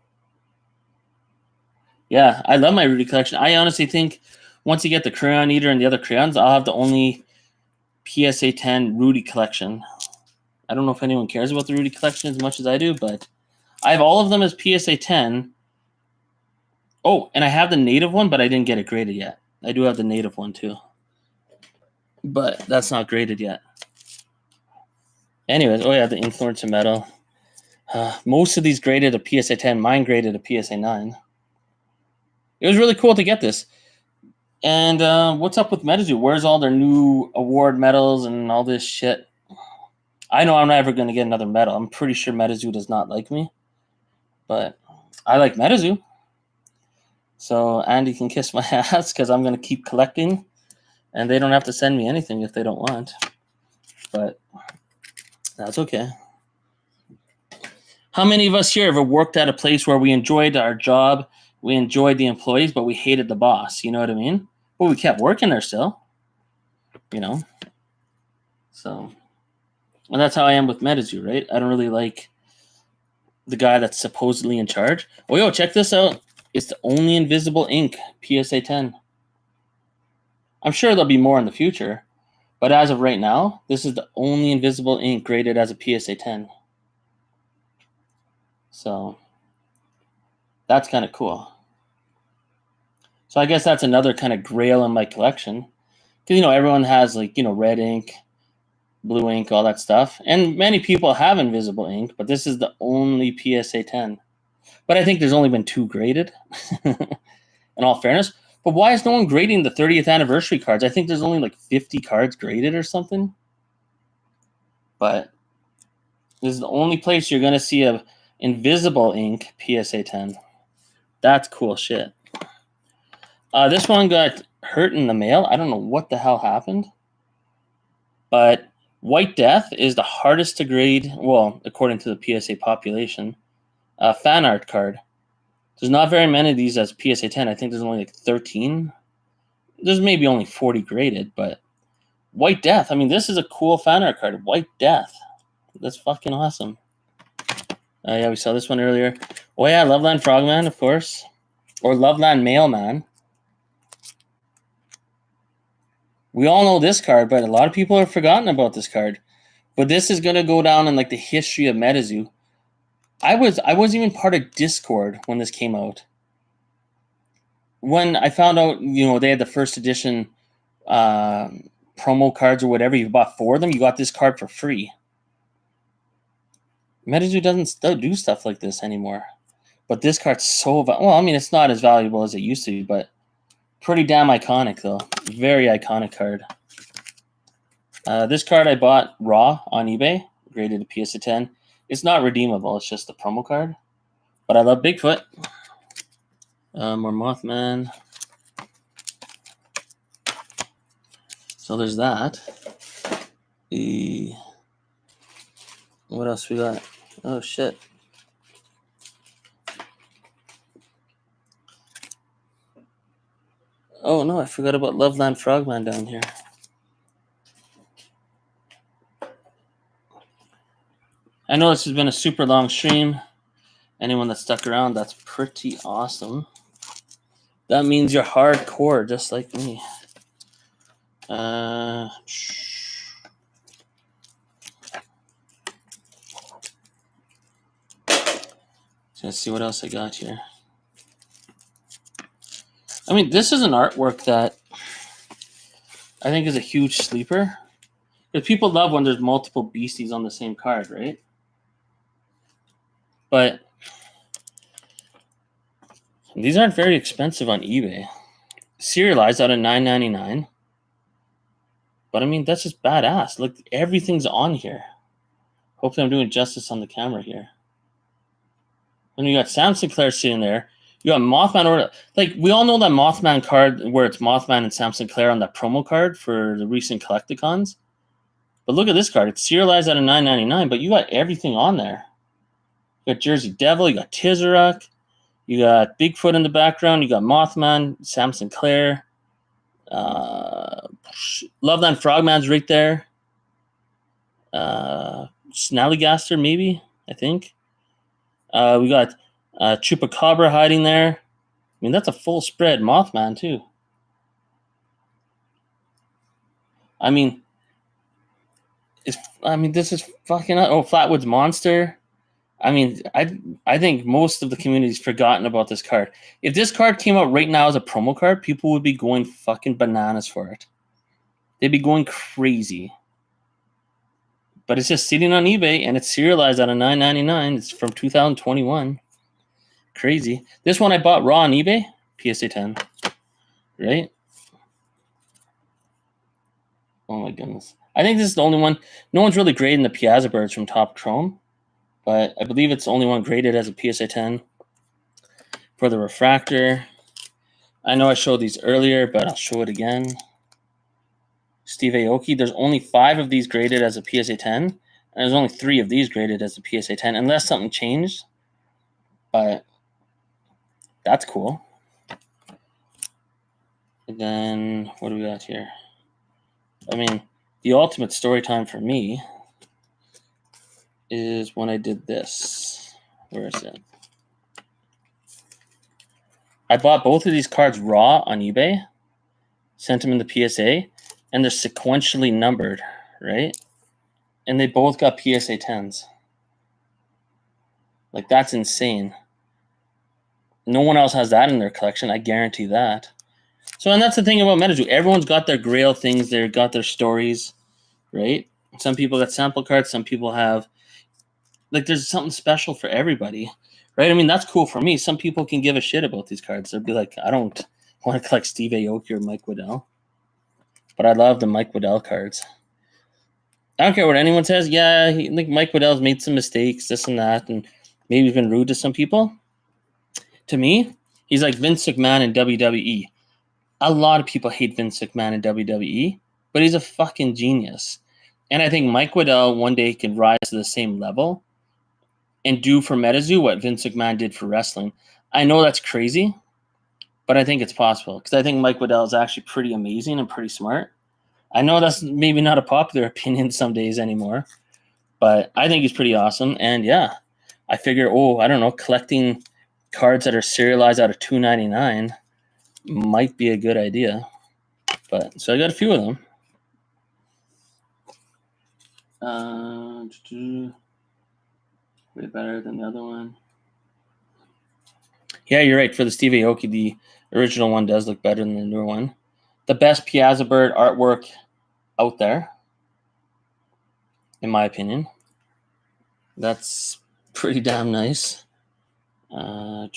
[SPEAKER 2] Yeah, I love my Rudy collection. I honestly think once you get the Crayon Eater and the other crayons, I'll have the only PSA 10 Rudy collection. I don't know if anyone cares about the Rudy collection as much as I do, but I have all of them as PSA 10. Oh, and I have the native one, but I didn't get it graded yet. I do have the native one, too. But that's not graded yet. Anyways, oh yeah, the Influencer Metal. Most of these graded a PSA 10. Mine graded a PSA 9. It was really cool to get this. And what's up with MetaZoo? Where's all their new award medals and all this shit? I know I'm never going to get another medal. I'm pretty sure MetaZoo does not like me. But I like MetaZoo. So Andy can kiss my ass because I'm going to keep collecting. And they don't have to send me anything if they don't want. But that's okay. How many of us here ever worked at a place where we enjoyed our job, we enjoyed the employees, but we hated the boss? You know what I mean? But we kept working there still. You know? So, and that's how I am with MetaZoo, right? I don't really like the guy that's supposedly in charge. Oh, yo, check this out. It's the only invisible ink PSA 10. I'm sure there'll be more in the future, but as of right now, this is the only invisible ink graded as a PSA 10. So that's kind of cool. So I guess that's another kind of grail in my collection. Because, everyone has like, red ink, blue ink, all that stuff. And many people have invisible ink, but this is the only PSA 10. But I think there's only been 2 graded, in all fairness. But why is no one grading the 30th anniversary cards? I think there's only like 50 cards graded or something. But this is the only place you're going to see a invisible ink PSA 10. That's cool shit. This one got hurt in the mail. I don't know what the hell happened. But White Death is the hardest to grade, well, according to the PSA population, fan art card. There's not very many of these as PSA 10. I think there's only like 13. There's maybe only 40 graded, but White Death. I mean, this is a cool fan art card. White Death. That's fucking awesome. Yeah, we saw this one earlier. Oh yeah, Loveland Frogman, of course. Or Loveland Mailman. We all know this card, but a lot of people have forgotten about this card. But this is going to go down in like the history of MetaZoo. I wasn't even part of Discord when this came out. When I found out, they had the first edition promo cards or whatever, you bought 4 of them, you got this card for free. MetaZoo doesn't do stuff like this anymore. But this card's so well, I mean, it's not as valuable as it used to be, but pretty damn iconic, though. Very iconic card. This card I bought raw on eBay, graded a PSA 10. It's not redeemable. It's just a promo card. But I love Bigfoot. More Mothman. So there's that. What else we got? Oh, shit. Oh, no, I forgot about Loveland Frogman down here. I know this has been a super long stream. Anyone that stuck around, that's pretty awesome. That means you're hardcore, just like me. Let's see what else I got here. I mean, this is an artwork that I think is a huge sleeper. Because people love when there's multiple beasties on the same card, right? But these aren't very expensive on eBay. Serialized out of $9.99. But I mean, that's just badass. Look, everything's on here. Hopefully I'm doing justice on the camera here. And you got Sam Sinclair sitting there. You got Mothman, or like we all know that Mothman card where it's Mothman and Sam Sinclair on that promo card for the recent Collecticons. But look at this card. It's serialized out of $9.99, but you got everything on there. You got Jersey Devil, you got Tizerac, you got Bigfoot in the background, you got Mothman, Sam Sinclair, Loveland Frogman's right there. Snallygaster, maybe, I think. We got Chupacabra hiding there. I mean, that's a full spread Mothman, too. I mean, this is fucking... Oh, Flatwoods Monster. I mean, I think most of the community's forgotten about this card. If this card came out right now as a promo card, people would be going fucking bananas for it. They'd be going crazy. But it's just sitting on eBay, and it's serialized out of $9.99. It's from 2021. Crazy. This one I bought raw on eBay, PSA 10. Right? Oh my goodness. I think this is the only one. No one's really grading the Piazza Birds from Top Chrome, but I believe it's the only one graded as a PSA 10. For the refractor, I know I showed these earlier, but I'll show it again. Steve Aoki, there's only 5 of these graded as a PSA 10, and there's only 3 of these graded as a PSA 10, unless something changed. But that's cool. And then, what do we got here? I mean, the ultimate story time for me is when I did this. Where is it? I bought both of these cards raw on eBay, sent them in the PSA, and they're sequentially numbered, right? And they both got PSA 10s. Like, that's insane. No one else has that in their collection. I guarantee that. So, and that's the thing about MetaZoo. Everyone's got their grail things. They've got their stories, right? Some people got sample cards. Some people have, like, there's something special for everybody, right? I mean, that's cool for me. Some people can give a shit about these cards. They'll be like, I don't want to collect Steve Aoki or Mike Waddell. But I love the Mike Waddell cards. I don't care what anyone says. Yeah, like Mike Waddell's made some mistakes, this and that, and maybe he's been rude to some people. To me, he's like Vince McMahon in WWE. A lot of people hate Vince McMahon in WWE, but he's a fucking genius. And I think Mike Waddell one day can rise to the same level and do for MetaZoo what Vince McMahon did for wrestling. I know that's crazy, but I think it's possible because I think Mike Waddell is actually pretty amazing and pretty smart. I know that's maybe not a popular opinion some days anymore, but I think he's pretty awesome. And yeah, I figure, I don't know, collecting cards that are serialized out of $2.99 might be a good idea. But so I got a few of them. Way better than the other one. Yeah, you're right. For the Steve Aoki, the original one does look better than the newer one. The best Piazza Bird artwork out there, in my opinion. That's pretty damn nice. But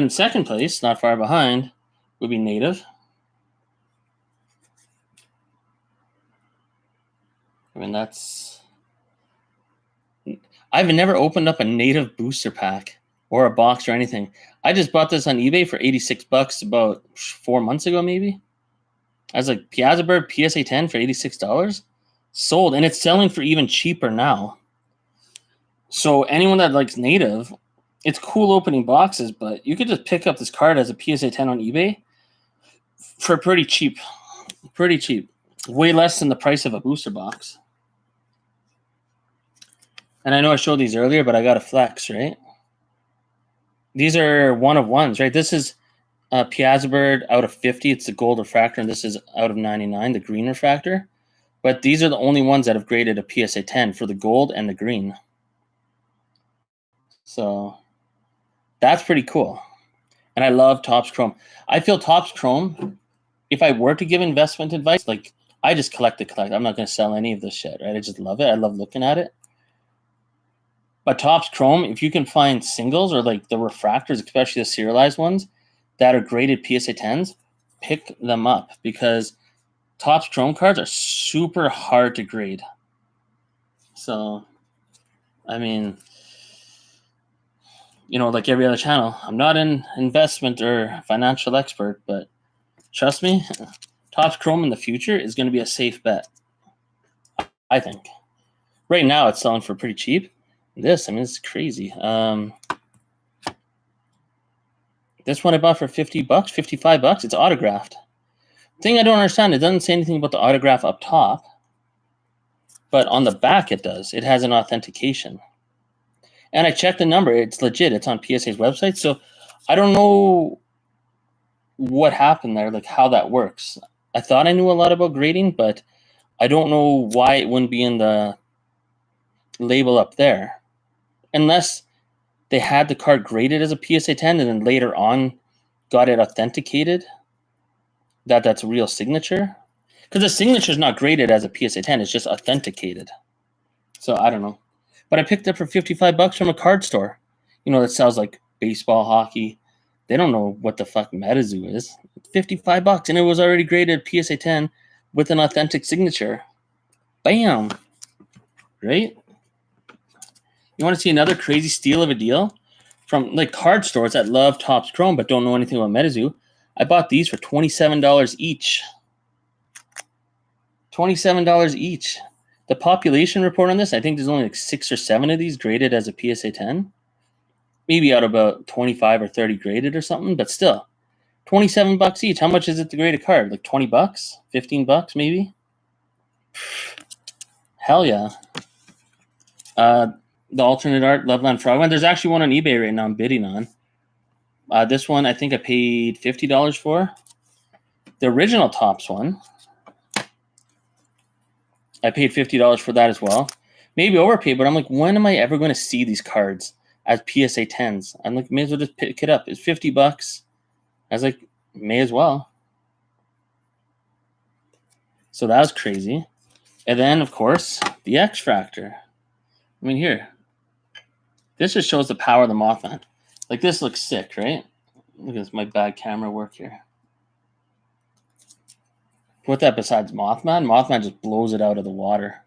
[SPEAKER 2] in second place, not far behind, would be Native. I mean, I've never opened up a Native booster pack or a box or anything. I just bought this on eBay for $86 about 4 months ago, maybe. I was like, Piazza Bird PSA 10 for $86? Sold, and it's selling for even cheaper now. So anyone that likes Native, it's cool opening boxes, but you could just pick up this card as a PSA 10 on eBay for pretty cheap. Pretty cheap. Way less than the price of a booster box. And I know I showed these earlier, but I got a flex, right? These are one of ones, right? This is Piazza Bird out of 50. It's the gold refractor, and this is out of 99, the green refractor. But these are the only ones that have graded a PSA 10 for the gold and the green. So that's pretty cool. And I love Topps Chrome. I feel Topps Chrome, if I were to give investment advice, like I just collect. I'm not going to sell any of this shit, right? I just love it. I love looking at it. But Topps Chrome, if you can find singles or like the refractors, especially the serialized ones that are graded PSA 10s, pick them up because Topps Chrome cards are super hard to grade. So, I mean, like every other channel, I'm not an investment or financial expert, but trust me, Topps Chrome in the future is going to be a safe bet, I think. Right now, it's selling for pretty cheap. It's crazy. This one I bought for $50, $55. It's autographed. Thing I don't understand, it doesn't say anything about the autograph up top, but on the back it does. It has an authentication. And I checked the number. It's legit. It's on PSA's website. So I don't know what happened there, like how that works. I thought I knew a lot about grading, but I don't know why it wouldn't be in the label up there. Unless they had the card graded as a PSA 10 and then later on got it authenticated that's a real signature. Because the signature is not graded as a PSA 10. It's just authenticated. So I don't know. But I picked it up for $55 from a card store. That sells like baseball, hockey. They don't know what the fuck MetaZoo is. $55. And it was already graded PSA 10 with an authentic signature. Bam. Right? You want to see another crazy steal of a deal? From like card stores that love Topps Chrome but don't know anything about MetaZoo. I bought these for $27 each. $27 each. The population report on this, I think there's only like 6 or 7 of these graded as a PSA 10. Maybe out of about 25 or 30 graded or something, but still. $27 each. How much is it to grade a card? Like $20, $15 maybe. Hell yeah. The alternate art Loveland Frogman. There's actually one on eBay right now I'm bidding on. This one I think I paid $50 for. The original Topps one, I paid $50 for that as well. Maybe overpaid, but I'm like, when am I ever going to see these cards as PSA 10s? I'm like, may as well just pick it up. It's $50. I was like, may as well. So that was crazy. And then, of course, the X Factor. I mean, here. This just shows the power of the Mothman. Like, this looks sick, right? Look at this, my bad camera work here. Put that besides Mothman. Mothman just blows it out of the water.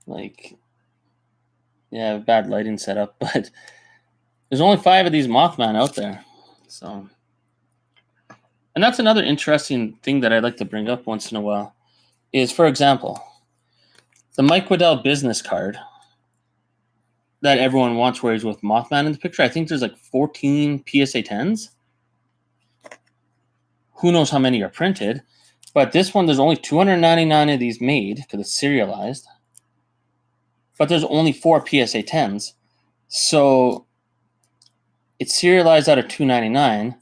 [SPEAKER 2] Like, yeah, bad lighting setup, but there's only 5 of these Mothman out there. So, and that's another interesting thing that I'd like to bring up once in a while is, for example, the Mike Waddell business card that everyone wants where he's with Mothman in the picture. I think there's like 14 PSA 10s. Who knows how many are printed, but this one, there's only 299 of these made because it's serialized. But there's only 4 PSA 10s. So it's serialized out of 299.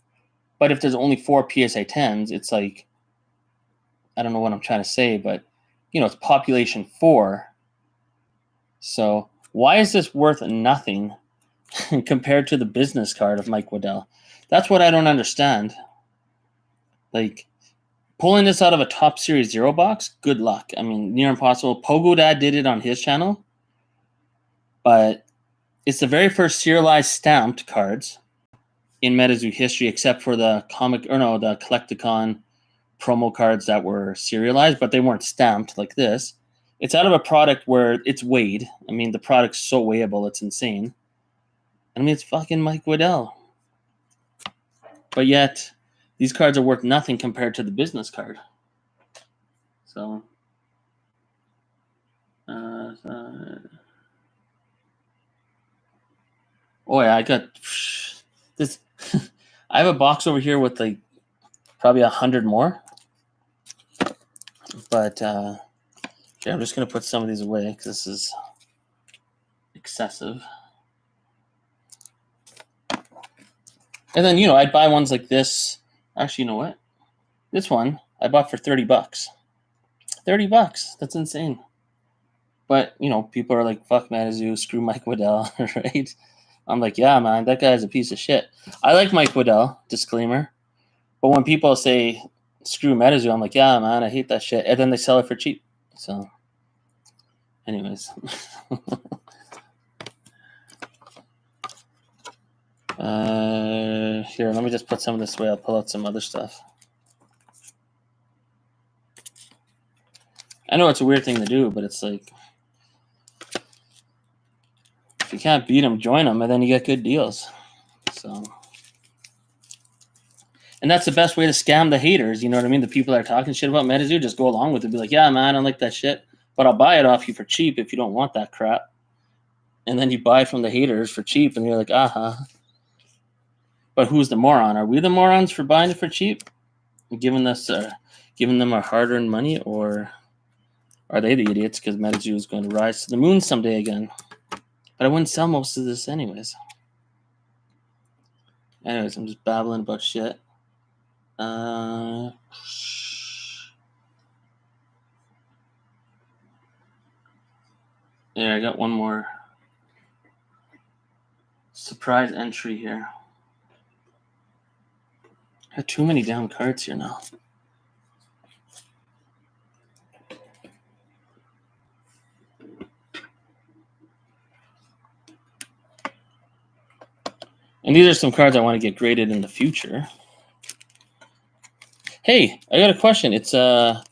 [SPEAKER 2] But if there's only 4 PSA 10s, it's like, I don't know what I'm trying to say, but you know, it's population 4. So why is this worth nothing compared to the business card of Mike Waddell? That's what I don't understand. Like, pulling this out of a top series 0 box, good luck. I mean, near impossible. Pogo Dad did it on his channel, but it's the very first serialized stamped cards in MetaZoo history, except for the the Collecticon promo cards that were serialized, but they weren't stamped like this. It's out of a product where it's weighed. I mean, the product's so weighable, it's insane. I mean, it's fucking Mike Waddell. But yet, these cards are worth nothing compared to the business card. So, oh yeah, I got this. I have a box over here with like probably 100 more. But yeah, I'm just gonna put some of these away because this is excessive. And then, you know, I'd buy ones like this. Actually, you know what? This one I bought for $30. $30. That's insane. But, you know, people are like, fuck MetaZoo, screw Mike Waddell, right? I'm like, yeah, man, that guy's a piece of shit. I like Mike Waddell, disclaimer. But when people say screw MetaZoo, I'm like, yeah, man, I hate that shit. And then they sell it for cheap. So, anyways. Here, let me just put some of this away. I'll pull out some other stuff. I know it's a weird thing to do, but it's like, if you can't beat them, join them, and then you get good deals. So, and that's the best way to scam the haters. You know what I mean? The people that are talking shit about MetaZoo, just go along with it. Be like, yeah, man, I don't like that shit, but I'll buy it off you for cheap if you don't want that crap. And then you buy from the haters for cheap, and you're like, aha. But who's the moron? Are we the morons for buying it for cheap, giving them our hard-earned money, or are they the idiots because MetaZoo is going to rise to the moon someday again? But I wouldn't sell most of this anyways. Anyways, I'm just babbling about shit. There, I got one more surprise entry here. I have too many damn cards here now. And these are some cards I want to get graded in the future. Hey, I got a question. It's for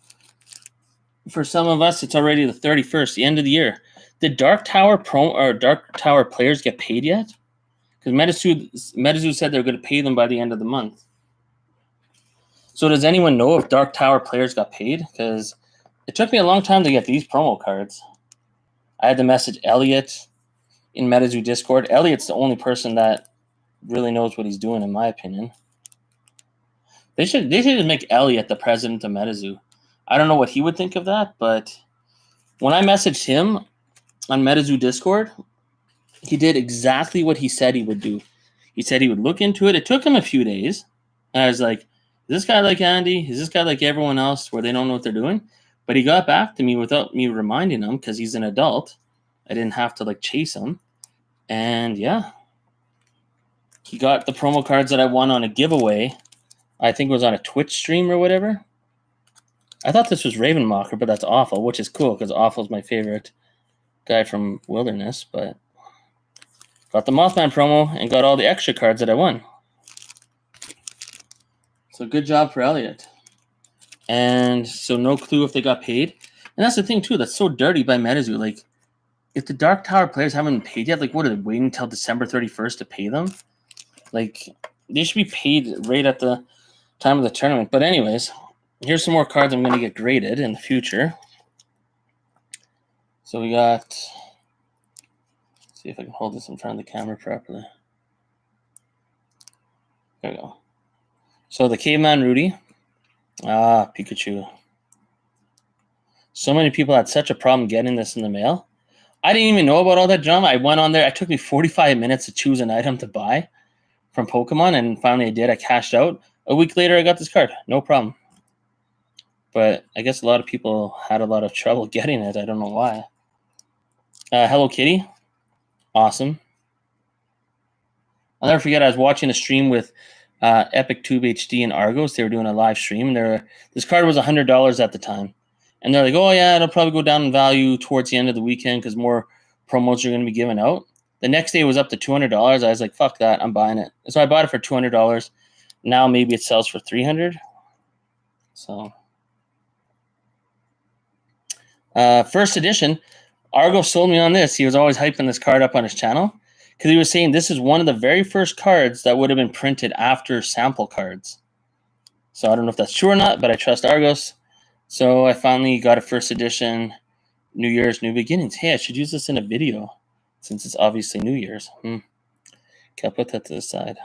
[SPEAKER 2] some of us, it's already the 31st, the end of the year. Did Dark Tower Dark Tower players get paid yet? Because MetaZoo said they're going to pay them by the end of the month. So does anyone know if Dark Tower players got paid? Because it took me a long time to get these promo cards. I had to message Elliot in MetaZoo Discord. Elliot's the only person that really knows what he's doing, in my opinion. They should just make Elliot the president of MetaZoo. I don't know what he would think of that, but when I messaged him on MetaZoo Discord, he did exactly what he said he would do. He said he would look into it. It took him a few days. And I was like, is this guy like Andy? Is this guy like everyone else where they don't know what they're doing? But he got back to me without me reminding him because he's an adult. I didn't have to like chase him. And yeah, he got the promo cards that I won on a giveaway. I think it was on a Twitch stream or whatever. I thought this was Ravenmocker, but that's Awful, which is cool because Awful's my favorite guy from Wilderness. But got the Mothman promo and got all the extra cards that I won. So good job for Elliot. And so no clue if they got paid. And that's the thing too. That's so dirty by MetaZoo. Like, if the Dark Tower players haven't been paid yet, like, what are they waiting until December 31st to pay them? Like, they should be paid right at the time of the tournament. But anyways, here's some more cards I'm going to get graded in the future. So we got. Let's see if I can hold this in front of the camera properly. There we go. So the Caveman Rudy. Pikachu. So many people had such a problem getting this in the mail. I didn't even know about all that drama. I went on there. It took me 45 minutes to choose an item to buy from Pokemon, and finally I did. I cashed out. A week later, I got this card. No problem. But I guess a lot of people had a lot of trouble getting it. I don't know why. Hello Kitty. Awesome. I'll never forget, I was watching a stream with EpicTube HD and Argos. They were doing a live stream. And this card was $100 at the time. And they're like, oh, yeah, it'll probably go down in value towards the end of the weekend because more promos are going to be given out. The next day it was up to $200. I was like, fuck that. I'm buying it. So I bought it for $200. Now maybe it sells for $300. So first edition, Argo sold me on this. He was always hyping this card up on his channel because he was saying this is one of the very first cards that would have been printed after sample cards. So I don't know if that's true or not, but I trust Argos. So I finally got a first edition New Year's New Beginnings. Hey, I should use this in a video since it's obviously New Year's. Okay, I'll put that to the side.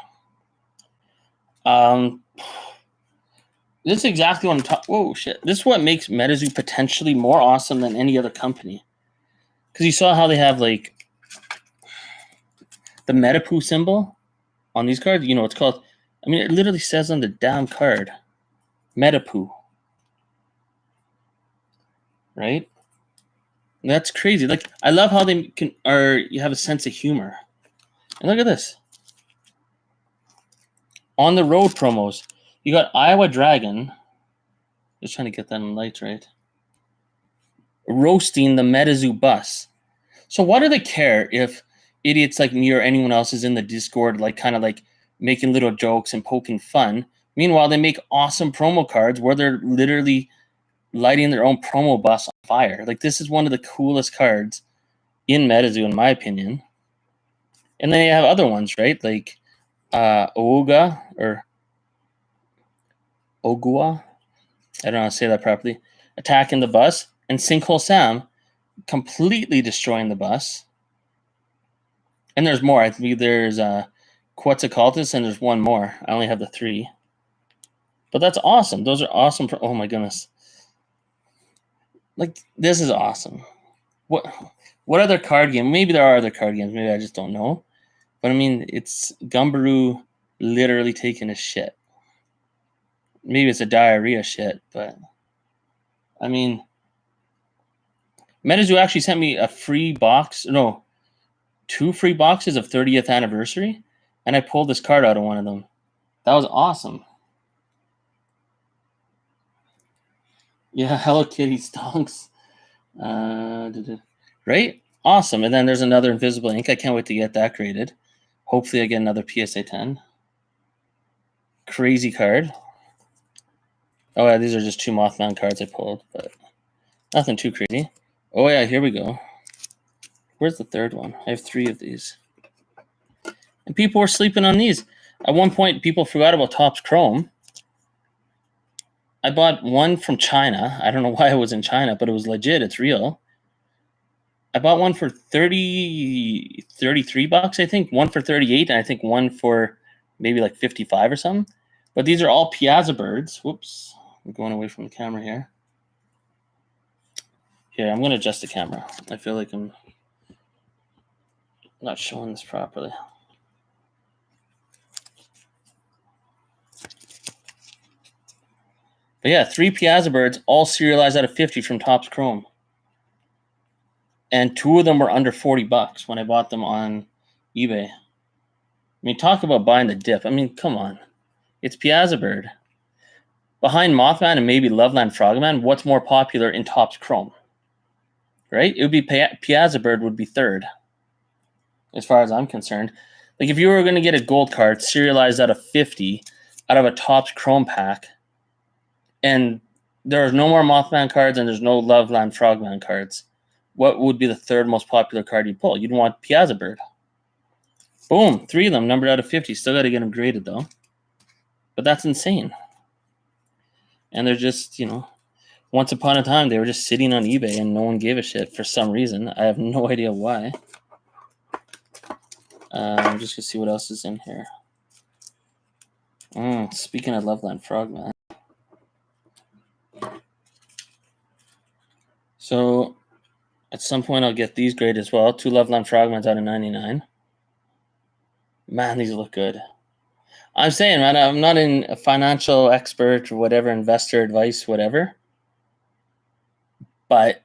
[SPEAKER 2] This is exactly what I'm talking. Whoa, shit! This is what makes MetaZoo potentially more awesome than any other company. Because you saw how they have like the Metapoo symbol on these cards. You know, it's called. I mean, it literally says on the damn card, Metapoo. Right? And that's crazy. Like, I love how they you have a sense of humor. And look at this. On the road promos, you got Iowa Dragon. Just trying to get that in lights right. Roasting the MetaZoo bus. So why do they care if idiots like me or anyone else is in the Discord, like kind of like making little jokes and poking fun? Meanwhile, they make awesome promo cards where they're literally lighting their own promo bus on fire. Like, this is one of the coolest cards in MetaZoo, in my opinion. And then you have other ones, right? Like Ouga or Ogua. I don't know how to say that properly. Attacking the bus. And Sinkhole Sam completely destroying the bus. And there's more. I think there's Quetzalcoatlus and there's one more. I only have the 3. But that's awesome. Those are awesome. Oh my goodness. Like, this is awesome. What other card game? Maybe there are other card games. Maybe I just don't know. But I mean, it's Gumbaroo literally taking a shit. Maybe it's a diarrhea shit, but I mean, MetaZoo actually sent me a free box. No, 2 free boxes of 30th anniversary, and I pulled this card out of one of them. That was awesome. Yeah, Hello Kitty stonks. Right? Awesome. And then there's another Invisible Ink. I can't wait to get that graded. Hopefully I get another PSA 10. Crazy card. Oh, yeah, these are just 2 Mothman cards I pulled, but nothing too crazy. Oh, yeah, here we go. Where's the third one? I have 3 of these. And people were sleeping on these. At one point, people forgot about Topps Chrome. I bought one from China. I don't know why it was in China, but it was legit. It's real. I bought one for 33 bucks, I think. One for 38, and I think one for maybe like 55 or something. But these are all Piazza birds. Whoops. I'm going away from the camera here. Here, I'm going to adjust the camera. I feel like I'm not showing this properly. But yeah, 3 Piazza birds, all serialized out of 50 from Topps Chrome. And 2 of them were under 40 bucks when I bought them on eBay. I mean, talk about buying the dip. I mean, come on. It's Piazza bird. Behind Mothman and maybe Loveland Frogman, what's more popular in Topps Chrome? Right? It would be Piazza bird would be third, as far as I'm concerned. Like, if you were going to get a gold card serialized out of 50 out of a Topps Chrome pack, and there's no more Mothman cards and there's no Loveland Frogman cards, what would be the third most popular card you pull? You'd want Piazza bird. Boom, 3 of them numbered out of 50. Still got to get them graded though. But that's insane. And they're just, once upon a time, they were just sitting on eBay and no one gave a shit for some reason. I have no idea why. I'm just going to see what else is in here. Speaking of Loveland Frogman. So, at some point, I'll get these graded as well. 2 Loveland Frogmans out of 99. Man, these look good. I'm saying, man, I'm not a financial expert or whatever, investor advice, whatever. But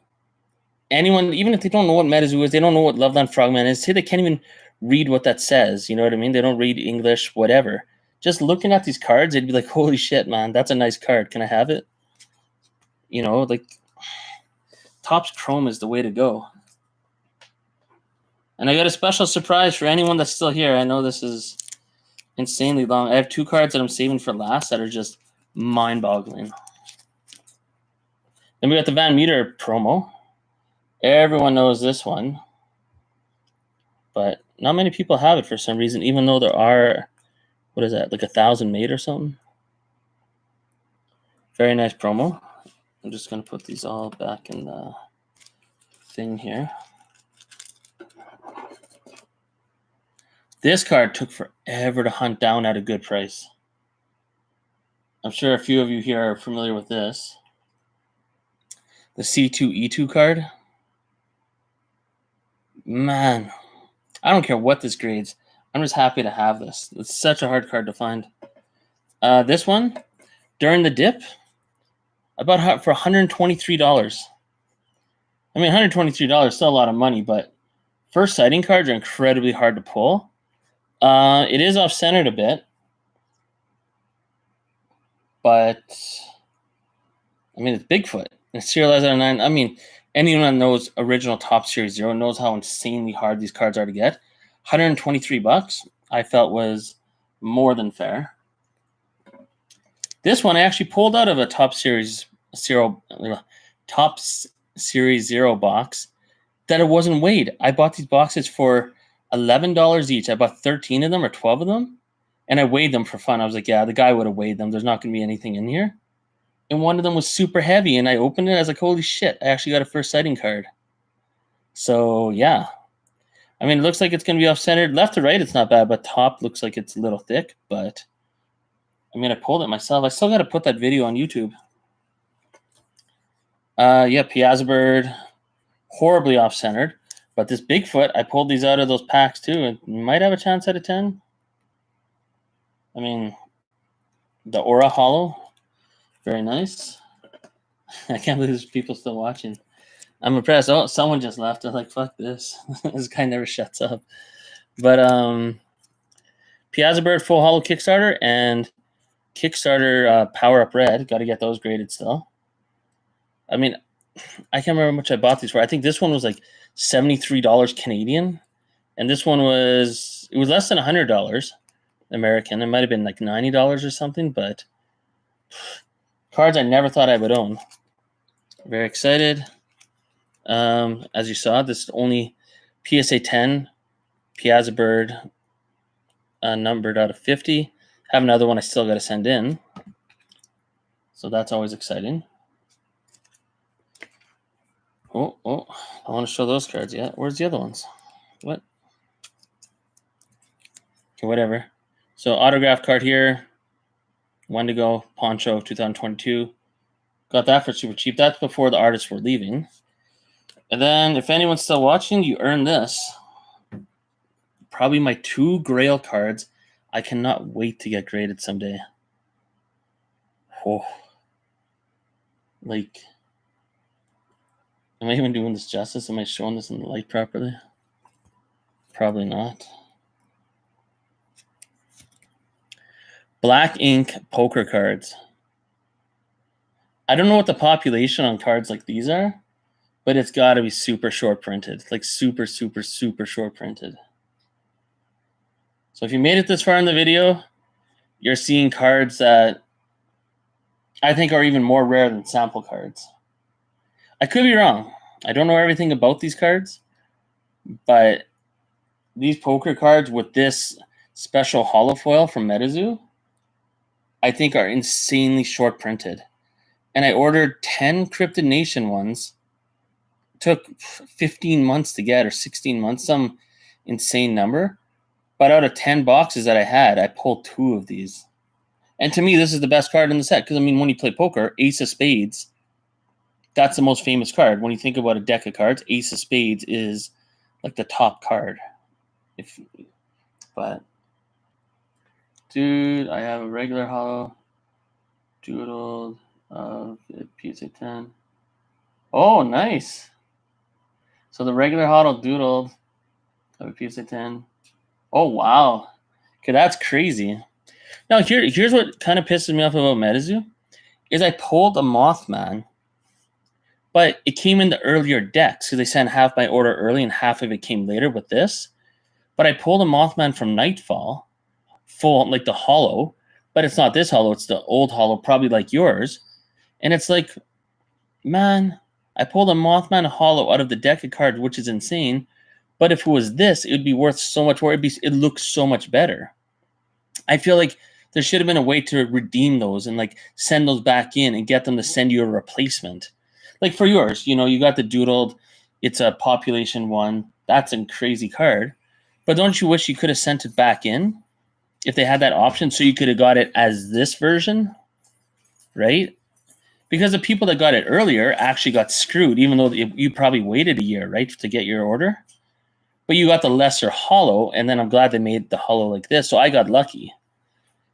[SPEAKER 2] anyone, even if they don't know what MetaZoo is, they don't know what Loveland Frogman is, say they can't even read what that says. You know what I mean? They don't read English, whatever. Just looking at these cards, they'd be like, holy shit, man, that's a nice card. Can I have it? Like, Topps Chrome is the way to go. And I got a special surprise for anyone that's still here. I know this is insanely long. I have 2 cards that I'm saving for last that are just mind-boggling. Then we got the Van Meter promo. Everyone knows this one. But not many people have it for some reason, even though there are, what is that, like 1,000 made or something? Very nice promo. I'm just going to put these all back in the thing here. This card took forever to hunt down at a good price. I'm sure a few of you here are familiar with this. The C2E2 card. Man, I don't care what this grades. I'm just happy to have this. It's such a hard card to find. This one, during the dip, I bought it for $123. I mean, $123 is still a lot of money, but first sighting cards are incredibly hard to pull. It is off-centered a bit, but I mean, it's Bigfoot. It's serialized out of 9. I mean, anyone that knows original Top Series 0 knows how insanely hard these cards are to get. $123, I felt was more than fair. This one I actually pulled out of a Top Series 0 box that it wasn't weighed. I bought these boxes for $11 each. I bought 13 of them or 12 of them, and I weighed them for fun. I was like, yeah, the guy would have weighed them. There's not going to be anything in here. And one of them was super heavy, and I opened it. I was like, holy shit, I actually got a first sighting card. So, yeah. I mean, it looks like it's going to be off-centered. Left to right, it's not bad, but top looks like it's a little thick. But, I mean, I pulled it myself. I still got to put that video on YouTube. Yeah, Piazza Bird, horribly off-centered. But this Bigfoot, I pulled these out of those packs, too. It might have a chance out of 10. I mean, the Aura Hollow, very nice. I can't believe there's people still watching. I'm impressed. Oh, someone just left. I was like, fuck this. This guy never shuts up. But Piazza Bird Full Hollow Kickstarter and Kickstarter Power Up Red. Got to get those graded still. I mean, I can't remember how much I bought these for. I think this one was like $73 Canadian. And this one was less than $100 American. It might have been like $90 or something. But cards I never thought I would own. Very excited. As you saw, this is only PSA 10 Piazza Bird numbered out of 50. Have another one I still got to send in. So that's always exciting. Oh, I want to show those cards yet. Where's the other ones? What? Okay, whatever. So autograph card here. One to go. Poncho 2022. Got that for super cheap. That's before the artists were leaving. And then if anyone's still watching, you earn this. Probably my 2 Grail cards. I cannot wait to get graded someday. Oh. Like, am I even doing this justice? Am I showing this in the light properly? Probably not. Black ink poker cards. I don't know what the population on cards like these are, but it's got to be super short printed. Like super, super, super short printed. So if you made it this far in the video, you're seeing cards that I think are even more rare than sample cards. I could be wrong. I don't know everything about these cards, but these poker cards with this special holofoil from MetaZoo, I think are insanely short printed. And I ordered 10 Cryptid Nation ones. It took 15 months to get, or 16 months, some insane number. But out of 10 boxes that I had, I pulled 2 of these. And to me, this is the best card in the set. Because, I mean, when you play poker, Ace of Spades, that's the most famous card. When you think about a deck of cards, Ace of Spades is like the top card. But, dude, I have a regular hollow doodled of PSA 10. Oh, nice. So the regular hollow doodled of a PSA 10. Oh, wow. Okay, that's crazy. Now, here's what kind of pisses me off about MetaZoo is I pulled a Mothman, but it came in the earlier decks because they sent half my order early and half of it came later with this. But I pulled a Mothman from Nightfall, full, like the hollow, but it's not this hollow. It's the old hollow, probably like yours. And it's like, man, I pulled a Mothman hollow out of the deck of cards, which is insane. But if it was this, it would be worth so much more. It looks so much better. I feel like there should have been a way to redeem those and like send those back in and get them to send you a replacement. Like for yours, you know, you got the doodled, it's a population 1. That's a crazy card. But don't you wish you could have sent it back in if they had that option so you could have got it as this version, right? Because the people that got it earlier actually got screwed, even though you probably waited a year, right, to get your order. But you got the lesser hollow, and then I'm glad they made the hollow like this, so I got lucky.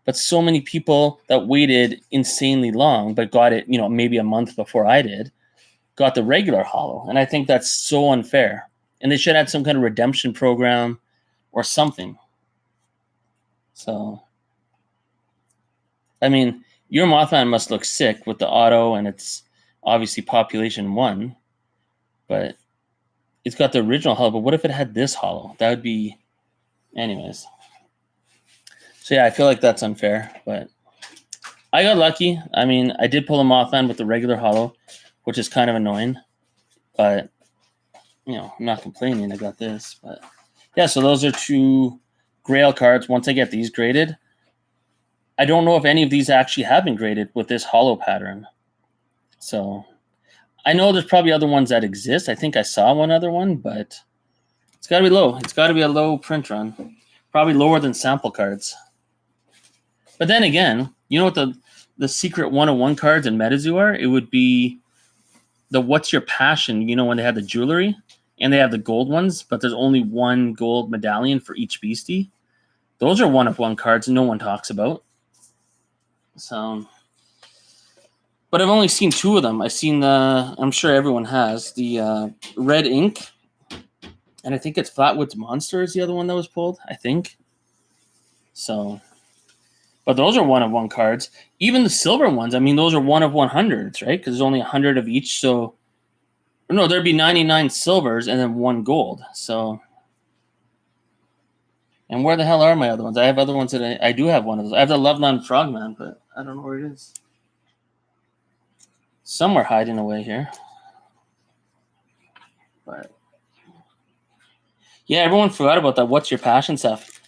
[SPEAKER 2] But so many people that waited insanely long, but got it, you know, maybe a month before I did, got the regular hollow. And I think that's so unfair. And they should have some kind of redemption program or something. So, I mean, your Mothman must look sick with the auto, and it's obviously population 1. But it's got the original hollow. But what if it had this hollow? That would be... Anyways. So, yeah, I feel like that's unfair. But I got lucky. I mean, I did pull a Mothman with the regular hollow, which is kind of annoying. But, you know, I'm not complaining. I got this. But, yeah, so those are 2 Grail cards. Once I get these graded, I don't know if any of these actually have been graded with this hollow pattern. So I know there's probably other ones that exist. I think I saw one other one, but it's got to be low. It's got to be a low print run. Probably lower than sample cards. But then again, you know what the secret 101 cards in MetaZoo are? It would be the What's Your Passion, you know, when they have the jewelry and they have the gold ones, but there's only 1 gold medallion for each beastie. Those are 1-of-1 cards no one talks about. So, but I've only seen 2 of them. I've seen I'm sure everyone has, the red ink, and I think it's Flatwoods Monster is the other one that was pulled, I think. So, but those are 1-of-1 cards. Even the silver ones, I mean, those are 1-of-100s, right? Because there's only 100 of each. So, no, there'd be 99 silvers and then 1 gold. So, and where the hell are my other ones? I have other ones that I do have one of those. I have the Loveland Frogman, but I don't know where it is. Somewhere hiding away here. But yeah, everyone forgot about that What's Your Passion stuff.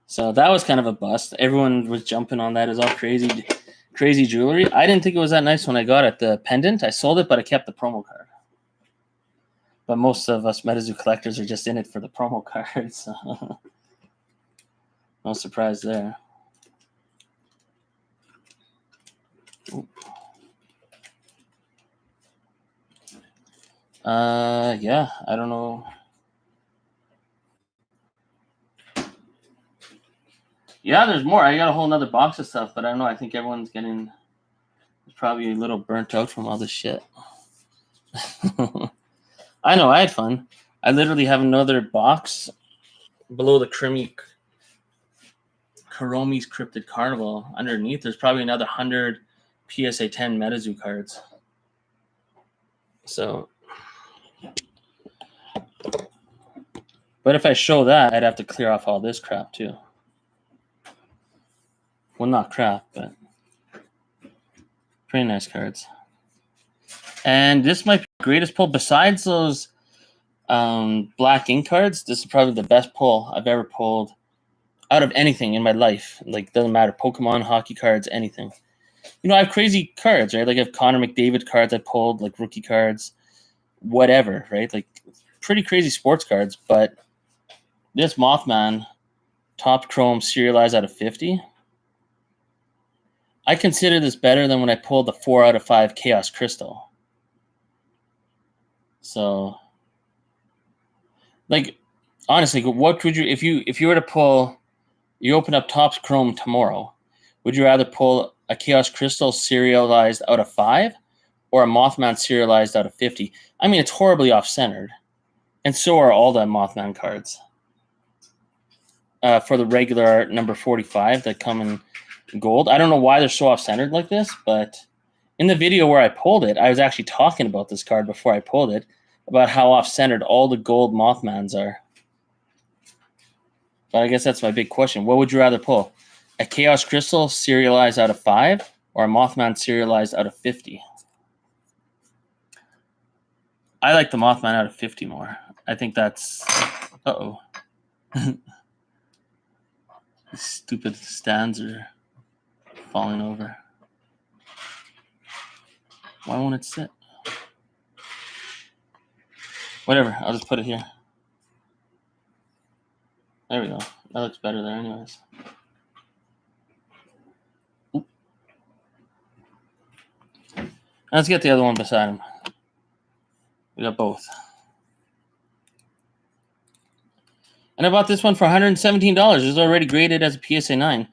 [SPEAKER 2] So that was kind of a bust. Everyone was jumping on that as all crazy jewelry. I didn't think it was that nice when I got it. The pendant, I sold it, but I kept the promo card. But most of us MetaZoo collectors are just in it for the promo cards. So no surprise there. Yeah, I don't know. Yeah, there's more. I got a whole nother box of stuff, but I don't know. I think everyone's getting probably a little burnt out from all this shit. I know, I had fun. I literally have another box below the Kuromi's Cryptid Carnival. Underneath, there's probably another 100 PSA 10 MetaZoo cards. So, but if I show that, I'd have to clear off all this crap too. Well, not crap, but pretty nice cards. And this might be the greatest pull besides those black ink cards. This is probably the best pull I've ever pulled out of anything in my life. Like, doesn't matter, Pokemon, hockey cards, anything. You know, I have crazy cards, right? Like, I have Connor McDavid cards I pulled, like rookie cards, whatever, right? Like, pretty crazy sports cards. But this Mothman, top chrome, serialized out of 50. I consider this better than when I pulled the 4 out of 5 Chaos Crystal. So, like, honestly, what would you, if you were to pull, you open up Topps Chrome tomorrow, would you rather pull a Chaos Crystal serialized out of 5 or a Mothman serialized out of 50? I mean, it's horribly off-centered. And so are all the Mothman cards. For the regular number 45 that come in gold. I don't know why they're so off-centered like this, but in the video where I pulled it, I was actually talking about this card before I pulled it, about how off-centered all the gold Mothmans are. But I guess that's my big question. What would you rather pull? A Chaos Crystal serialized out of 5 or a Mothman serialized out of 50? I like the Mothman out of 50 more. I think that's... Uh-oh. These stupid stands are falling over. Why won't it sit? Whatever, I'll just put it here. There we go. That looks better there anyways. Oop. Let's get the other one beside him. We got both. And I bought this one for $117. It's already graded as a PSA 9.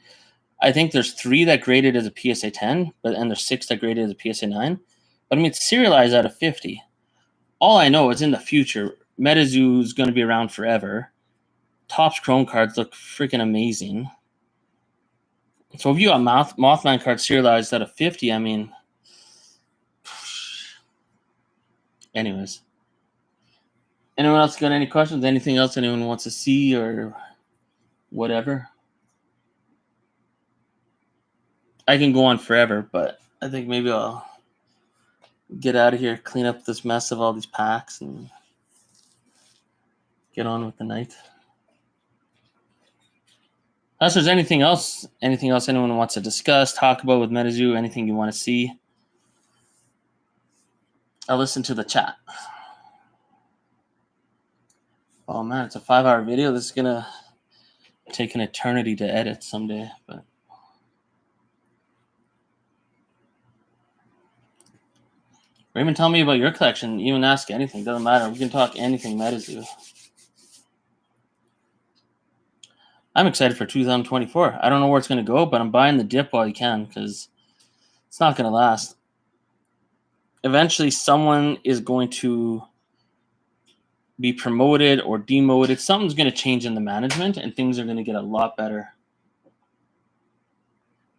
[SPEAKER 2] I think there's 3 that graded as a PSA 10, and there's 6 that graded as a PSA 9. But I mean, it's serialized out of 50. All I know is in the future, MetaZoo is going to be around forever. Topps Chrome cards look freaking amazing. So if you got Mothman cards serialized out of 50, I mean... Anyways. Anyone else got any questions? Anything else anyone wants to see or whatever? I can go on forever, but I think maybe I'll get out of here, clean up this mess of all these packs, and get on with the night. Unless there's anything else anyone wants to discuss, talk about with MetaZoo, anything you want to see, I'll listen to the chat. Oh man, it's a 5-hour video. This is gonna take an eternity to edit someday, but Raymond, tell me about your collection. Even ask anything, doesn't matter. We can talk anything MetaZoo. I'm excited for 2024. I don't know where it's gonna go, but I'm buying the dip while you can because it's not gonna last. Eventually, someone is going to be promoted or demoted. Something's going to change in the management, and things are going to get a lot better.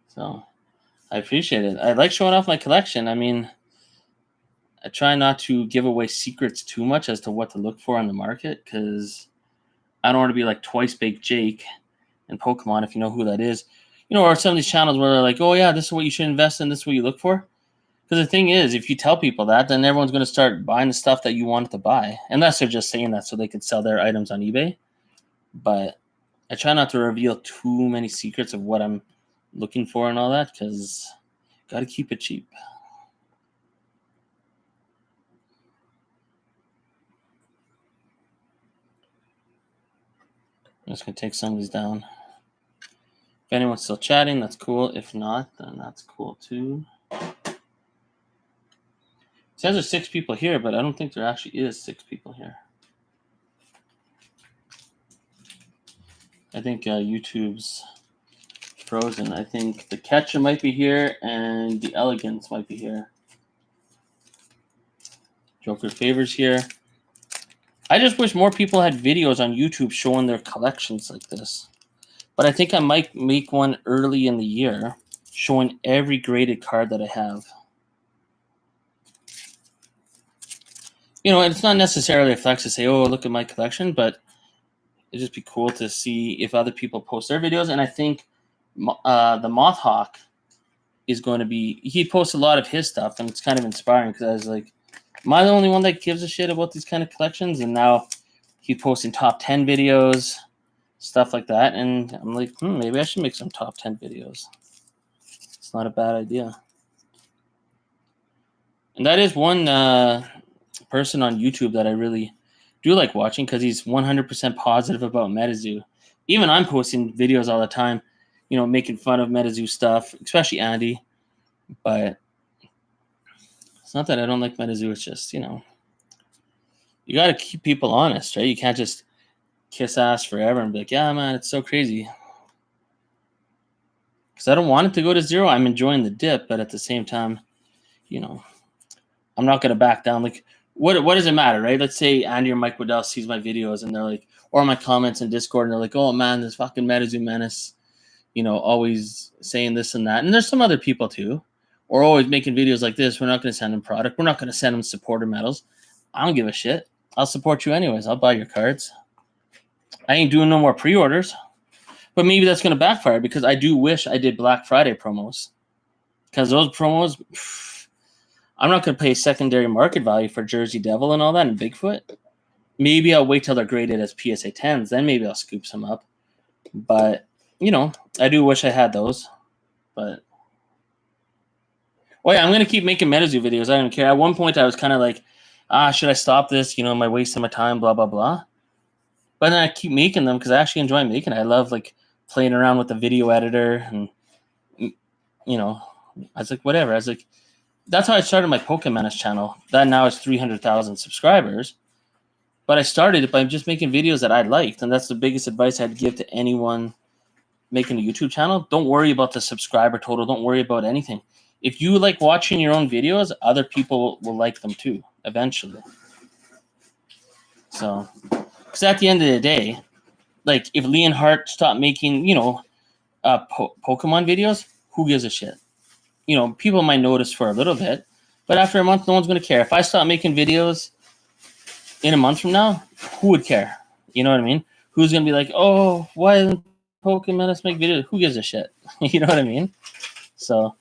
[SPEAKER 2] So I appreciate it. I like showing off my collection. I mean, I try not to give away secrets too much as to what to look for on the market because I don't want to be like Twice Baked Jake in Pokemon, if you know who that is. You know, or some of these channels where they're like, oh yeah, this is what you should invest in, this is what you look for. Because the thing is, if you tell people that, then everyone's going to start buying the stuff that you wanted to buy. Unless they're just saying that so they could sell their items on eBay. But I try not to reveal too many secrets of what I'm looking for and all that, because got to keep it cheap. I'm just gonna take some of these down. If anyone's still chatting, that's cool. If not, then that's cool too. It says there's 6 people here, but I don't think there actually is 6 people here. I think YouTube's frozen. I think the Catcher might be here and the Elegance might be here. Joker Favors here. I just wish more people had videos on YouTube showing their collections like this. But I think I might make one early in the year showing every graded card that I have. You know, it's not necessarily a flex to say, oh, look at my collection, but it'd just be cool to see if other people post their videos. And I think the Moth Hawk is going to be, he posts a lot of his stuff, and it's kind of inspiring because I was like, am I the only one that gives a shit about these kind of collections? And now he's posting top 10 videos, stuff like that. And I'm like, maybe I should make some top 10 videos. It's not a bad idea. And that is one person on YouTube that I really do like watching because he's 100% positive about MetaZoo. Even I'm posting videos all the time, you know, making fun of MetaZoo stuff, especially Andy. But it's not that I don't like MetaZoo. It's just, you know, you got to keep people honest, right? You can't just kiss ass forever and be like, yeah, man, it's so crazy. Because I don't want it to go to zero. I'm enjoying the dip, but at the same time, you know, I'm not going to back down. Like, what does it matter, right? Let's say Andy or Mike Waddell sees my videos and they're like, or my comments in Discord, and they're like, oh man, this fucking MetaZoo menace, you know, always saying this and that. And there's some other people too, or always making videos like this. We're not going to send them product. We're not going to send them supporter medals. I don't give a shit. I'll support you anyways. I'll buy your cards. I ain't doing no more pre-orders. But maybe that's going to backfire because I do wish I did Black Friday promos. Because those promos, I'm not going to pay secondary market value for Jersey Devil and all that and Bigfoot. Maybe I'll wait till they're graded as PSA 10s. Then maybe I'll scoop some up. But, you know, I do wish I had those. But, oh yeah, I'm going to keep making MetaZoo videos. I don't care. At one point, I was kind of like, should I stop this? You know, am I wasting my time? Blah, blah, blah. But then I keep making them because I actually enjoy making it. I love, like, playing around with the video editor. And, you know, I was like, whatever. I was like, that's how I started my Pokemon channel. That now is 300,000 subscribers. But I started it by just making videos that I liked. And that's the biggest advice I'd give to anyone making a YouTube channel. Don't worry about the subscriber total. Don't worry about anything. If you like watching your own videos, other people will like them too, eventually. So, because at the end of the day, like if Leonhardt stopped making, you know, Pokemon videos, who gives a shit? You know, people might notice for a little bit, but after a month, no one's going to care. If I stop making videos in a month from now, who would care? You know what I mean? Who's going to be like, oh, why doesn't Pokemon make videos? Who gives a shit? You know what I mean? So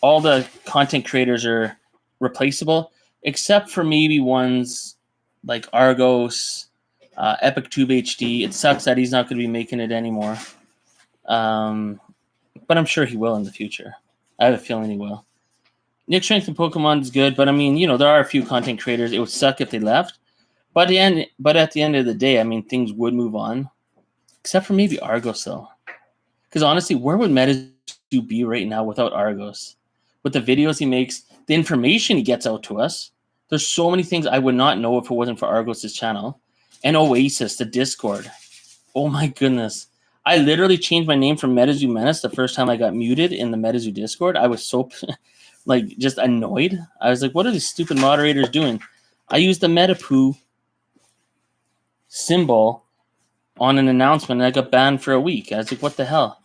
[SPEAKER 2] all the content creators are replaceable, except for maybe ones like Argos, EpicTube HD. It sucks that he's not going to be making it anymore. But I'm sure he will in the future. I have a feeling he will. Nick Strength and Pokemon is good, but I mean, you know, there are a few content creators. It would suck if they left. But at the end of the day, I mean, things would move on. Except for maybe Argos, though. Because honestly, where would MetaZoo be right now without Argos? With the videos he makes, the information he gets out to us. There's so many things I would not know if it wasn't for Argos' channel. And Oasis, the Discord. Oh my goodness. I literally changed my name from MetaZoo Menace the first time I got muted in the MetaZoo Discord. I was so, like, just annoyed. I was like, what are these stupid moderators doing? I used the Metapoo symbol on an announcement, and I got banned for a week. I was like, what the hell?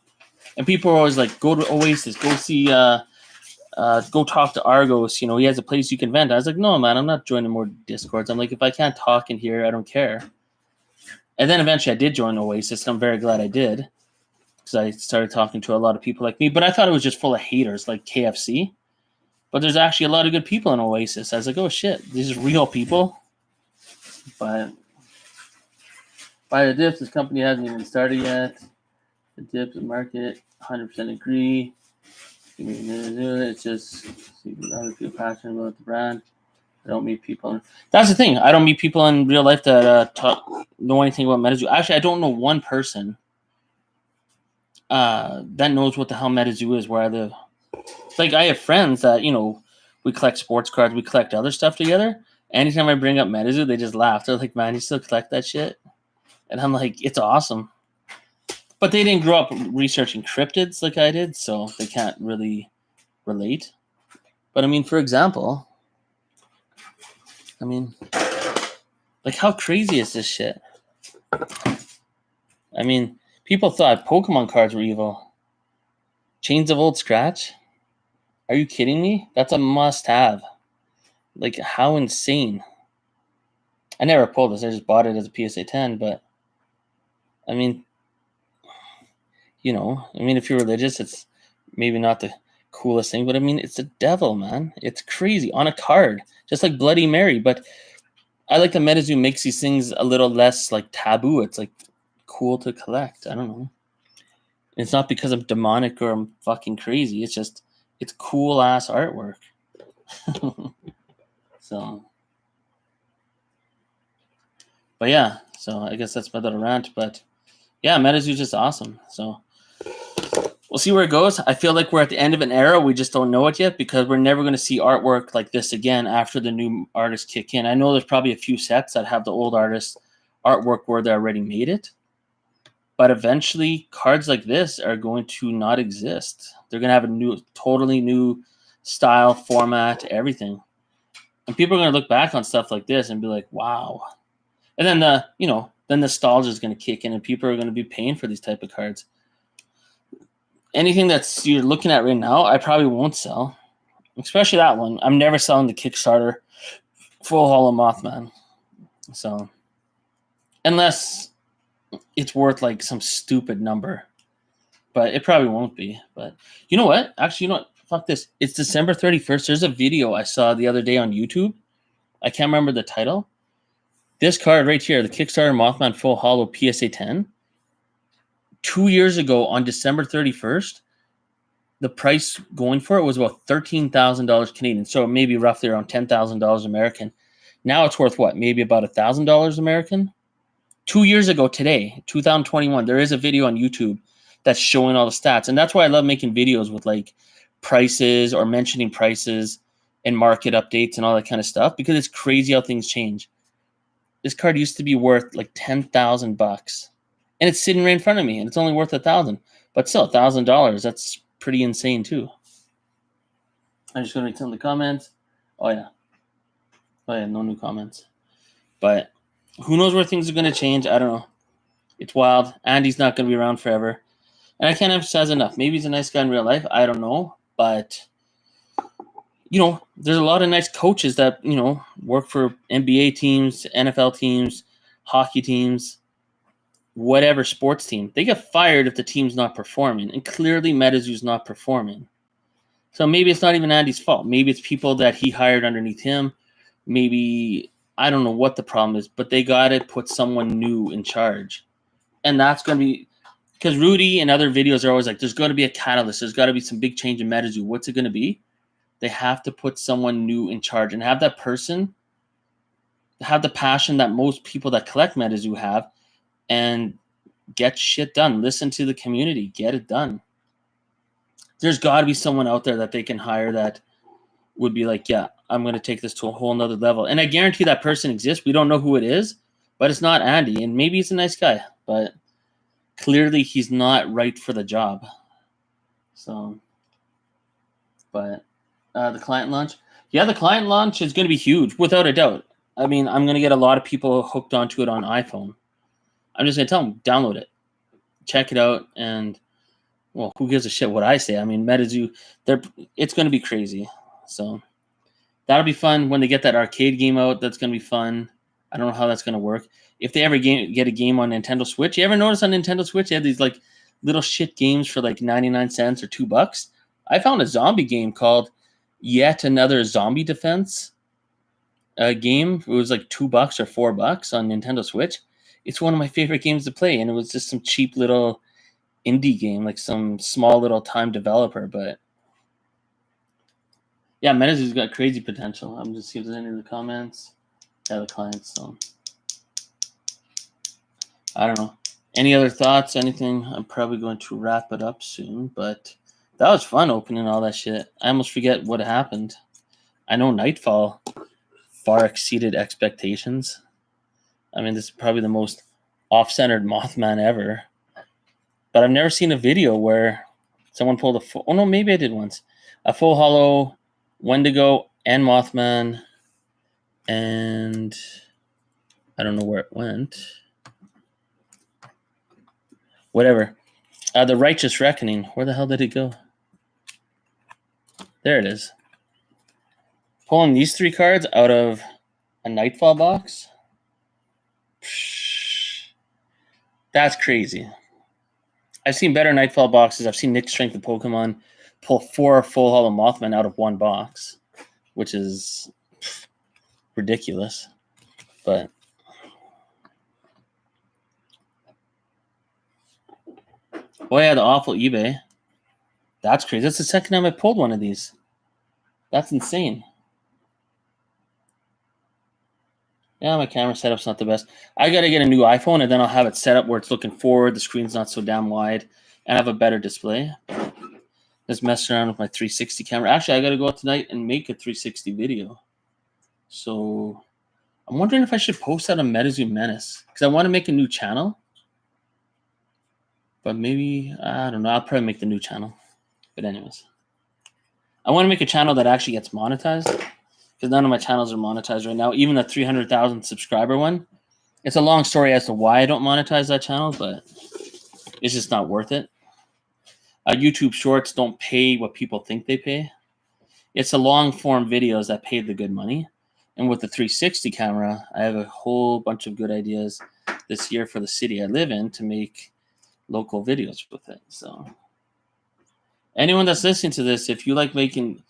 [SPEAKER 2] And people are always like, go to Oasis, go see, go talk to Argos. You know, he has a place you can vent. I was like, no, man, I'm not joining more Discords. I'm like, if I can't talk in here, I don't care. And then eventually I did join Oasis, and I'm very glad I did because I started talking to a lot of people like me. But I thought it was just full of haters like KFC. But there's actually a lot of good people in Oasis. I was like, oh, shit, these are real people. But by the dips, this company hasn't even started yet. The dips, the market, 100% agree. It's just other people passionate about the brand. I don't meet people. That's the thing. I don't meet people in real life that know anything about MetaZoo. Actually, I don't know one person that knows what the hell MetaZoo is where I live. Like, I have friends that, we collect sports cards, we collect other stuff together. Anytime I bring up MetaZoo, they just laugh. They're like, man, you still collect that shit? And I'm like, it's awesome. But they didn't grow up researching cryptids like I did, so they can't really relate. But I mean, for example, like, how crazy is this shit? I mean, people thought Pokemon cards were evil. Chains of Old Scratch? Are you kidding me? That's a must-have. Like, how insane. I never pulled this. I just bought it as a PSA 10, but I mean, if you're religious, it's maybe not the coolest thing, but I mean, it's the devil, man. It's crazy on a card, just like Bloody Mary. But I like the MetaZoo makes these things a little less like taboo. It's like cool to collect. I don't know. It's not because I'm demonic or I'm fucking crazy. It's just it's cool ass artwork. So, but yeah. So I guess that's my little rant. But yeah, MetaZoo's just awesome. So we'll see where it goes. I feel like we're at the end of an era. We just don't know it yet because we're never going to see artwork like this again after the new artists kick in. I know there's probably a few sets that have the old artists' artwork where they already made it. But eventually, cards like this are going to not exist. They're going to have a totally new style, format, everything. And people are going to look back on stuff like this and be like, wow. And then then nostalgia is going to kick in and people are going to be paying for these type of cards. Anything that's you're looking at right now, I probably won't sell. Especially that one. I'm never selling the Kickstarter Full Hollow Mothman. So, unless it's worth like some stupid number. But it probably won't be. But you know what? Actually, you know what? Fuck this. It's December 31st. There's a video I saw the other day on YouTube. I can't remember the title. This card right here, the Kickstarter Mothman Full Hollow PSA 10. 2 years ago on December 31st, the price going for it was about $13,000 Canadian. So maybe roughly around $10,000 American. Now it's worth what? Maybe about $1,000 American? 2 years ago today, 2021, there is a video on YouTube that's showing all the stats. And that's why I love making videos with like prices or mentioning prices and market updates and all that kind of stuff because it's crazy how things change. This card used to be worth like $10,000 and it's sitting right in front of me and it's only worth $1,000, but still $1,000. That's pretty insane too. I'm just going to read some of the comments. Oh yeah, no new comments. But who knows where things are going to change? I don't know. It's wild. Andy's not going to be around forever. And I can't emphasize enough. Maybe he's a nice guy in real life. I don't know. But, there's a lot of nice coaches that, work for NBA teams, NFL teams, hockey teams, whatever sports team. They get fired if the team's not performing. And clearly MetaZoo's not performing. So maybe it's not even Andy's fault. Maybe it's people that he hired underneath him. Maybe, I don't know what the problem is. But they got to put someone new in charge. And that's going to be... Because Rudy and other videos are always like, there's got to be a catalyst. There's got to be some big change in MetaZoo. What's it going to be? They have to put someone new in charge and have that person have the passion that most people that collect MetaZoo have and get shit done. Listen to the community. Get it done. There's got to be someone out there that they can hire that would be like, yeah, I'm going to take this to a whole nother level. And I guarantee that person exists. We don't know who it is, but it's not Andy. And maybe he's a nice guy, but... clearly he's not right for the job. So, but the client launch. Yeah, the client launch is going to be huge, without a doubt. I mean, I'm going to get a lot of people hooked onto it on iPhone. I'm just going to tell them, download it. Check it out. And, well, who gives a shit what I say? I mean, MetaZoo, it's going to be crazy. So, that'll be fun when they get that arcade game out. That's going to be fun. I don't know how that's going to work. If they ever get a game on Nintendo Switch, you ever notice on Nintendo Switch they have these like little shit games for like 99 cents or $2? I found a zombie game called Yet Another Zombie Defense game. It was like $2 or $4 on Nintendo Switch. It's one of my favorite games to play, and it was just some cheap little indie game, like some small little time developer. But Yeah, MetaZoo's got crazy potential. I'm just seeing if there's any of the comments. Yeah, the clients. So I don't know. Any other thoughts? Anything? I'm probably going to wrap it up soon, but that was fun opening all that shit. I almost forget what happened. I know Nightfall far exceeded expectations. I mean, this is probably the most off-centered Mothman ever. But I've never seen a video where someone pulled a full. Oh no, maybe I did once. A full hollow Wendigo and Mothman, and I don't know where it went. Whatever. The Righteous Reckoning. Where the hell did it go? There it is. Pulling these 3 cards out of a Nightfall box. That's crazy. I've seen better Nightfall boxes. I've seen Nick Strength of Pokemon pull 4 full hollow Mothman out of 1 box, which is ridiculous. But oh yeah, the awful eBay. That's crazy. That's the second time I pulled one of these. That's insane. Yeah, my camera setup's not the best. I gotta get a new iPhone, and then I'll have it set up where it's looking forward. The screen's not so damn wide, and I have a better display. Just messing around with my 360 camera. Actually, I gotta go out tonight and make a 360 video. So I'm wondering if I should post that on MetaZoo Menace because I want to make a new channel. But maybe I don't know. I'll probably make the new channel. But anyways, I want to make a channel that actually gets monetized because none of my channels are monetized right now. Even the 300,000 subscriber one. It's a long story as to why I don't monetize that channel, but it's just not worth it. YouTube Shorts don't pay what people think they pay. It's the long form videos that pay the good money. And with the 360 camera, I have a whole bunch of good ideas this year for the city I live in to make local videos with it. So anyone that's listening to this, if you like making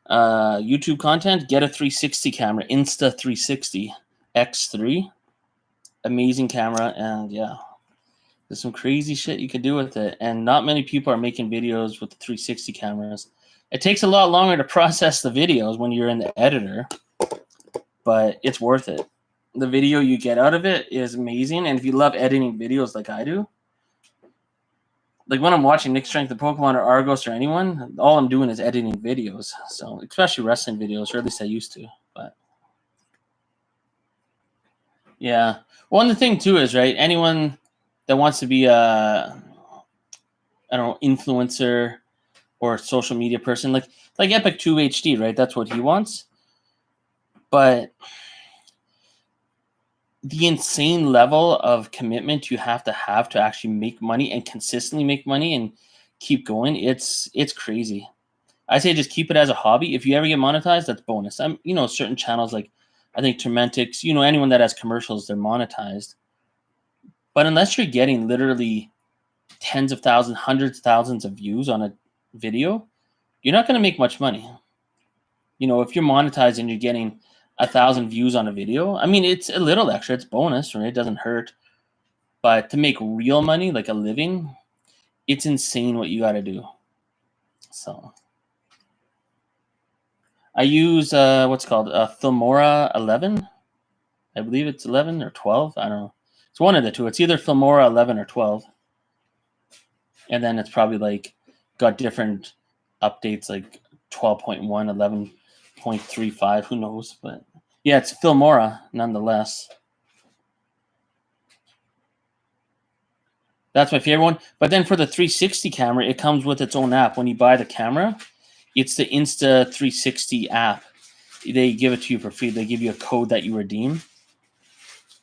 [SPEAKER 2] YouTube content, get a 360 camera, Insta 360 X3. Amazing camera, and yeah, there's some crazy shit you can do with it. And not many people are making videos with the 360 cameras. It takes a lot longer to process the videos when you're in the editor, but it's worth it. The video you get out of it is amazing. And if you love editing videos like I do, like when I'm watching Nick Strength of Pokemon or Argos or anyone, all I'm doing is editing videos. So especially wrestling videos, or at least I used to. But yeah. One the thing too is, right, anyone that wants to be a I don't know, influencer or a social media person, like Epic 2 HD, right? That's what he wants. But the insane level of commitment you have to actually make money and consistently make money and keep going, it's crazy. I say just keep it as a hobby. If you ever get monetized, that's bonus. Certain channels like I think Tormentix, anyone that has commercials, they're monetized. But unless you're getting literally tens of thousands, hundreds of thousands of views on a video, you're not going to make much money. If you're monetized and you're getting 1,000 views on a video, I mean, it's a little extra. It's bonus, right? It doesn't hurt. But to make real money, like a living, it's insane what you got to do. So I use what's called Filmora 11. I believe it's 11 or 12. I don't know. It's one of the two. It's either Filmora 11 or 12. And then it's probably like got different updates like 12.1, 11.35. Who knows? But yeah, it's Filmora nonetheless. That's my favorite one. But then for the 360 camera, it comes with its own app. When you buy the camera, it's the Insta 360 app. They give it to you for free. They give you a code that you redeem.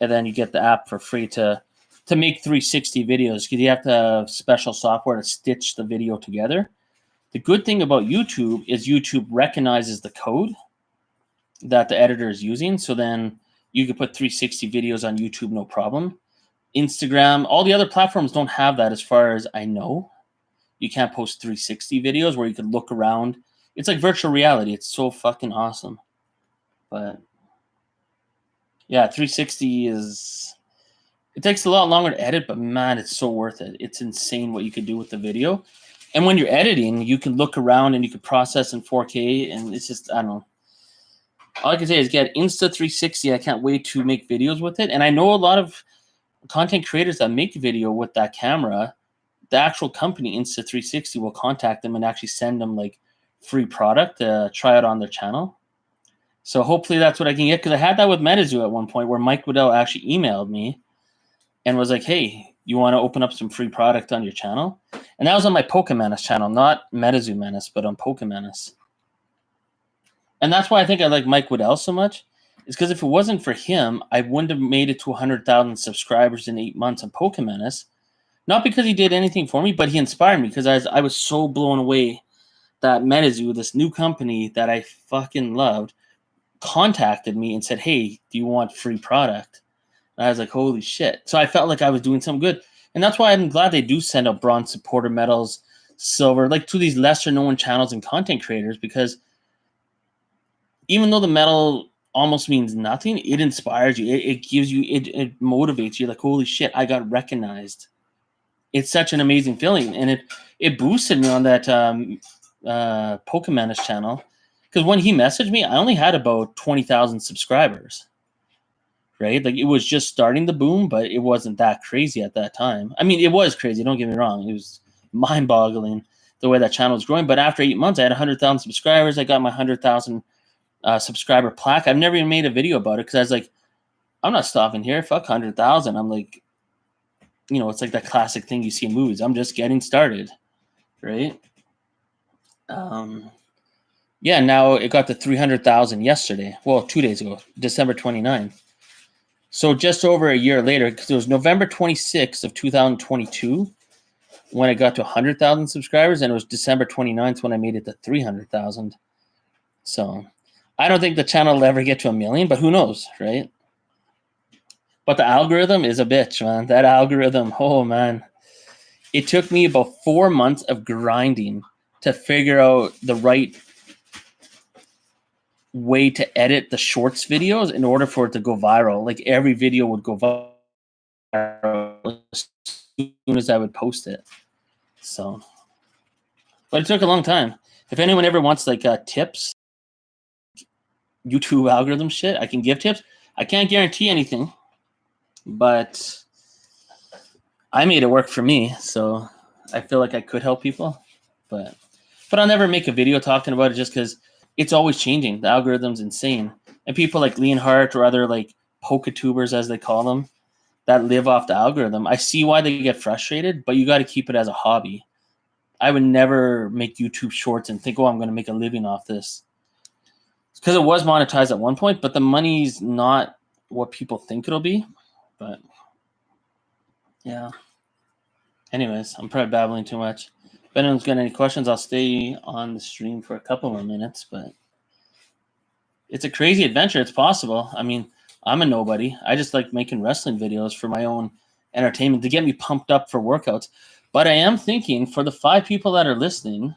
[SPEAKER 2] And then you get the app for free to make 360 videos. Because you have to have special software to stitch the video together. The good thing about YouTube is YouTube recognizes the code that the editor is using. So then you can put 360 videos on YouTube, no problem. Instagram, all the other platforms don't have that as far as I know. You can't post 360 videos where you can look around. It's like virtual reality. It's so fucking awesome. But yeah, 360 it takes a lot longer to edit, but man, it's so worth it. It's insane what you could do with the video. And when you're editing, you can look around and you can process in 4K, and it's just, I don't know. All I can say is get Insta360. I can't wait to make videos with it. And I know a lot of content creators that make video with that camera. The actual company Insta360 will contact them and actually send them like free product to try it on their channel. So hopefully that's what I can get, because I had that with MetaZoo at one point where Mike Waddell actually emailed me and was like, hey, you want to open up some free product on your channel? And that was on my Pokemenace channel, not MetaZoo Menace, but on Pokemenace. And that's why I think I like Mike Waddell so much, is because if it wasn't for him, I wouldn't have made it to 100,000 subscribers in 8 months on Pokemenace. Not because he did anything for me, but he inspired me, because I was so blown away that MetaZoo, this new company that I fucking loved, contacted me and said, hey, do you want free product? And I was like, holy shit. So I felt like I was doing something good. And that's why I'm glad they do send out bronze supporter medals, silver, like to these lesser known channels and content creators, because even though the medal almost means nothing, it inspires you. It gives you, it motivates you. Like, holy shit, I got recognized. It's such an amazing feeling. And it boosted me on that Pokemenace channel. Because when he messaged me, I only had about 20,000 subscribers. Right? Like, it was just starting to boom, but it wasn't that crazy at that time. I mean, it was crazy. Don't get me wrong. It was mind-boggling the way that channel was growing. But after 8 months, I had 100,000 subscribers. I got my 100,000 subscriber plaque. I've never even made a video about it because I was like, I'm not stopping here. Fuck 100,000. I'm like, it's like that classic thing you see in movies. I'm just getting started, right? Yeah, now it got to 300,000 yesterday. Well, 2 days ago, December 29th. So just over a year later, because it was November 26th of 2022 when I got to 100,000 subscribers, and it was December 29th when I made it to 300,000. So I don't think the channel will ever get to 1 million, but who knows, right? But the algorithm is a bitch, man. That algorithm, oh man. It took me about 4 months of grinding to figure out the right way to edit the shorts videos in order for it to go viral. Like, every video would go viral as soon as I would post it. So, but it took a long time. If anyone ever wants like tips, YouTube algorithm shit, I can give tips. I can't guarantee anything, but I made it work for me, so I feel like I could help people. But I'll never make a video talking about it, just because it's always changing. The algorithm's insane, and people like Leonhardt or other like Poketubers, as they call them, that live off the algorithm. I see why they get frustrated, but you got to keep it as a hobby. I would never make YouTube shorts and think, oh, I'm going to make a living off this. Because it was monetized at one point, but the money's not what people think it'll be. But yeah. Anyways, I'm probably babbling too much. If anyone's got any questions, I'll stay on the stream for a couple more minutes. But it's a crazy adventure. It's possible. I mean, I'm a nobody. I just like making wrestling videos for my own entertainment to get me pumped up for workouts. But I am thinking, for the 5 people that are listening,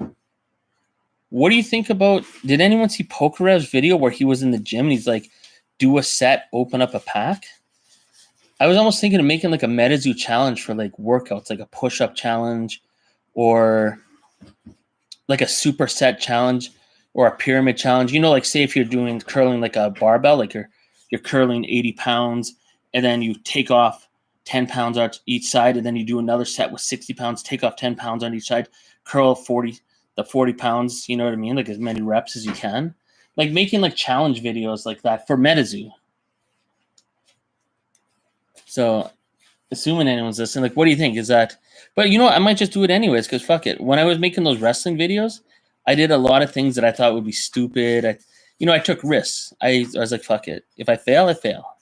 [SPEAKER 2] what do you think about, did anyone see Pokerev's video where he was in the gym and he's like, do a set, open up a pack? I was almost thinking of making like a MetaZoo challenge for like workouts, like a push-up challenge or like a superset challenge or a pyramid challenge. Like, say if you're doing curling like a barbell, like you're curling 80 pounds and then you take off 10 pounds on each side, and then you do another set with 60 pounds, take off 10 pounds on each side, curl 40 pounds, you know what I mean? Like, as many reps as you can. Like, making like challenge videos like that for MetaZoo. So, assuming anyone's listening, like, what do you think? Is that, but I might just do it anyways, because fuck it. When I was making those wrestling videos, I did a lot of things that I thought would be stupid. I took risks. I was like, fuck it. If I fail, I fail.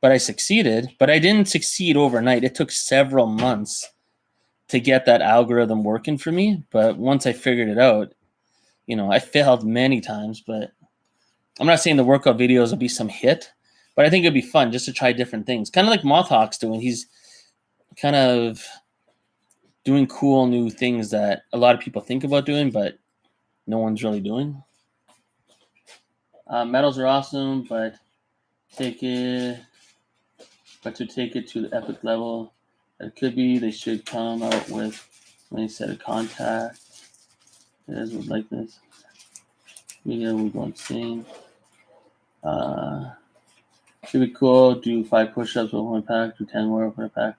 [SPEAKER 2] But I succeeded, but I didn't succeed overnight. It took several months to get that algorithm working for me. But once I figured it out, I failed many times, but I'm not saying the workout videos will be some hit, but I think it'd be fun just to try different things. Kind of like Mothhawk's doing. He's kind of doing cool new things that a lot of people think about doing, but no one's really doing. Medals are awesome, but to take it to the epic level that it could be, they should come out with Let me set a contact. You guys would like this. We go insane. Should be cool. Do 5 push-ups, open a pack. Do 10 more, open a pack.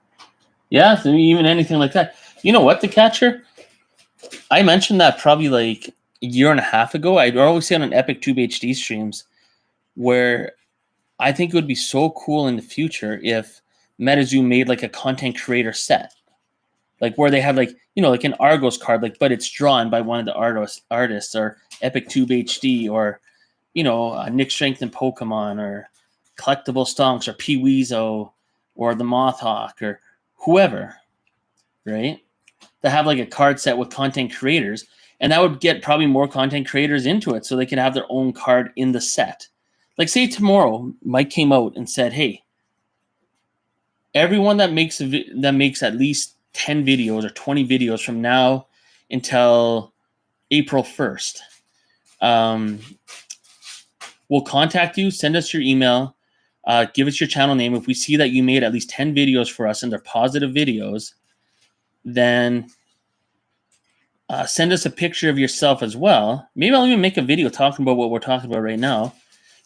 [SPEAKER 2] Yeah, so even anything like that. You know what, the catcher? I mentioned that probably like a year and a half ago. I'd always say on Epic Tube HD streams where I think it would be so cool in the future if MetaZoo made like a content creator set. Like where they have like, you know, like an Argos card, like but it's drawn by one of the artists or Epic Tube HD or, you know, Nick Strength and Pokemon or Collectible Stonks or Pee Weezo or the Mothhawk or whoever, right? To have like a card set with content creators, and that would get probably more content creators into it so they can have their own card in the set. Like say tomorrow Mike came out and said, hey, everyone that makes at least 10 videos or 20 videos from now until April 1st, we'll contact you, send us your email, give us your channel name. If we see that you made at least 10 videos for us and they're positive videos, then send us a picture of yourself as well. Maybe I'll even make a video talking about what we're talking about right now.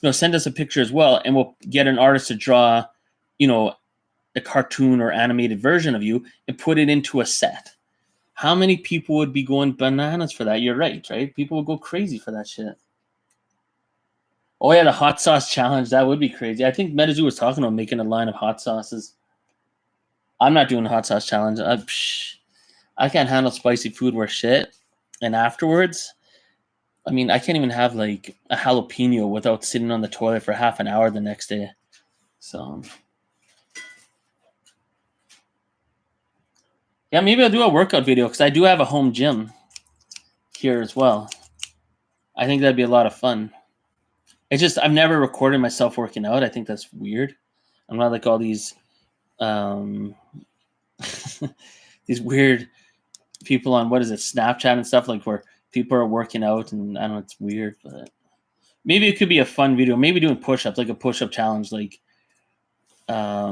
[SPEAKER 2] You know, send us a picture as well, and we'll get an artist to draw, you know, a cartoon or animated version of you and put it into a set. How many people would be going bananas for that? You're right? People would go crazy for that shit. Oh yeah, the hot sauce challenge. That would be crazy. I think MetaZoo was talking about making a line of hot sauces. I'm not doing the hot sauce challenge. I can't handle spicy food worth shit. And afterwards, I mean, I can't even have like a jalapeno without sitting on the toilet for half an hour the next day. So, yeah, maybe I'll do a workout video because I do have a home gym here as well. I think that'd be a lot of fun. It's just I've never recorded myself working out. I think that's weird. I'm not like all these these weird people on what is it, Snapchat and stuff, like where people are working out and I don't know, it's weird, but maybe it could be a fun video. Maybe doing push-ups, like a push-up challenge, like I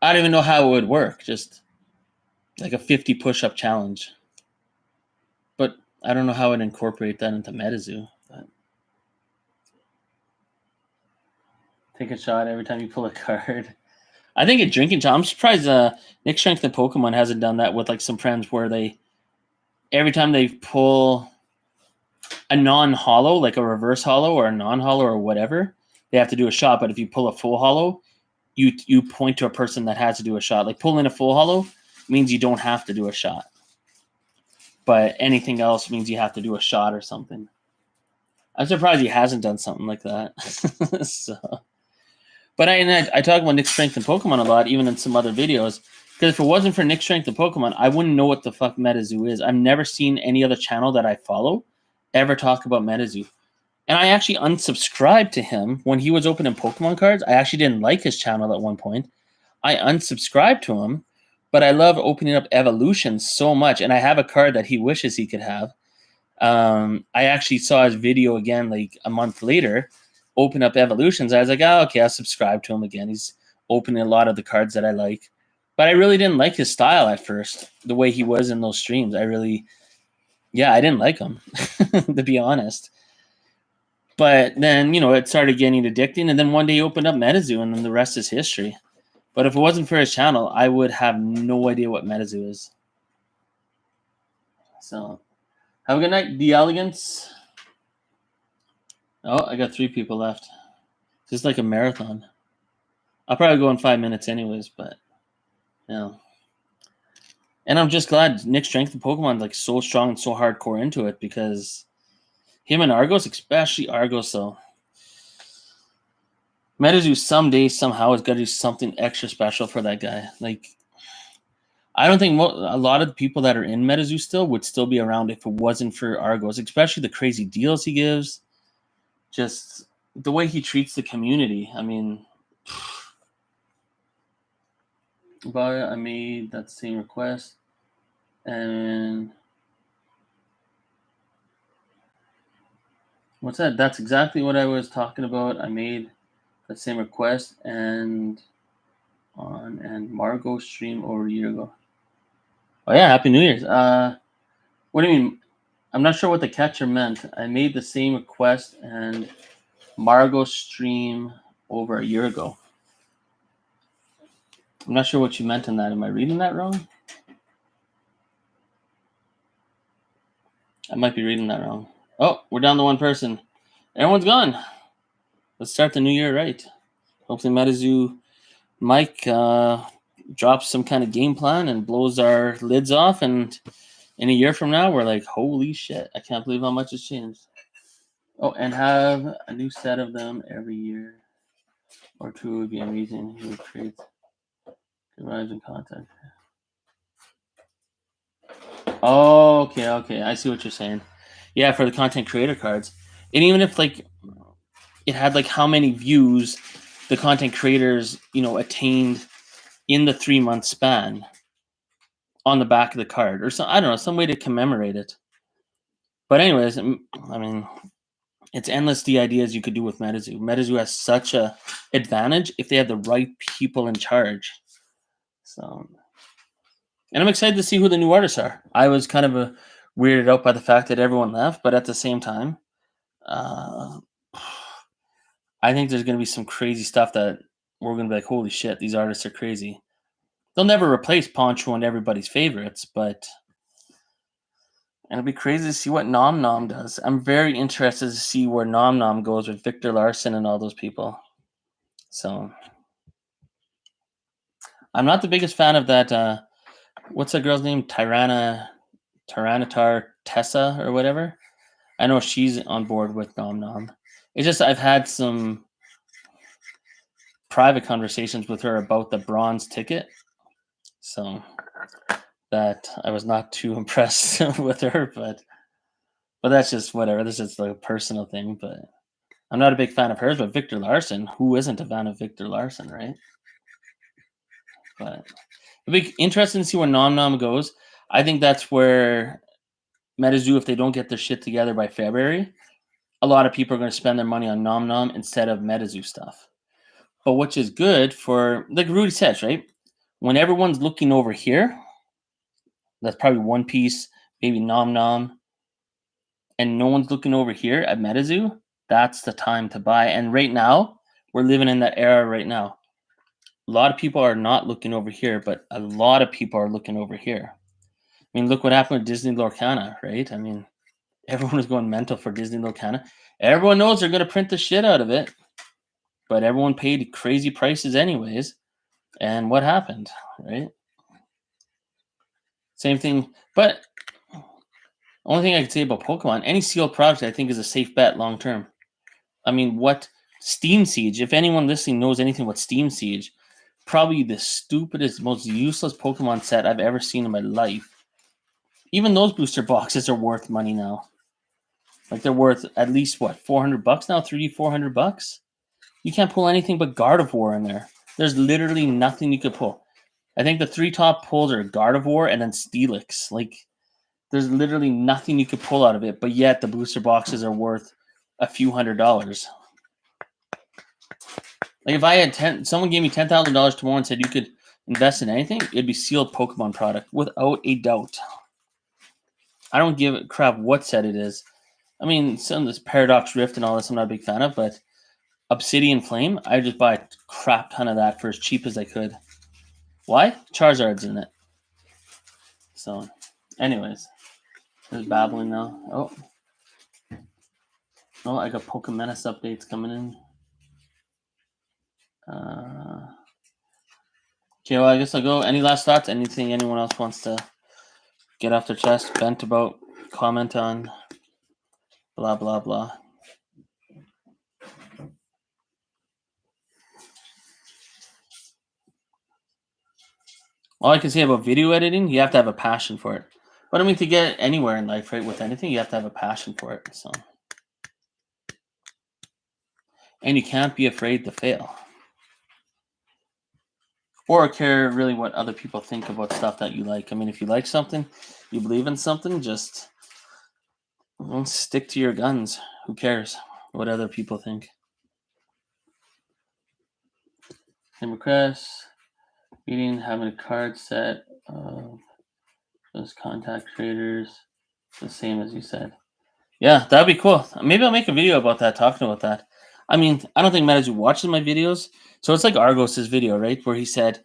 [SPEAKER 2] don't even know how it would work. Just like a 50 push-up challenge. But I don't know how I'd incorporate that into MetaZoo. But take a shot every time you pull a card. I think a drinking challenge. I'm surprised Nick Strength and Pokemon hasn't done that with like some friends where they every time they pull a non-hollow, like a reverse hollow or a non-hollow or whatever, they have to do a shot. But if you pull a full hollow, you point to a person that has to do a shot. Like pulling a full hollow means you don't have to do a shot. But anything else means you have to do a shot or something. I'm surprised he hasn't done something like that. So, but I talk about Nick Strength and Pokemon a lot, even in some other videos. Because if it wasn't for Nick Strength and Pokemon, I wouldn't know what the fuck MetaZoo is. I've never seen any other channel that I follow ever talk about MetaZoo. And I actually unsubscribed to him when he was opening Pokemon cards. I actually didn't like his channel at one point. I unsubscribed to him, but I love opening up evolutions so much. And I have a card that he wishes he could have. I actually saw his video again like a month later, open up evolutions. I was like, oh, okay, I'll subscribe to him again. He's opening a lot of the cards that I like. But I really didn't like his style at first, the way he was in those streams. I didn't like him, to be honest. But then, it started getting addicting. And then one day he opened up MetaZoo, and then the rest is history. But if it wasn't for his channel, I would have no idea what MetaZoo is. So, have a good night, The Elegance. Oh, I got 3 people left. It's just like a marathon. I'll probably go in 5 minutes anyways, but, yeah. And I'm just glad Nick Strength and Pokemon like so strong and so hardcore into it because him and Argos, especially Argos, though. MetaZoo someday, somehow, has got to do something extra special for that guy. Like, I don't think a lot of the people that are in MetaZoo still would still be around if it wasn't for Argos, especially the crazy deals he gives. Just the way he treats the community. I mean, I made that same request. And what's that? That's exactly what I was talking about. I made that same request and Margot stream over a year ago. Oh yeah, Happy New Year's. What do you mean? I'm not sure what the catcher meant. I made the same request and Margot stream over a year ago. I'm not sure what you meant in that. Am I reading that wrong? I might be reading that wrong. Oh, we're down to one person. Everyone's gone. Let's start the new year right. Hopefully, MetaZoo Mike drops some kind of game plan and blows our lids off. And in a year from now, we're like, holy shit, I can't believe how much has changed. Oh, and have a new set of them every year or two would be amazing. He would create good vibes and content. Oh, okay. I see what you're saying. Yeah, for the content creator cards. And even if like it had like how many views the content creators, attained in the 3 month span on the back of the card or I don't know, some way to commemorate it. But anyways, I mean, it's endless the ideas you could do with MetaZoo. MetaZoo has such a advantage if they have the right people in charge. So, and I'm excited to see who the new artists are. I was kind of weirded out by the fact that everyone left, but at the same time, uh, I think there's going to be some crazy stuff that we're going to be like, holy shit, these artists are crazy. They'll never replace Poncho and everybody's favorites, but it'll be crazy to see what Nom Nom does. I'm very interested to see where Nom Nom goes with Victor Larson and all those people. So I'm not the biggest fan of that. What's that girl's name? Tyranitar Tessa or whatever. I know she's on board with Nom Nom. It's just I've had some private conversations with her about the bronze ticket, so that I was not too impressed with her. But that's just whatever. This is like a personal thing. But I'm not a big fan of hers. But Victor Larson, who isn't a fan of Victor Larson, right? But it'll be interesting to see where Nom Nom goes. I think that's where MetaZoo, if they don't get their shit together by February, a lot of people are going to spend their money on Nom Nom instead of MetaZoo stuff. But which is good for, like Rudy says, right? When everyone's looking over here, that's probably One Piece, maybe Nom Nom, and no one's looking over here at MetaZoo, that's the time to buy. And right now, we're living in that era right now. A lot of people are not looking over here, but a lot of people are looking over here. I mean, look what happened with Disney Lorcana, right? I mean, everyone was going mental for Disney Lorcana. Everyone knows they're going to print the shit out of it, but everyone paid crazy prices anyways. And what happened, right? Same thing. But only thing I could say about Pokemon, any sealed product I think is a safe bet long term. I mean, what Steam Siege, if anyone listening knows anything about Steam Siege, probably the stupidest, most useless Pokemon set I've ever seen in my life. Even those booster boxes are worth money now. Like they're worth at least what, $400 now? $400? You can't pull anything but Gardevoir in there. There's literally nothing you could pull. I think the three top pulls are Gardevoir and then Steelix. Like there's literally nothing you could pull out of it, but yet the booster boxes are worth a few $100s. Like if I had someone gave me $10,000 tomorrow and said you could invest in anything, it'd be sealed Pokemon product without a doubt. I don't give a crap what set it is. I mean, some of this Paradox Rift and all this I'm not a big fan of, but Obsidian Flame, I just buy a crap ton of that for as cheap as I could. Why? Charizard's in it. So, anyways, there's babbling now. Oh, I got Pokemenace updates coming in. Okay, well, I guess I'll go. Any last thoughts? Anything anyone else wants to get off their chest, vent about, comment on, blah, blah, blah. All I can say about video editing, you have to have a passion for it. But I mean, to get anywhere in life, right, with anything, you have to have a passion for it. So, and you can't be afraid to fail. Or care really what other people think about stuff that you like. I mean, if you like something, you believe in something, just stick to your guns. Who cares what other people think? Same request. Meeting, having a card set of Those contact creators, the same as you said. Yeah, that'd be cool. Maybe I'll make a video about that, talking about that. I mean, I don't think MetaZoo watches my videos, so it's like Argos's video, right, where he said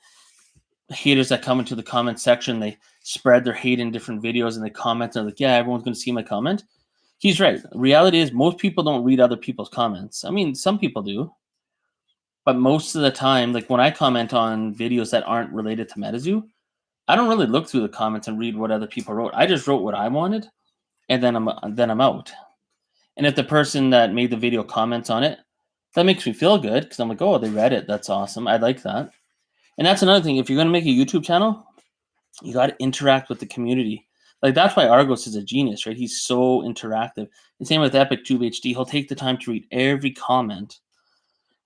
[SPEAKER 2] haters that come into the comment section, they spread their hate in different videos and they comment. They're like, yeah, everyone's going to see my comment. He's right. Reality is most people don't read other people's comments. I mean, some people do, but most of the time, like when I comment on videos that aren't related to MetaZoo, I don't really look through the comments and read what other people wrote. I just wrote what I wanted, and then I'm out. And if the person that made the video comments on it, that makes me feel good because I'm like, oh, they read it. That's awesome. I like that. And that's another thing. If you're going to make a YouTube channel, you got to interact with the community. Like that's why Argos is a genius, right? He's so interactive. And same with EpicTube HD. He'll take the time to read every comment,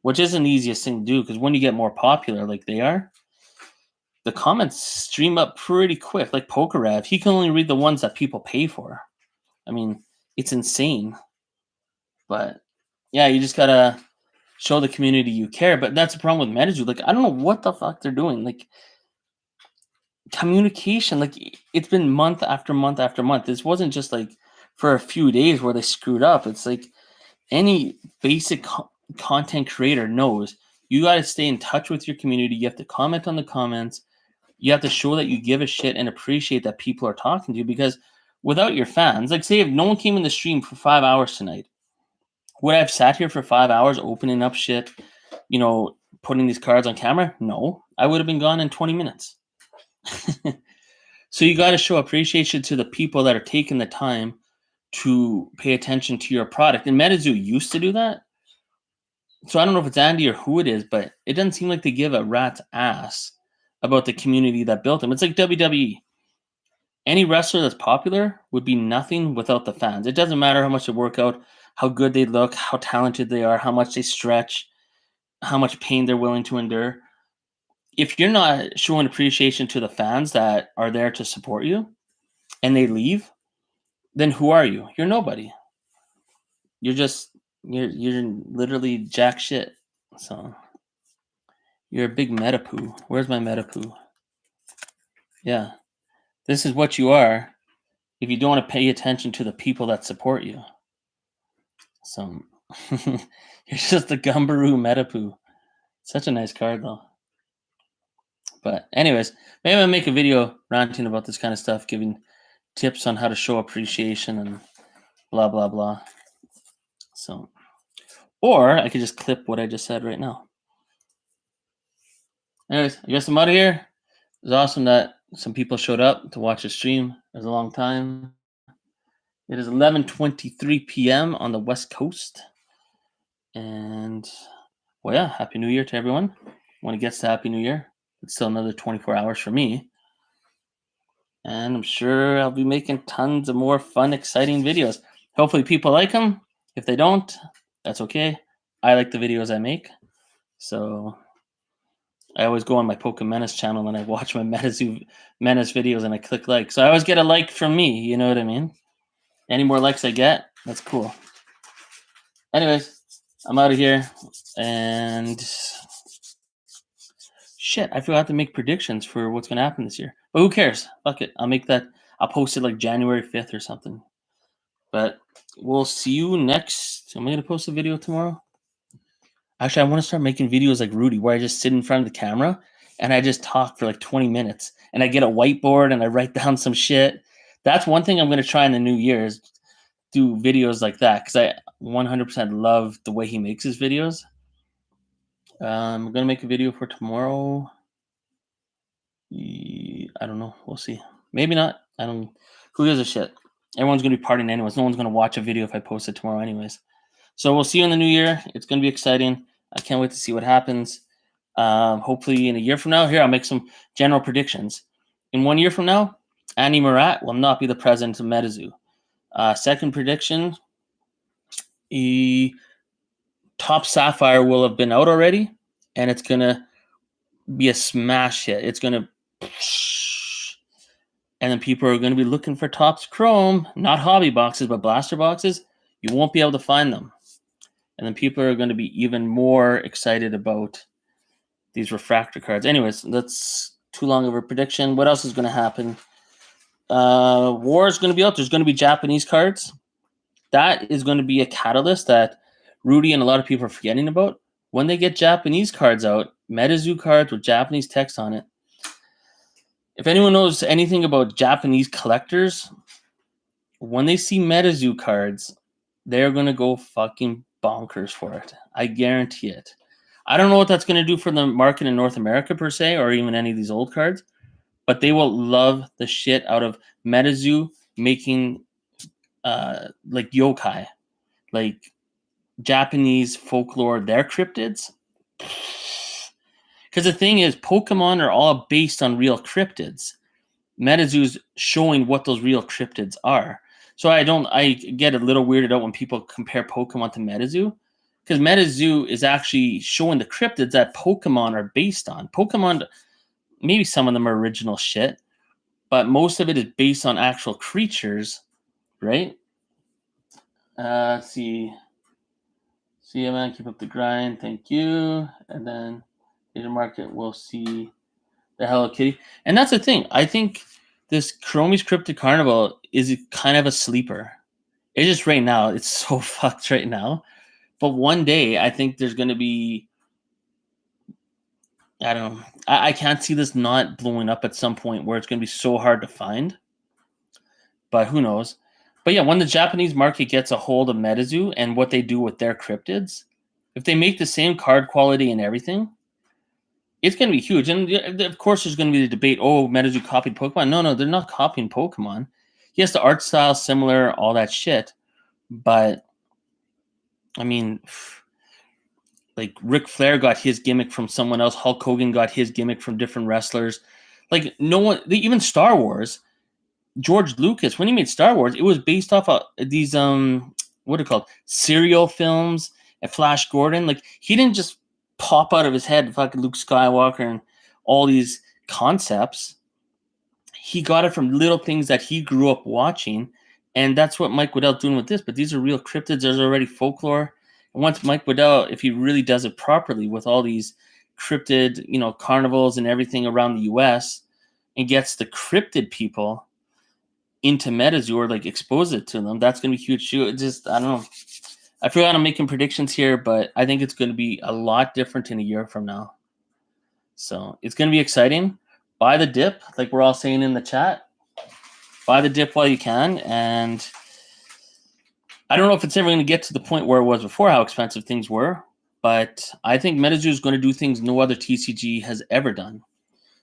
[SPEAKER 2] which isn't the easiest thing to do because when you get more popular like they are, the comments stream up pretty quick. Like PokerRev, he can only read the ones that people pay for. I mean, it's insane. But yeah, you just gotta show the community you care. But that's the problem with MetaZoo. Like, I don't know what the fuck they're doing. Like, communication, like, it's been month after month after month. This wasn't just like for a few days where they screwed up. It's like any basic content creator knows you got to stay in touch with your community. You have to comment on the comments. You have to show that you give a shit and appreciate that people are talking to you because without your fans, like, say if no one came in the stream for 5 hours tonight, would I have sat here for 5 hours opening up shit, putting these cards on camera? No, I would have been gone in 20 minutes. So you got to show appreciation to the people that are taking the time to pay attention to your product. And MetaZoo used to do that. So I don't know if it's Andy or who it is, but it doesn't seem like they give a rat's ass about the community that built them. It's like WWE. Any wrestler that's popular would be nothing without the fans. It doesn't matter how much they work out, how good they look, how talented they are, how much they stretch, how much pain they're willing to endure. If you're not showing appreciation to the fans that are there to support you and they leave, then who are you? You're nobody. You're literally jack shit. So you're a big meta poo. Where's my meta poo? Yeah. This is what you are if you don't want to pay attention to the people that support you. So you're just a Gumbaroo Metapoo. Such a nice card though. But anyways, maybe I'll make a video ranting about this kind of stuff, giving tips on how to show appreciation and blah blah blah. So, or I could just clip what I just said right now. Anyways, I guess I'm out of here. It was awesome that some people showed up to watch the stream. It was a long time. It is 11:23 p.m. on the West Coast. And, well, yeah, Happy New Year to everyone. When it gets to Happy New Year, it's still another 24 hours for me. And I'm sure I'll be making tons of more fun, exciting videos. Hopefully people like them. If they don't, that's okay. I like the videos I make. So I always go on my Poke Menace channel and I watch my MetaZoo Menace videos and I click like. So I always get a like from me, you know what I mean? Any more likes I get, that's cool. Anyways, I'm out of here. And shit, I forgot to make predictions for what's going to happen this year. But who cares? Fuck it. I'll make that. I'll post it like January 5th or something. But we'll see you next. Am I going to post a video tomorrow? Actually, I want to start making videos like Rudy, where I just sit in front of the camera and I just talk for like 20 minutes. And I get a whiteboard and I write down some shit. That's one thing I'm going to try in the new year is do videos like that because I 100% love the way he makes his videos. I'm going to make a video for tomorrow. I don't know. We'll see. Maybe not. I don't. Who gives a shit? Everyone's going to be partying anyways. No one's going to watch a video if I post it tomorrow anyways. So we'll see you in the new year. It's going to be exciting. I can't wait to see what happens. Hopefully in a year from now, here I'll make some general predictions. In 1 year from now, Andy Murat will not be the president of MetaZoo. Second prediction, Top Sapphire will have been out already, and it's going to be a smash hit. It's going to... And then people are going to be looking for Topps Chrome, not hobby boxes, but blaster boxes. You won't be able to find them. And then people are going to be even more excited about these refractor cards. Anyways, that's too long of a prediction. What else is going to happen? War is going to be out. There's going to be Japanese cards. That is going to be a catalyst that Rudy and a lot of people are forgetting about. When they get Japanese cards out, MetaZoo cards with Japanese text on it. If anyone knows anything about Japanese collectors, when they see MetaZoo cards, they're going to go fucking bonkers for it. I guarantee it. I don't know what that's going to do for the market in North America per se, or even any of these old cards, but they will love the shit out of MetaZoo making like yokai, like Japanese folklore, their cryptids. Because the thing is, Pokemon are all based on real cryptids. MetaZoo's showing what those real cryptids are. So I get a little weirded out when people compare Pokemon to MetaZoo. Because MetaZoo is actually showing the cryptids that Pokemon are based on. Pokemon, maybe some of them are original shit, but most of it is based on actual creatures, right? Let's see. See you, man. Keep up the grind. Thank you. And then Asian market will see the Hello Kitty. And that's the thing. I think this Chromie's Cryptid Carnival is kind of a sleeper. It's just right now. It's so fucked right now. But one day, I think there's going to be. I don't know. I can't see this not blowing up at some point where it's going to be so hard to find. But who knows? But yeah, when the Japanese market gets a hold of MetaZoo and what they do with their cryptids, if they make the same card quality and everything, it's going to be huge. And of course, there's going to be the debate, oh, MetaZoo copied Pokemon. No, they're not copying Pokemon. Yes, the art style similar, all that shit. But, I mean, like Ric Flair got his gimmick from someone else. Hulk Hogan got his gimmick from different wrestlers. Like, no one, even Star Wars, George Lucas, when he made Star Wars, it was based off of these, what are called? Serial films and Flash Gordon. Like, he didn't just pop out of his head fucking Luke Skywalker and all these concepts. He got it from little things that he grew up watching, and that's what Mike Waddell's doing with this. But these are real cryptids. There's already folklore, and once Mike Waddell, if he really does it properly with all these cryptid, carnivals and everything around the U.S. and gets the cryptid people into MetaZoo or like expose it to them, that's going to be huge too. Just I don't know. I forgot I'm making predictions here, but I think it's going to be a lot different in a year from now. So it's going to be exciting. Buy the dip, like we're all saying in the chat. Buy the dip while you can. And I don't know if it's ever going to get to the point where it was before, how expensive things were. But I think MetaZoo is going to do things no other TCG has ever done.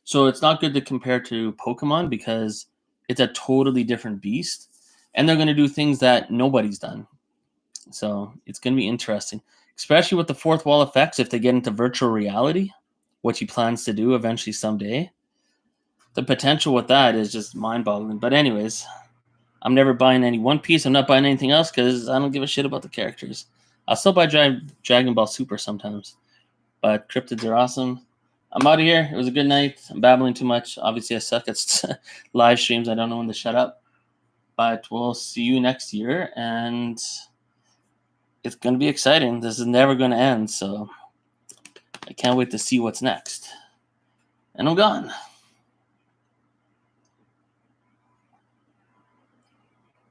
[SPEAKER 2] So it's not good to compare to Pokemon because it's a totally different beast. And they're going to do things that nobody's done. So it's going to be interesting, especially with the fourth wall effects. If they get into virtual reality, what he plans to do eventually someday, the potential with that is just mind-boggling. But anyways, I'm never buying any One Piece. I'm not buying anything else because I don't give a shit about the characters. I'll still buy Dragon Ball Super sometimes. But cryptids are awesome. I'm out of here. It was a good night. I'm babbling too much. Obviously, I suck at live streams. I don't know when to shut up. But we'll see you next year. And it's going to be exciting. This is never going to end. So I can't wait to see what's next. And I'm gone.